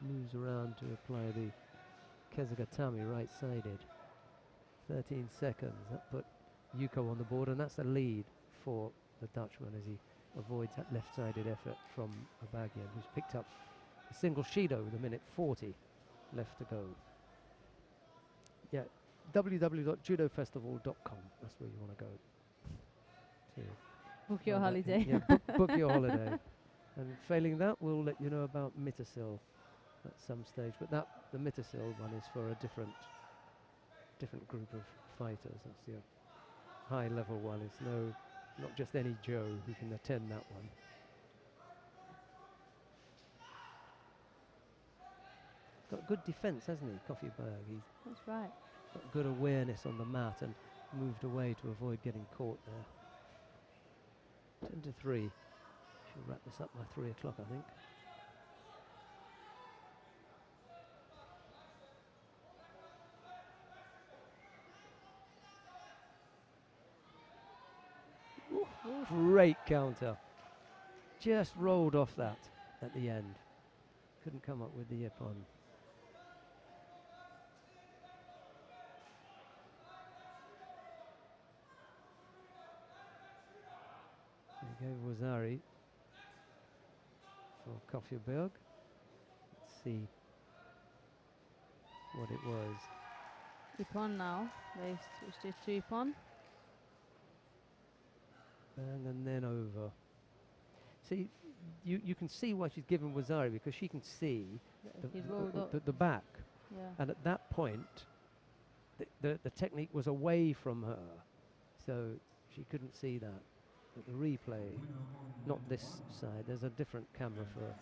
Moves around to apply the Kezagatami right-sided. 13 seconds. That put Yuko on the board, and that's the lead for the Dutchman as he avoids that left-sided effort from Abagyan, who's picked up a single Shido with 1:40 left to go. Yeah, www.judofestival.com. That's where you want to go. To Book your find out- holiday. Yeah, book your holiday. And failing that, we'll let you know about Mittersill at some stage. But the Mittersill one is for a different group of fighters. That's the high-level one. It's not just any Joe who can attend that one. Got good defence, hasn't he, Kofiberg? He's That's right. got good awareness on the mat and moved away to avoid getting caught there. 10-3. She'll wrap this up by 3 o'clock, I think. Great counter. Just rolled off that at the end. Couldn't come up with the yip on. There you go, Wazari for Kofiberg. Let's see what it was. Ippon now. They switched it to Ippon. Bang and then over. See, you can see why she's given Wazari, because she can see He rolled up. the back. Yeah. And at that point, the technique was away from her, so she couldn't see that. But the replay, not this side, there's a different camera for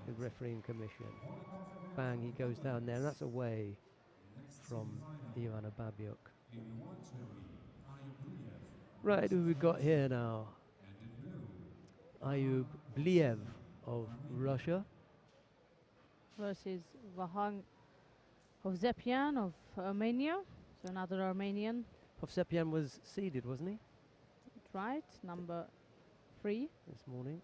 the refereeing commission. Bang, he goes down there, and that's away from Ivana Babiuk. Right, who we got here now? Ayub Bliev of Russia. Versus Vahang Hovsepian of Armenia. So another Armenian. Hovsepian was seeded, wasn't he, Right. Number 3. this morning?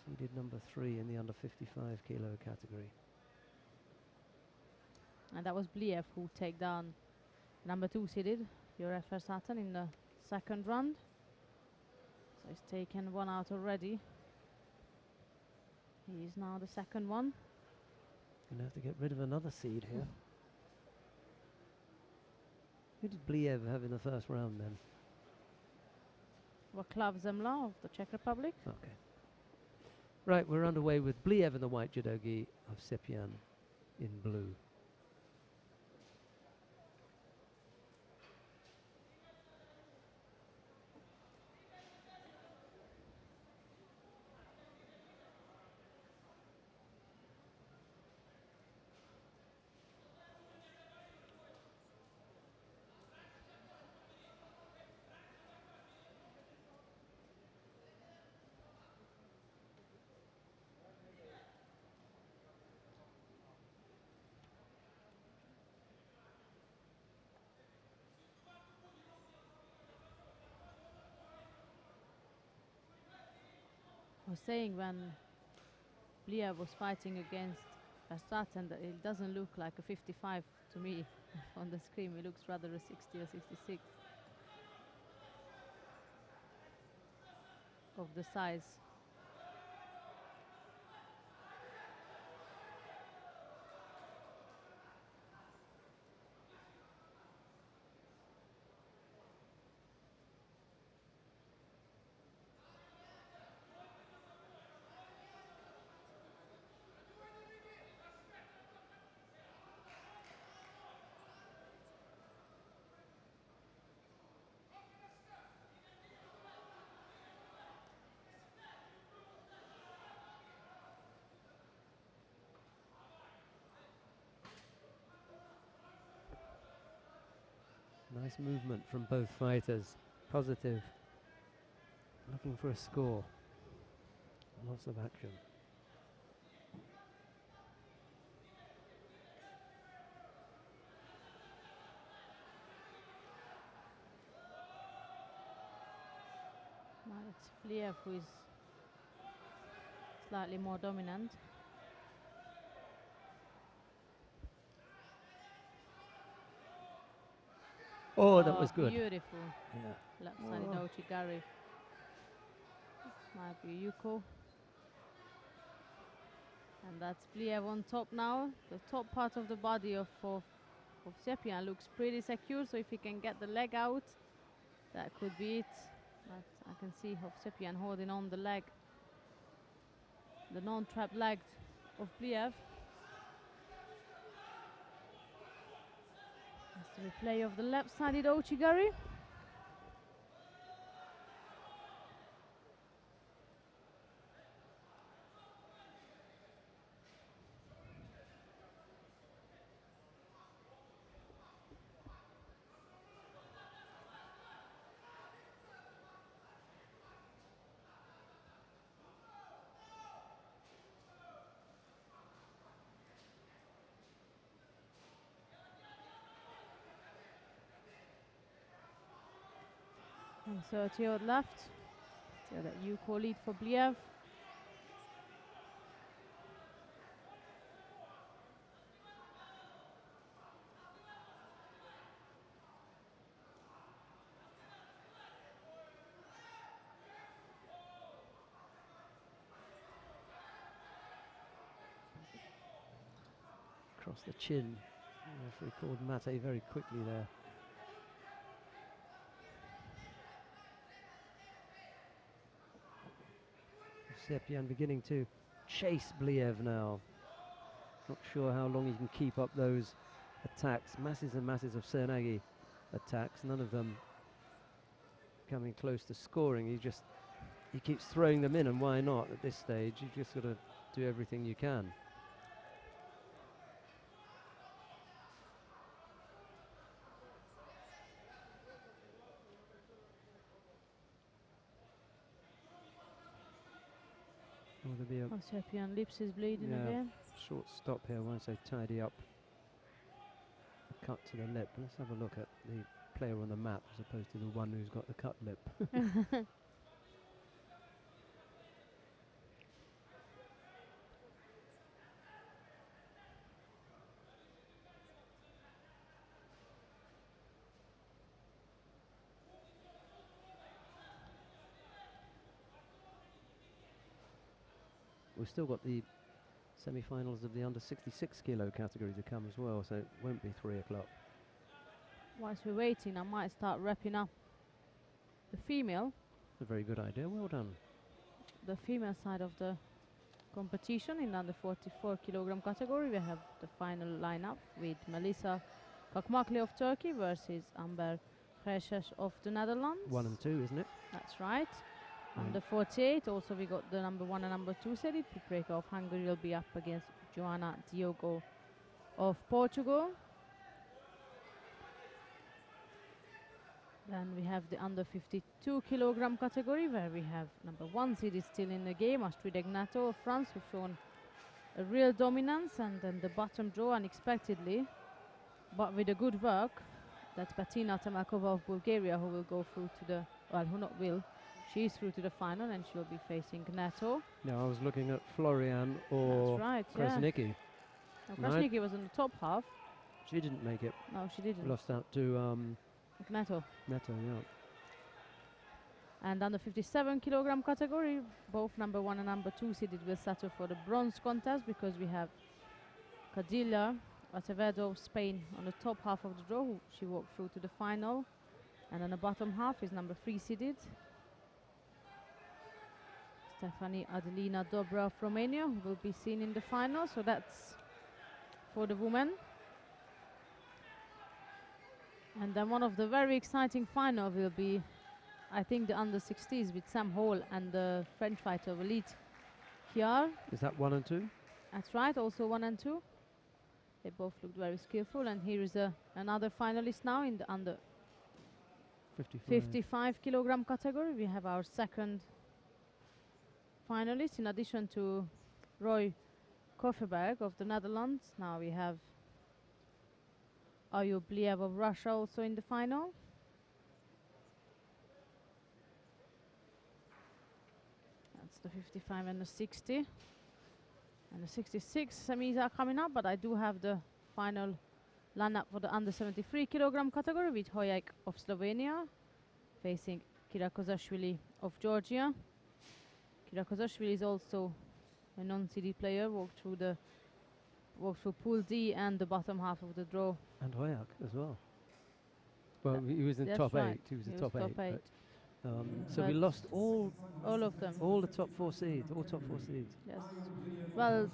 Seeded number 3 in the under 55 kilo category. And that was Bliev who take down number 2 seeded Jure Verstappen in the second round. So he's taken one out already. He is now the second one. Gonna have to get rid of another seed here. Who did Bliev have in the first round then? Václav Zemla of the Czech Republic. Okay. Right, we're underway with Bliev in the white judogi of Sepian in blue. I was saying when Bliev was fighting against Verstappen that it doesn't look like a 55 to me on the screen. It looks rather a 60 or 66 of the size. Nice movement from both fighters. Positive. Looking for a score. Lots of action. Now it's Bliev who is slightly more dominant. Oh, that was good. Beautiful. Yeah. Left-sided Ouchigari. Might be Yuko. And that's Bliev on top now. The top part of the body of Sepian looks pretty secure, so if he can get the leg out, that could be it. But I can see Sepian holding on the leg, the non-trap leg of Bliev. That's the replay of the left-sided Ouchigari. And 30 odd left. So that Yuko lead for Bliev. Across the chin. The referee called Mate very quickly there. Sepian beginning to chase Bliev now. Not sure how long he can keep up those attacks. Masses and masses of Cernaghi attacks. None of them coming close to scoring. He keeps throwing them in, and why not at this stage? You just got to do everything you can. Oh, there'll be a Sepian lips is bleeding again. short stop here once they tidy up the cut to the lip. Let's have a look at the player on the mat as opposed to the one who's got the cut lip. we've still got the semi-finals of the under 66 kilo category to come as well, so it won't be 3 o'clock. Whilst we're waiting, I might start wrapping up the female. A very good idea. Well done. The female side of the competition in under 44 kilogram category. We have the final lineup with Melissa Kakmakli of Turkey versus Amber Freses of the Netherlands. 1 and 2, isn't it? That's right. Right. Under 48, also we got the number 1 and number 2 seeded. Pipreka of Hungary will be up against Joana Diogo of Portugal. Then we have the under 52 kilogram category, where we have number 1 seed is still in the game, Astrid Egnato of France, who've shown a real dominance, and then the bottom draw unexpectedly, but with a good work. That's Bettina Tamakova of Bulgaria, who will go through to the, well, who not will, she's through to the final, and she'll be facing Gnato. No, I was looking at Florian or That's right, Krasnicki. yeah. No, Krasnicki was in the top half. She didn't make it. No, she didn't. Lost out to Gnato. Neto, yeah. And under 57 kilogram category, both number 1 and number 2 seeded will settle for the bronze contest, because we have Cadilla Acevedo of Spain on the top half of the draw. She walked through to the final. And on the bottom half is number 3 seeded Stefani Adelina Dobra of Romania, who will be seen in the final. So that's for the women. And then one of the very exciting final will be, I think, the under 60s with Sam Hall and the French fighter of Elite Kiar. Is that 1 and 2? That's right, also 1 and 2. They both looked very skillful, and here is another finalist now in the under 55 kilogram category. We have our second finalist, in addition to Roy Kofferberg of the Netherlands. Now we have Ayub Liev of Russia also in the final. That's the 55 and the 60. And the 66 semis are coming up, but I do have the final lineup for the under 73 kilogram category, with Hojek of Slovenia facing Kira Kozashvili of Georgia. Kira Kozashvili is also a non-CD player, walked through Pool D and the bottom half of the draw. And Hoyak as well. Well, he was in That's top right. 8. He was in He top was 8. top 8. So we But lost all of them. the top 4 seeds. All top 4 seeds. Yes. Well,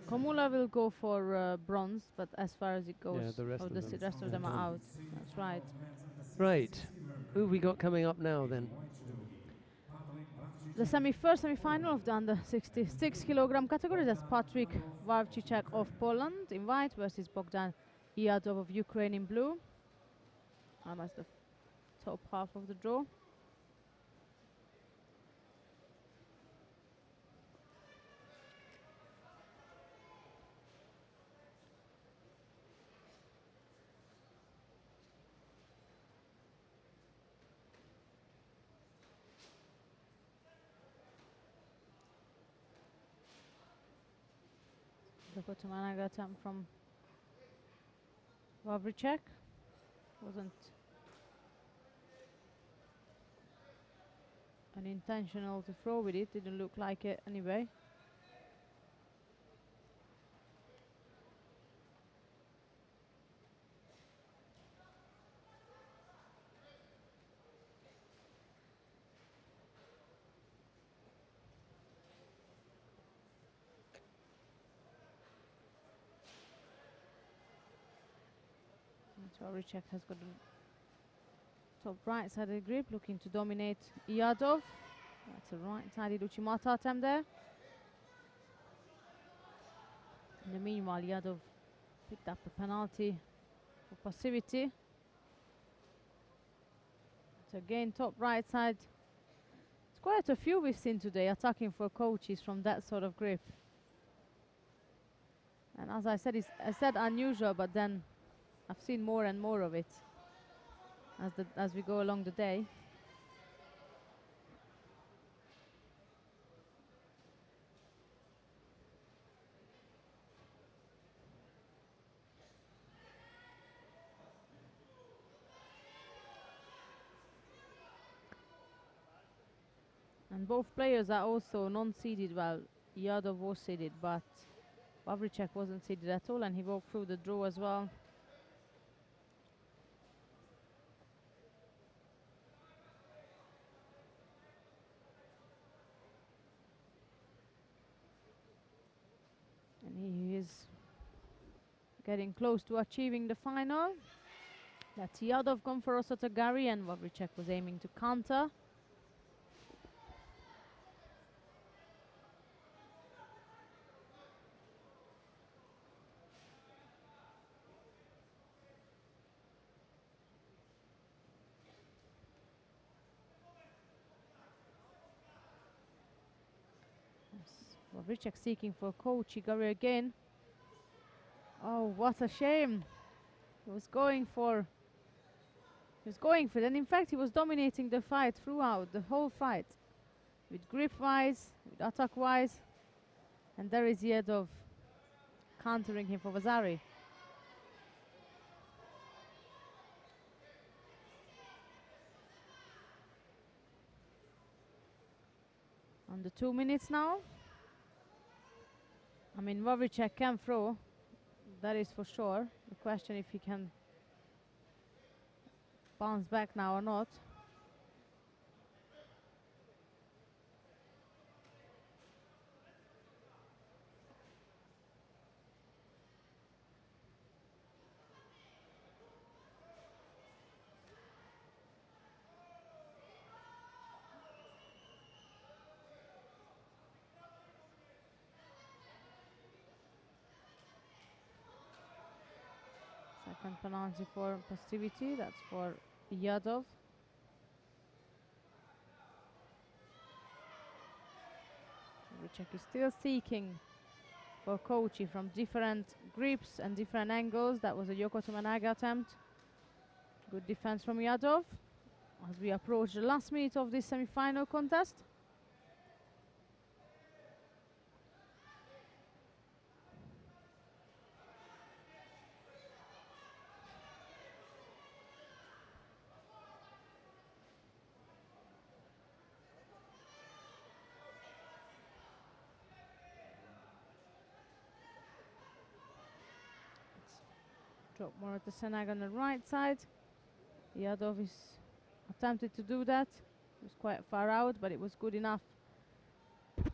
Komula will go for bronze, but as far as it goes, Yeah, the rest of them. rest of them are out. That's right. Right. Who we got coming up now then? The first semi-final of the under 66 kilogram category, that's Patryk Wawczyk of Poland in white versus Bogdan Iadov of Ukraine in blue. That's the top half of the draw. The Kotomanaga attempt from Wawczyk wasn't unintentional to throw with it, didn't look like it anyway. Wawczyk has got the top right sided grip, looking to dominate Iadov. That's a right sided Uchimata attempt there. In the meanwhile, Iadov picked up a penalty for passivity. So again, top right side. It's quite a few we've seen today attacking for coaches from that sort of grip. And as I said, I said unusual, but then I've seen more and more of it as we go along the day. And both players are also non-seeded. Well, Yadov was seeded, but Wawrzyk wasn't seeded at all, and he walked through the draw as well. And he is getting close to achieving the final. That's Yadov gone for Osotogari, and Wawrzyk was aiming to counter. Wawrzyk seeking for coach Igari again. Oh, what a shame. He was going for it, and in fact he was dominating the fight throughout the whole fight, with grip wise, with attack wise, and there is Yadov countering him for Vasari. Under 2 minutes now. I mean, Wawrzyk can throw, that is for sure. The question if he can bounce back now or not. Second penalty for passivity, that's for Yadov. Wawrzyk is still seeking for Kochi from different grips and different angles. That was a Yoko Tomanaga attempt. Good defense from Yadov as we approach the last minute of this semi-final contest. Drop more at the Senag on the right side. Yadov is attempted to do that. It was quite far out, but it was good enough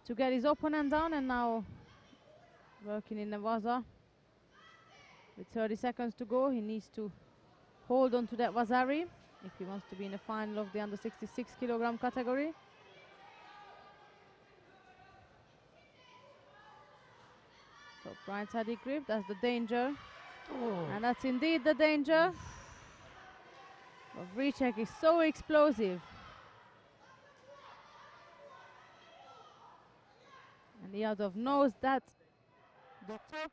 to get his opponent down, and now working in the Vaza. With 30 seconds to go, he needs to hold on to that Vasari if he wants to be in the final of the under 66 kilogram category. So right side grip, that's the danger. Oh. And that's indeed the danger. Wawrzyk is so explosive. And Yadov knows that the top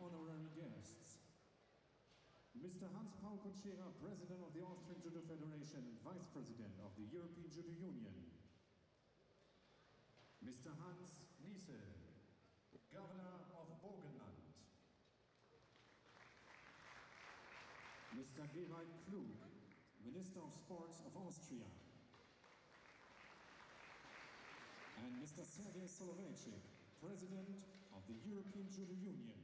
honorary guests. Mr. Hans-Paul Kutschera, President of the Austrian Judo Federation and Vice President of the European Judo Union. Mr. Hans Niesel, Governor of Burgenland. Mr. Gerald Klug, Minister of Sports of Austria. And Mr. Sergei Soloveichik, President of the European Judo Union.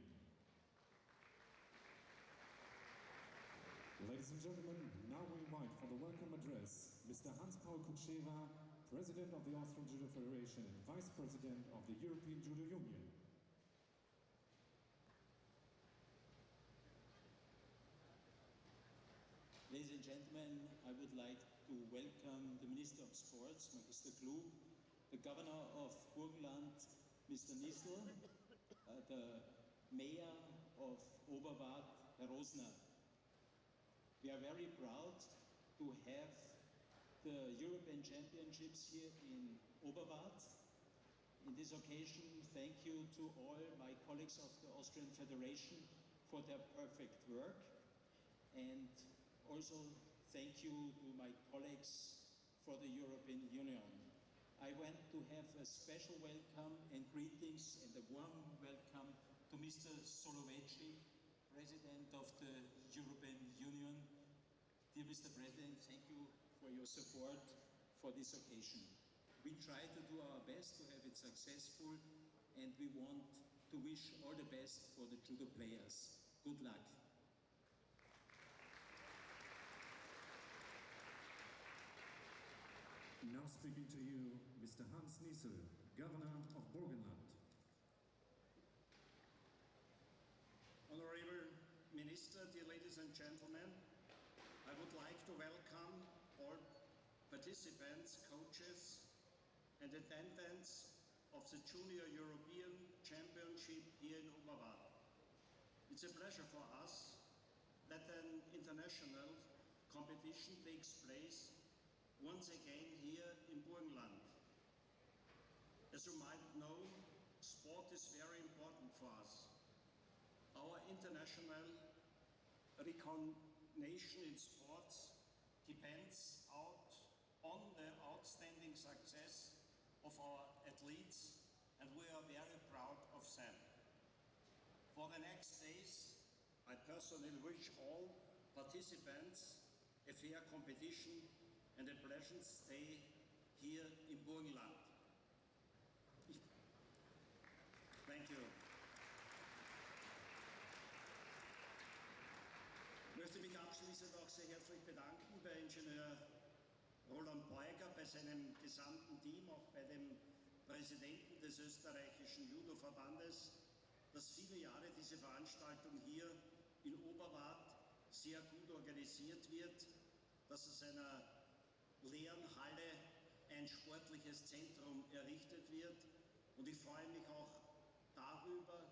Ladies and gentlemen, now we invite for the welcome address Mr. Hans-Paul Kutschera, President of the Austrian Judo Federation and Vice President of the European Judo Union. Ladies and gentlemen, I would like to welcome the Minister of Sports, Mr. Klug, the Governor of Burgenland, Mr. Niesel, the Mayor of Oberwart, Herr Rosner. We are very proud to have the European Championships here in Oberwart. In this occasion, thank you to all my colleagues of the Austrian Federation for their perfect work, and also thank you to my colleagues for the European Union. I want to have a special welcome and greetings and a warm welcome to Mr. Soloveichik, President of the European Union. Dear Mr. President, thank you for your support for this occasion. We try to do our best to have it successful, and we want to wish all the best for the judo players. Good luck. Now speaking to you, Mr. Hans Niesel, Governor of Burgenland. Honorable Minister, dear ladies and gentlemen, I would like to welcome all participants, coaches, and attendants of the Junior European Championship here in Oberwart. It's a pleasure for us that an international competition takes place once again here in Burgenland. As you might know, sport is very important for us. Our international recognition in sports depends on the outstanding success of our athletes, and we are very proud of them. For the next days, I personally wish all participants a fair competition and a pleasant stay here in Burgenland. Thank you. Ich möchte mich abschließend auch sehr herzlich bedanken bei Ingenieur Roland Beuger, bei seinem gesamten Team, auch bei dem Präsidenten des österreichischen Judo-Verbandes, dass viele Jahre diese Veranstaltung hier in Oberwart sehr gut organisiert wird, dass aus einer leeren Halle ein sportliches Zentrum errichtet wird. Und ich freue mich auch darüber,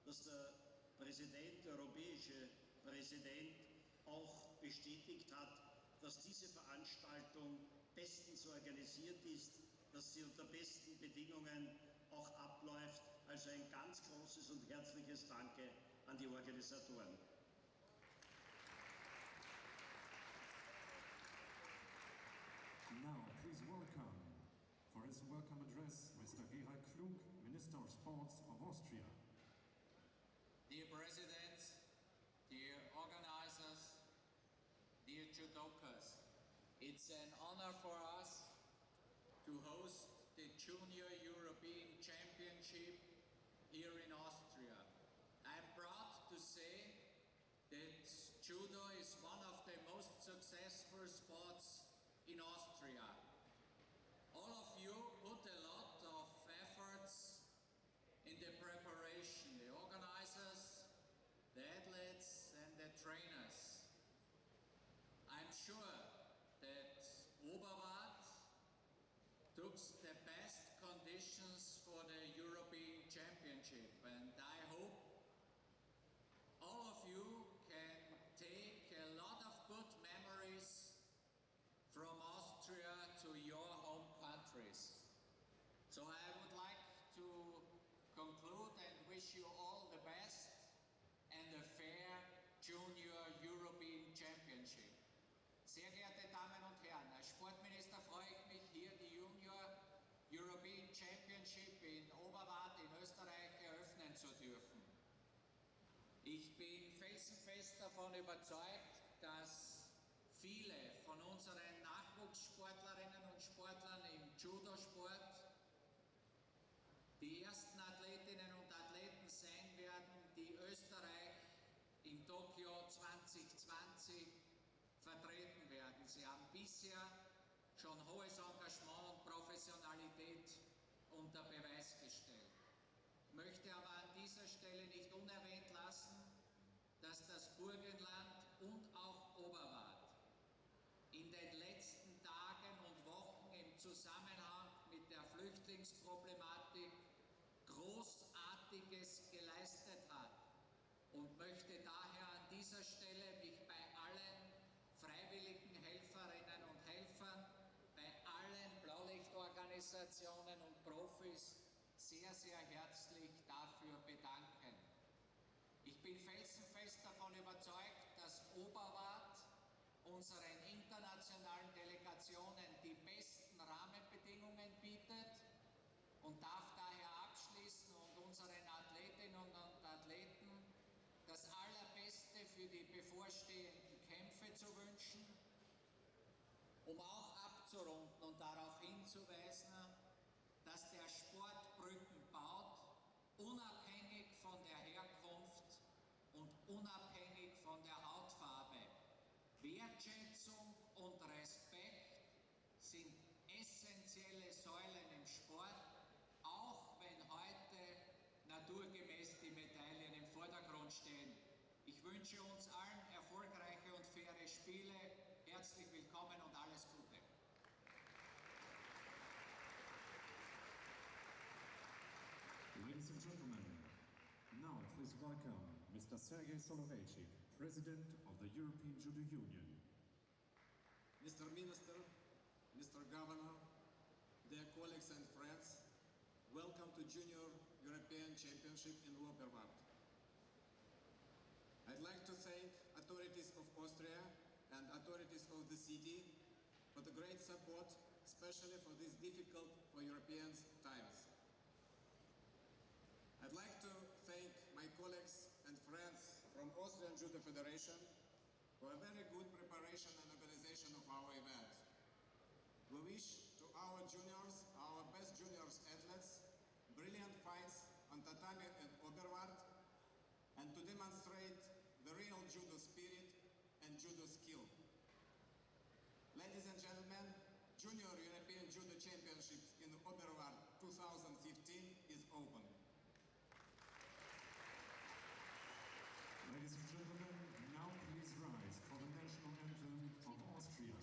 dass der Präsident, der europäische Präsident, auch bestätigt hat, dass diese Veranstaltung bestens organisiert ist, dass sie unter besten Bedingungen auch abläuft. Also ein ganz großes und herzliches Danke an die Organisatoren. Now, please welcome, for his welcome address, Mr. Gerald Klug, Minister of Sports of Austria. Dear President, dear organizers, dear judokas, it's an honor for us to host the Junior European Championship here in Austria. I'm proud to say that judo is one of the most successful sports in Austria. All of you put a lot of efforts in the preparation, the organizers, the athletes and the trainers. I'm sure that Oberwart took the best conditions for the European Championship, and I hope all of you can take a lot of good memories from Austria to your home countries. So I would like to conclude and wish you all the best, Sportminister freue ich mich, hier die Junior European Championship in Oberwart in Österreich eröffnen zu dürfen. Ich bin felsenfest davon überzeugt, dass viele von unseren Nachwuchssportlerinnen und Sportlern im Judo-Sport die ersten Athletinnen und Athleten sein werden, die Österreich in Tokio 2020 vertreten werden. Sie haben bisher schon hohes Engagement und Professionalität unter Beweis gestellt. Ich möchte aber an dieser Stelle nicht unerwähnt lassen, dass das Burgenland und auch Oberwart in den letzten Tagen und Wochen im Zusammenhang mit der Flüchtlingsproblematik Großartiges geleistet hat und möchte daher an dieser Stelle mich bei allen freiwilligen Helferinnen und Helfern, bei allen Blaulichtorganisationen und Profis sehr, sehr herzlich dafür bedanken. Ich bin felsenfest davon überzeugt, dass Oberwart unseren internationalen Delegationen die besten Rahmenbedingungen bietet und darf daher abschließen und unseren Athletinnen und Athleten das Allerbeste für die bevorstehenden Kämpfe zu wünschen, um auch abzurunden und darauf hinzuweisen, dass der Sport Brücken baut, unabhängig von der Herkunft und unabhängig von der Hautfarbe. Wertschätzung und Respekt sind essentielle Säulen im Sport, auch wenn heute naturgemäß die Medaillen im Vordergrund stehen. Ich wünsche uns allen erfolgreiche und faire Spiele. Herzlich willkommen und alles Gute. Ladies and gentlemen, now please welcome Mr. Sergei Soloveychik, President of the European Judo Union. Mr. Minister, Mr. Governor, dear colleagues and friends, welcome to Junior European Championship in Oberwart. I'd like to thank authorities of Austria and authorities of the city for the great support, especially for these difficult for Europeans times. I'd like to thank my colleagues and friends from Austrian Judo Federation for a very good preparation and organization of our event. We wish to our juniors, our best juniors athletes, brilliant fights on tatami and Oberwart, and to demonstrate the real judo spirit and judo skill. Ladies and gentlemen, Junior European Judo Championships in Oberwart 2015 is open. Ladies and gentlemen, now please rise for the national anthem of Austria.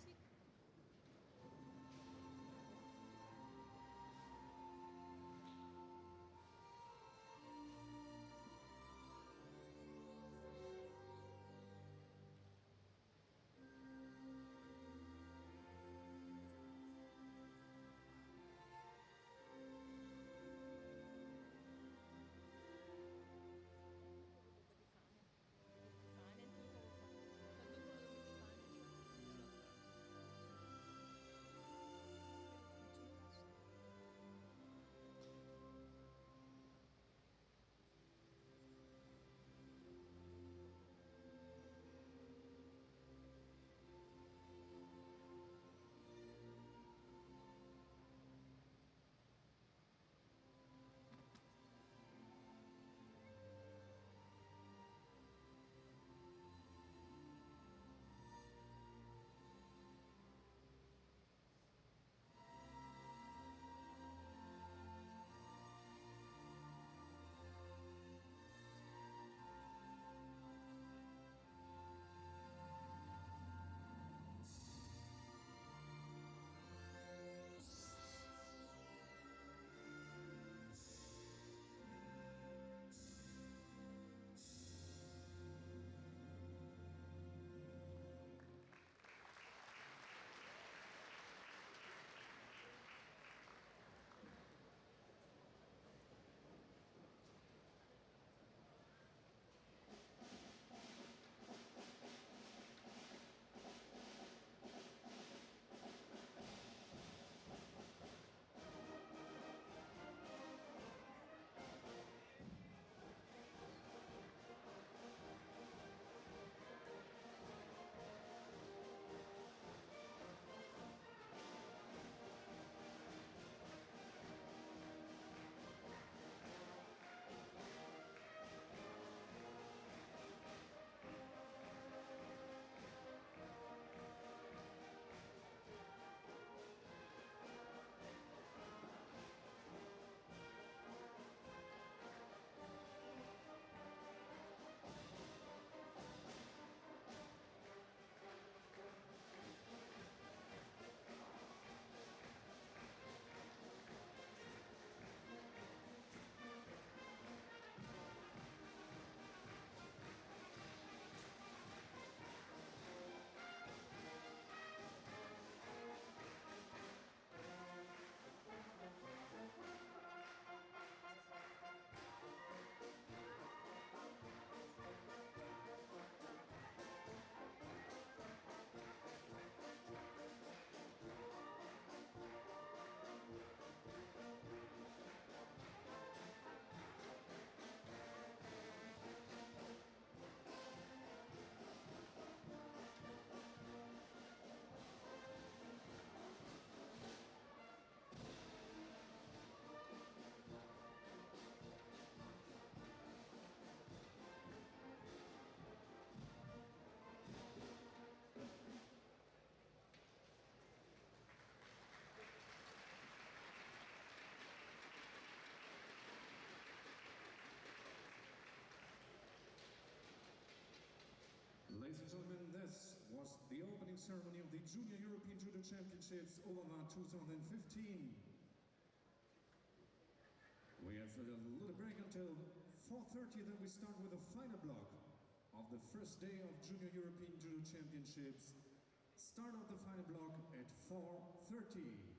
and gentlemen, this was the opening ceremony of the Junior European Judo Championships Oberwart 2015. We have a little break until 4:30, then we start with the final block of the first day of Junior European Judo Championships. Start of the final block at 4:30.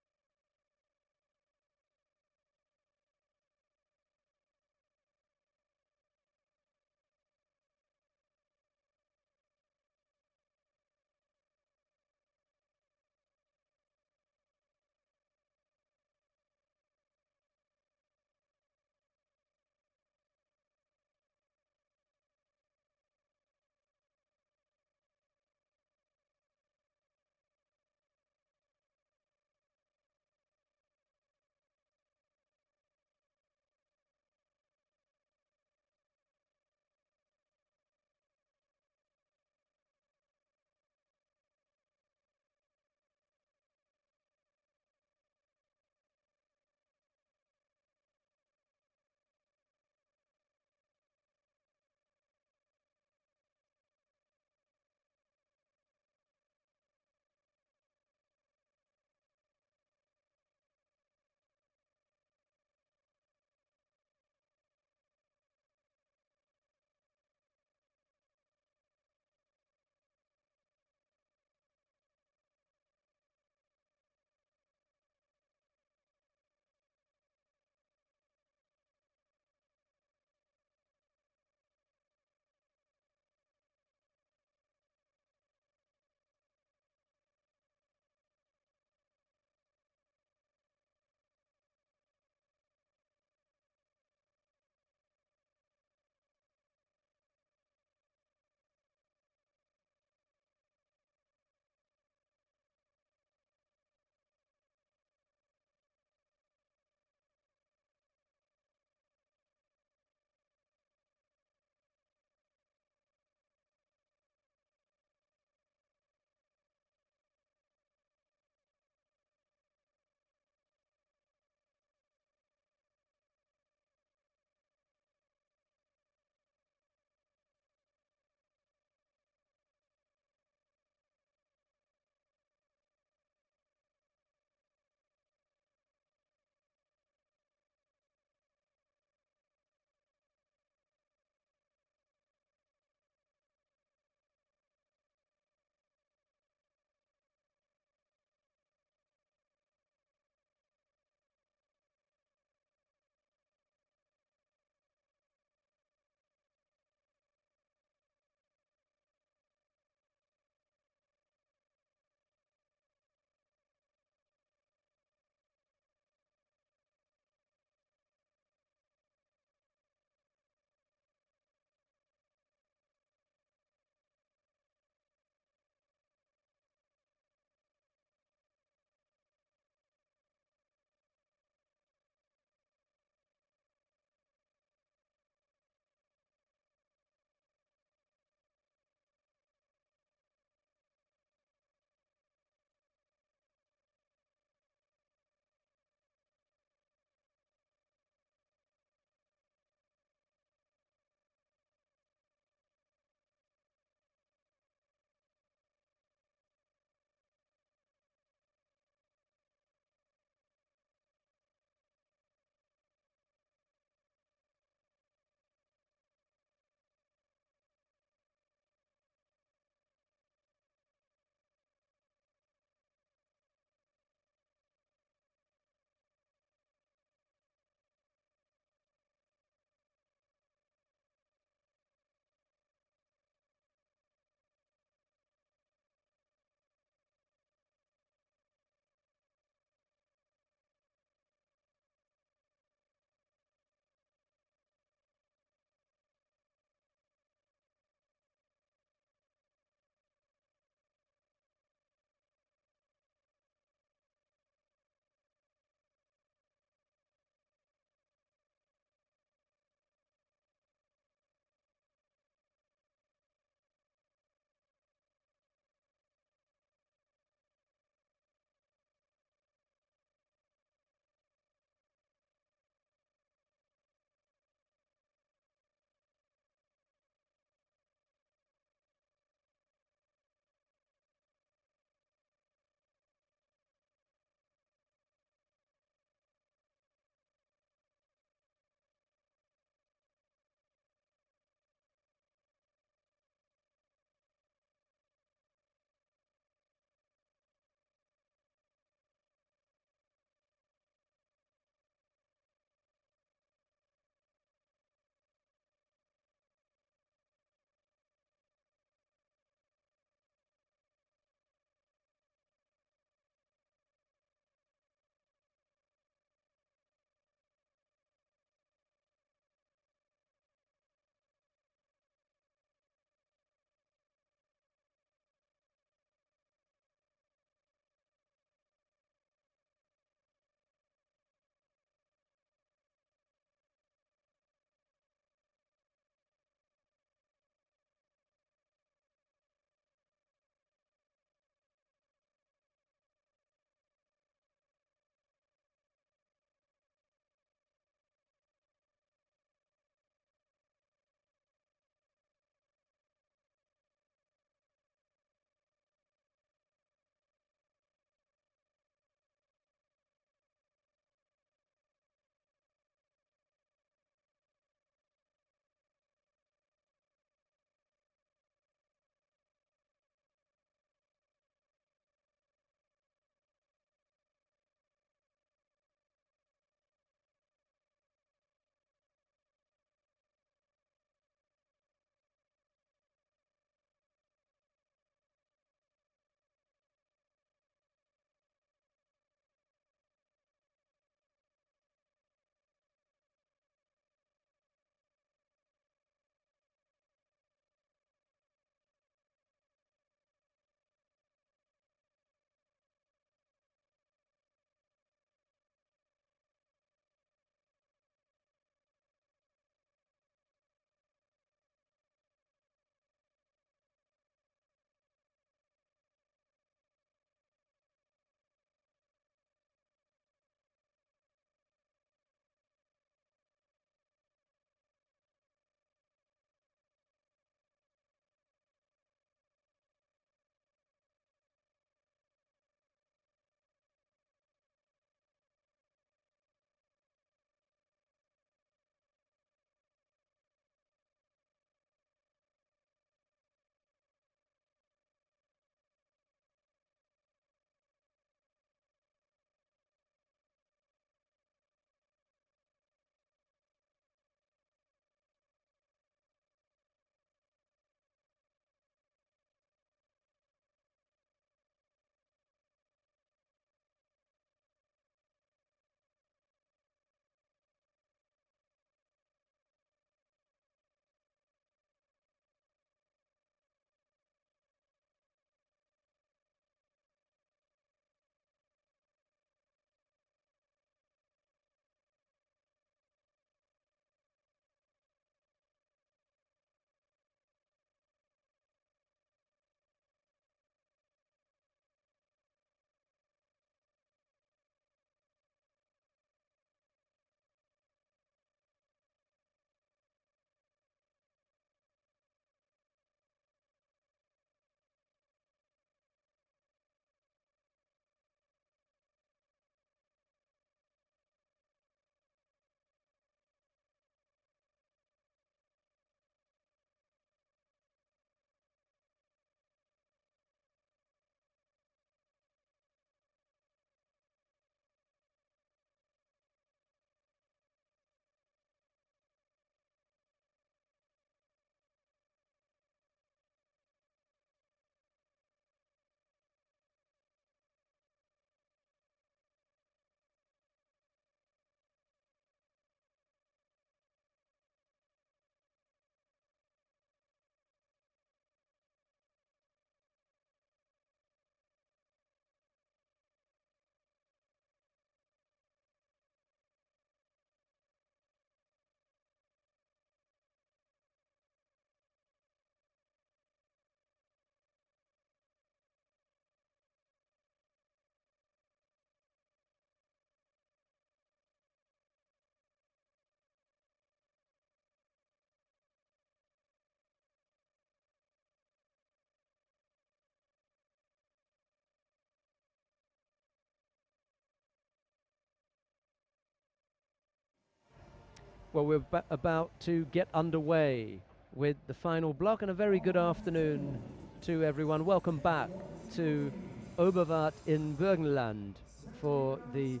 Well, we're about to get underway with the final block, and a very good afternoon to everyone. Welcome back to Oberwart in Burgenland for the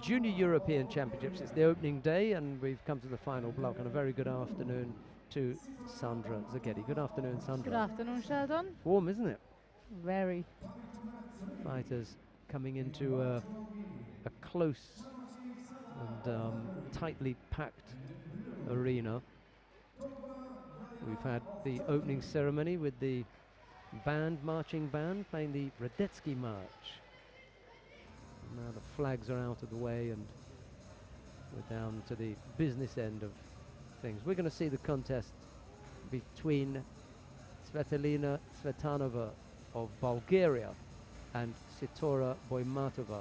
Junior European Championships. It's the opening day, and we've come to the final block, and a very good afternoon to Sandra Zaghetti. Good afternoon, Sandra. Good afternoon, Sheldon. Warm, isn't it? Very. Fighters coming into a close and tightly packed arena. We've had the opening ceremony with the marching band playing the Radetzky March. Now the flags are out of the way and we're down to the business end of things. We're going to see the contest between Svetlana Tsvetanova of Bulgaria and Sitora Boimatova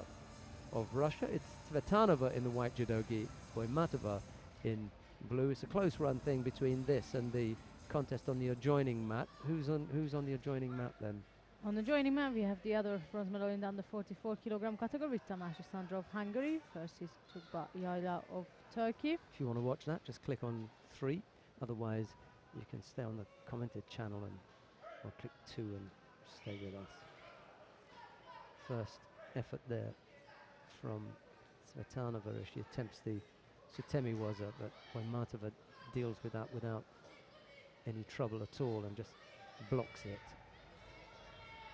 of Russia. It's Tsvetanova in the white judogi, Boimatova in blue. It's a close run thing between this and the contest on the adjoining mat. Who's on the adjoining mat then? On the joining mat, we have the other bronze medal in the under 44 kilogram category with Tamási Sandra of Hungary versus Tuba Yayla of Turkey. If you want to watch that, just click on 3. Otherwise, you can stay on the commented channel or click 2 and stay with us. First effort there from Tsvetanova as she attempts the Sutemi waza, but Boimatova deals with that without any trouble at all and just blocks it.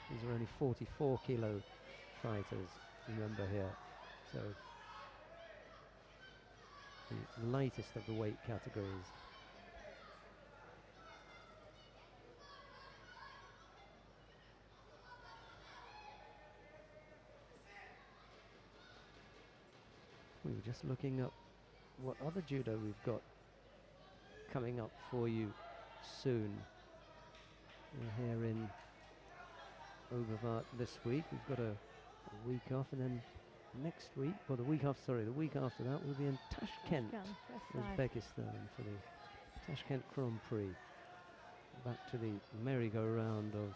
These are only 44 kilo fighters, remember here. So the lightest of the weight categories. We were just looking up what other judo we've got coming up for you soon. We're here in Oberwart this week. We've got a week off, and then next week, or the week after that, we'll be in Tashkent, Uzbekistan for the Tashkent Grand Prix. Back to the merry-go-round of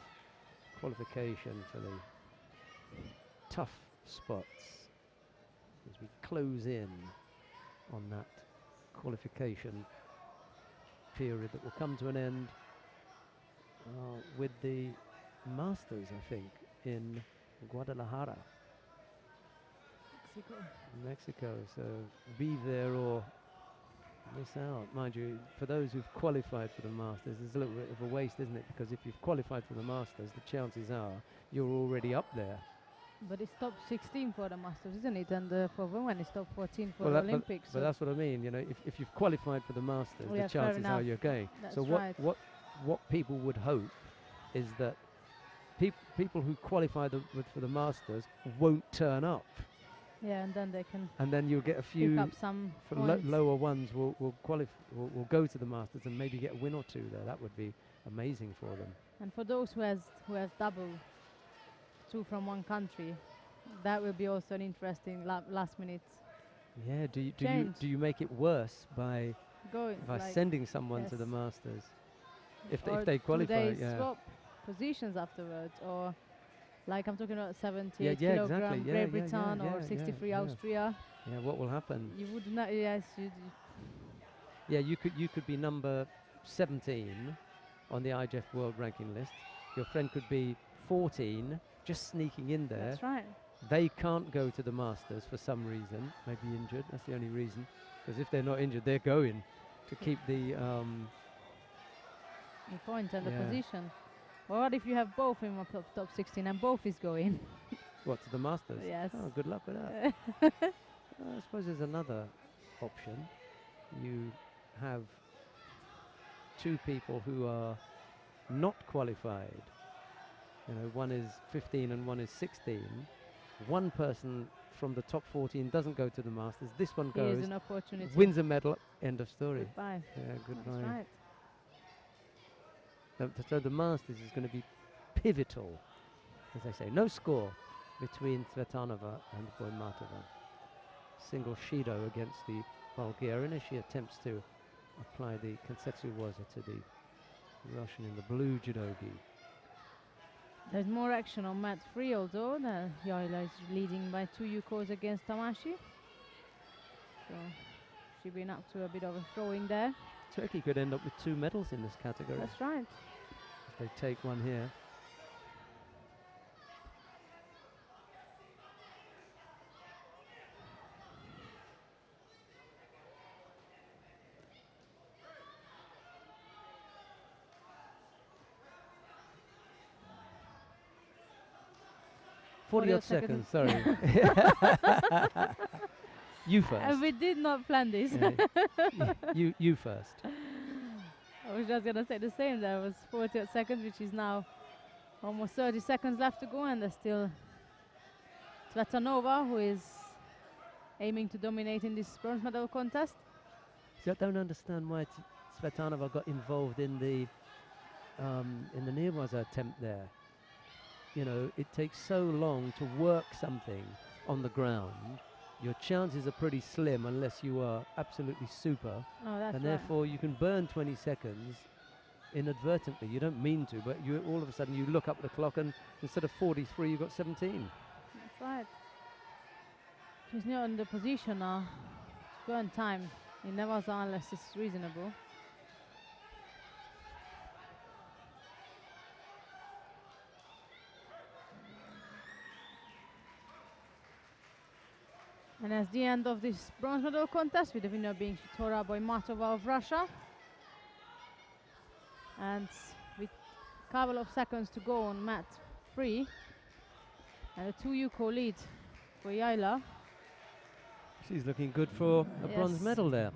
qualification for the tough spots as we close in on that qualification period that will come to an end with the Masters, I think, in Guadalajara, Mexico. So be there or miss out. Mind you, for those who've qualified for the Masters, there's a little bit of a waste, isn't it? Because if you've qualified for the Masters, the chances are you're already up there. But it's top 16 for the Masters, isn't it? And for women, it's top 14 for the Olympics. But that's what I mean. You know, if you've qualified for the Masters, the chances are you're going. That's so what people would hope is that people who qualify for the Masters won't turn up. Yeah, and then they can. And then you'll get a few pick up some lower ones will go to the Masters and maybe get a win or two there. That would be amazing for them. And for those who has double 2 from one country, that will be also an interesting last minute. Yeah. Do you make it worse by sending someone to the Masters if they qualify? Do they swap positions afterwards, or like I'm talking about 78 kilogram exactly. Great Britain or 63 Austria? Yeah. What will happen? You would not. Yes. Yeah. You could be number 17 on the IJF World Ranking list. Your friend could be 14, just sneaking in there. That's right. They can't go to the Masters for some reason, maybe injured. That's the only reason. Because if they're not injured, they're going to keep the point and the position. Or what if you have both in top 16 and both is going? What, to the Masters? Yes. Oh, good luck with that. I suppose there's another option. You have 2 people who are not qualified. You know, one is 15 and one is 16. One person from the top 14 doesn't go to the Masters. This one goes, an opportunity, wins a medal, end of story. Goodbye. Yeah, goodbye. That's right. So the Masters is going to be pivotal, as I say. No score between Tsvetanova and Boimatova. Single Shido against the Bulgarian as she attempts to apply the Kansetsu waza to the Russian in the blue judogi. There's more action on mat 3, although Yayla is leading by 2 yukos against Tamási. So She's been up to a bit of a throwing there. Turkey could end up with 2 medals in this category That's right. if they take one here. Forty-odd 48 seconds, sorry. You And first. we did not plan this. Yeah, you first. I was just gonna say the same. There was 48 seconds, which is now almost 30 seconds left to go, and there's still Svetanova, who is aiming to dominate in this bronze medal contest. See, I don't understand why Svetanova got involved in the Neerwaza attempt there. You know, it takes so long to work something on the ground. Your chances are pretty slim unless you are absolutely super, Oh, that's and right. therefore you can burn 20 seconds inadvertently. You don't mean to, but you all of a sudden you look up at the clock and instead of 43, you've got 17. That's right. She's not in the position now to burn time in Nevaza unless it's reasonable. And that's the end of this bronze medal contest, with the winner being Shitora Boimatova of Russia. And with a couple of seconds to go on mat 3, and a 2 Yuko lead for Yaila. She's looking good for a bronze Yes. medal there.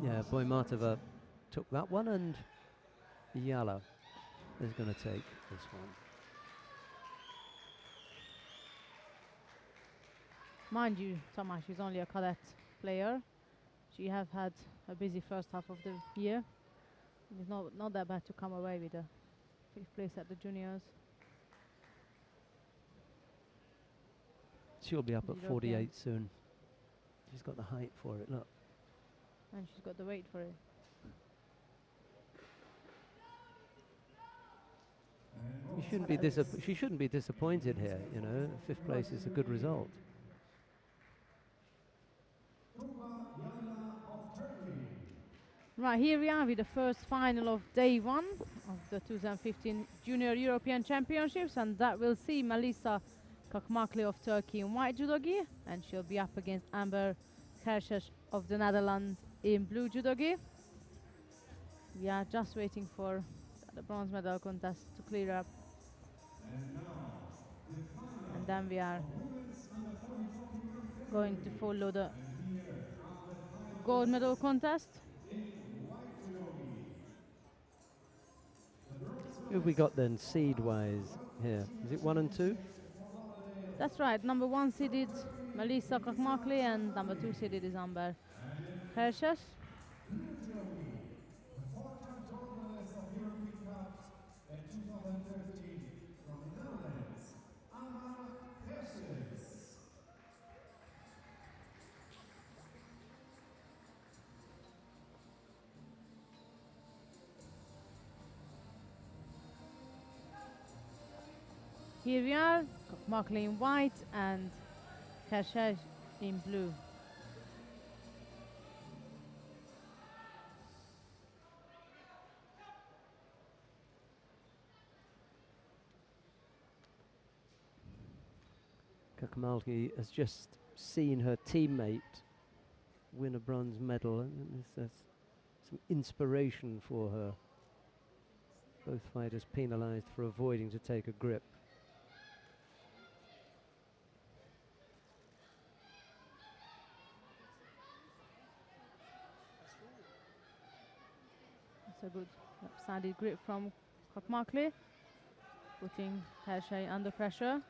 Yeah, Boimatova took that one, and Yala is going to take this one. Mind you, Tomasz is only a cadet player. She have had a busy first half of the year. It's not that bad to come away with a 5th place at the juniors. She'll be up at European. 48 soon. She's got the height for it, look. And she's got the weight for it. She shouldn't be disappointed here, you know. 5th place is a good result. Right, here we are with the first final of day 1 of the 2015 Junior European Championships, and that will see Melissa Kakmakli of Turkey in white judo gi, and she'll be up against Amber Hershes of the Netherlands in blue judo gi. We are just waiting for the bronze medal contest to clear up, and then we are going to follow the gold medal contest. Who have we got then, seed-wise here? Is it 1 and 2? That's right. Number 1 seeded Melissa Kakmakli, and number 2 seeded is Amber Hershes. Here we are, Kakmakli in white and Hershes in blue. Kakmalki has just seen her teammate win a bronze medal, and there's some inspiration for her. Both fighters penalised for avoiding to take a grip. It's a good left-sided grip from Kakmakli, putting Hershes under pressure.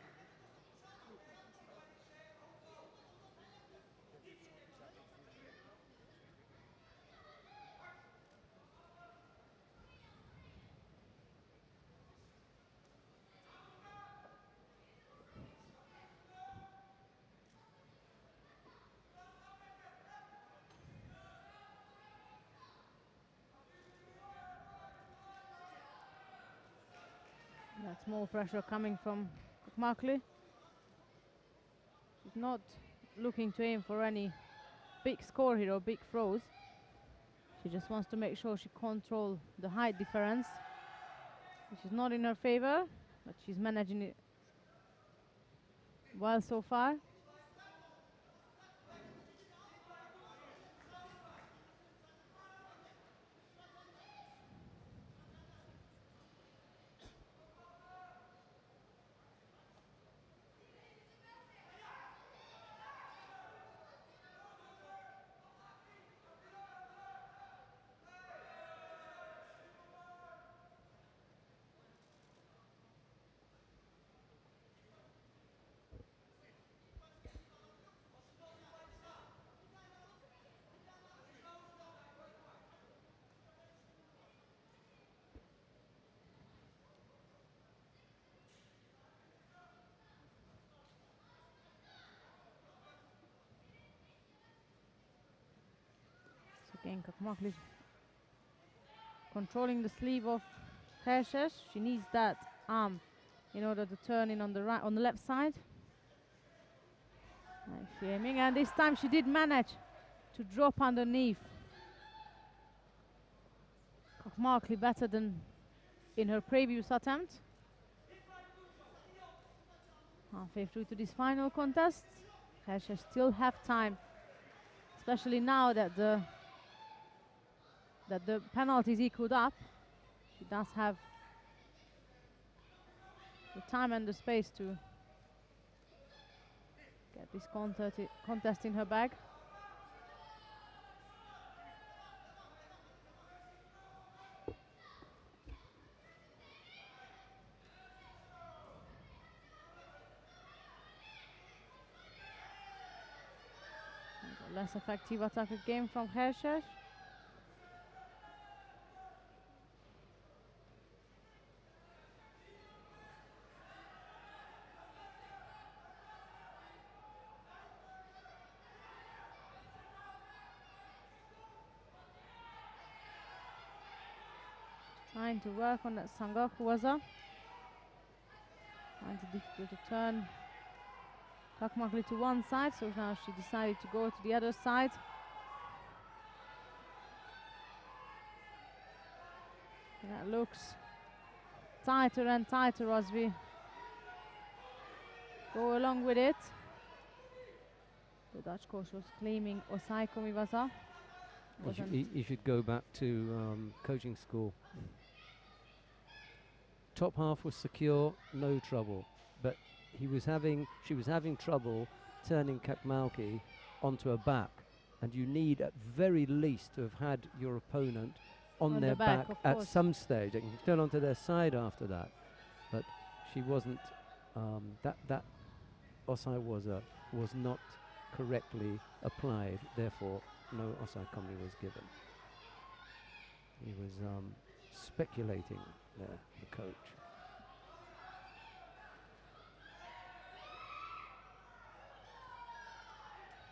That's more pressure coming from Kakmakli. She's not looking to aim for any big score here or big throws. She just wants to make sure she control the height difference, which is not in her favor, but she's managing it well so far. Again, Kakmakli controlling the sleeve of Hershesh. She needs that arm in order to turn in on the right, on the left side. Nice aiming, and this time she did manage to drop underneath. Kakmakli better than in her previous attempt. Halfway through to this final contest, Hershesh still have time, especially now that the penalties equaled up. She does have the time and the space to get this contest in her bag. And a less effective attack again from Hershesh. Trying to work on that Sangaku waza. Find it difficult to turn Kakmakli to one side, so now she decided to go to the other side. And that looks tighter and tighter as we go along with it. The Dutch coach was claiming Osai Komiwaza. You should go back to coaching school. Top half was secure, no trouble, but she was having trouble turning Kakmalki onto her back, and you need at very least to have had your opponent on their back at some stage. They can turn onto their side after that, but she wasn't. That Osai was not correctly applied, therefore no Osai Komi was given. He was speculating there, the coach.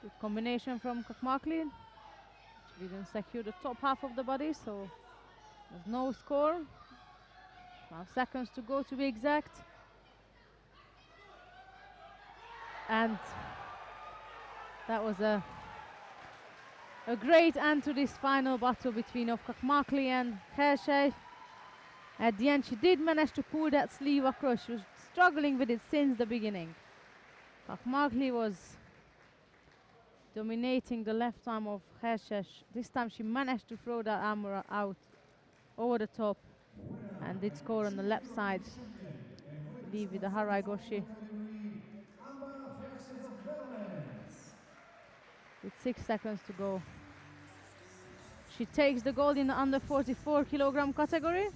Good combination from Kakmakli. She didn't secure the top half of the body, so there's no score. 12 seconds to go to be exact. And that was a great end to this final battle between Kakmakli and Hershesh. At the end, she did manage to pull that sleeve across. She was struggling with it since the beginning. Kakmakli was dominating the left arm of Hershesh. This time she managed to throw that arm out over the top and did score on the left side. Leave with the Harai Goshi. With 6 seconds to go. She takes the gold in the under 44 kilogram category.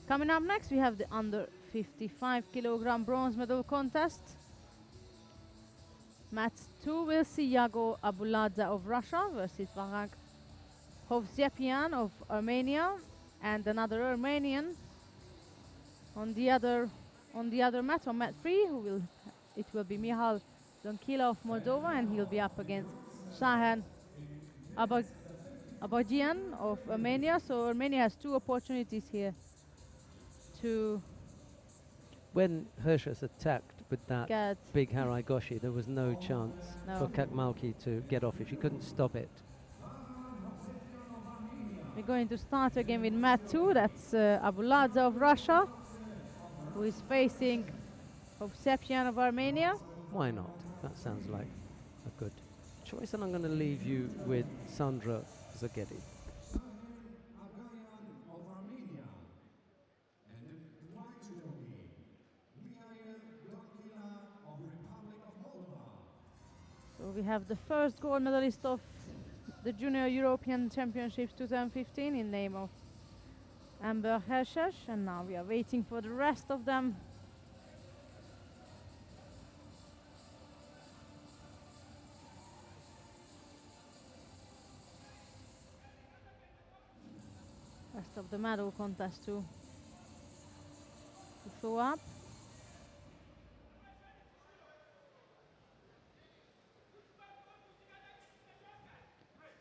Coming up next, we have the under 55 kilogram bronze medal contest. Match 2 will see Yago Abuladze of Russia versus Varag Hovsepian of Armenia, and another Armenian on the other mat, on mat 3, it will be Mihal Donkila of Moldova, and he'll be up against Shahan Abagian of Armenia. So Armenia has 2 opportunities here to When Hirschus attacked with that get. big Haraigoshi, there was no chance No. for Kakmalki to get off it. She couldn't stop it. We're going to start again with mat 2. That's Abuladze of Russia, who is facing Hovsepian of Armenia. Why not? That sounds like a good choice. And I'm going to leave you with Sandra Zagedi. Afghan of Armenia, and the white judogi, Mikhail Donkila of Republic of Moldova. So we have the first gold medalist of the Junior European Championships 2015 in name of Amber Hershesh, and now we are waiting for the rest of them. Rest of the medal contest to show up.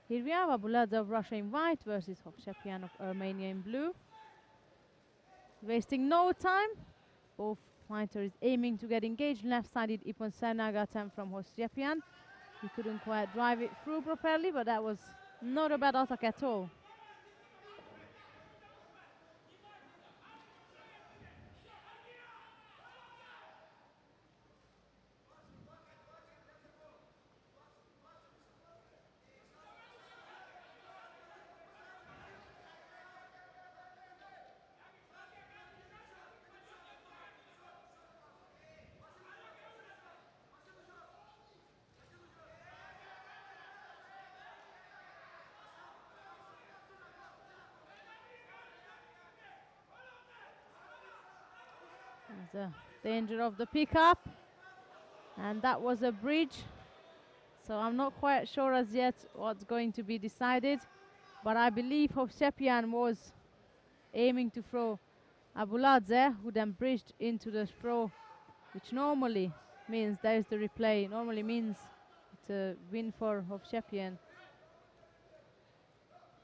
Here we have Abuladze of Russia in white versus Hovsepian of Armenia in blue. Wasting no time, both fighters aiming to get engaged. Left-sided Ippon Senaga attempt from Hovsepian. He couldn't quite drive it through properly, but that was not a bad attack at all. There's a danger of the pickup, and that was a bridge, so I'm not quite sure as yet what's going to be decided, but I believe Hovsepian was aiming to throw Abuladze, who then bridged into the throw, which normally means there's the replay, normally means it's a win for Hovsepian.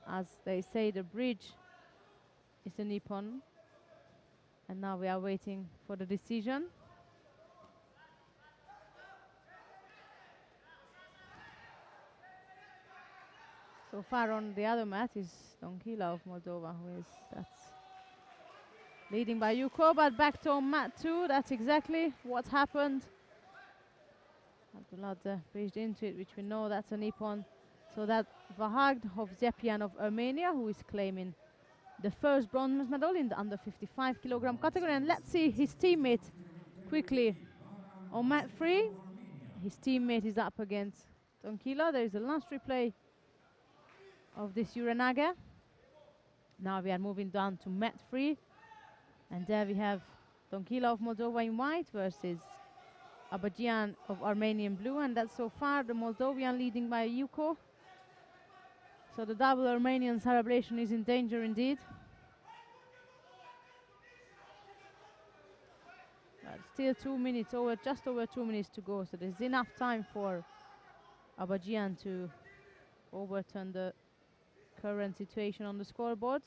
As they say, the bridge is a Nippon. And now we are waiting for the decision. So far on the other mat is Donkila of Moldova, who is leading by Yuko, but back to mat 2, that's exactly what happened. Abuladze bridged into it, which we know that's a Nippon. So that Vahagd Hovsepian of Armenia, who is claiming the first bronze medal in the under 55 kilogram category. And let's see his teammate quickly on mat 3. His teammate is up against Donkila. There is a last replay of this Uranage. Now we are moving down to mat 3. And there we have Donkila of Moldova in white versus Abajian of Armenia in blue. And that's so far the Moldovan leading by Yuko. So the double Armenian celebration is in danger indeed. But still 2 minutes, just over 2 minutes to go, so there's enough time for Abajian to overturn the current situation on the scoreboard.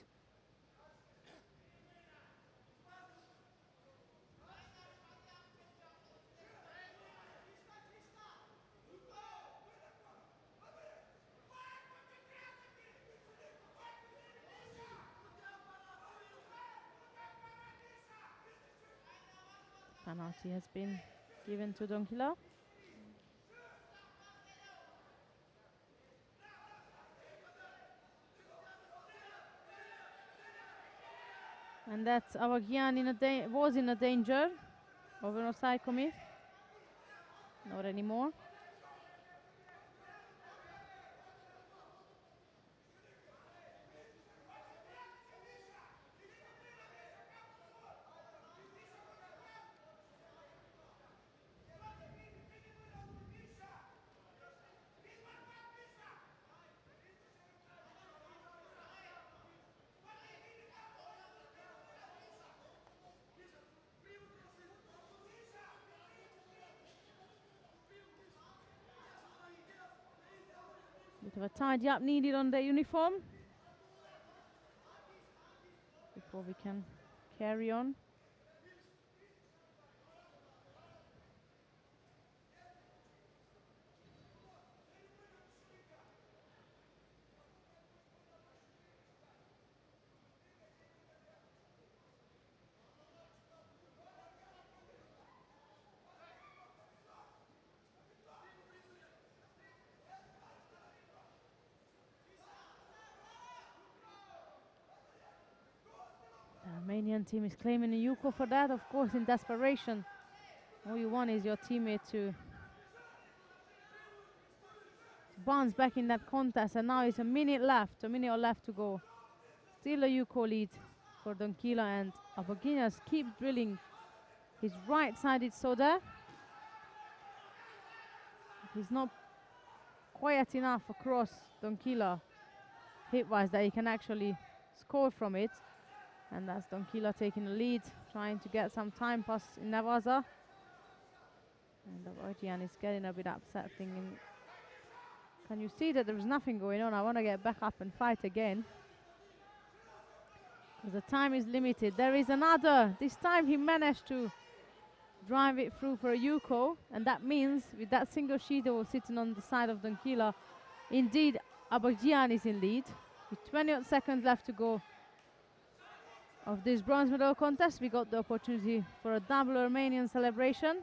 Penalty has been given to Donkila. And that's Abajian was in a danger of an offside commit. Not anymore. Bit of a tidy up needed on the uniform before we can carry on. The Armenian team is claiming a Yuko for that, of course, in desperation. All you want is your teammate to bounce back in that contest, and now it's a minute or left to go. Still a Yuko lead for Donkila, and Aboginas keeps drilling his right-sided soda. He's not quiet enough across Donkila hit-wise that he can actually score from it. And that's Donkila taking the lead, trying to get some time pass in Navaza. And Abogian is getting a bit upset, thinking, can you see that there's nothing going on? I want to get back up and fight again. Because the time is limited. There is another. This time he managed to drive it through for a Yuko. And that means with that single Shido sitting on the side of Donkila, indeed Abogian is in lead. With 20 odd seconds left to go of this bronze medal contest, we got the opportunity for a double Armenian celebration.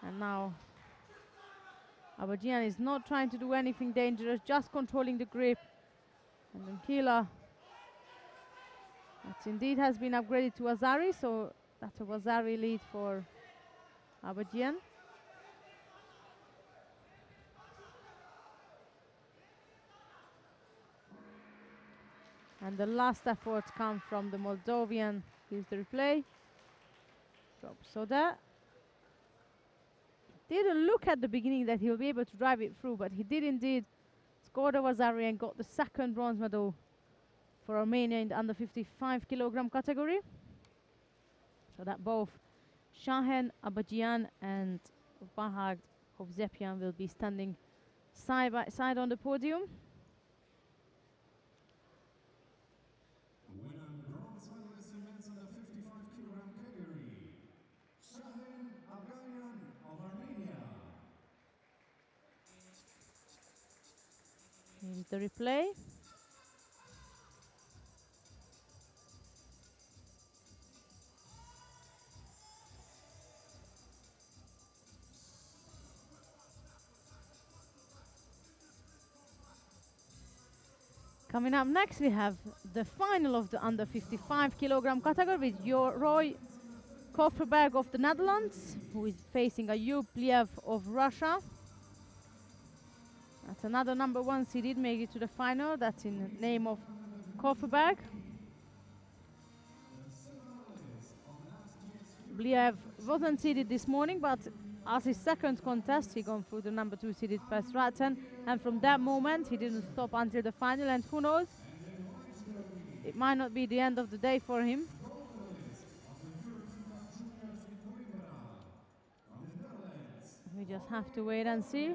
And now Abogian is not trying to do anything dangerous, just controlling the grip. And Donkila, that indeed has been upgraded to Azari, so that's a Azari lead for Abogian. And the last efforts come from the Moldovan. Here's the replay. Drop soda. Didn't look at the beginning that he'll be able to drive it through, but he did indeed score the Azari and got the second bronze medal for Armenia in the under 55 kilogram category. So that both Shahen Abogian and Bahag Hovsepian will be standing side by side on the podium. Winner bronze medalist in men's under 55 kilogram category, Shahin Abganian of Armenia. Here's the replay. Coming up next, we have the final of the under 55 kilogram category with Roy Kofferberg of the Netherlands, who is facing Ayub Liev of Russia. That's another number one seed. Did make it to the final. That's in the name of Kofferberg. Bliev wasn't seeded this morning, but as his second contest, he gone through the number two seeded Ratten, and from that moment he didn't stop until the final, and who knows, it might not be the end of the day for him. We just have to wait and see.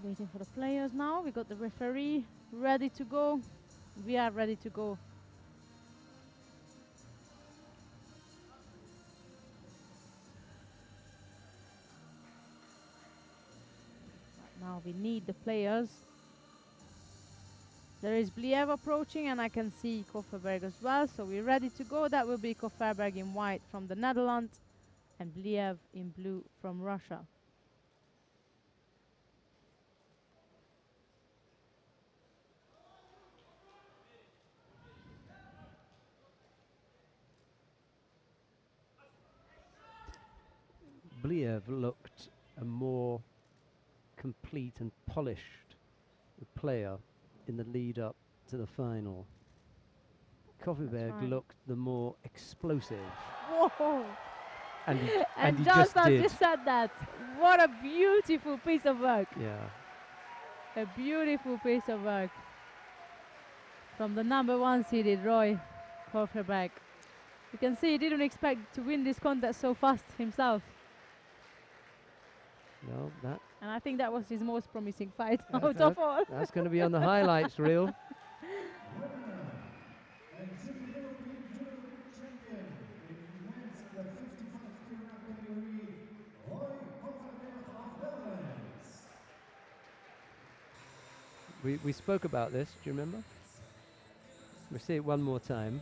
Waiting for the players now. We got the referee ready to go. We are ready to go. Now we need the players. There is Bliev approaching, and I can see Kofferberg as well, so we're ready to go. That will be Kofferberg in white from the Netherlands and Bliev in blue from Russia. Bliev looked a more complete and polished player in the lead up to the final. Kofferberg right. looked the more explosive. Whoa! And he, And he just as did. you said that, what a beautiful piece of work. Yeah. A beautiful piece of work from the number one seeded Roy Kofferberg. You can see he didn't expect to win this contest so fast himself. No, Well, that And I think that was his most promising fight That- out of all. that's going to be on the highlights reel. And Junior European Judo champion in men's 55 kilogram category, Roy Kovacevic of Netherlands. We spoke about this. Do you remember? We'll see it one more time.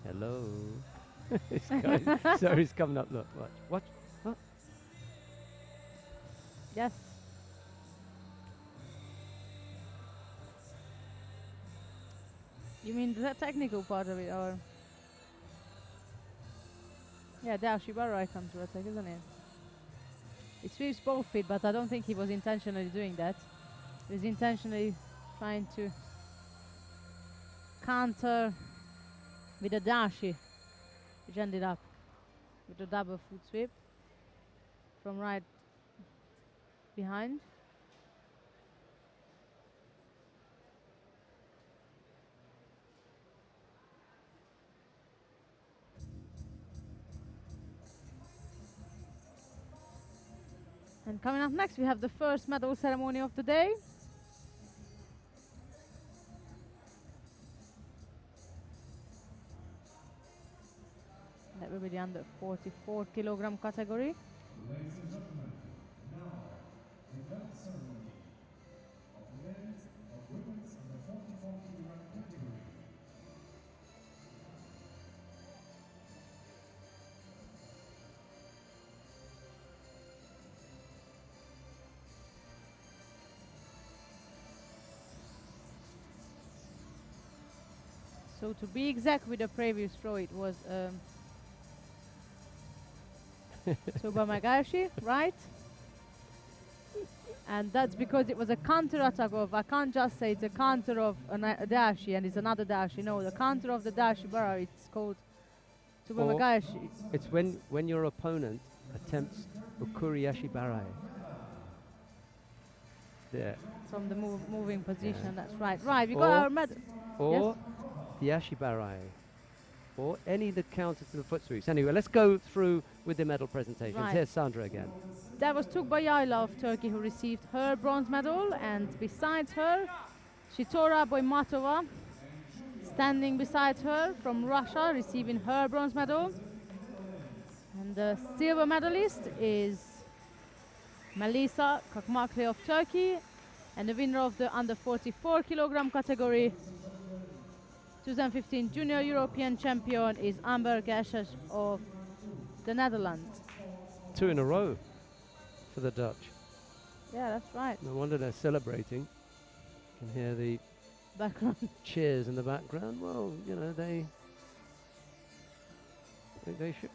Hello. So he's coming up. Look, watch. Watch. Oh. Yes. You mean the technical part of it, or? Yeah, the Ashibara comes to attack, isn't it? It sweeps both feet, but I don't think he was intentionally doing that. He was intentionally trying to counter with a dashi, which ended up with a double foot sweep from right behind. And coming up next, we have the first medal ceremony of the day. That will be the under 44 kilogram category. Ladies and gentlemen, now the medal ceremony of men's and women's under 44 kilogram category. So to be exact with the previous throw, it was Subamagashi, right? And that's because it was a counter attack of, I can't just say it's a counter of a dashi and it's another dashi. No, the counter of the dashi bara, it's called Subamagashi. It's when your opponent attempts Ukuri Ashibarai. There. From the moving position, that's right. Right, we Or- got our medal. Or the Ashibarai. Or any that counter to the foot sweeps. Anyway, let's go through with the medal presentations. Right. Here's Sandra again. That was Tugbayayla of Turkey who received her bronze medal, and besides her, Shitora Boimatova, standing beside her from Russia, receiving her bronze medal. And the silver medalist is Melisa Kakmakli of Turkey, and the winner of the under 44 kilogram category, 2015 Junior European champion, is Amber Gashes of the Netherlands. 2 in a row for the Dutch. Yeah, that's right. No wonder they're celebrating. You can hear the Background. cheers in the background. Well, you know, they should.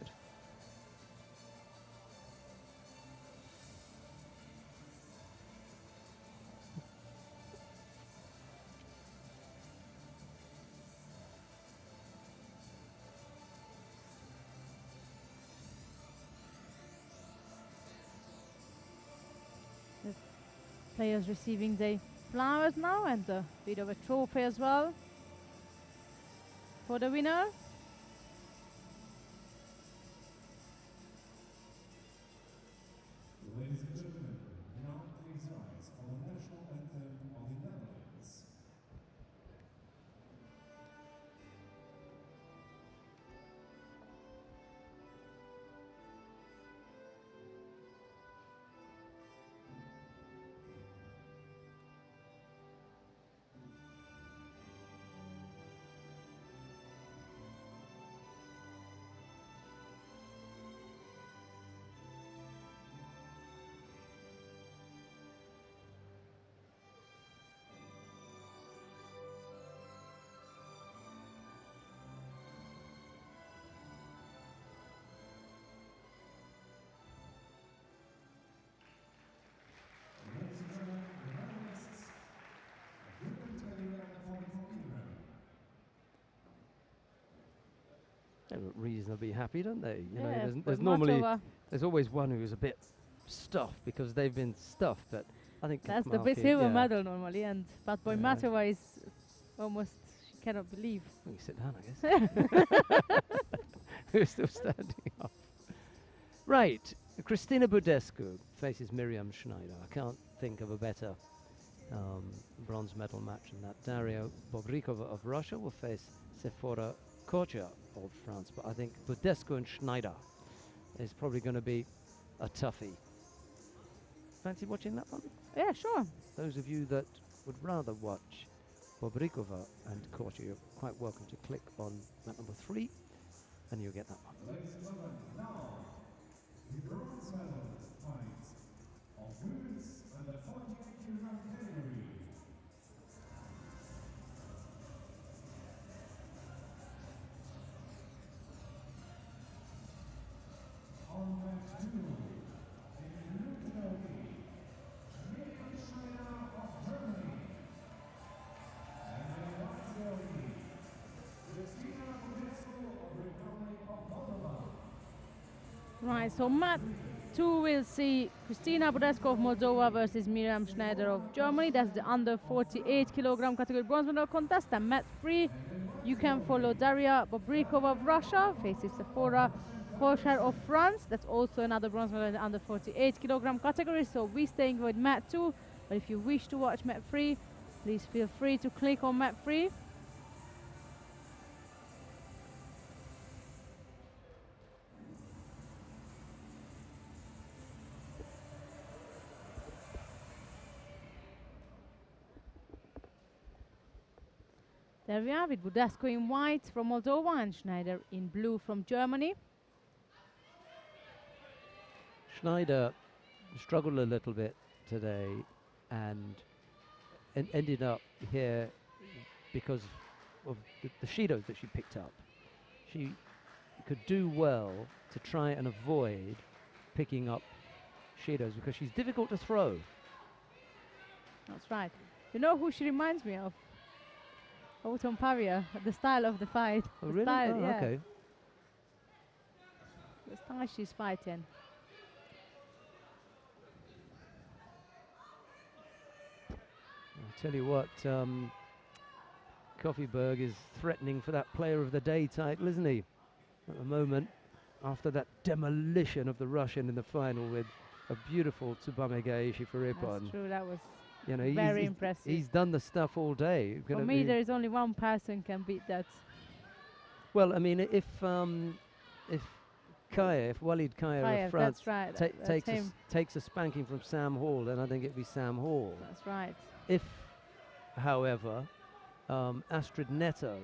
Players receiving their flowers now and a bit of a trophy as well for the winner. Ladies and gentlemen, now please rise for the national anthem of the Netherlands. Ladies and gentlemen, the medalists, women's category under 44 kilogram. They look reasonably happy, don't they? You know, Yeah, there's but normally Matova, there's always one who's a bit stuffed because they've been stuffed. But I think that's the Kakmalki, silver yeah. medal normally, and but Boimatova is almost, she cannot believe. You sit down, I guess. Who's still standing up? Right. Kristina Budescu faces Miriam Schneider. I can't think of a better bronze medal match than that. Daria Bobrikova of Russia will face Sephora Kocha of France, but I think Budescu and Schneider is probably going to be a toughie. Fancy watching that one? Yeah, sure. Those of you that would rather watch Bobrikova and Kocha, you're quite welcome to click on mat number 3 and you'll get that one. Ladies and gentlemen, now the bronze medal fight of women's under 48 kilogram category. On mat 2, in Judo, Miriam Schneider of Germany. And in Latvia, Kristina Budescu of Republic of Moldova. Right, so mat 2 will see Kristina Budescu of Moldova versus Miriam Schneider of Germany. That's the under 48 kilogram category bronze medal contest. And mat 3, you can follow Daria Bobrikova of Russia faces Sephora Kocher of France. That's also another bronze medal in the under 48 kilogram category. So we're staying with mat 2. But if you wish to watch mat 3, please feel free to click on mat 3. There we are with Budescu in white from Moldova and Schneider in blue from Germany. Schneider struggled a little bit today and ended up here because of the shidos that she picked up. She could do well to try and avoid picking up shidos because she's difficult to throw. That's right. You know who she reminds me of? Autumn Pavia, the style of the fight. Oh, The really? style, Oh, yeah. okay. The style she's fighting. I'll tell you what, Kofiberg is threatening for that Player of the Day title, isn't he? At the moment, after that demolition of the Russian in the final with a beautiful Tsubame Gaeshi for Ippon. That's true, that was You know, very impressive. He's done the stuff all day. For Gonna me, be- there is only one person can beat that. well, I mean, if Walid Kaya Kayev, of France that's right. That's him. takes a spanking from Sam Hall, then I think it'd be Sam Hall. That's right. If, however, Astrid Neto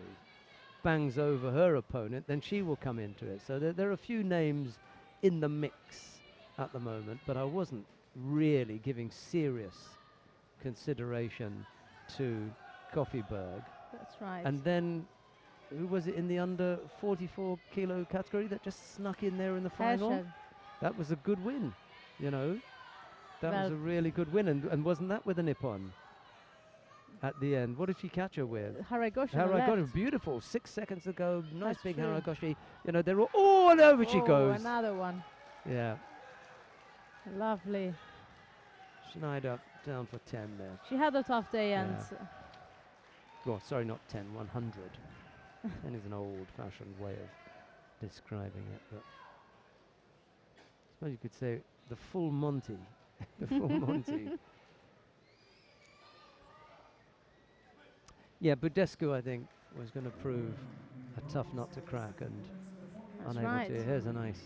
bangs over her opponent, then she will come into it. So there are a few names in the mix at the moment, but I wasn't really giving serious consideration to Kofiberg. That's right. And then, who was it in the under 44 kilo category that just snuck in there in the final? Hershel. That was a good win, you know. That was Well- a really good win, and wasn't that with a Nippon at the end? What did she catch her with? Haragoshi on the Haragoshi, left. beautiful. 6 seconds ago, nice That's big true. Haragoshi. You know, they're all and over she Oh, goes. another one. Yeah, Lovely. Schneider down for 10 there. She had a tough day and Yeah. Well, sorry, not 10, 100. 10 is an old-fashioned way of describing it, but I suppose you could say the full Monty. The full Monty. Yeah, Budescu, I think, was going to prove a tough nut to crack and That's unable right. to. Here's a nice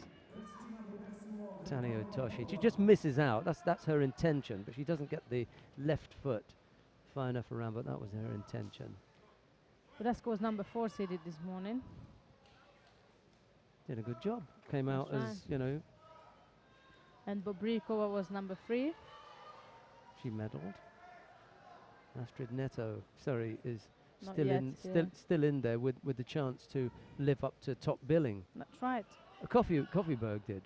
Tanio Toshi. She just misses out. That's her intention, but she doesn't get the left foot far enough around, but that was her intention. Budescu was number 4 seeded this morning. Did a good job. Came That's out as, right. you know, And Bobrikova was number 3. she medalled. Astrid Neto, sorry, is Not still yet, in, yeah. still in there with the chance to live up to top billing. That's right. Kofiberg did.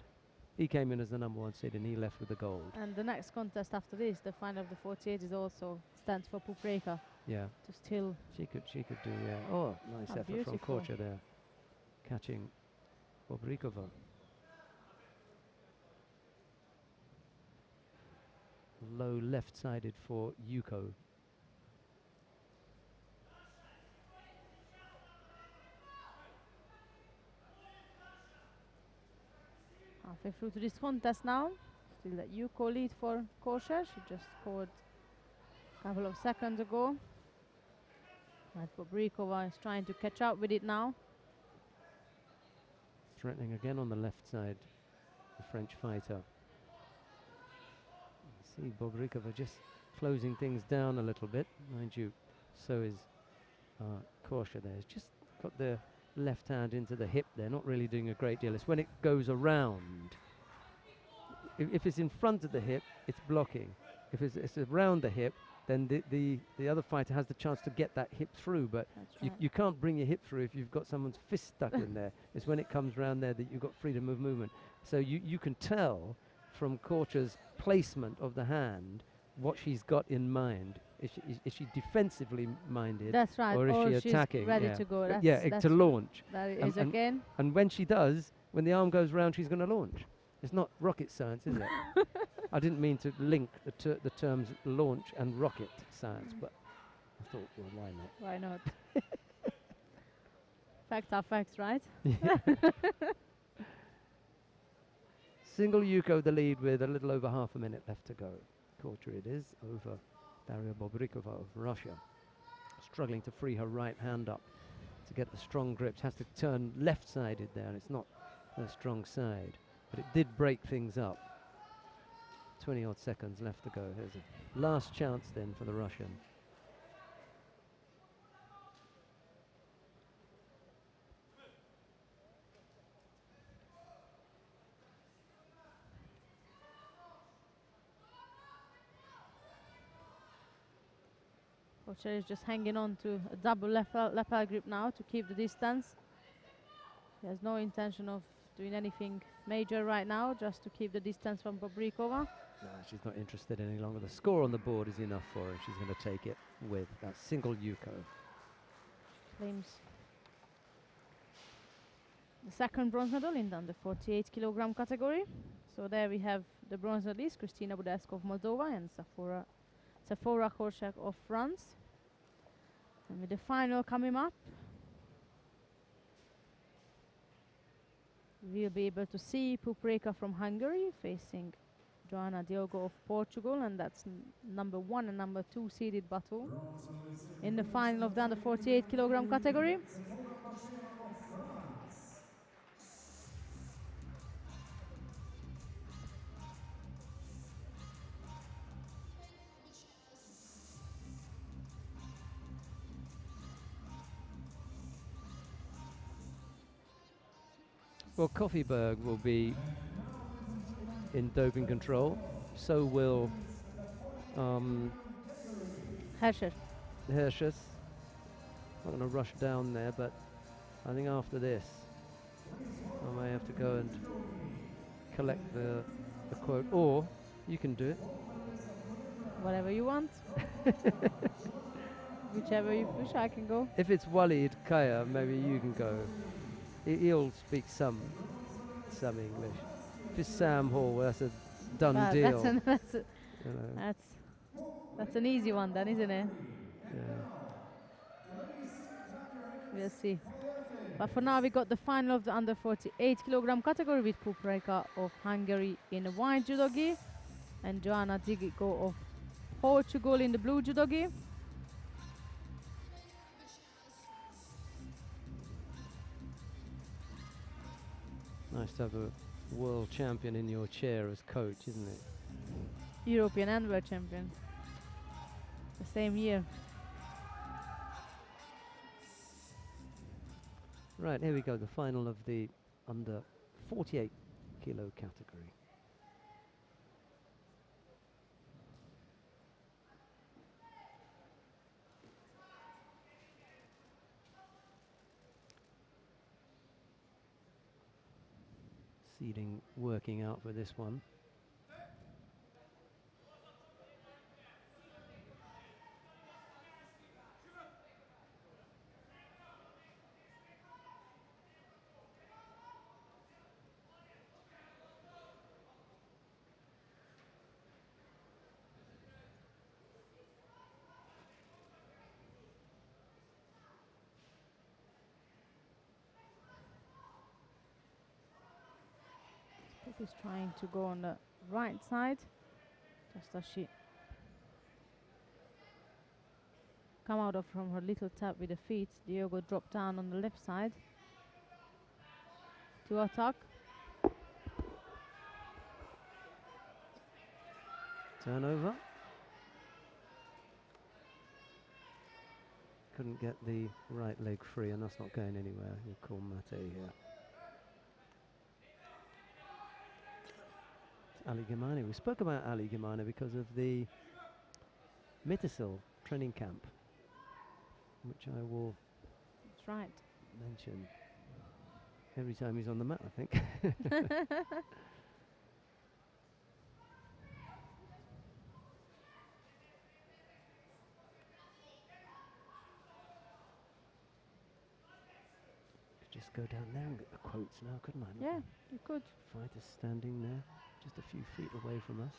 He came in as the number 1 seed and he left with the gold. And the next contest after this, the final of the 48, is also stands for Pupreka Yeah, to still. she could do. Yeah. Oh, nice How effort from beautiful. Kocha there, catching Bobrikova. Low left-sided for Yuko. halfway through to this contest now. Still that Yuko lead for Kosher. She just scored a couple of seconds ago. But Bobrikova is trying to catch up with it now. Threatening again on the left side, the French fighter. See Bobrikova just closing things down a little bit. Mind you, so is Kosher there. He's just got the left hand into the hip there, not really doing a great deal. It's when it goes around. If it's in front of the hip, it's blocking. If it's around the hip, then the other fighter has the chance to get that hip through, but you can't bring your hip through if you've got someone's fist stuck in there. It's when it comes round there that you've got freedom of movement. So you can tell from Korcha's placement of the hand what she's got in mind. Is she defensively minded? That's right. Or is she attacking? She's ready to go. To launch. That is again. And when she does, when the arm goes round, she's going to launch. It's not rocket science, is it? I didn't mean to link the terms launch and rocket science, but I thought, well, why not? Why not? Facts are facts, right? Single Yuko the lead with a little over half a minute left to go. Quarter it is over Daria Bobrikova of Russia. Struggling to free her right hand up to get a strong grip. Has to turn left-sided there, and it's not a strong side. But it did break things up. 20-odd seconds left to go. Here's a last chance then for the Russian. Kocher is just hanging on to a double lapel grip now to keep the distance. He has no intention of doing anything major right now, just to keep the distance from Bobrikova. No, she's not interested any longer. The score on the board is enough for her. She's going to take it with that single Yuko. Claims the second bronze medal in the under 48 kilogram category. So there we have the bronze medalists, Kristina Budesko of Moldova and Sephora Korshak of France. And with the final coming up, we'll be able to see Pupreka from Hungary facing Joanna Diogo of Portugal, and that's number 1 and number 2 seeded battle in the final of the under 48 kilogram category. Well, Kofiberg will be in doping control. So will Herscher. Hershus. Not going to rush down there, but I think after this I may have to go and collect the quote, or you can do it. Whatever you want. Whichever you wish, I can go. If it's Walid Kaya, maybe you can go. He'll speak some English. If it's Sam Hall, well, that's a done deal. That's an easy one then, isn't it? Yeah. We'll see. But for now, we got the final of the under 48 kilogram category with Pupreka of Hungary in the white judogi and Joanna Diogo of Portugal in the blue judogi. Nice to have a world champion in your chair as coach, isn't it? European and world champion. The same year. Right, here we go, the final of the under 48 kilo category. Seeding working out for this one. Pope is trying to go on the right side, just as she come out of from her little tap with the feet. Diogo dropped down on the left side to attack. Turnover. Couldn't get the right leg free, and that's not going anywhere. He'll call Mate here. Ali Gimani. We spoke about Ali Gimani because of the Mittersill training camp, which I will That's right. mention every time he's on the mat, I think. Could just go down there and get the quotes now, couldn't I? Yeah, you could. Fighters standing there, just a few feet away from us.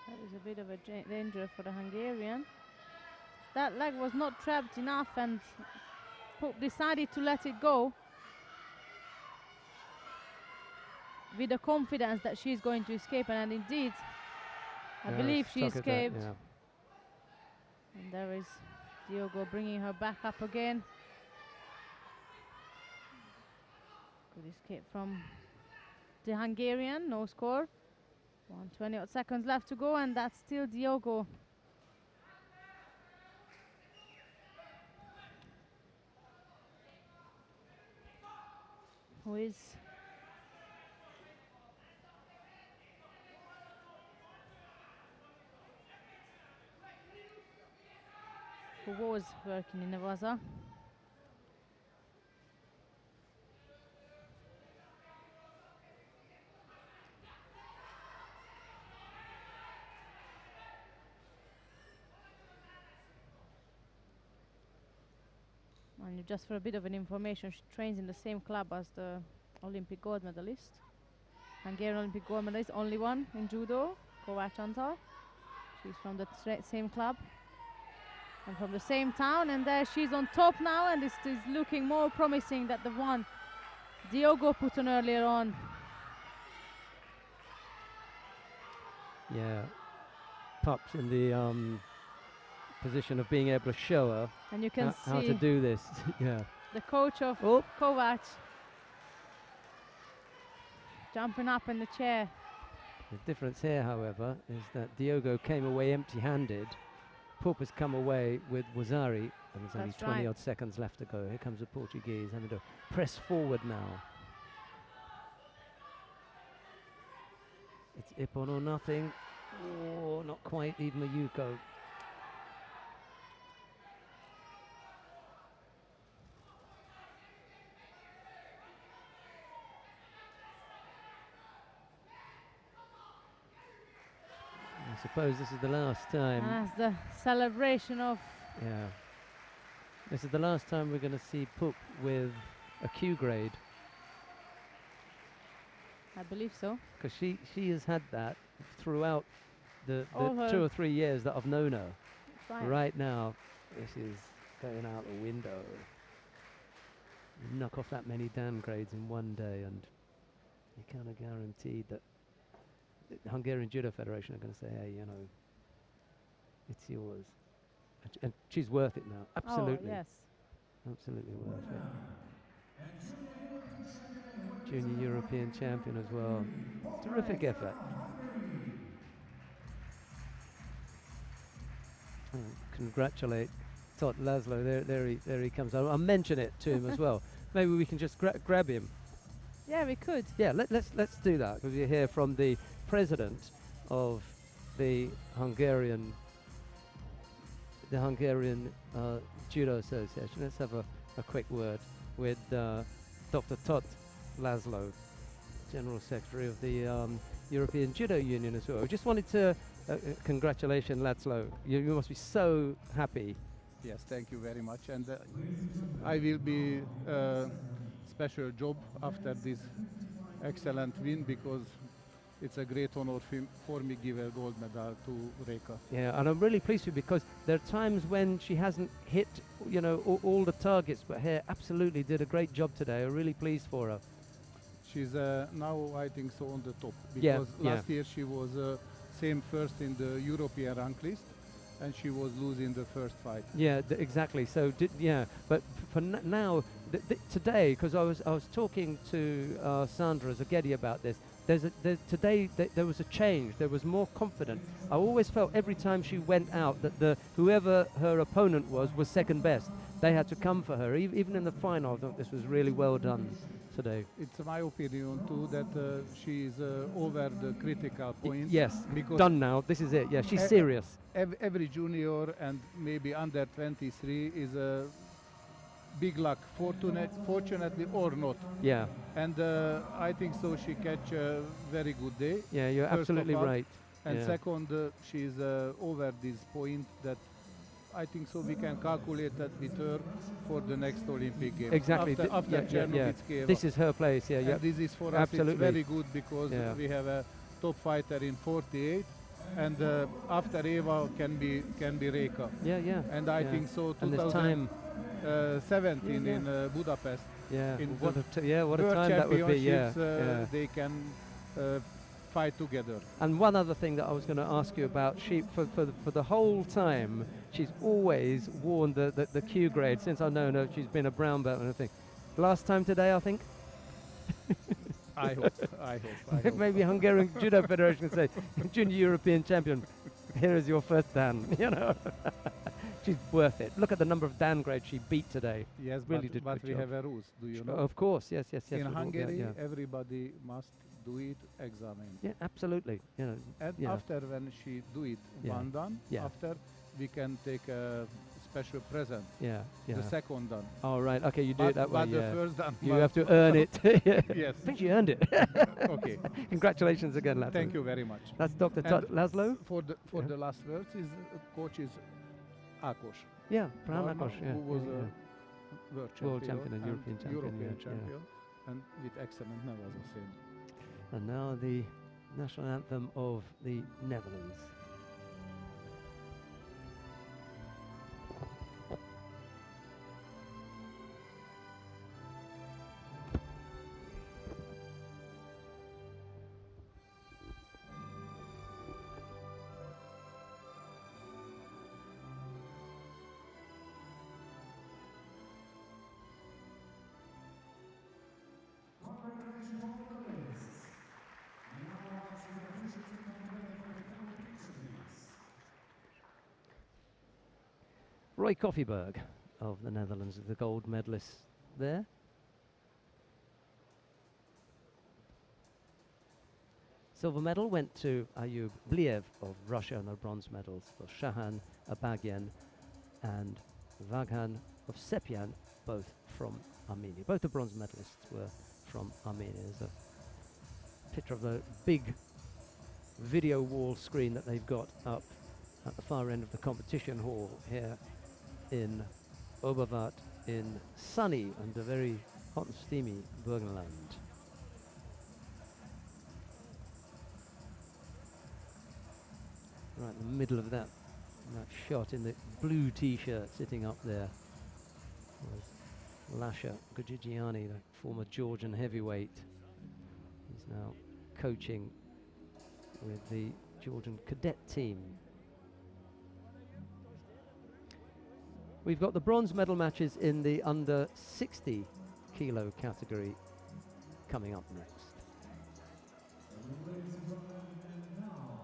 That is a bit of a danger for the Hungarian. That leg was not trapped enough, and Pope decided to let it go with the confidence that she's going to escape, and indeed, I believe she escaped. Yeah. And there is Diogo bringing her back up again. Good escape from the Hungarian, no score. 120 odd seconds left to go, and that's still Diogo. Who was working in Nevaza. And just for a bit of an information, she trains in the same club as the Olympic gold medalist. Hungarian Olympic gold medalist, only one in judo, Kovács Antal. She's from the same club and from the same town, and there she's on top now, and this is looking more promising than the one Diogo put on earlier on. Yeah, Pup's in the position of being able to show her And you can how to see do this. Yeah. the coach of Oh. Kovács jumping up in the chair. The difference here, however, is that Diogo came away empty-handed. Pope has come away with Wazari, and there's only That's 20 right. odd seconds left to go. Here comes the Portuguese having to press forward now. It's Ippon or nothing. Oh, not quite, even Mayuko. I suppose this is the last time. And that's the celebration of Yeah. This is the last time we're going to see Poop with a Q grade, I believe so. because she has had that throughout the All her- 2 or 3 years that I've known her. That's right. Right now, this is going out the window. You knock off that many downgrades in one day, and you kind of guaranteed that the Hungarian Judo Federation are going to say, hey, you know, it's yours. And she's worth it now. Absolutely. Oh, yes. Absolutely worth it. Junior European champion as well. Terrific effort. Congratulate Todd Laszlo. There he comes. I'll mention it to him as well. Maybe we can just grab him. Yeah, we could. Yeah, let's do that, because we hear from the president of the Hungarian Judo Association. Let's have a quick word with Dr. Todd Laszlo, General Secretary of the European Judo Union as well. I just wanted to congratulations, Laszlo. You must be so happy. Yes, thank you very much. And I will be special job after this excellent win, because it's a great honor for me give a gold medal to Reka. Yeah, and I'm really pleased with you, because there are times when she hasn't hit, you know, all the targets, but here absolutely did a great job today. I'm really pleased for her. She's now, I think so, on the top, Yeah, because last year she was same first in the European rank list, and she was losing the first fight. Yeah, exactly. So yeah, but for now, today, because I was talking to Sandra Zagedi about this. Today there was a change. There was more confidence. I always felt every time she went out that whoever her opponent was second best. They had to come for her. Even in the final, I thought this was really well done today. It's my opinion too that she is over the critical point. Yes, because done now. This is it. Yeah, she's serious. Every junior and maybe under 23 is a big luck, fortunately or not. Yeah. And I think so she catch a very good day. Yeah, you're absolutely right. And yeah. second, she's over this point that I think so we can calculate that with her for the next Olympic Games. Exactly. After Chernobyl. This is her place. Yeah, and this is for absolutely. us it's very good, because we have a top fighter in 48, and after Eva can be Reka. Yeah, yeah. And I think so. And this time. 17 in Budapest. Yeah. In what a World time that would be. Yeah. They can fight together. And one other thing that I was going to ask you about, she for the whole time she's always worn the Q grade since I've known her. She's been a brown belt and everything. Last time today, I think. I hope. Maybe Hungarian Judo Federation can say, junior European champion, here is your first Dan. You know. She's worth it. Look at the number of Dan grades she beat today. Yes, really but we have a rules. Do you know? Of course, yes. In Hungary, everybody must do it examen. Yeah, absolutely. You know, and after when she do it one done, after we can take a special present. Yeah. The second done. Oh right, okay, you do it that way. But the first done. You have to earn it. Yes. I think she earned it. Okay. Congratulations again, Laszlo. Thank you very much. That's Dr. Laszlo. For the last words, his coach is Ákos. Yeah, Brown Ákos, who was a world champion and European champion, and with excellent Nevezőszín. And now the national anthem of the Netherlands. Congratulations all the medalists. And now let's see the official team come together for the family picture, please. Roy Koffieberg of the Netherlands is the gold medalist there. Silver medal went to Ayub Bliev of Russia, and the bronze medals for Shahan Abagyan and Vaghan of Sepyan, both from Armenia. Both the bronze medalists were from Armenia. There's a picture of the big video wall screen that they've got up at the far end of the competition hall here in Oberwart in sunny and a very hot and steamy Burgenland. Right in the middle of that shot in the blue t-shirt sitting up there was Lasha Gujigiani, the former Georgian heavyweight. He's now coaching with the Georgian cadet team. We've got the bronze medal matches in the under 60 kilo category coming up next. Ladies and gentlemen, and now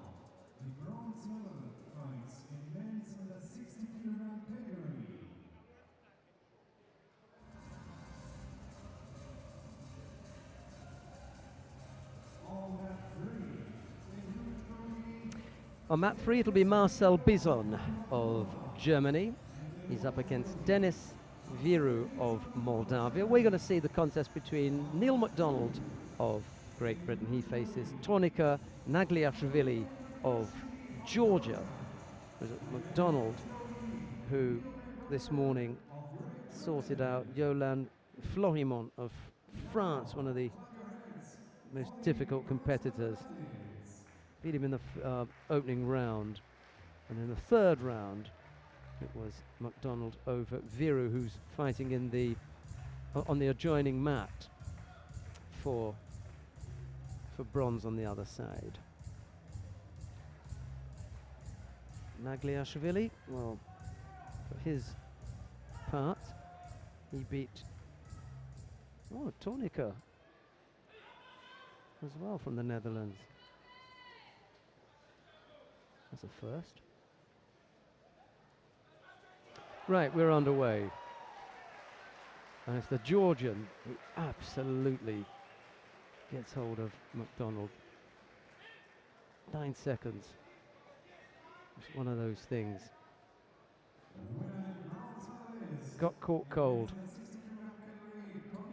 the bronze medal fights in men's under 60 kilogram category. On mat 3, it'll be Marcel Bison of Germany. He's up against Denis Viru of Moldavia. We're going to see the contest between Neil MacDonald of Great Britain. He faces Tonika Nagliashvili of Georgia. Was it McDonald who this morning sorted out Yolande Florimont of France, one of the most difficult competitors. Beat him in the opening round. And in the third round, it was McDonald over Viru, who's fighting in the on the adjoining mat for bronze on the other side. Nagliashvili, well, for his part, he beat Tonika as well from the Netherlands. That's a first. Right, we're underway. And it's the Georgian who absolutely gets hold of McDonald. 9 seconds. It's one of those things. Got caught cold.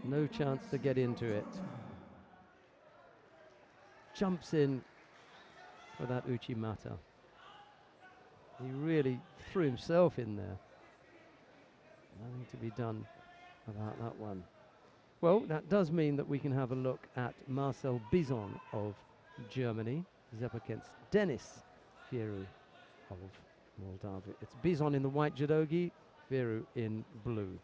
No chance to get into it. Jumps in for that Uchimata. He really threw himself in there. Nothing to be done about that one. Well, that does mean that we can have a look at Marcel Bison of Germany. He's up against Denis Viru of Moldavia. It's Bison in the white judogi, Viru in blue.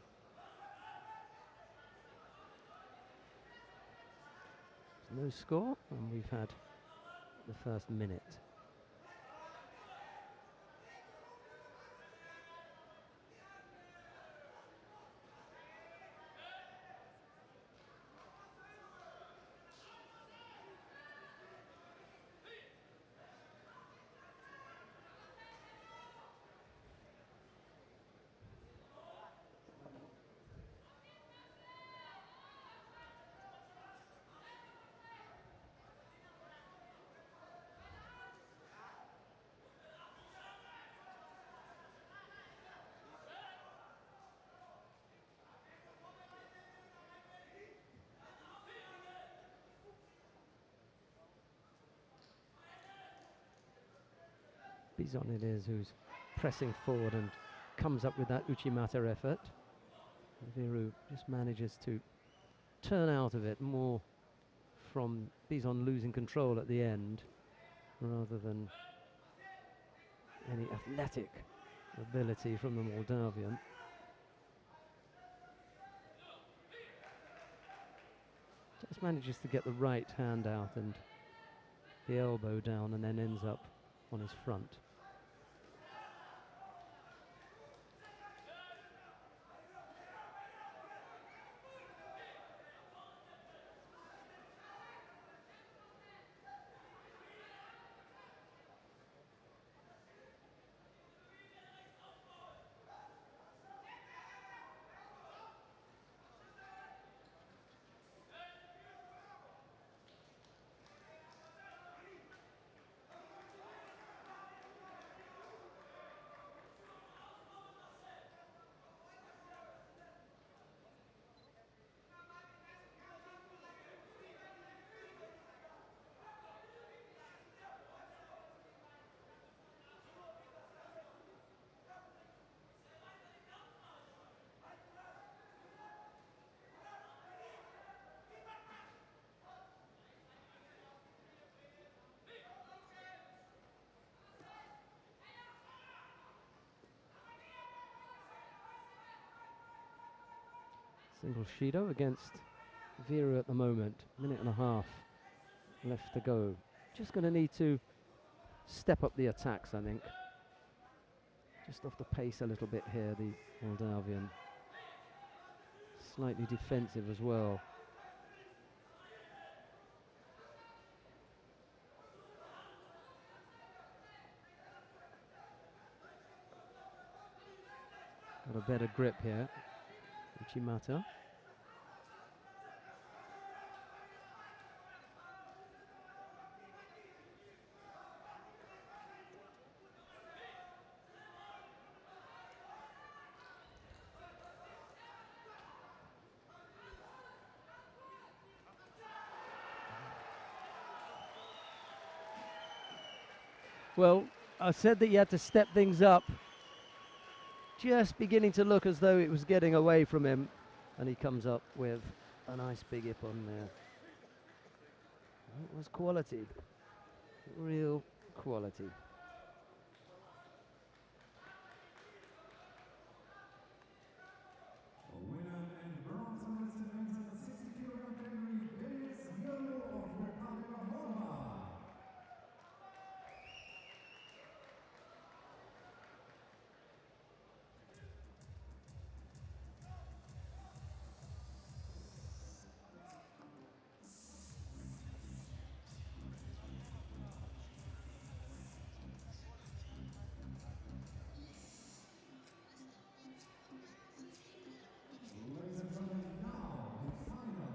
No score, and we've had the first minute. Bison it is who's pressing forward and comes up with that Uchimata effort. Viru just manages to turn out of it more from Bison losing control at the end rather than any athletic ability from the Moldavian. Just manages to get the right hand out and the elbow down and then ends up on his front. Single Shido against Viru at the moment. Minute and a half left to go. Just going to need to step up the attacks, I think. Just off the pace a little bit here, the Moldavian. Slightly defensive as well. Got a better grip here. Uchimata. Well, I said that you had to step things up. Just beginning to look as though it was getting away from him. And he comes up with a nice big hip on there. It was quality. Real quality. A winner and bronze medalist in men's under 60 kilogram category, Judo of Republic of Moldova. Ladies and gentlemen, now the final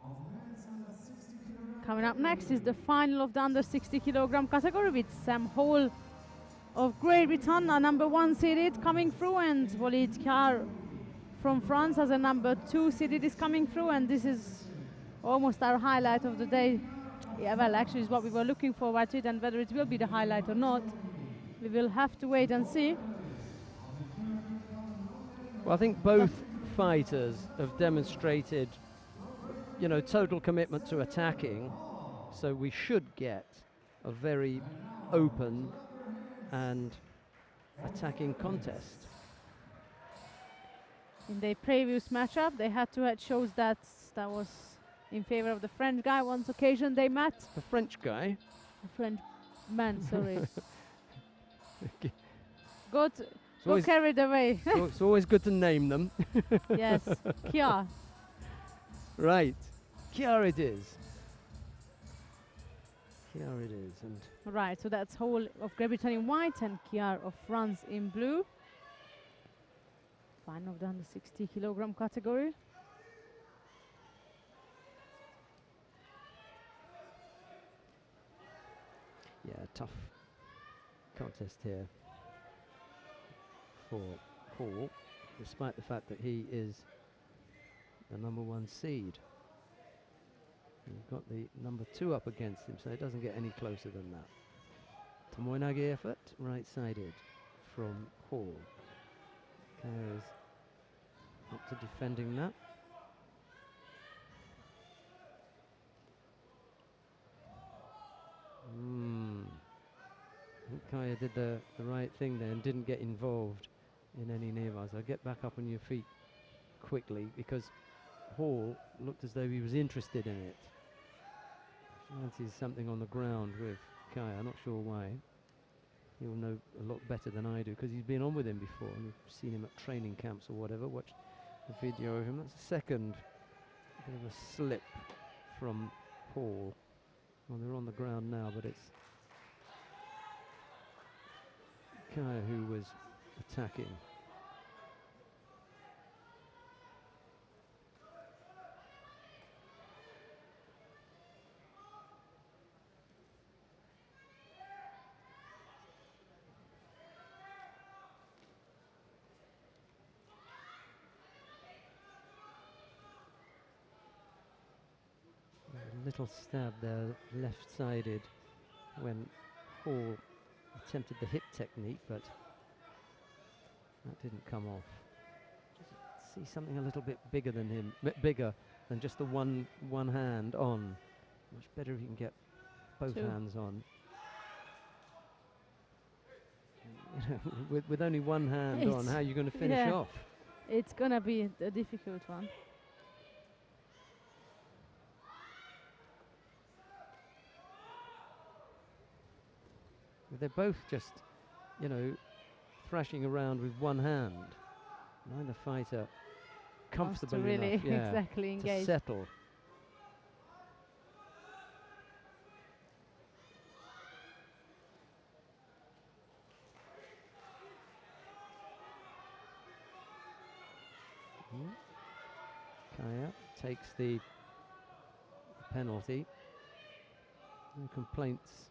of men's under 60 kilogram. Coming up next is the final of the under 60 kilogram category with Sam Hall of Great Britain, a number 1 seeded coming through, and Walid Kar from France as a number 2 seeded is coming through, and this is almost our highlight of the day. Yeah, well, actually is what we were looking forward to it, and whether it will be the highlight or not, we will have to wait and see. Well, I think both fighters have demonstrated, you know, total commitment to attacking. So we should get a very open and attacking contest. In their previous matchup, they had to have shows that was in favor of the French guy. Once occasion they met. The French guy. The French man, sorry. Okay. Got carried away. So it's always good to name them. Yes, Kia. Right, Kiara it is. Kiara it is, and Right, so that's Hall of Great Britain in white and Kiar of France in blue. Final of the under 60 kilogram category. yeah, tough contest here for Hall, despite the fact that he is the number 1 seed. You've got the number 2 up against him, so it doesn't get any closer than that. Tomoinage effort, right-sided from Hall. Kaya is up to defending that. I think Kaya did the right thing there and didn't get involved in any nearby. So get back up on your feet quickly, because Hall looked as though he was interested in it. Fancies something on the ground with Kaya. I'm not sure why. He'll know a lot better than I do, because he's been on with him before and we've seen him at training camps or whatever. Watched the video of him. That's the second bit of a slip from Hall. Well, they're on the ground now, but it's Kaya who was attacking. A little stab there, left-sided, when Hall attempted the hip technique, but that didn't come off. Just see something a little bit bigger than him, bigger than just the one hand on. Much better if you can get both hands on. You know, with only one hand on, how are you going to finish off? It's going to be a difficult one. They're both just, you know, thrashing around with one hand. Neither fighter comfortable really enough exactly to engage. settle. Kaya takes the penalty. No complaints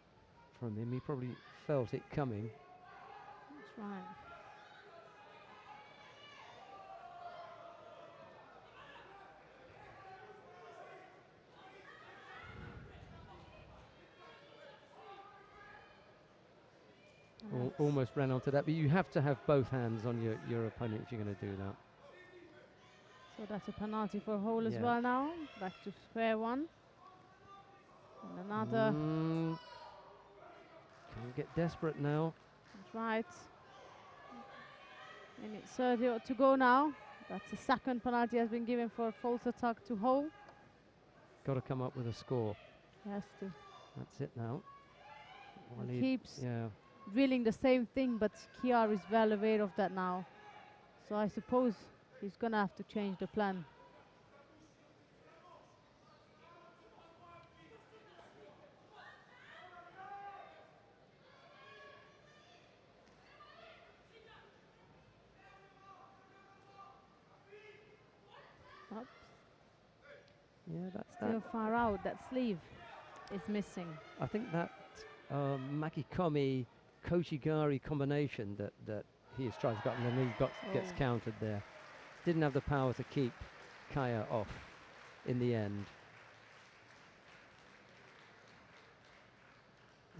from him. He probably felt it coming. That's right. almost ran onto that, but you have to have both hands on your opponent if you're going to do that. So that's a penalty for Hole as Yeah. well now. Back to square one. And another. Can you get desperate now? That's right. Minute 30 to go now. That's the second penalty has been given for false attack to Hole. Got to come up with a score. He has to. That's it now. He keeps yeah. drilling the same thing, but Kiar is well aware of that now. So I suppose he's gonna have to change the plan. Oops. Yeah, that's Still that. far out. That sleeve is missing. I think that Makikomi Kochigari combination that he has tried to get, and then he gets countered there. Didn't have the power to keep Kaya off in the end.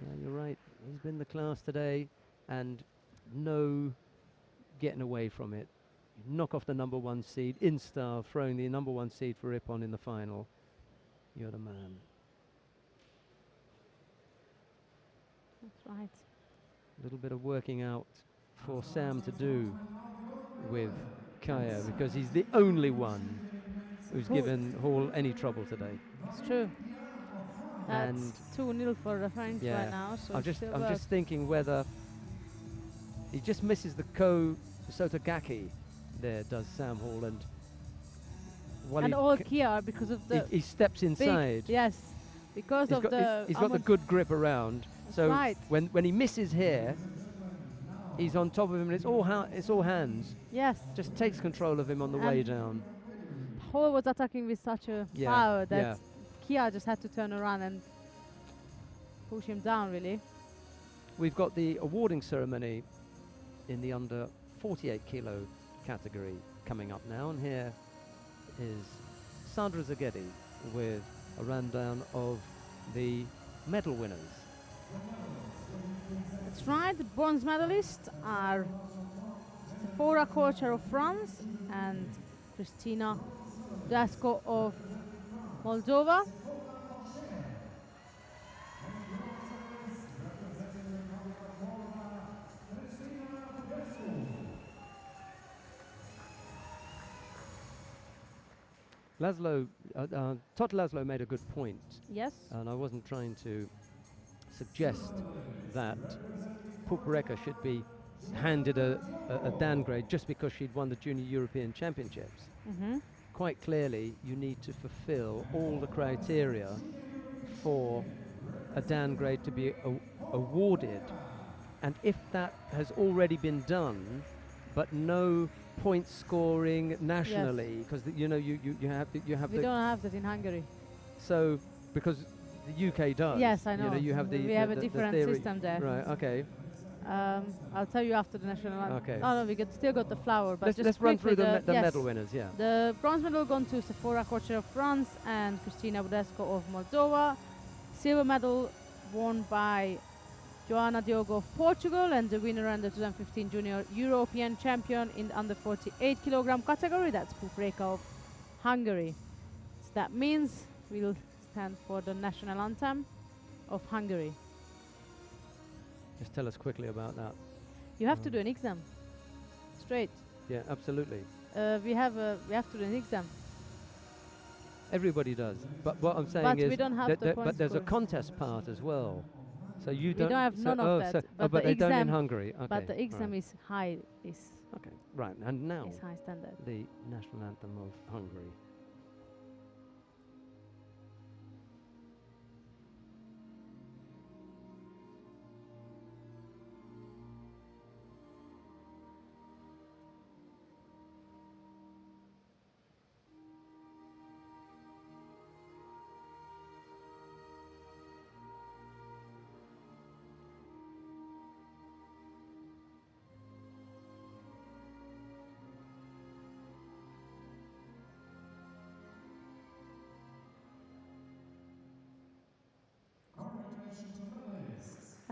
Yeah, you're right. He's been the class today, and no getting away from it. You knock off the number 1 seed in style, throwing the number 1 seed for Ippon in the final. You're the man. That's right. A little bit of working out for Sam to do with Kaya, because he's the only one who's given Hall any trouble today. It's true. And That's 2-0 for the French right now. So I'm just thinking whether he just misses the Sotogaki there, does Sam Hall, and all Kiar because of the he steps inside. Yes, because He's of got the he's got the good grip around. So right. when he misses here, he's on top of him, and it's all hands. Yes. Just takes control of him on the way down. Hall was attacking with such a power that Kiar just had to turn around and push him down, really. We've got the awarding ceremony in the under 48 kilo category coming up now, and here is Sandra Zaghetti with a rundown of the medal winners. That's right, the bronze medalists are Sephora Kocher of France and Kristina Dasko of Moldova. Todd Laszlo made a good point. Yes. And I wasn't trying to suggest that Pupareka should be handed a downgrade just because she'd won the Junior European Championships. Quite clearly, you need to fulfill all the criteria for a downgrade to be awarded. And if that has already been done, but no point scoring nationally, because you have we don't have that in Hungary. So because the UK does. Yes, I know. You have we have a different system there. Right. Okay. I'll tell you after the national anthem. Okay. Oh no, we still got the flower, but let's run through the medal winners. Yeah. The bronze medal gone to Sephora Kocher of France and Kristina Budesco of Moldova. Silver medal won by Joana Diogo of Portugal, and the winner and the 2015 Junior European Champion in the under 48 kilogram category, that's Pupareka of Hungary. So that means we'll stand for the national anthem of Hungary. Just tell us quickly about that. You have to do an exam. Straight. Yeah, absolutely. We have to do an exam. Everybody does. But what I'm saying but is we don't have the but there's a score. contest part as well. So you We don't have none of that. But they don't in Hungary. Okay. But the exam right. is high. Okay. Right. And now is high standard. the national anthem of Hungary.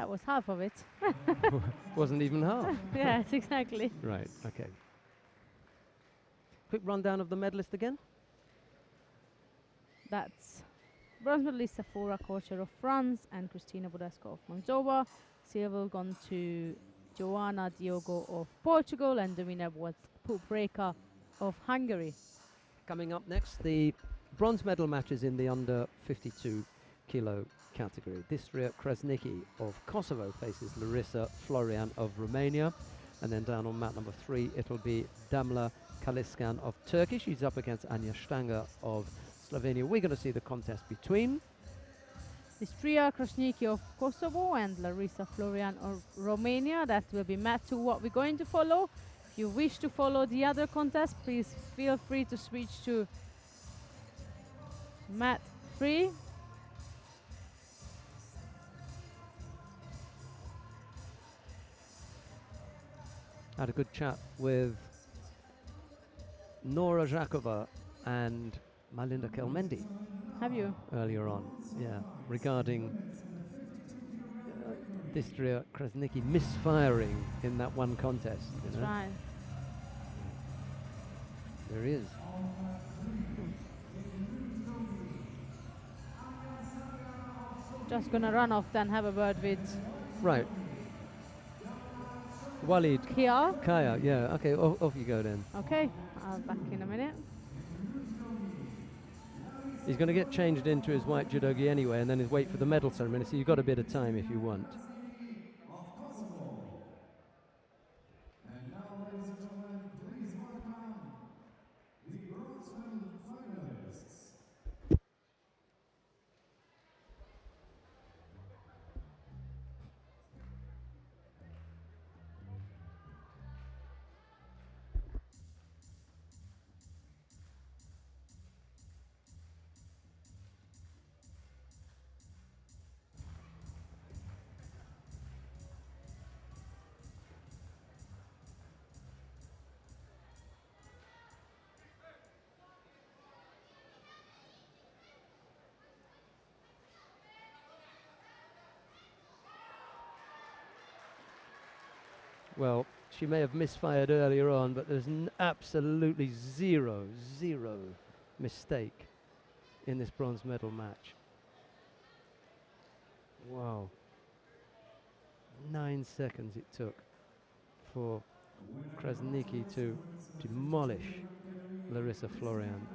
That was half of it. Wasn't even half. Yes, exactly. Right, okay. Quick rundown of the medalist again. That's bronze medalist Sephora Korcher of France and Christina Budesco of Moldova. Silver gone to Joanna Diogo of Portugal, and the winner was Pupreka of Hungary. Coming up next, the bronze medal matches in the under 52 kilo category. Distria Krasniki of Kosovo faces Larissa Florian of Romania. And then down on mat number 3, it'll be Damla Kaliskan of Turkey. She's up against Anja Stanger of Slovenia. We're going to see the contest between Distria Krasniki of Kosovo and Larissa Florian of Romania. That will be mat 2 what we're going to follow. If you wish to follow the other contest, please feel free to switch to mat 3. had a good chat with Nora Zhakova and Malinda Kelmendi Have you? earlier on, yeah, regarding Distria Krasniki misfiring in that one contest. That's right. There is. Just gonna run off then, have a word with Right. Walid Kia. Kaya, yeah, okay, off you go then. Okay, I'll back in a minute. He's going to get changed into his white judogi anyway, and then he's wait for the medal ceremony, so you've got a bit of time if you want. And now, ladies and gentlemen, please welcome the bronze medal finalists. Well, she may have misfired earlier on, but there's absolutely zero mistake in this bronze medal match. Wow. 9 seconds it took for Krasniki to demolish Larissa Florian.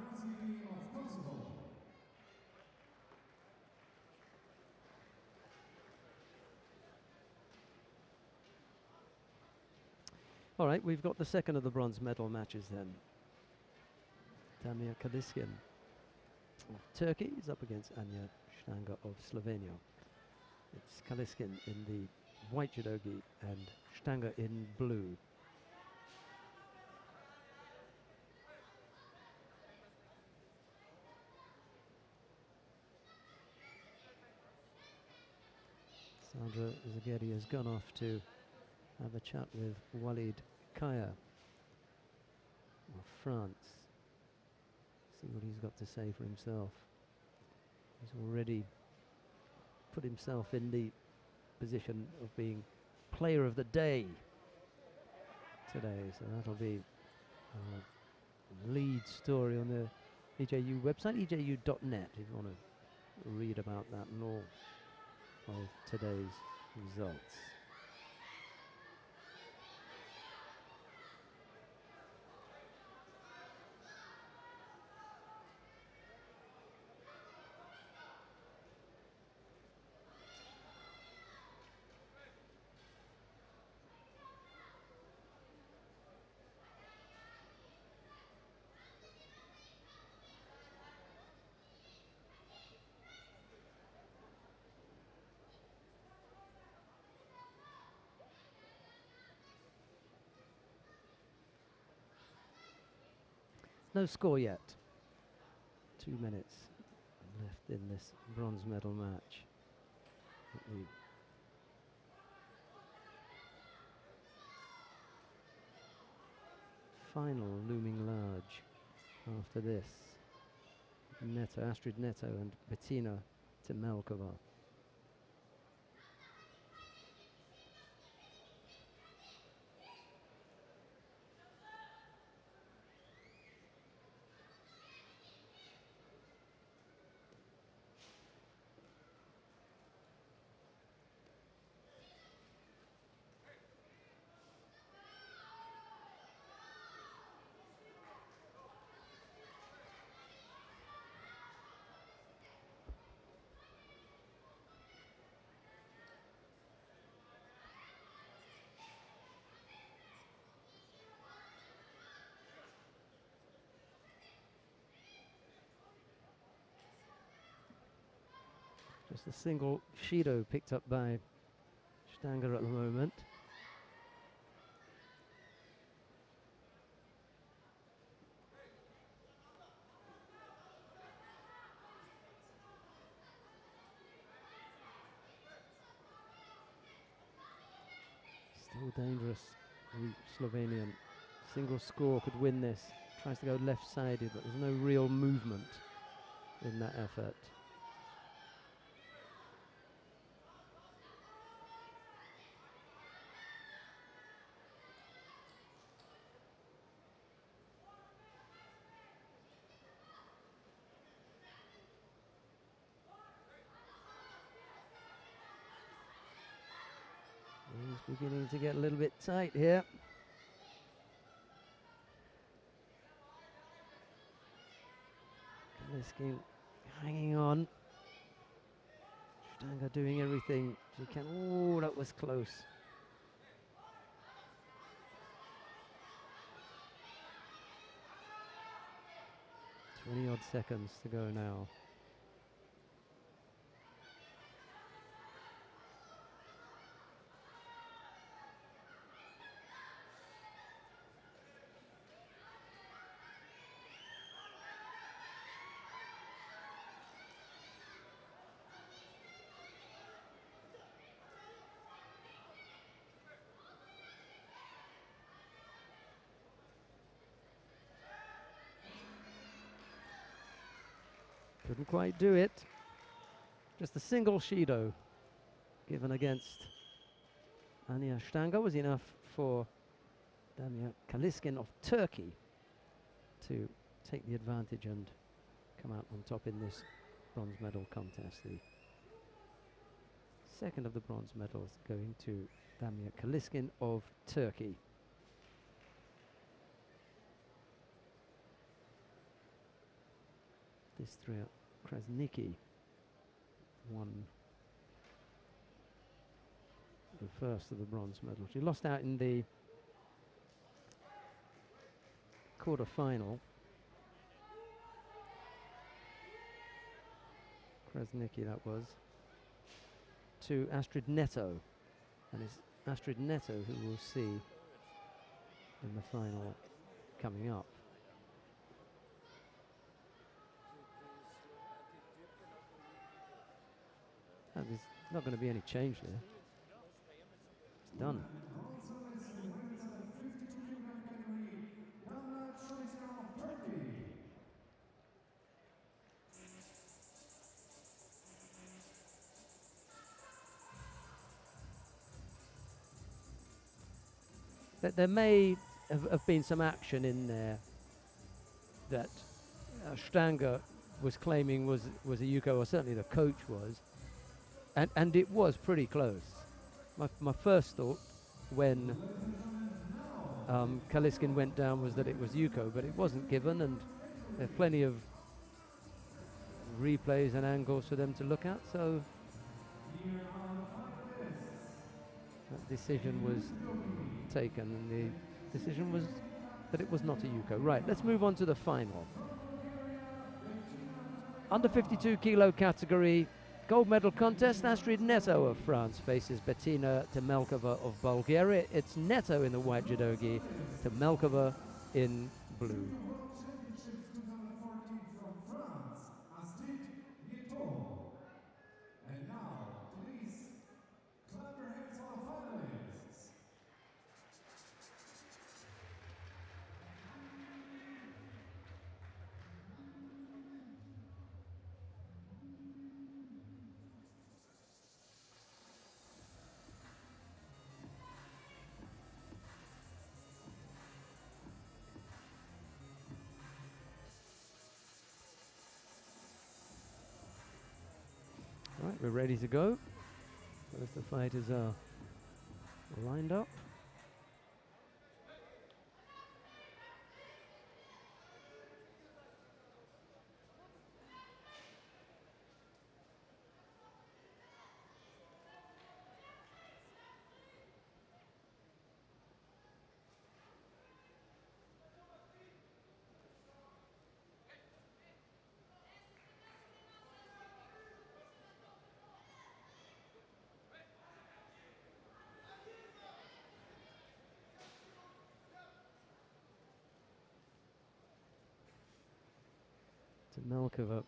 All right, we've got the second of the bronze medal matches then. Damir Kadiskin of Turkey is up against Anja Stanger of Slovenia. It's Kaliskin in the white judogi and Stanger in blue. Sandra Zagheri has gone off to have a chat with Walid Kaya of France. See what he's got to say for himself. He's already put himself in the position of being player of the day today, so that'll be a lead story on the EJU website, eju.net, if you want to read about that and all of today's results. No score yet. 2 minutes left in this bronze medal match. The final looming large after this. Neto, Astrid Neto and Bettina Temelkova. Just a single Shido picked up by Stanger at the moment. Still dangerous, the Slovenian. Single score could win this. Tries to go left-sided, but there's no real movement in that effort. He's beginning to get a little bit tight here. Kaliskin hanging on. Stanger doing everything she can. Oh, that was close. 20 odd seconds to go now. Couldn't quite do it. Just a single Shido given against Anya Stanger was enough for Damia Kaliskin of Turkey to take the advantage and come out on top in this bronze medal contest. The second of the bronze medals going to Damia Kaliskin of Turkey. Distria Krasniki won the first of the bronze medal. She lost out in the quarter-final. Krasniki, that was, to Astrid Netto. And it's Astrid Netto who we'll see in the final coming up. And there's not going to be any change there. It's done. There may have been some action in there that Stanger was claiming was a Yuko, or certainly the coach was, and it was pretty close. My first thought when Kaliskin went down was that it was Yuko, but it wasn't given, and there are plenty of replays and angles for them to look at, so that decision was taken, and the decision was that it was not a Yuko. Right, let's move on to the final. Under 52 kilo category, gold medal contest. Astrid Netto of France faces Bettina Temelkova of Bulgaria. It's Netto in the white judogi, Temelkova in blue. Right, we're ready to go. Both the fighters are lined up. Tamalkova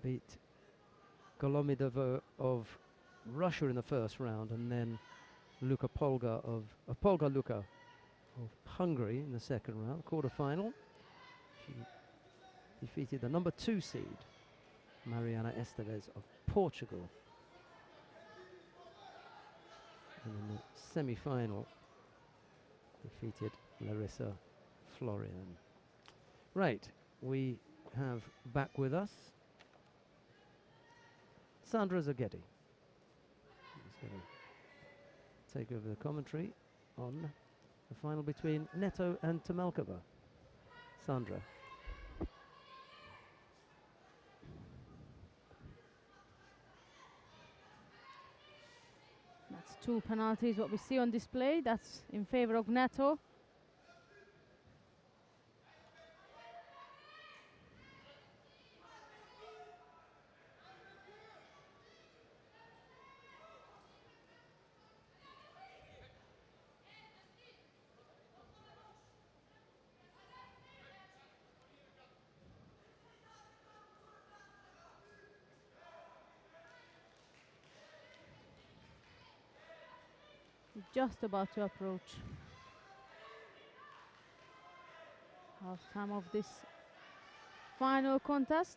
beat Golomidova of Russia in the first round, and then Luka Polga of Polga Luka of Hungary in the second round, quarter-final. She defeated the number 2 seed, Mariana Esteves of Portugal. And in the semi-final, defeated Larissa Florian. Right, we have back with us Sandra Zaghetti. She's going to take over the commentary on the final between Neto and Tamalkova. Sandra. That's 2 penalties, what we see on display. That's in favor of Neto. Just about to approach half time of this final contest.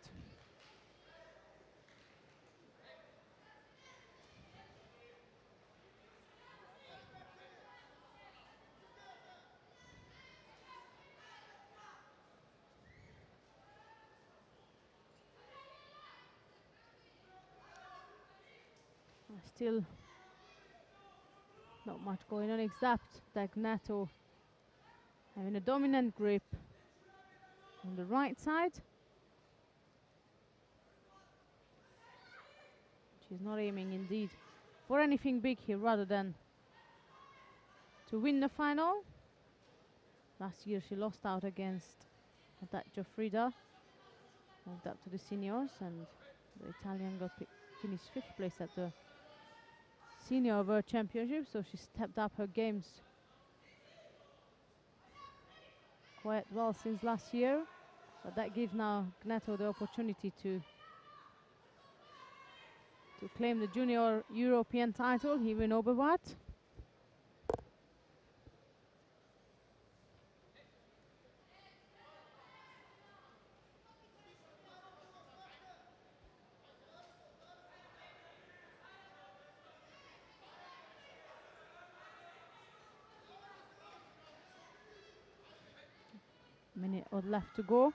Still not much going on, except that Neto having a dominant grip on the right side. She's not aiming indeed for anything big here, rather than to win the final. Last year she lost out against that Jofrida, moved up to the seniors, and the Italian finished 5th place at the Senior World Championship, so she stepped up her games quite well since last year. But that gives now Neto the opportunity to claim the Junior European title here in Oberwart. Minute odd left to go.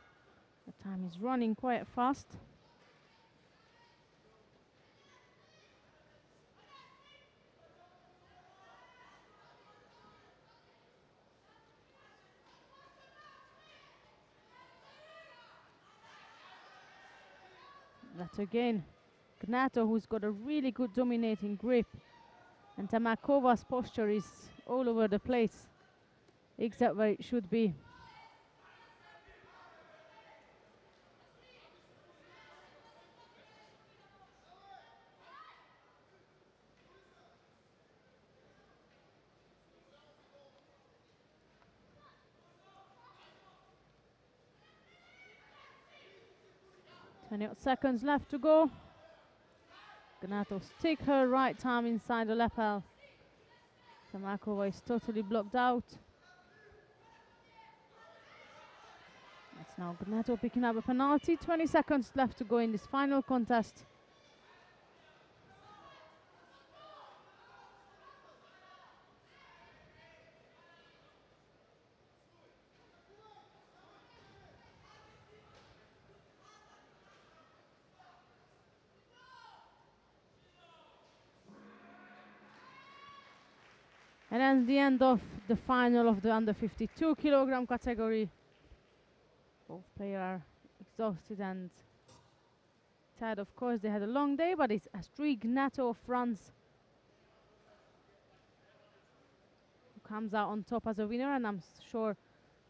The time is running quite fast. That's again Gnato, who's got a really good dominating grip, and Tamakova's posture is all over the place, except where it should be. Seconds left to go. Gnato stick her right arm inside the lapel. Tamakova is totally blocked out. It's now Gnato picking up a penalty. 20 seconds left to go in this final contest. And then the end of the final of the under 52 kilogram category. Both players are exhausted and tired. Of course, they had a long day, but it's Astrid Gnato of France who comes out on top as a winner, and I'm sure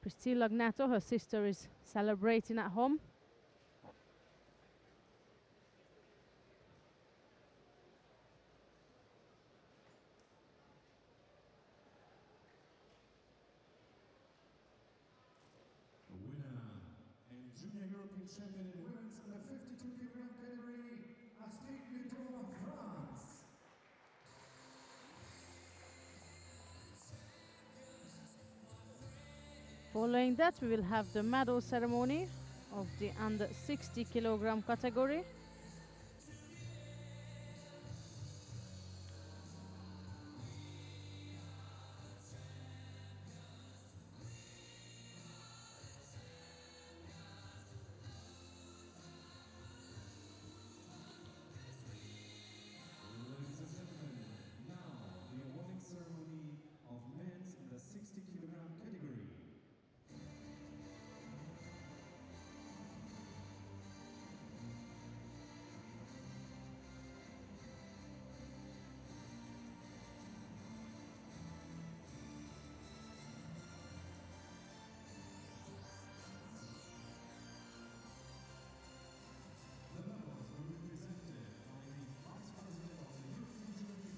Priscilla Gnato, her sister, is celebrating at home. Winner in Junior European champion in the women's under 52 kilogram category, Astrid from France. Following that, we will have the medal ceremony of the under 60 kilogram category. Ladies and gentlemen, now the awarding ceremony of men's under 60 kilogram category. The medals will be presented by the Vice President of the European Judo,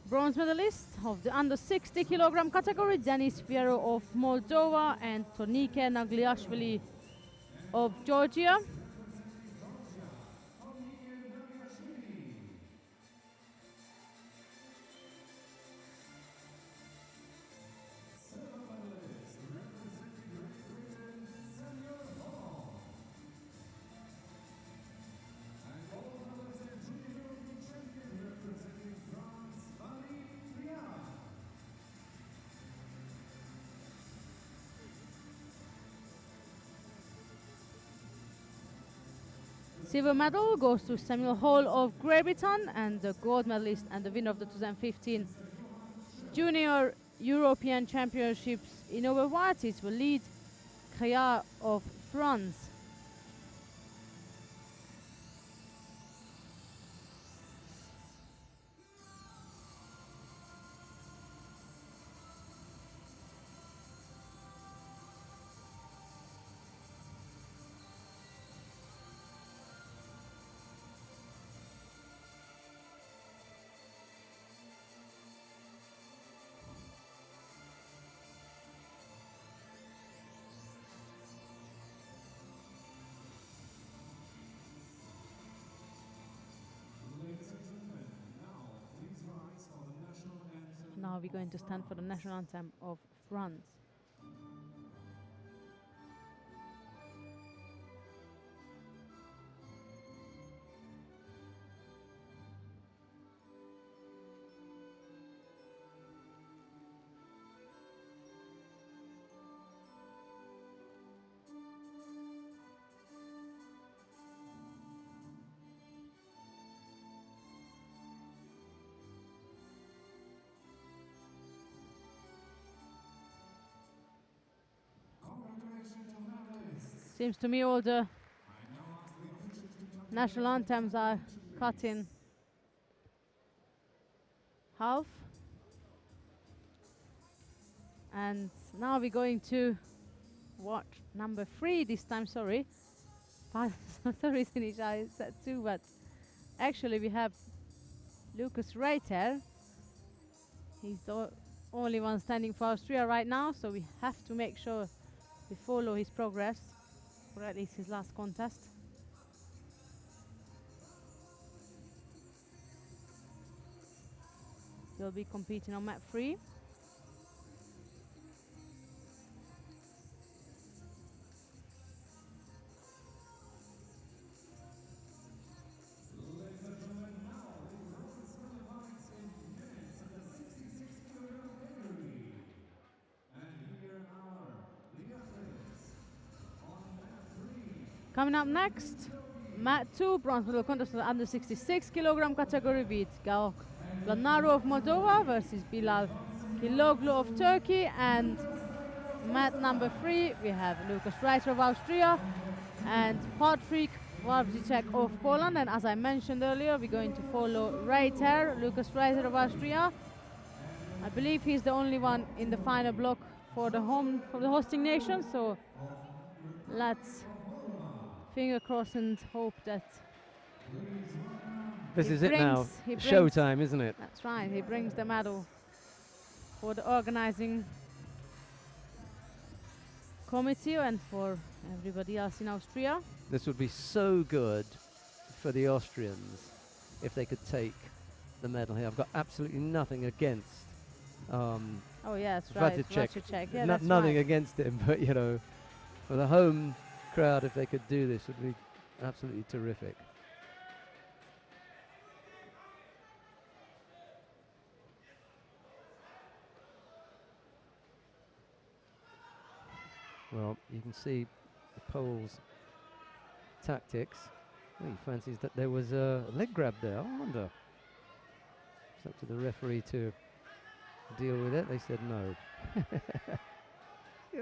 Bronze medalist of the under 60 kilogram category, Denis Fiero of Moldova and Tonike Nagliashvili of Georgia. Silver medal goes to Samuel Hall of Great Britain, and the gold medalist and the winner of the 2015 Junior European Championships in Oberwart is Walid Khaya of France. Ladies and gentlemen, now please rise for the national anthem. Now we're going to stand for the national anthem of France. Congratulations to medalists. Seems to me all the I now ask the officials to come national anthems are cut in half. And now we're going to watch number 3 this time, sorry. For some reason I said 2, but actually we have Lucas Reiter. He's the only one standing for Austria right now, so we have to make sure we follow his progress, or at least his last contest. He'll be competing on mat 3. Ladies and gentlemen, now the bronze medal fights in men's under 66 kilogram category. And here are the athletes on mat 3. Coming up next, mat 2, bronze medal contest for the under 66 kilogram category with Gaok Planaro of Moldova versus Bilal Kiloglu of Turkey, and mat number 3 we have Lucas Reiter of Austria and Patrick Wawrzyczek of Poland. And as I mentioned earlier, we're going to follow Reiter, Lucas Reiter of Austria. I believe he's the only one in the final block for the hosting nation, so let's finger cross and hope that This he is it now. he brings- Showtime, isn't it? That's right, he brings the medal for the organizing committee and for everybody else in Austria. This would be so good for the Austrians if they could take the medal here. I've got absolutely nothing against Oh yeah, that's right. Vaticek. Vaticek. Yeah, that's Nothing right. against him, but you know, for the home crowd, if they could do this, would be absolutely terrific. Well, you can see the Poles' tactics. Oh, he fancies that there was a leg grab there. I wonder. It's up to the referee to deal with it. They said no. Yeah.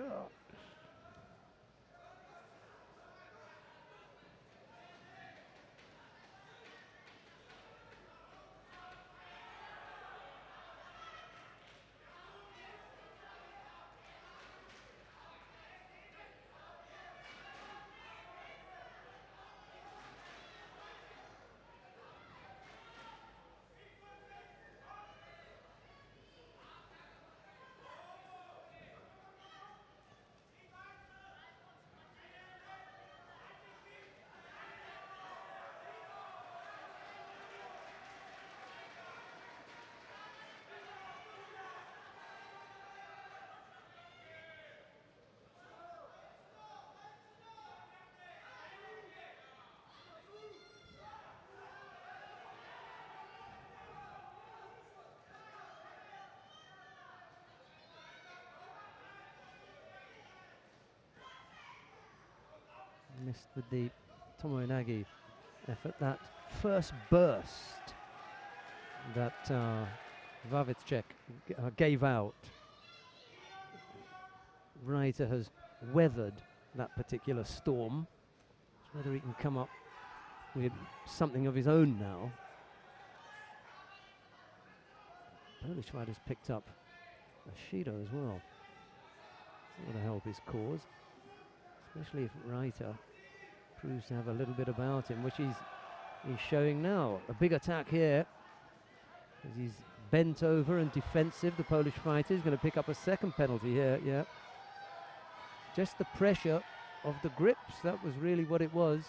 Missed with the Tomoe effort. That first burst that Vavicek gave out. Reiter has weathered that particular storm. Whether he can come up with something of his own now. Polish fighters picked up a Shido as well. It's going to help his cause, especially if Reiter proves to have a little bit about him, which he's showing now. A big attack here as he's bent over and defensive. The Polish fighter is going to pick up a second penalty here. Yeah, just the pressure of the grips, that was really what it was.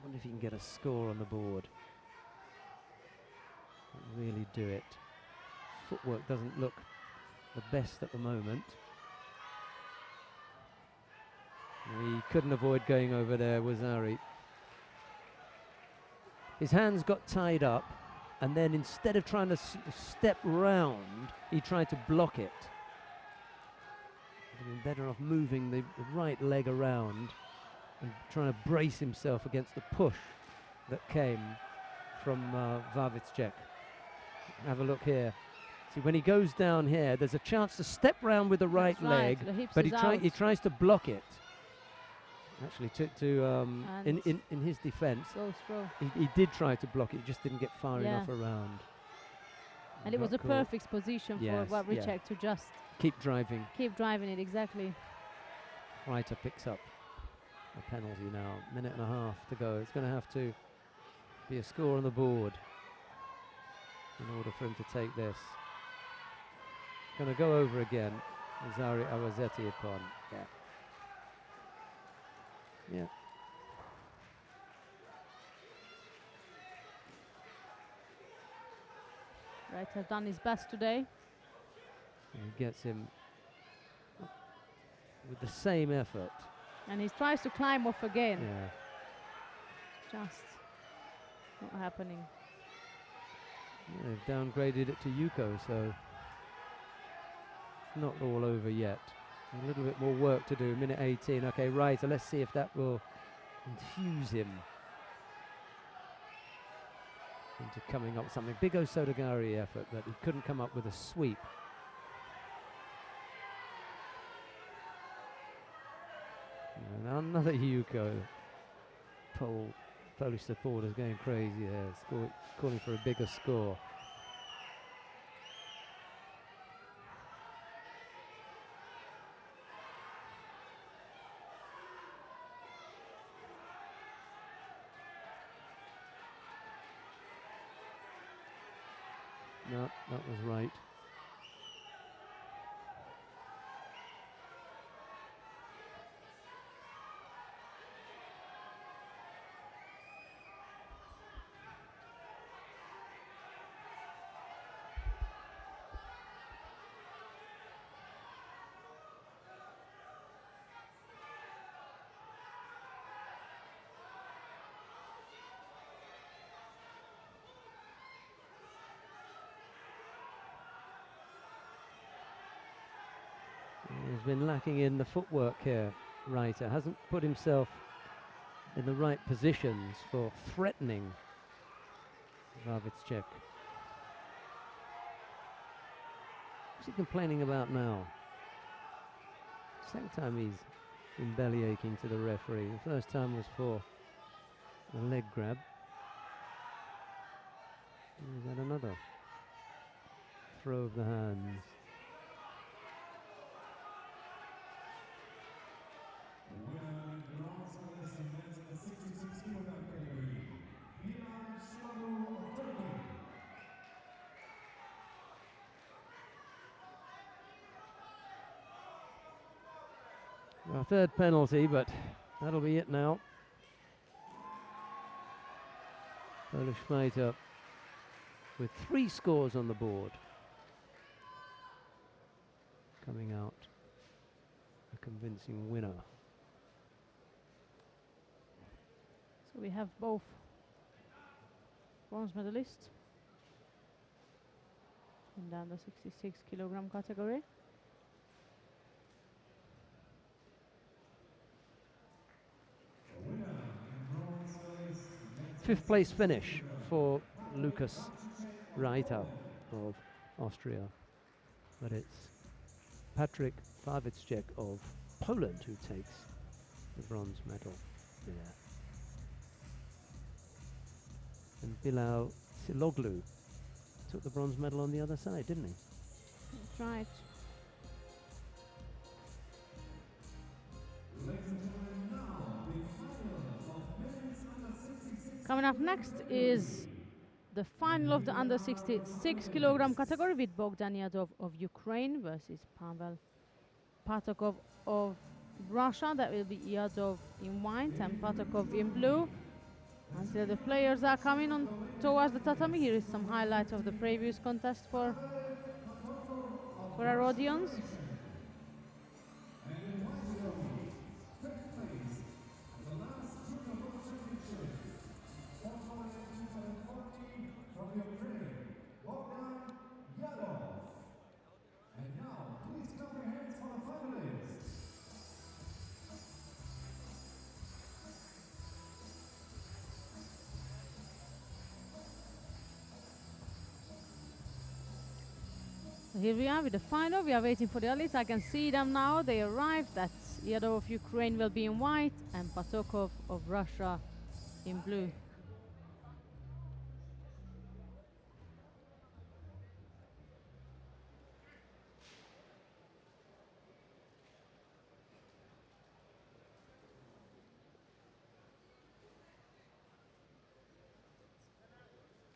Wonder if he can get a score on the board. Really do it. Footwork doesn't look the best at the moment. He couldn't avoid going over there, was Ari. His hands got tied up, and then instead of trying to step round, he tried to block it. He'd been better off moving the right leg around and trying to brace himself against the push that came from Vavicek. Have a look here. See, when he goes down here, there's a chance to step round with the right leg, but he tries to block it. Actually, in his defence, he did try to block it, he just didn't get far enough around. And it was a perfect position for Vavicek to just keep driving it, exactly. Reiter picks up a penalty now, minute and a half to go. It's going to have to be a score on the board in order for him to take this. Going to go over again. Zari Awazetti upon. Yeah. Reiter done his best today. And he gets him with the same effort. And he tries to climb off again. Yeah. Just not happening. Yeah, they've downgraded it to Yuko, so it's not all over yet. A little bit more work to do, minute 18. Okay, right, so let's see if that will infuse him into coming up with something. Big Osodagari effort, but he couldn't come up with a sweep. And another Yuko. Polish supporters going crazy there, calling for a bigger score. No, that was right. been lacking in the footwork here. Reiter hasn't put himself in the right positions for threatening Vavitschek. What's he complaining about now? Second time he's been belly aching to the referee. The first time was for a leg grab. And he's had another throw of the hands. Our third penalty, but that'll be it now. Polish fighter with 3 scores on the board. Coming out a convincing winner. So we have both bronze medalists in the under 66 kilogram category. Fifth place finish for Lukas Reiter of Austria, but it's Patryk Vavitschek of Poland who takes the bronze medal there. And Bilal Siloglu took the bronze medal on the other side, didn't he? That's right. Coming up next is the final of the under 66 kilogram category with Bogdan Yadov of Ukraine versus Pavel Patakov of Russia. That will be Yadov in white and Patakov in blue. Until the players are coming on towards the tatami, here is some highlights of the previous contest for our audience. Here we are with the final. We are waiting for the athletes. I can see them now. They arrived. That's Yadov of Ukraine will be in white and Patokov of Russia in blue.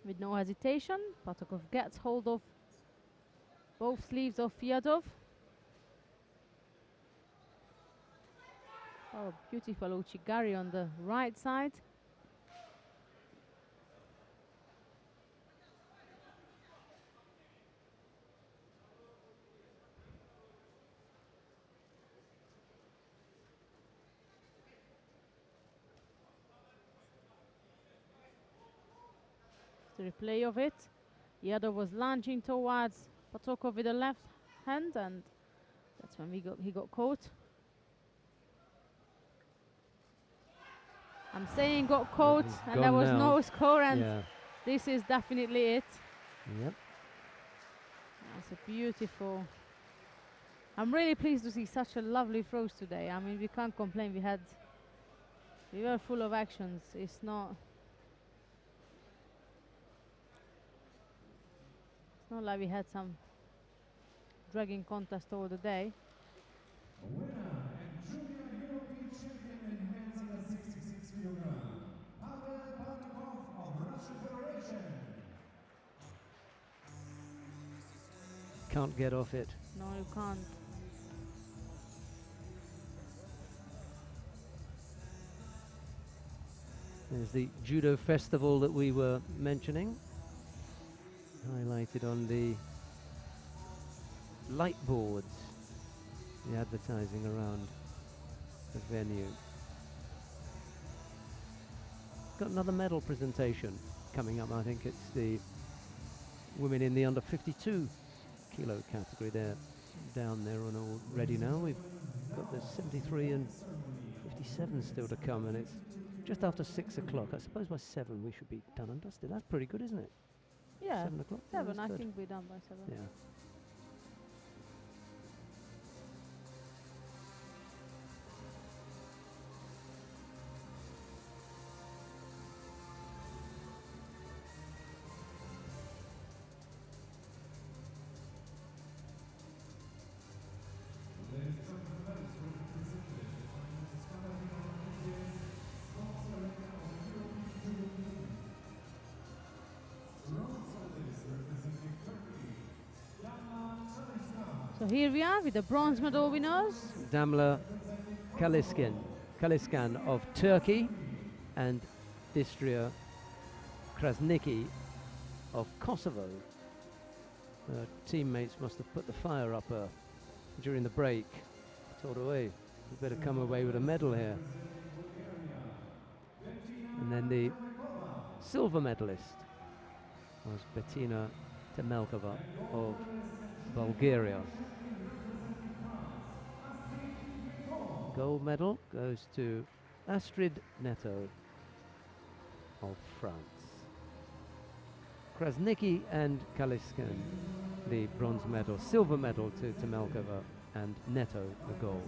With no hesitation, Patokov gets hold of both sleeves of Yadov. Oh, beautiful uchigari on the right side. The replay of it. Yadov was lunging towards Patokov with the left hand, and that's when he got caught. I'm saying got caught, and there was no score, and this is definitely it. Yep. That's a beautiful. I'm really pleased to see such a lovely throws today. I mean, we can't complain. We were full of actions. It's not like we had some dragging contest over the day. Winner and junior European champion in men's under 66 kilogram, Pavel Patakov of Russian Federation. Can't get off it. No, you can't. There's the Judo Festival that we were mentioning, highlighted on the light boards, the advertising around the venue. Got another medal presentation coming up. I think it's the women in the under 52 kilo category there. down there on already now. We've got the 73 and 57 still to come, and it's just after 6 o'clock. I suppose by 7 we should be done and dusted. That's pretty good, isn't it? Yeah, 7 o'clock? 7. That's I good. think we're done by 7. Yeah. So here we are with the bronze medal winners. Damla Kaliskan of Turkey and Distria Krasniki of Kosovo. Teammates must have put the fire up during the break. Told away, you better come away with a medal here. And then the silver medalist was Bettina Temelkova of Bulgaria. Gold medal goes to Astrid Neto of France. Krasniki and Kaliskan, the bronze medal. Silver medal to Temelkova and Neto, the gold.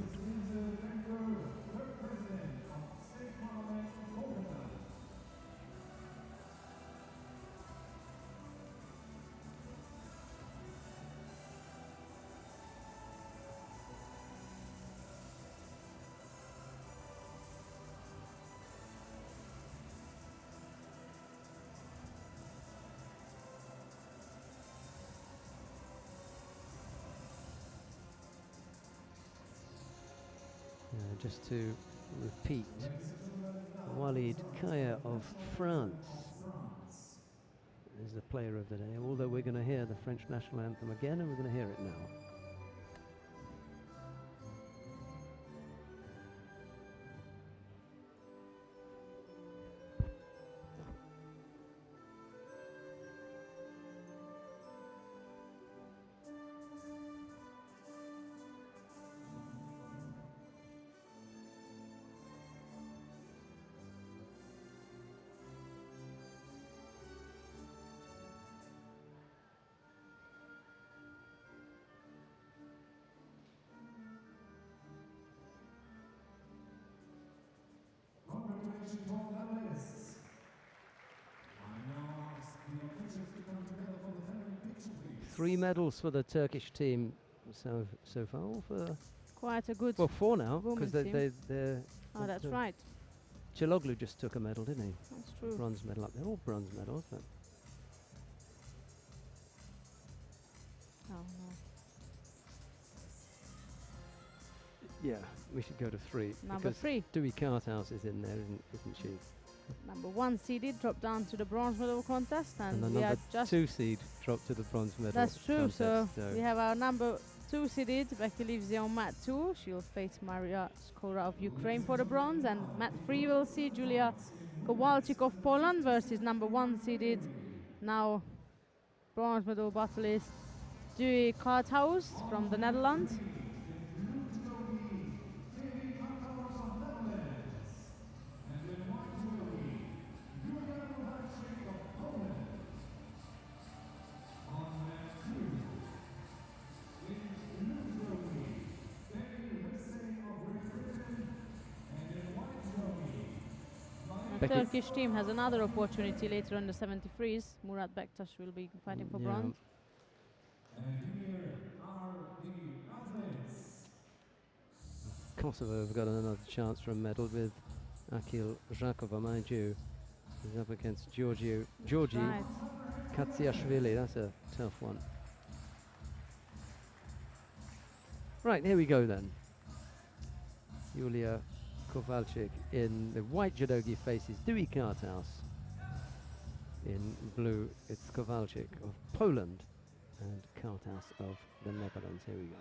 Just to repeat, Walid Kaya of France is the player of the day, although we're going to hear the French national anthem again, and we're going to hear it now. Congratulations, all medalists. I now ask the officials to come together for the family picture, please. 3 medals for the Turkish team so far. For Quite a good. well, 4 now, because women's they're Oh, that's right. Chiloglu just took a medal, didn't he? That's true. Bronze medal up there. All bronze medals, but Oh, no. yeah, we should go to 3. Number because 3. Dewey Carthouse is in there, isn't she? Number 1 seeded dropped down to the bronze medal contest, and the we are number just. 2 seed dropped to the bronze medal. That's true. So contest, we have our number 2 seeded Becky Livesey on mat 2. She'll face Maria Skora of Ukraine for the bronze, and mat 3 will see Julia Kowalczyk of Poland versus number 1 seeded now bronze medal battlist Dewey Carthouse from the Netherlands. The Becky- Turkish team has another opportunity later on the 73s. Murat Bektaş will be fighting for Yeah. bronze. And here are the athletes. Kosovo have got another chance for a medal with Akil Zhakova, mind you. He's up against Georgi Right. Katsiashvili. That's a tough one. Right, here we go then. Julia Kowalczyk in the white judogi faces Dewey Carthouse. In blue, it's Kowalczyk of Poland and Carthouse of the Netherlands. Here we go.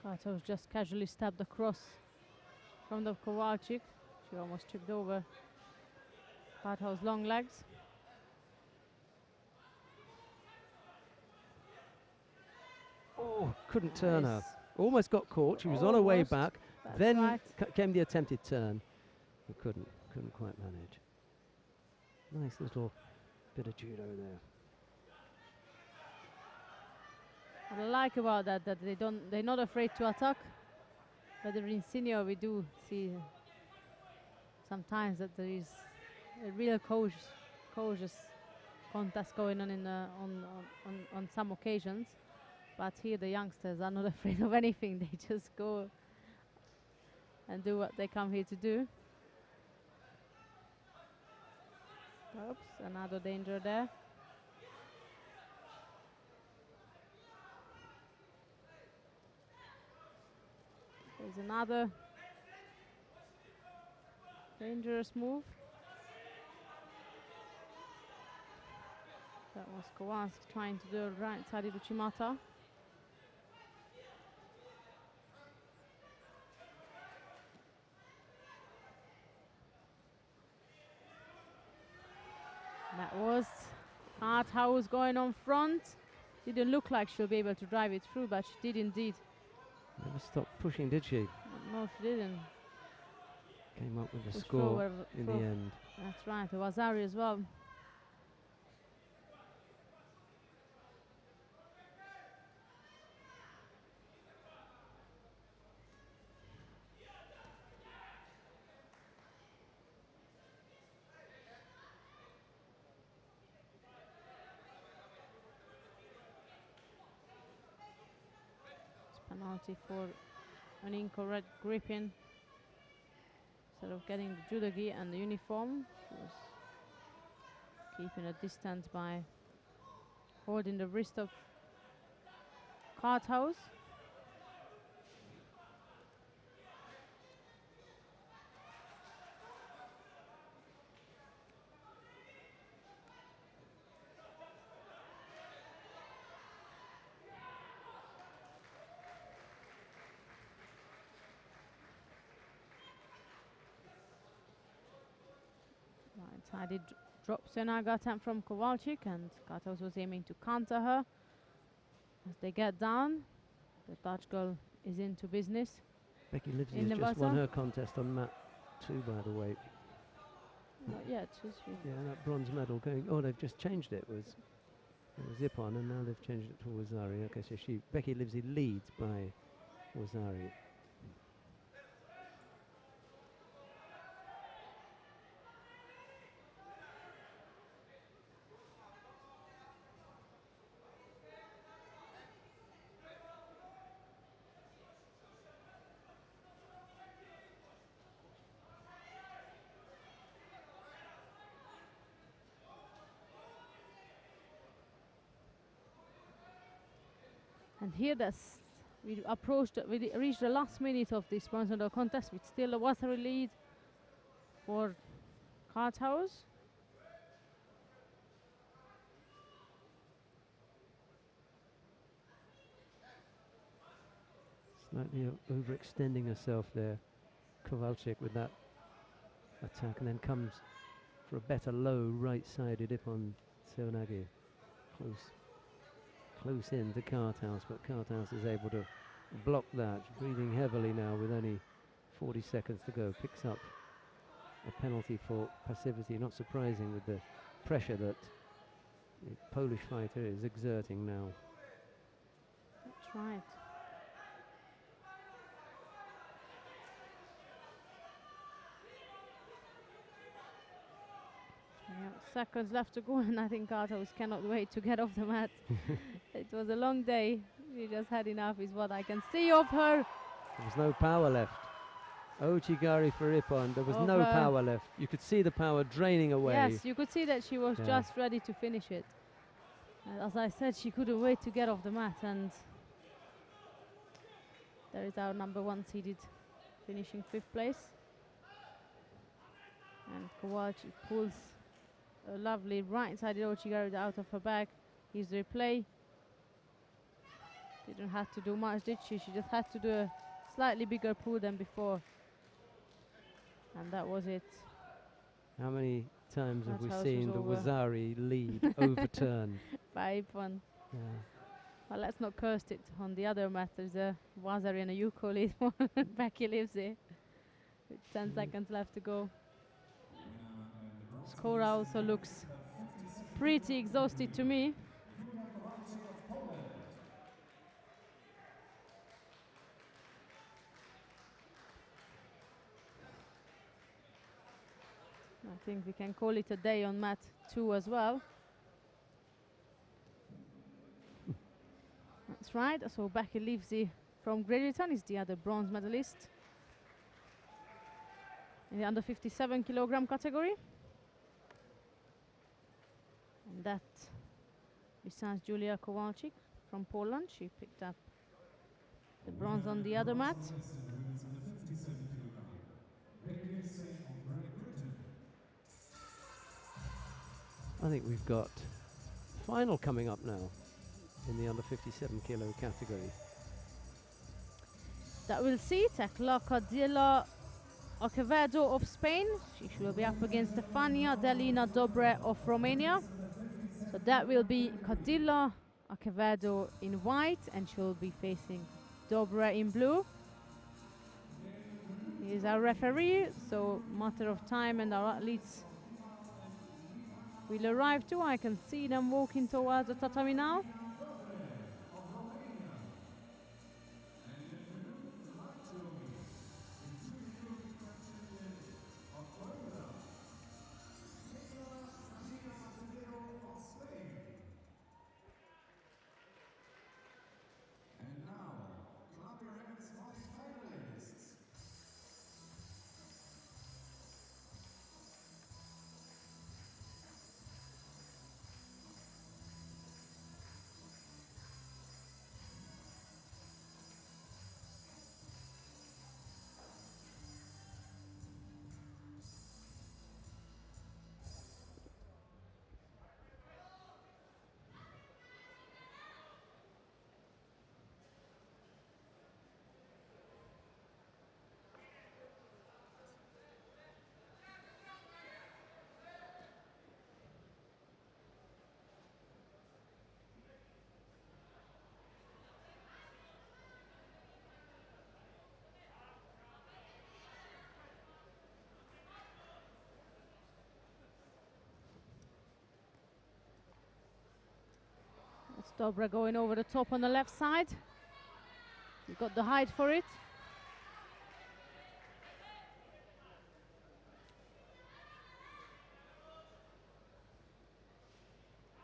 Kartos just casually stabbed across from the Kowalczyk. She almost tripped over Kartos' long legs. Oh, couldn't turn her. Nice. Almost got caught. She was on her way Almost. back. That's Then right. came the attempted turn. But couldn't quite manage. Nice little bit of judo there. What I like about that they're not afraid to attack. But in senior we do see sometimes that there is a real cautious contest going on in on some occasions. But here the youngsters are not afraid of anything. They just go and do what they come here to do. Oops, another danger there. There's another dangerous move. That was Kowalski trying to do right-sided Uchimata. That was Kartos going on front. Didn't look like she'll be able to drive it through, but she did indeed. Never stopped pushing, did she? No, she didn't. Came up with the Push score forward in the through. end. That's right, the Wazari as well. Penalty for an incorrect gripping. Instead of getting the judo gi and the uniform, she was keeping a distance by holding the wrist of Kartos. Right-sided drop Senaga attempt from Kowalczyk, and Kartos was aiming to counter her. As they get down, the Dutch girl is into business. Becky Livesey In has the just won buzzer. her contest on mat 2, by the way. Not yet, Yeah, that bronze medal going. Oh, they've just changed it. It was Ippon, and now they've changed it to Wazari. Okay, so Becky Livesey leads by Wazari. And here we reached the last minute of this bronze medal contest with still a Wazari lead for Kartos. Slightly overextending herself there, Kowalczyk, with that attack, and then comes for a better low right-sided Ippon Seoinage. Close in to Kartos, but Kartos is able to block that. Breathing heavily now with only 40 seconds to go. Picks up a penalty for passivity. Not surprising with the pressure that the Polish fighter is exerting now. That's right. Seconds left to go, and I think Kartos cannot wait to get off the mat. It was a long day. She just had enough, is what I can see of her. There was no power left. Ochigari for Ippon. There was no Over. power left. You could see the power draining away. Yes, you could see that she was Yeah. just ready to finish it. And as I said, she couldn't wait to get off the mat, and there is our number 1 seeded finishing 5th place. And Kowalczyk pulls a lovely right-sided Ochigari out of her bag. Here's the replay. Didn't have to do much, did she? She just had to do a slightly bigger pull than before. And that was it. How many times have That's we how seen she's the over. Wazari lead overturn? By Ipon. Yeah. Well, let's not curse it on the other mat. There's a Wazari and a Yukoli. Becky lives it. With 10 seconds left to go. Skora also looks pretty exhausted to me. I think we can call it a day on mat 2 as well. That's right. So Becky Livesey from Great Britain is the other bronze medalist in the under 57 kilogram category. And that, besides Julia Kowalczyk from Poland, she picked up the bronze on the other mat. I think we've got final coming up now in the under 57 kilo category. That we'll see. Tekla Cadilla Acevedo of Spain. She will be up against Stefania Delina Dobre of Romania. So that will be Cadilla Acevedo in white, and she'll be facing Dobre in blue. He is our referee, so matter of time, and our athletes will arrive too. I can see them walking towards the tatami now. It's Dobra going over the top on the left side. You've got the height for it.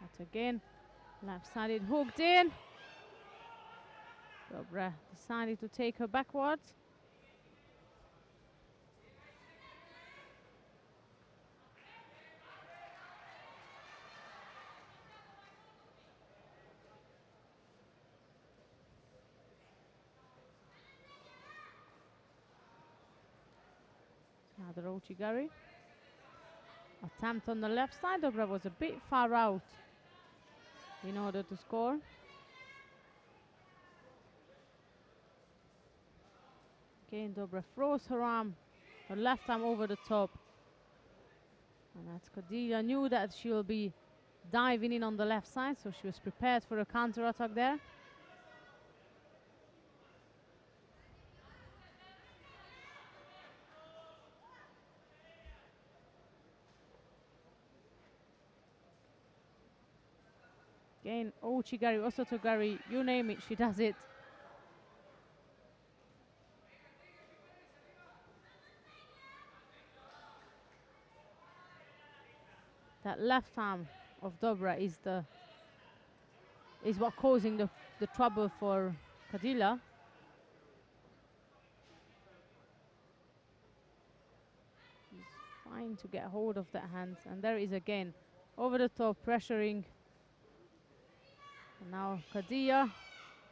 But again, left-sided hooked in. Dobra decided to take her backwards. Another Ochigari. Attempt on the left side. Dobra was a bit far out in order to score. Again, Dobra throws her arm, her left arm over the top. And that's Cordelia knew that she will be diving in on the left side, so she was prepared for a counter attack there. Again, Ochigari, Osotogari, you name it, she does it. That left arm of Dobra is what causing the trouble for Cadilla. She's trying to get hold of that hand, and there is again over the top pressuring. And now Cadilla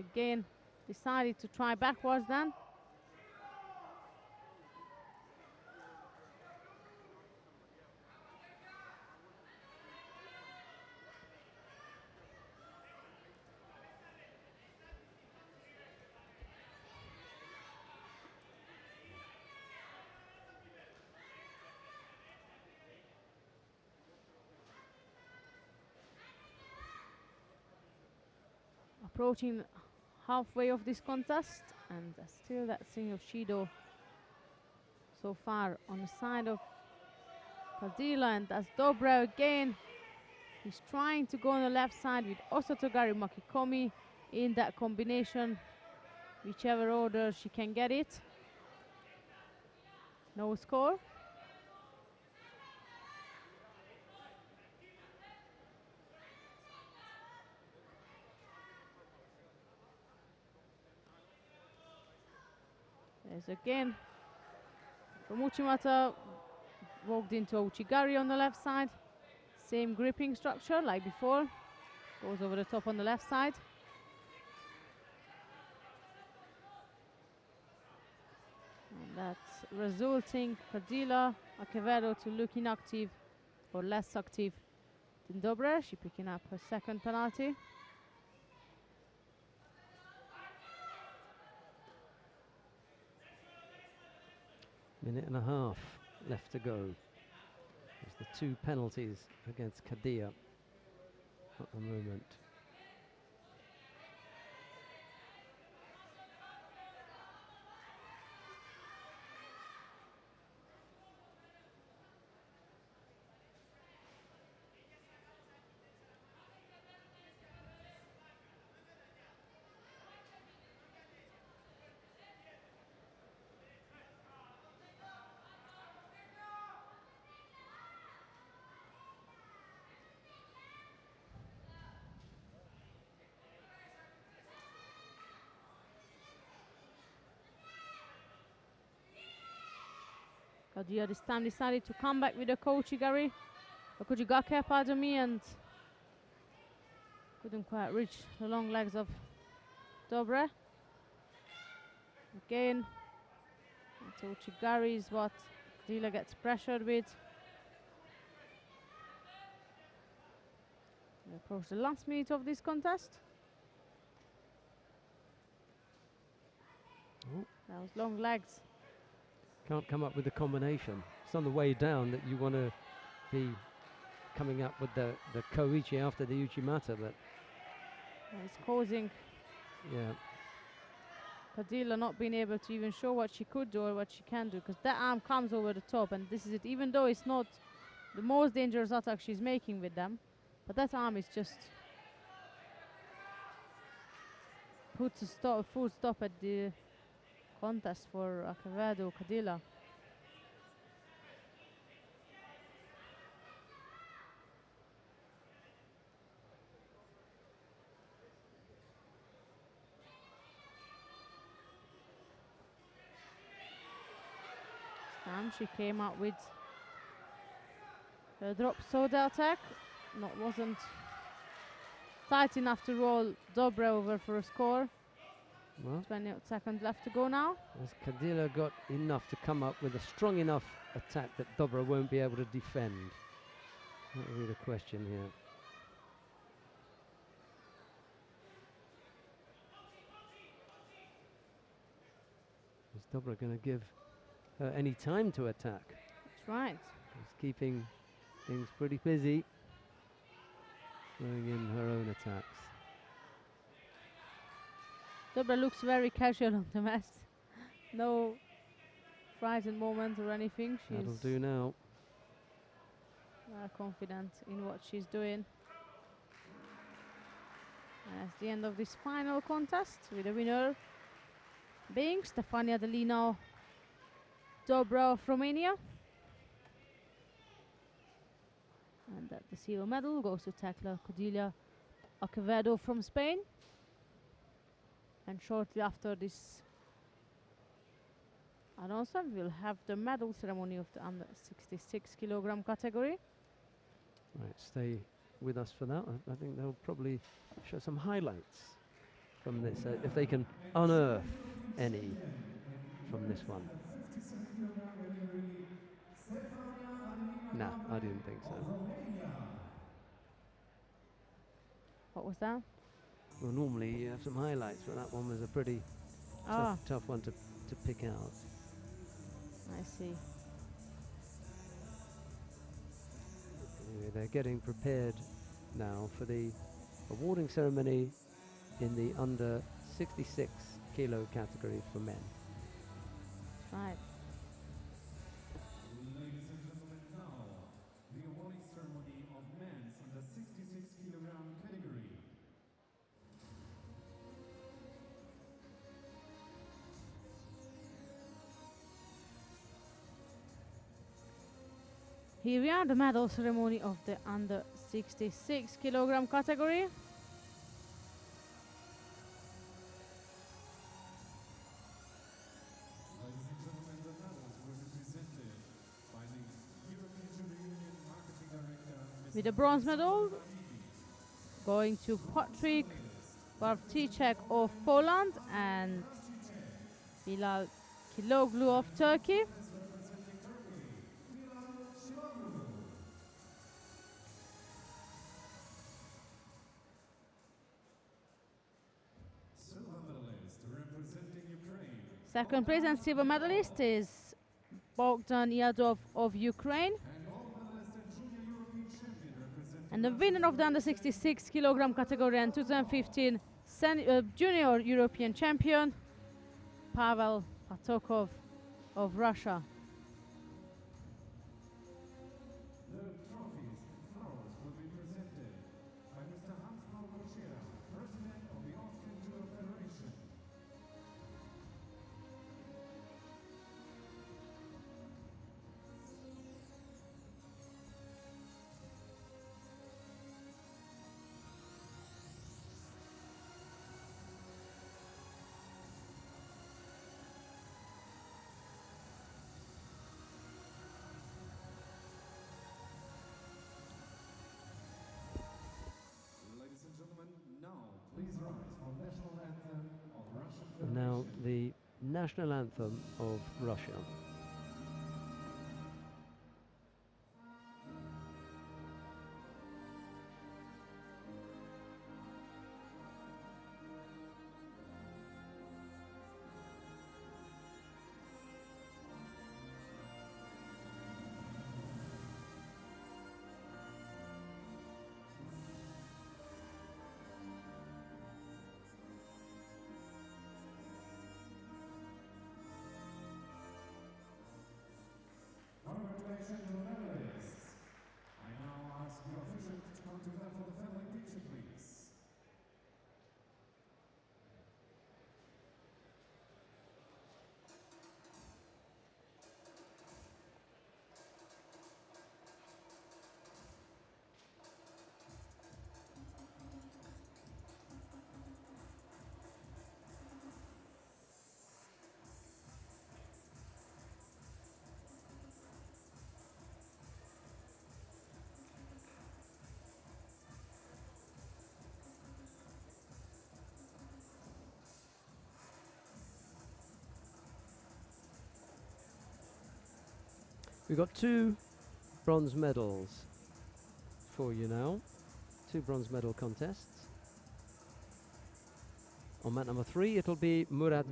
again decided to try backwards then. approaching halfway of this contest, and still that thing of Judo so far on the side of Kadila, and that's Dobra again. He's trying to go on the left side with Osotogari Makikomi in that combination, whichever order she can get it. No score. There's again from Uchimata, walked into Uchigari on the left side. Same gripping structure like before. Goes over the top on the left side. And that's resulting Kadila Acevedo to look inactive or less active than Dobra. She picking up her second penalty. Minute and a half left to go. There's the 2 penalties against Kadia at the moment. Kadia this time decided to come back with the Kochigari, Kojigake, pardon me, and couldn't quite reach the long legs of Dobre. Again, Kochigari is what Kadila gets pressured with. We approach the last minute of this contest. Oh. Those long legs. Can't come up with the combination. It's on the way down that you want to be coming up with the Koichi after the Uchimata, but It's causing yeah, Kadila not being able to even show what she could do or what she can do, because that arm comes over the top, and this is it. Even though it's not the most dangerous attack she's making with them, but that arm is just puts a full stop at the contest for Acevedo Kadila. This time she came out with her drop soda attack. Wasn't tight enough to roll Dobre over for a score. well, 20 seconds left to go now. has Kadila got enough to come up with a strong enough attack that Dobra won't be able to defend? That will be the question here. Is Dobra going to give her any time to attack? That's right. She's keeping things pretty busy, throwing in her own attacks. Dobra looks very casual on the mat. No frightened moment or anything. That'll She's do now. confident in what she's doing. And that's the end of this final contest, with the winner being Stefania Delino Dobra of Romania. And that the silver medal goes to Tekla Codilia Acevedo from Spain. And shortly after this announcement, we'll have the medal ceremony of the under 66 kilogram category. Right, stay with us for that. I think they'll probably show some highlights from this, if they can unearth any from this one. No, I didn't think so. What was that? Well, normally you have some highlights, but that one was a pretty tough one to pick out. I see. Anyway, they're getting prepared now for the awarding ceremony in the under 66 kilo category for men. Right. Ladies and gentlemen, now the awarding ceremony of men's in the 66 kilogram category. Here we are, the medal ceremony of the under 66 kilogram category. Ladies and gentlemen, the medals will be presented by the European Judo Union Marketing Director, Mr. With the bronze medal Bartnicki. going to Patryk Bartnicek of Poland and Bilal Kiloglu of Turkey. Silver medalist representing Ukraine. Second place and silver medalist is Bogdan Yadov of Ukraine. And gold medalist and junior European champion representing And the winner of the under 66 kilogram category and 2015 junior European champion, Pavel Patokov of Russia. the trophies and flowers will be presented by Mr. Hans-Paul Kochera, President of the Austrian Judo Federation. Ladies and gentlemen, now please rise for national anthem of Russian Federation. Now the national anthem of Russia. Congratulations to the medalists. I now ask the officials to come together for the family picture, please. We've got 2 bronze medals for you now. 2 bronze medal contests. On mat number 3, it'll be Murat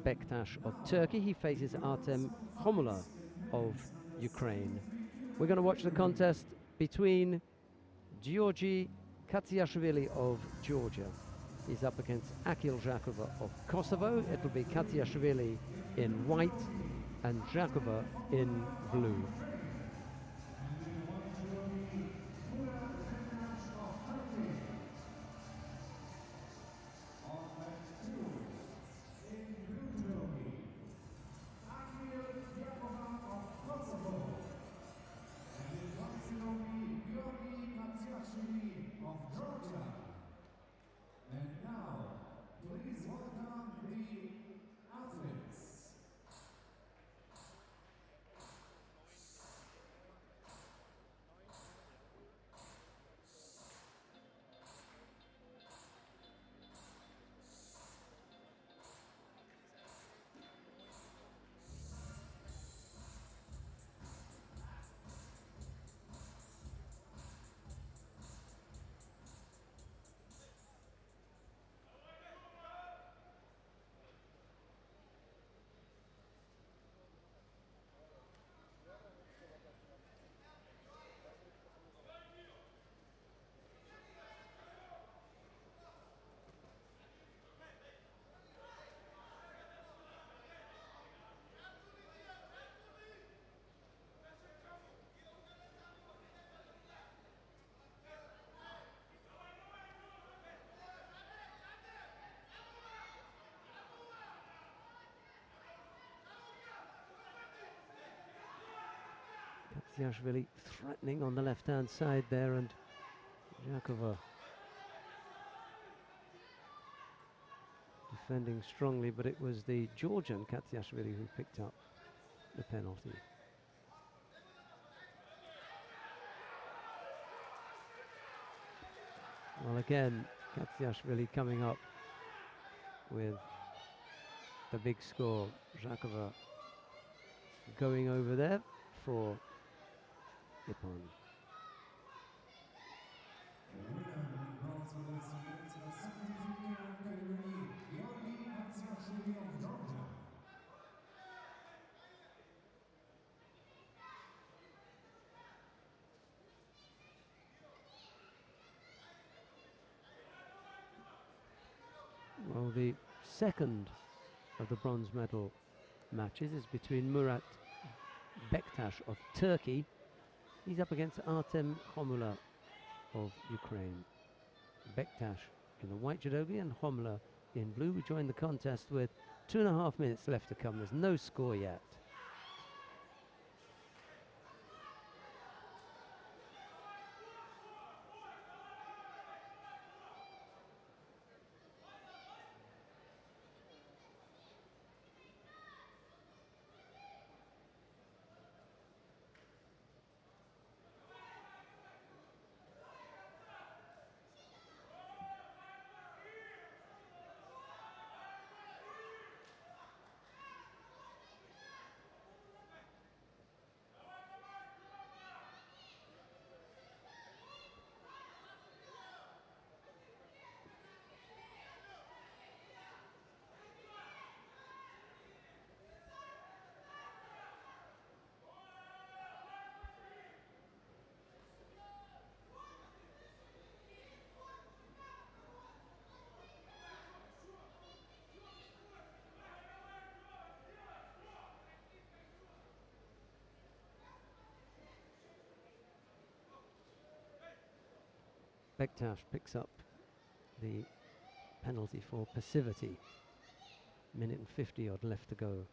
Bektash of Turkey. He faces Artem Khomula of Ukraine. We're going to watch the contest between Georgi Katsiashvili of Georgia. He's up against Akil Zhakova of Kosovo. It'll be Katsiashvili in white and Zhakova in blue. Of Georgia. And now, please welcome the athletes. Katsiashvili threatening on the left-hand side there, and Jakova defending strongly, but it was the Georgian Katsiashvili who picked up the penalty. Well, again, Katsiashvili coming up with the big score. Jakova going over there for Ippon. The winner in bronze medals relates to the 73 kg category, Georgi Katsiashvili of Georgia. Well, the second of the bronze medal matches is between Murat Bektash of Turkey. He's up against Artem Homula of Ukraine. Bektash in the white judogi and Homula in blue. We join the contest with 2.5 minutes left to come. There's no score yet. Bektash picks up the penalty for passivity. Minute and 50 odd left to go.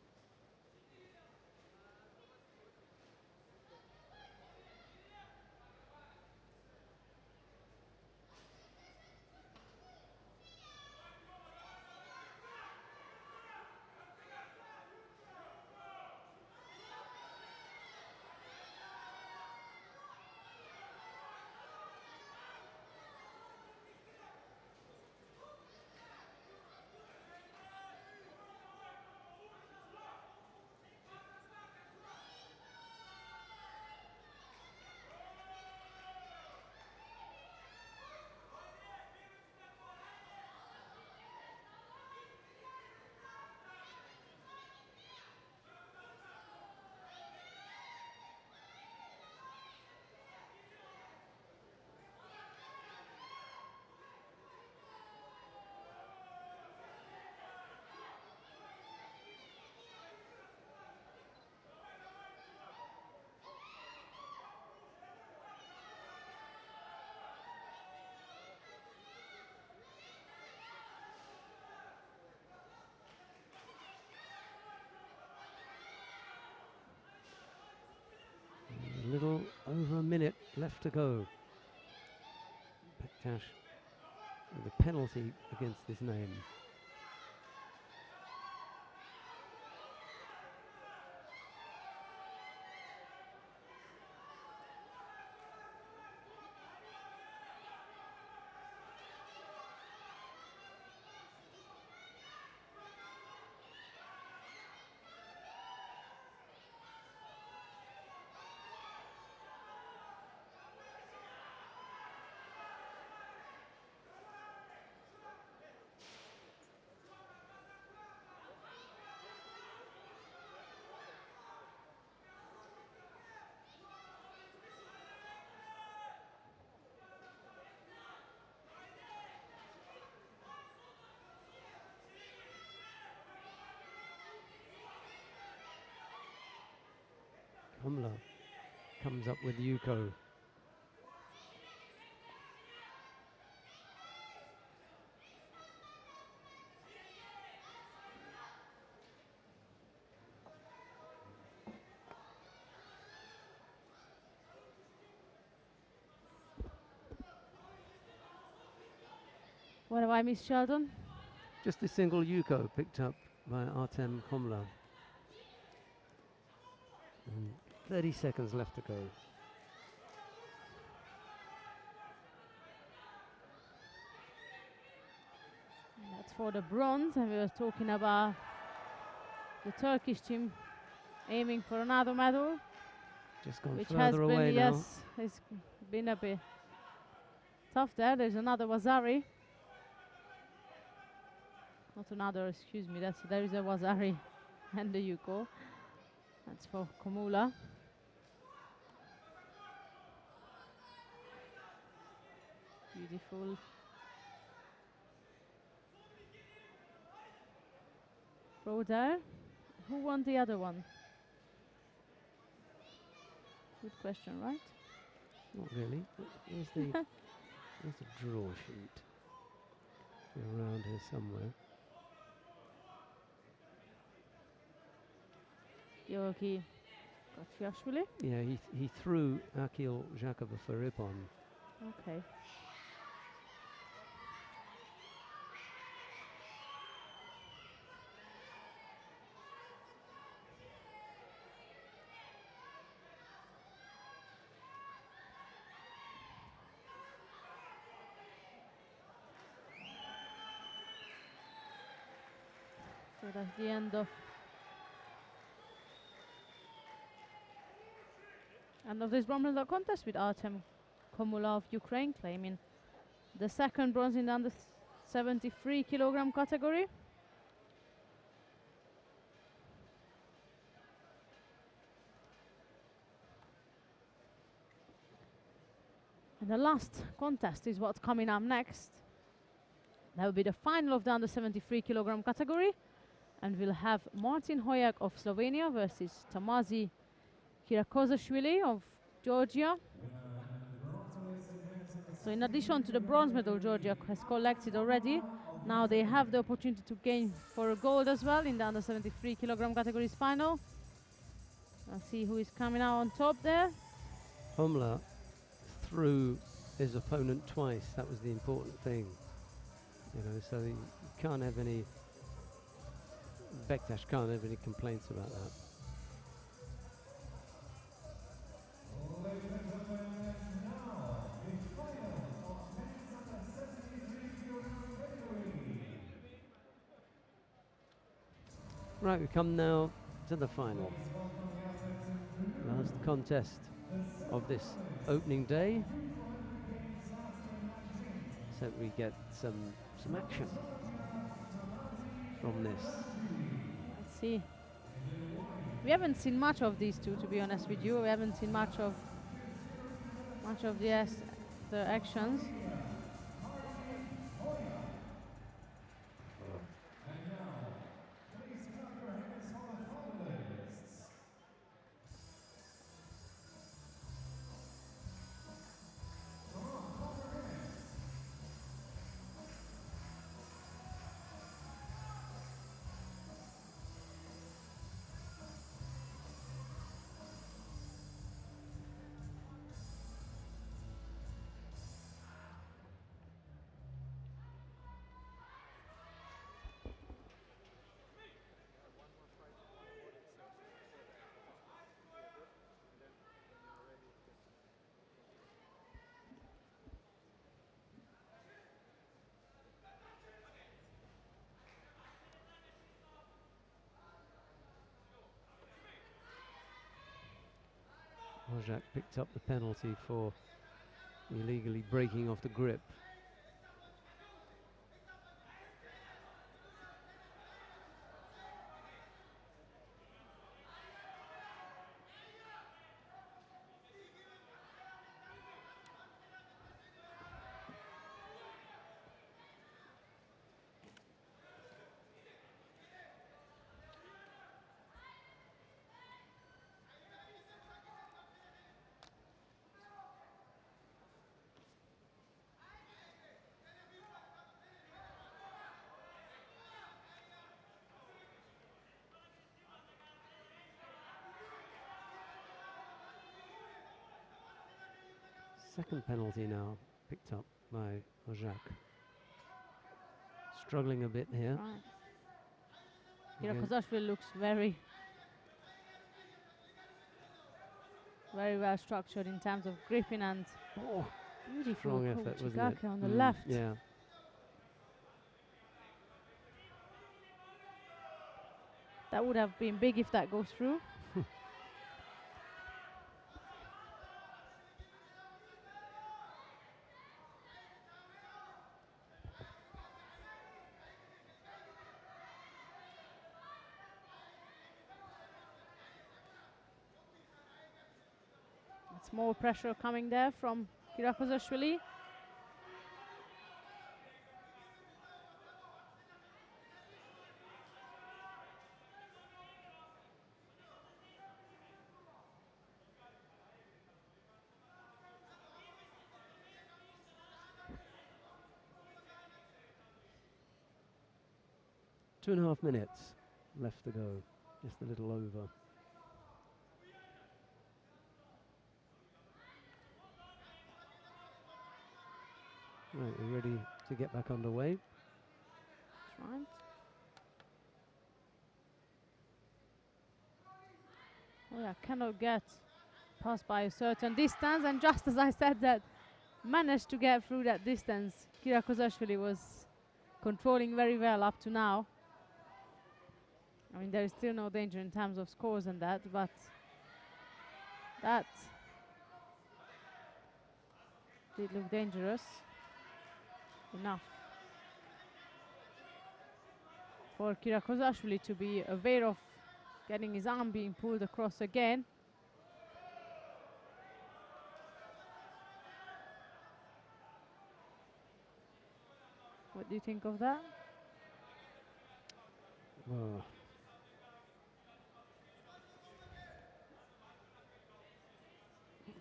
A little over a minute left to go. Bektash with a penalty against his name. Humla comes up with Yuko. What have I missed, Sheldon? Just a single Yuko picked up by Artem Komla. And 30 seconds left to go. That's for the bronze, and we were talking about the Turkish team aiming for another medal, Just gone which has further been, away now. yes, it's been a bit tough there. There's another Wazari. Not another, excuse me, there is a Wazari and the Yuko. That's for Komula. Beautiful. Throw there. Who won the other one? Good question, right? Not really. Where's the, where's the draw sheet? Around here somewhere. Georgi Gotchiashvili. Yeah, he threw Akil Jakova for Ripon. Okay. So that's the end of this bronze medal contest with Artem Komula of Ukraine claiming the second bronze in the under 73 kilogram category. And the last contest is what's coming up next. That will be the final of the under 73 kilogram category. And we'll have Martin Hojak of Slovenia versus Tamazi Kirakozashvili of Georgia. So in addition to the bronze medal Georgia has collected already, now they have the opportunity to gain for a gold as well in the under 73 kilogram categories final. Let's see who is coming out on top there. Komla threw his opponent twice. That was the important thing. You know, so you can't have any, Bektash can't have any complaints about that. Right, we come now to the final. Last contest of this opening day. So we get some action from this. Let's see. We haven't seen much of these two, to be honest with you. We haven't seen much of the actions. Hojak picked up the penalty for illegally breaking off the grip. Second penalty now picked up by Hojak. struggling a bit here. Right. Kira Again. Kozashvili looks very well structured in terms of gripping and Oh, beautiful strong effort, wasn't it? Kochigake on the left. Yeah. That would have been big if that goes through. It's more pressure coming there from Kira Kozashvili. Two and a half minutes left to go. Just a little over. Right, we're ready to get back underway. That's right. Oh yeah, cannot get past by a certain distance, and just as I said that, managed to get through that distance. Kira Kozashvili was controlling very well up to now. I mean, there is still no danger in terms of scores and that, but that did look dangerous enough for Kira Kozashvili to be aware of getting his arm being pulled across again. What do you think of that? Well,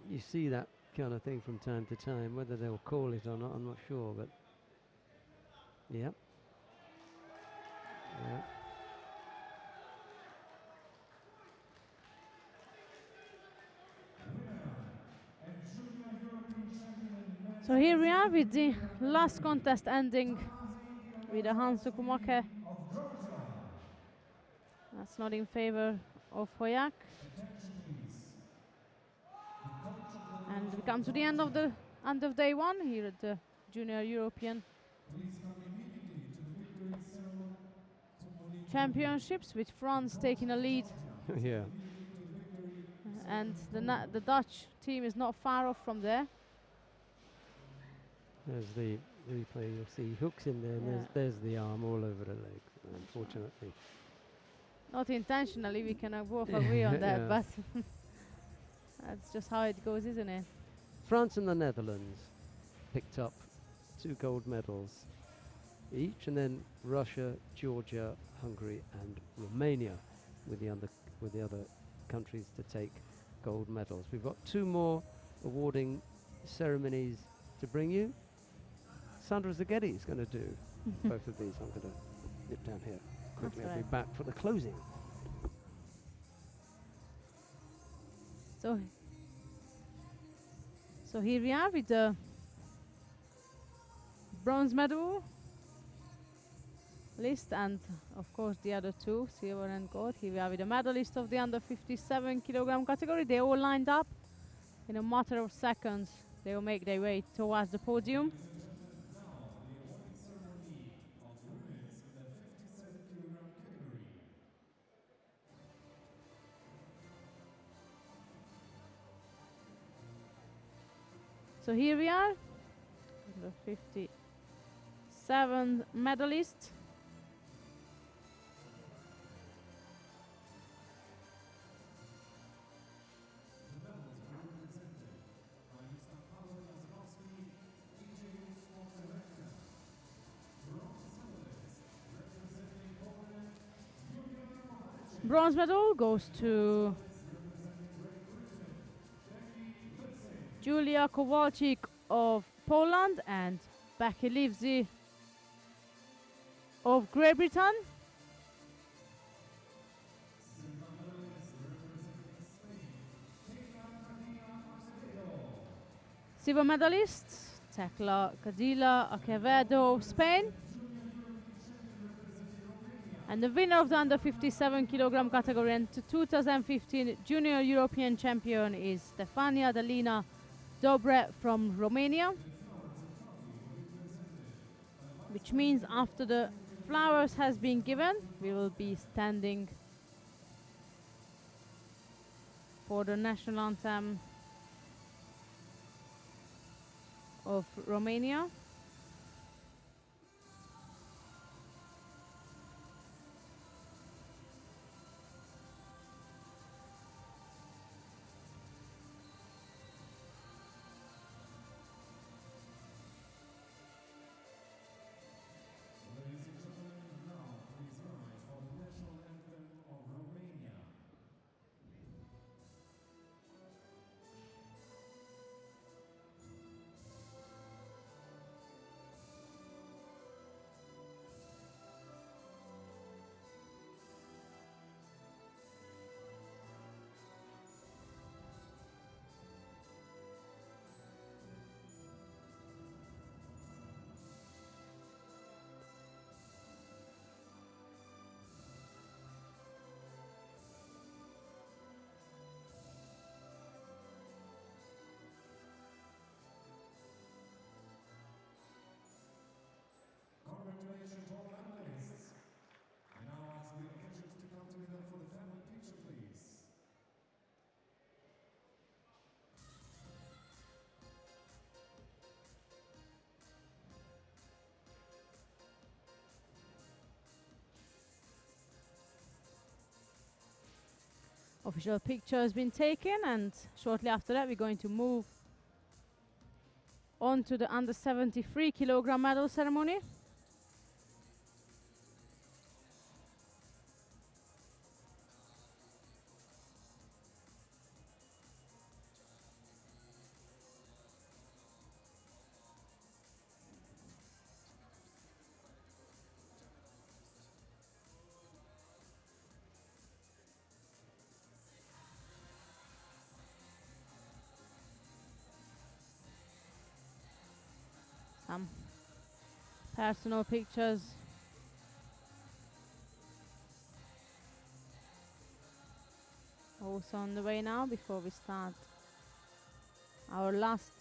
you see that kind of thing from time to time. Whether they'll call it or not, I'm not sure. But yeah, yeah. So here we are with the last contest ending with a Hansu Kumake. That's not in favor of Hoyak. And we come to the end of day one here at the Junior European Championships, with France taking a lead, Yeah. and the Dutch team is not far off from there. There's the replay. You'll see hooks in there, and Yeah. there's the arm all over the leg. Unfortunately. Not intentionally, we can both agree on that, Yeah. but that's just how it goes, isn't it? France and the Netherlands picked up 2 gold medals each, and then Russia, Georgia, Hungary, and Romania with the other countries to take gold medals. We've got 2 more awarding ceremonies to bring you. Sandra Zaghetti is going to do both of these. I'm going to nip down here quickly. I'll be right. back for the closing. So here we are with the bronze medal list, and of course the other 2, silver and gold. Here we are with the medalist of the under 57 kilogram category. They all lined up. In a matter of seconds, they will make their way towards the podium. So here we are, the 57 medalist. Bronze medal goes to Julia Kowalczyk of Poland and Becky Livesey of Great Britain. Silver medalist Tecla Cadilla Acevedo of Spain. And the winner of the under 57 kilogram category and 2015 Junior European Champion is Stefania Dalina Dobre from Romania. Which means after the flowers has been given, we will be standing for the national anthem of Romania. Ladies and gentlemen, now please rise for the national anthem of Romania. Congratulations all medalists. I now ask the officials to come together for the family picture, please. Official picture has been taken, and shortly after that we're going to move on to the under 73 kilogram medal ceremony. Some personal pictures. Also on the way now before we start our last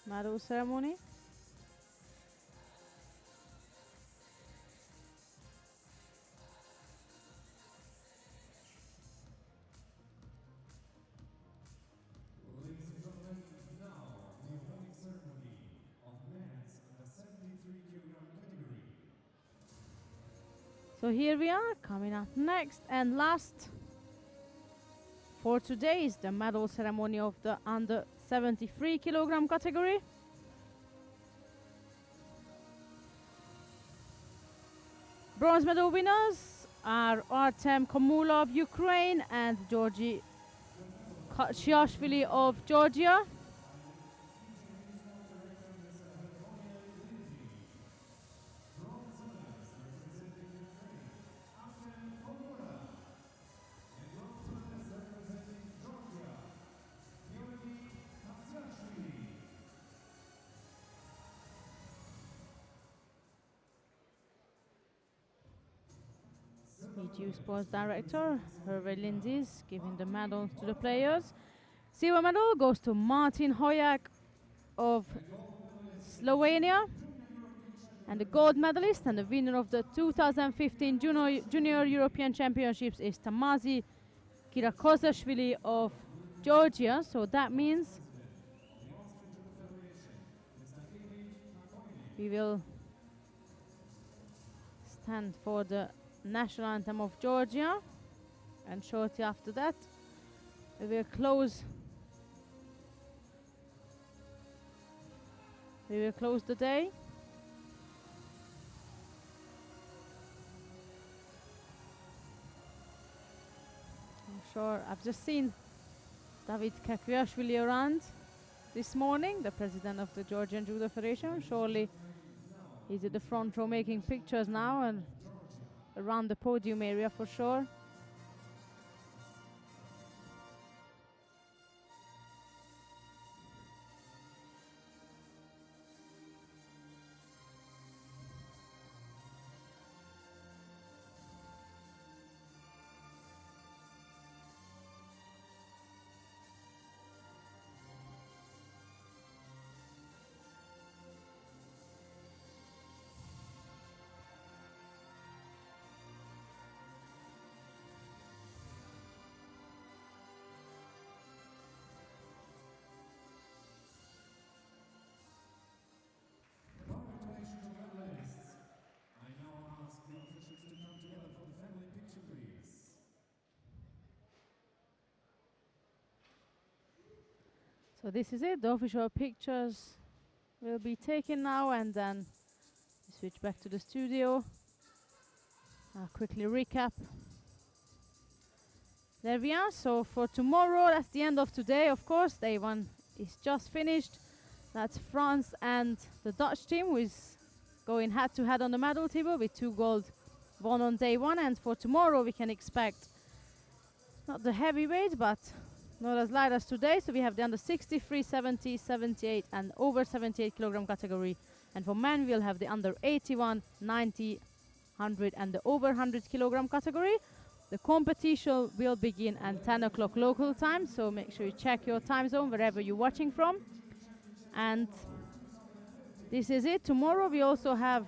medal ceremony. Ladies and gentlemen, now the opening ceremony of men's under 73 kilogram category. So here we are, coming up next and last for today is the medal ceremony of the under 73 kilogram category. Bronze medal winners are Artem Komula of Ukraine and Georgi Kachiashvili of Georgia. EGU Sports Director Hervé Lindsys giving the medal to the players. Silver medal goes to Martin Hojak of Slovenia. And the gold medalist and the winner of the 2015 Junior European Championships is Tamazi Kirakozashvili of Georgia. So that means we will stand for the national anthem of Georgia, and shortly after that we will close the day. I'm sure I've just seen David Kakviashvili around this morning, the president of the Georgian Judo Federation. Surely he's at the front row making pictures now and around the podium area for sure. So this is it. The official pictures will be taken now, and then we switch back to the studio. I'll quickly recap. There we are. So for tomorrow, that's the end of today. Of course, day one is just finished. That's France and the Dutch team, who is going head-to-head on the medal table with 2 gold won on day one. And for tomorrow, we can expect not the heavyweight, but not as light as today. So we have the under 63, 70, 78, and over 78 kilogram category. And for men, we'll have the under 81, 90, 100, and the over 100 kilogram category. The competition will begin at 10 o'clock local time, so make sure you check your time zone wherever you're watching from. And this is it. Tomorrow we also have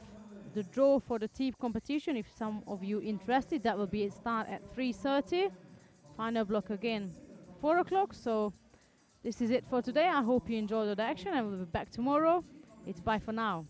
the draw for the team competition. If some of you interested, that will be start at 3:30. Final block again 4 o'clock. So this is it for today. I hope you enjoyed the action, and we'll be back tomorrow. It's bye for now.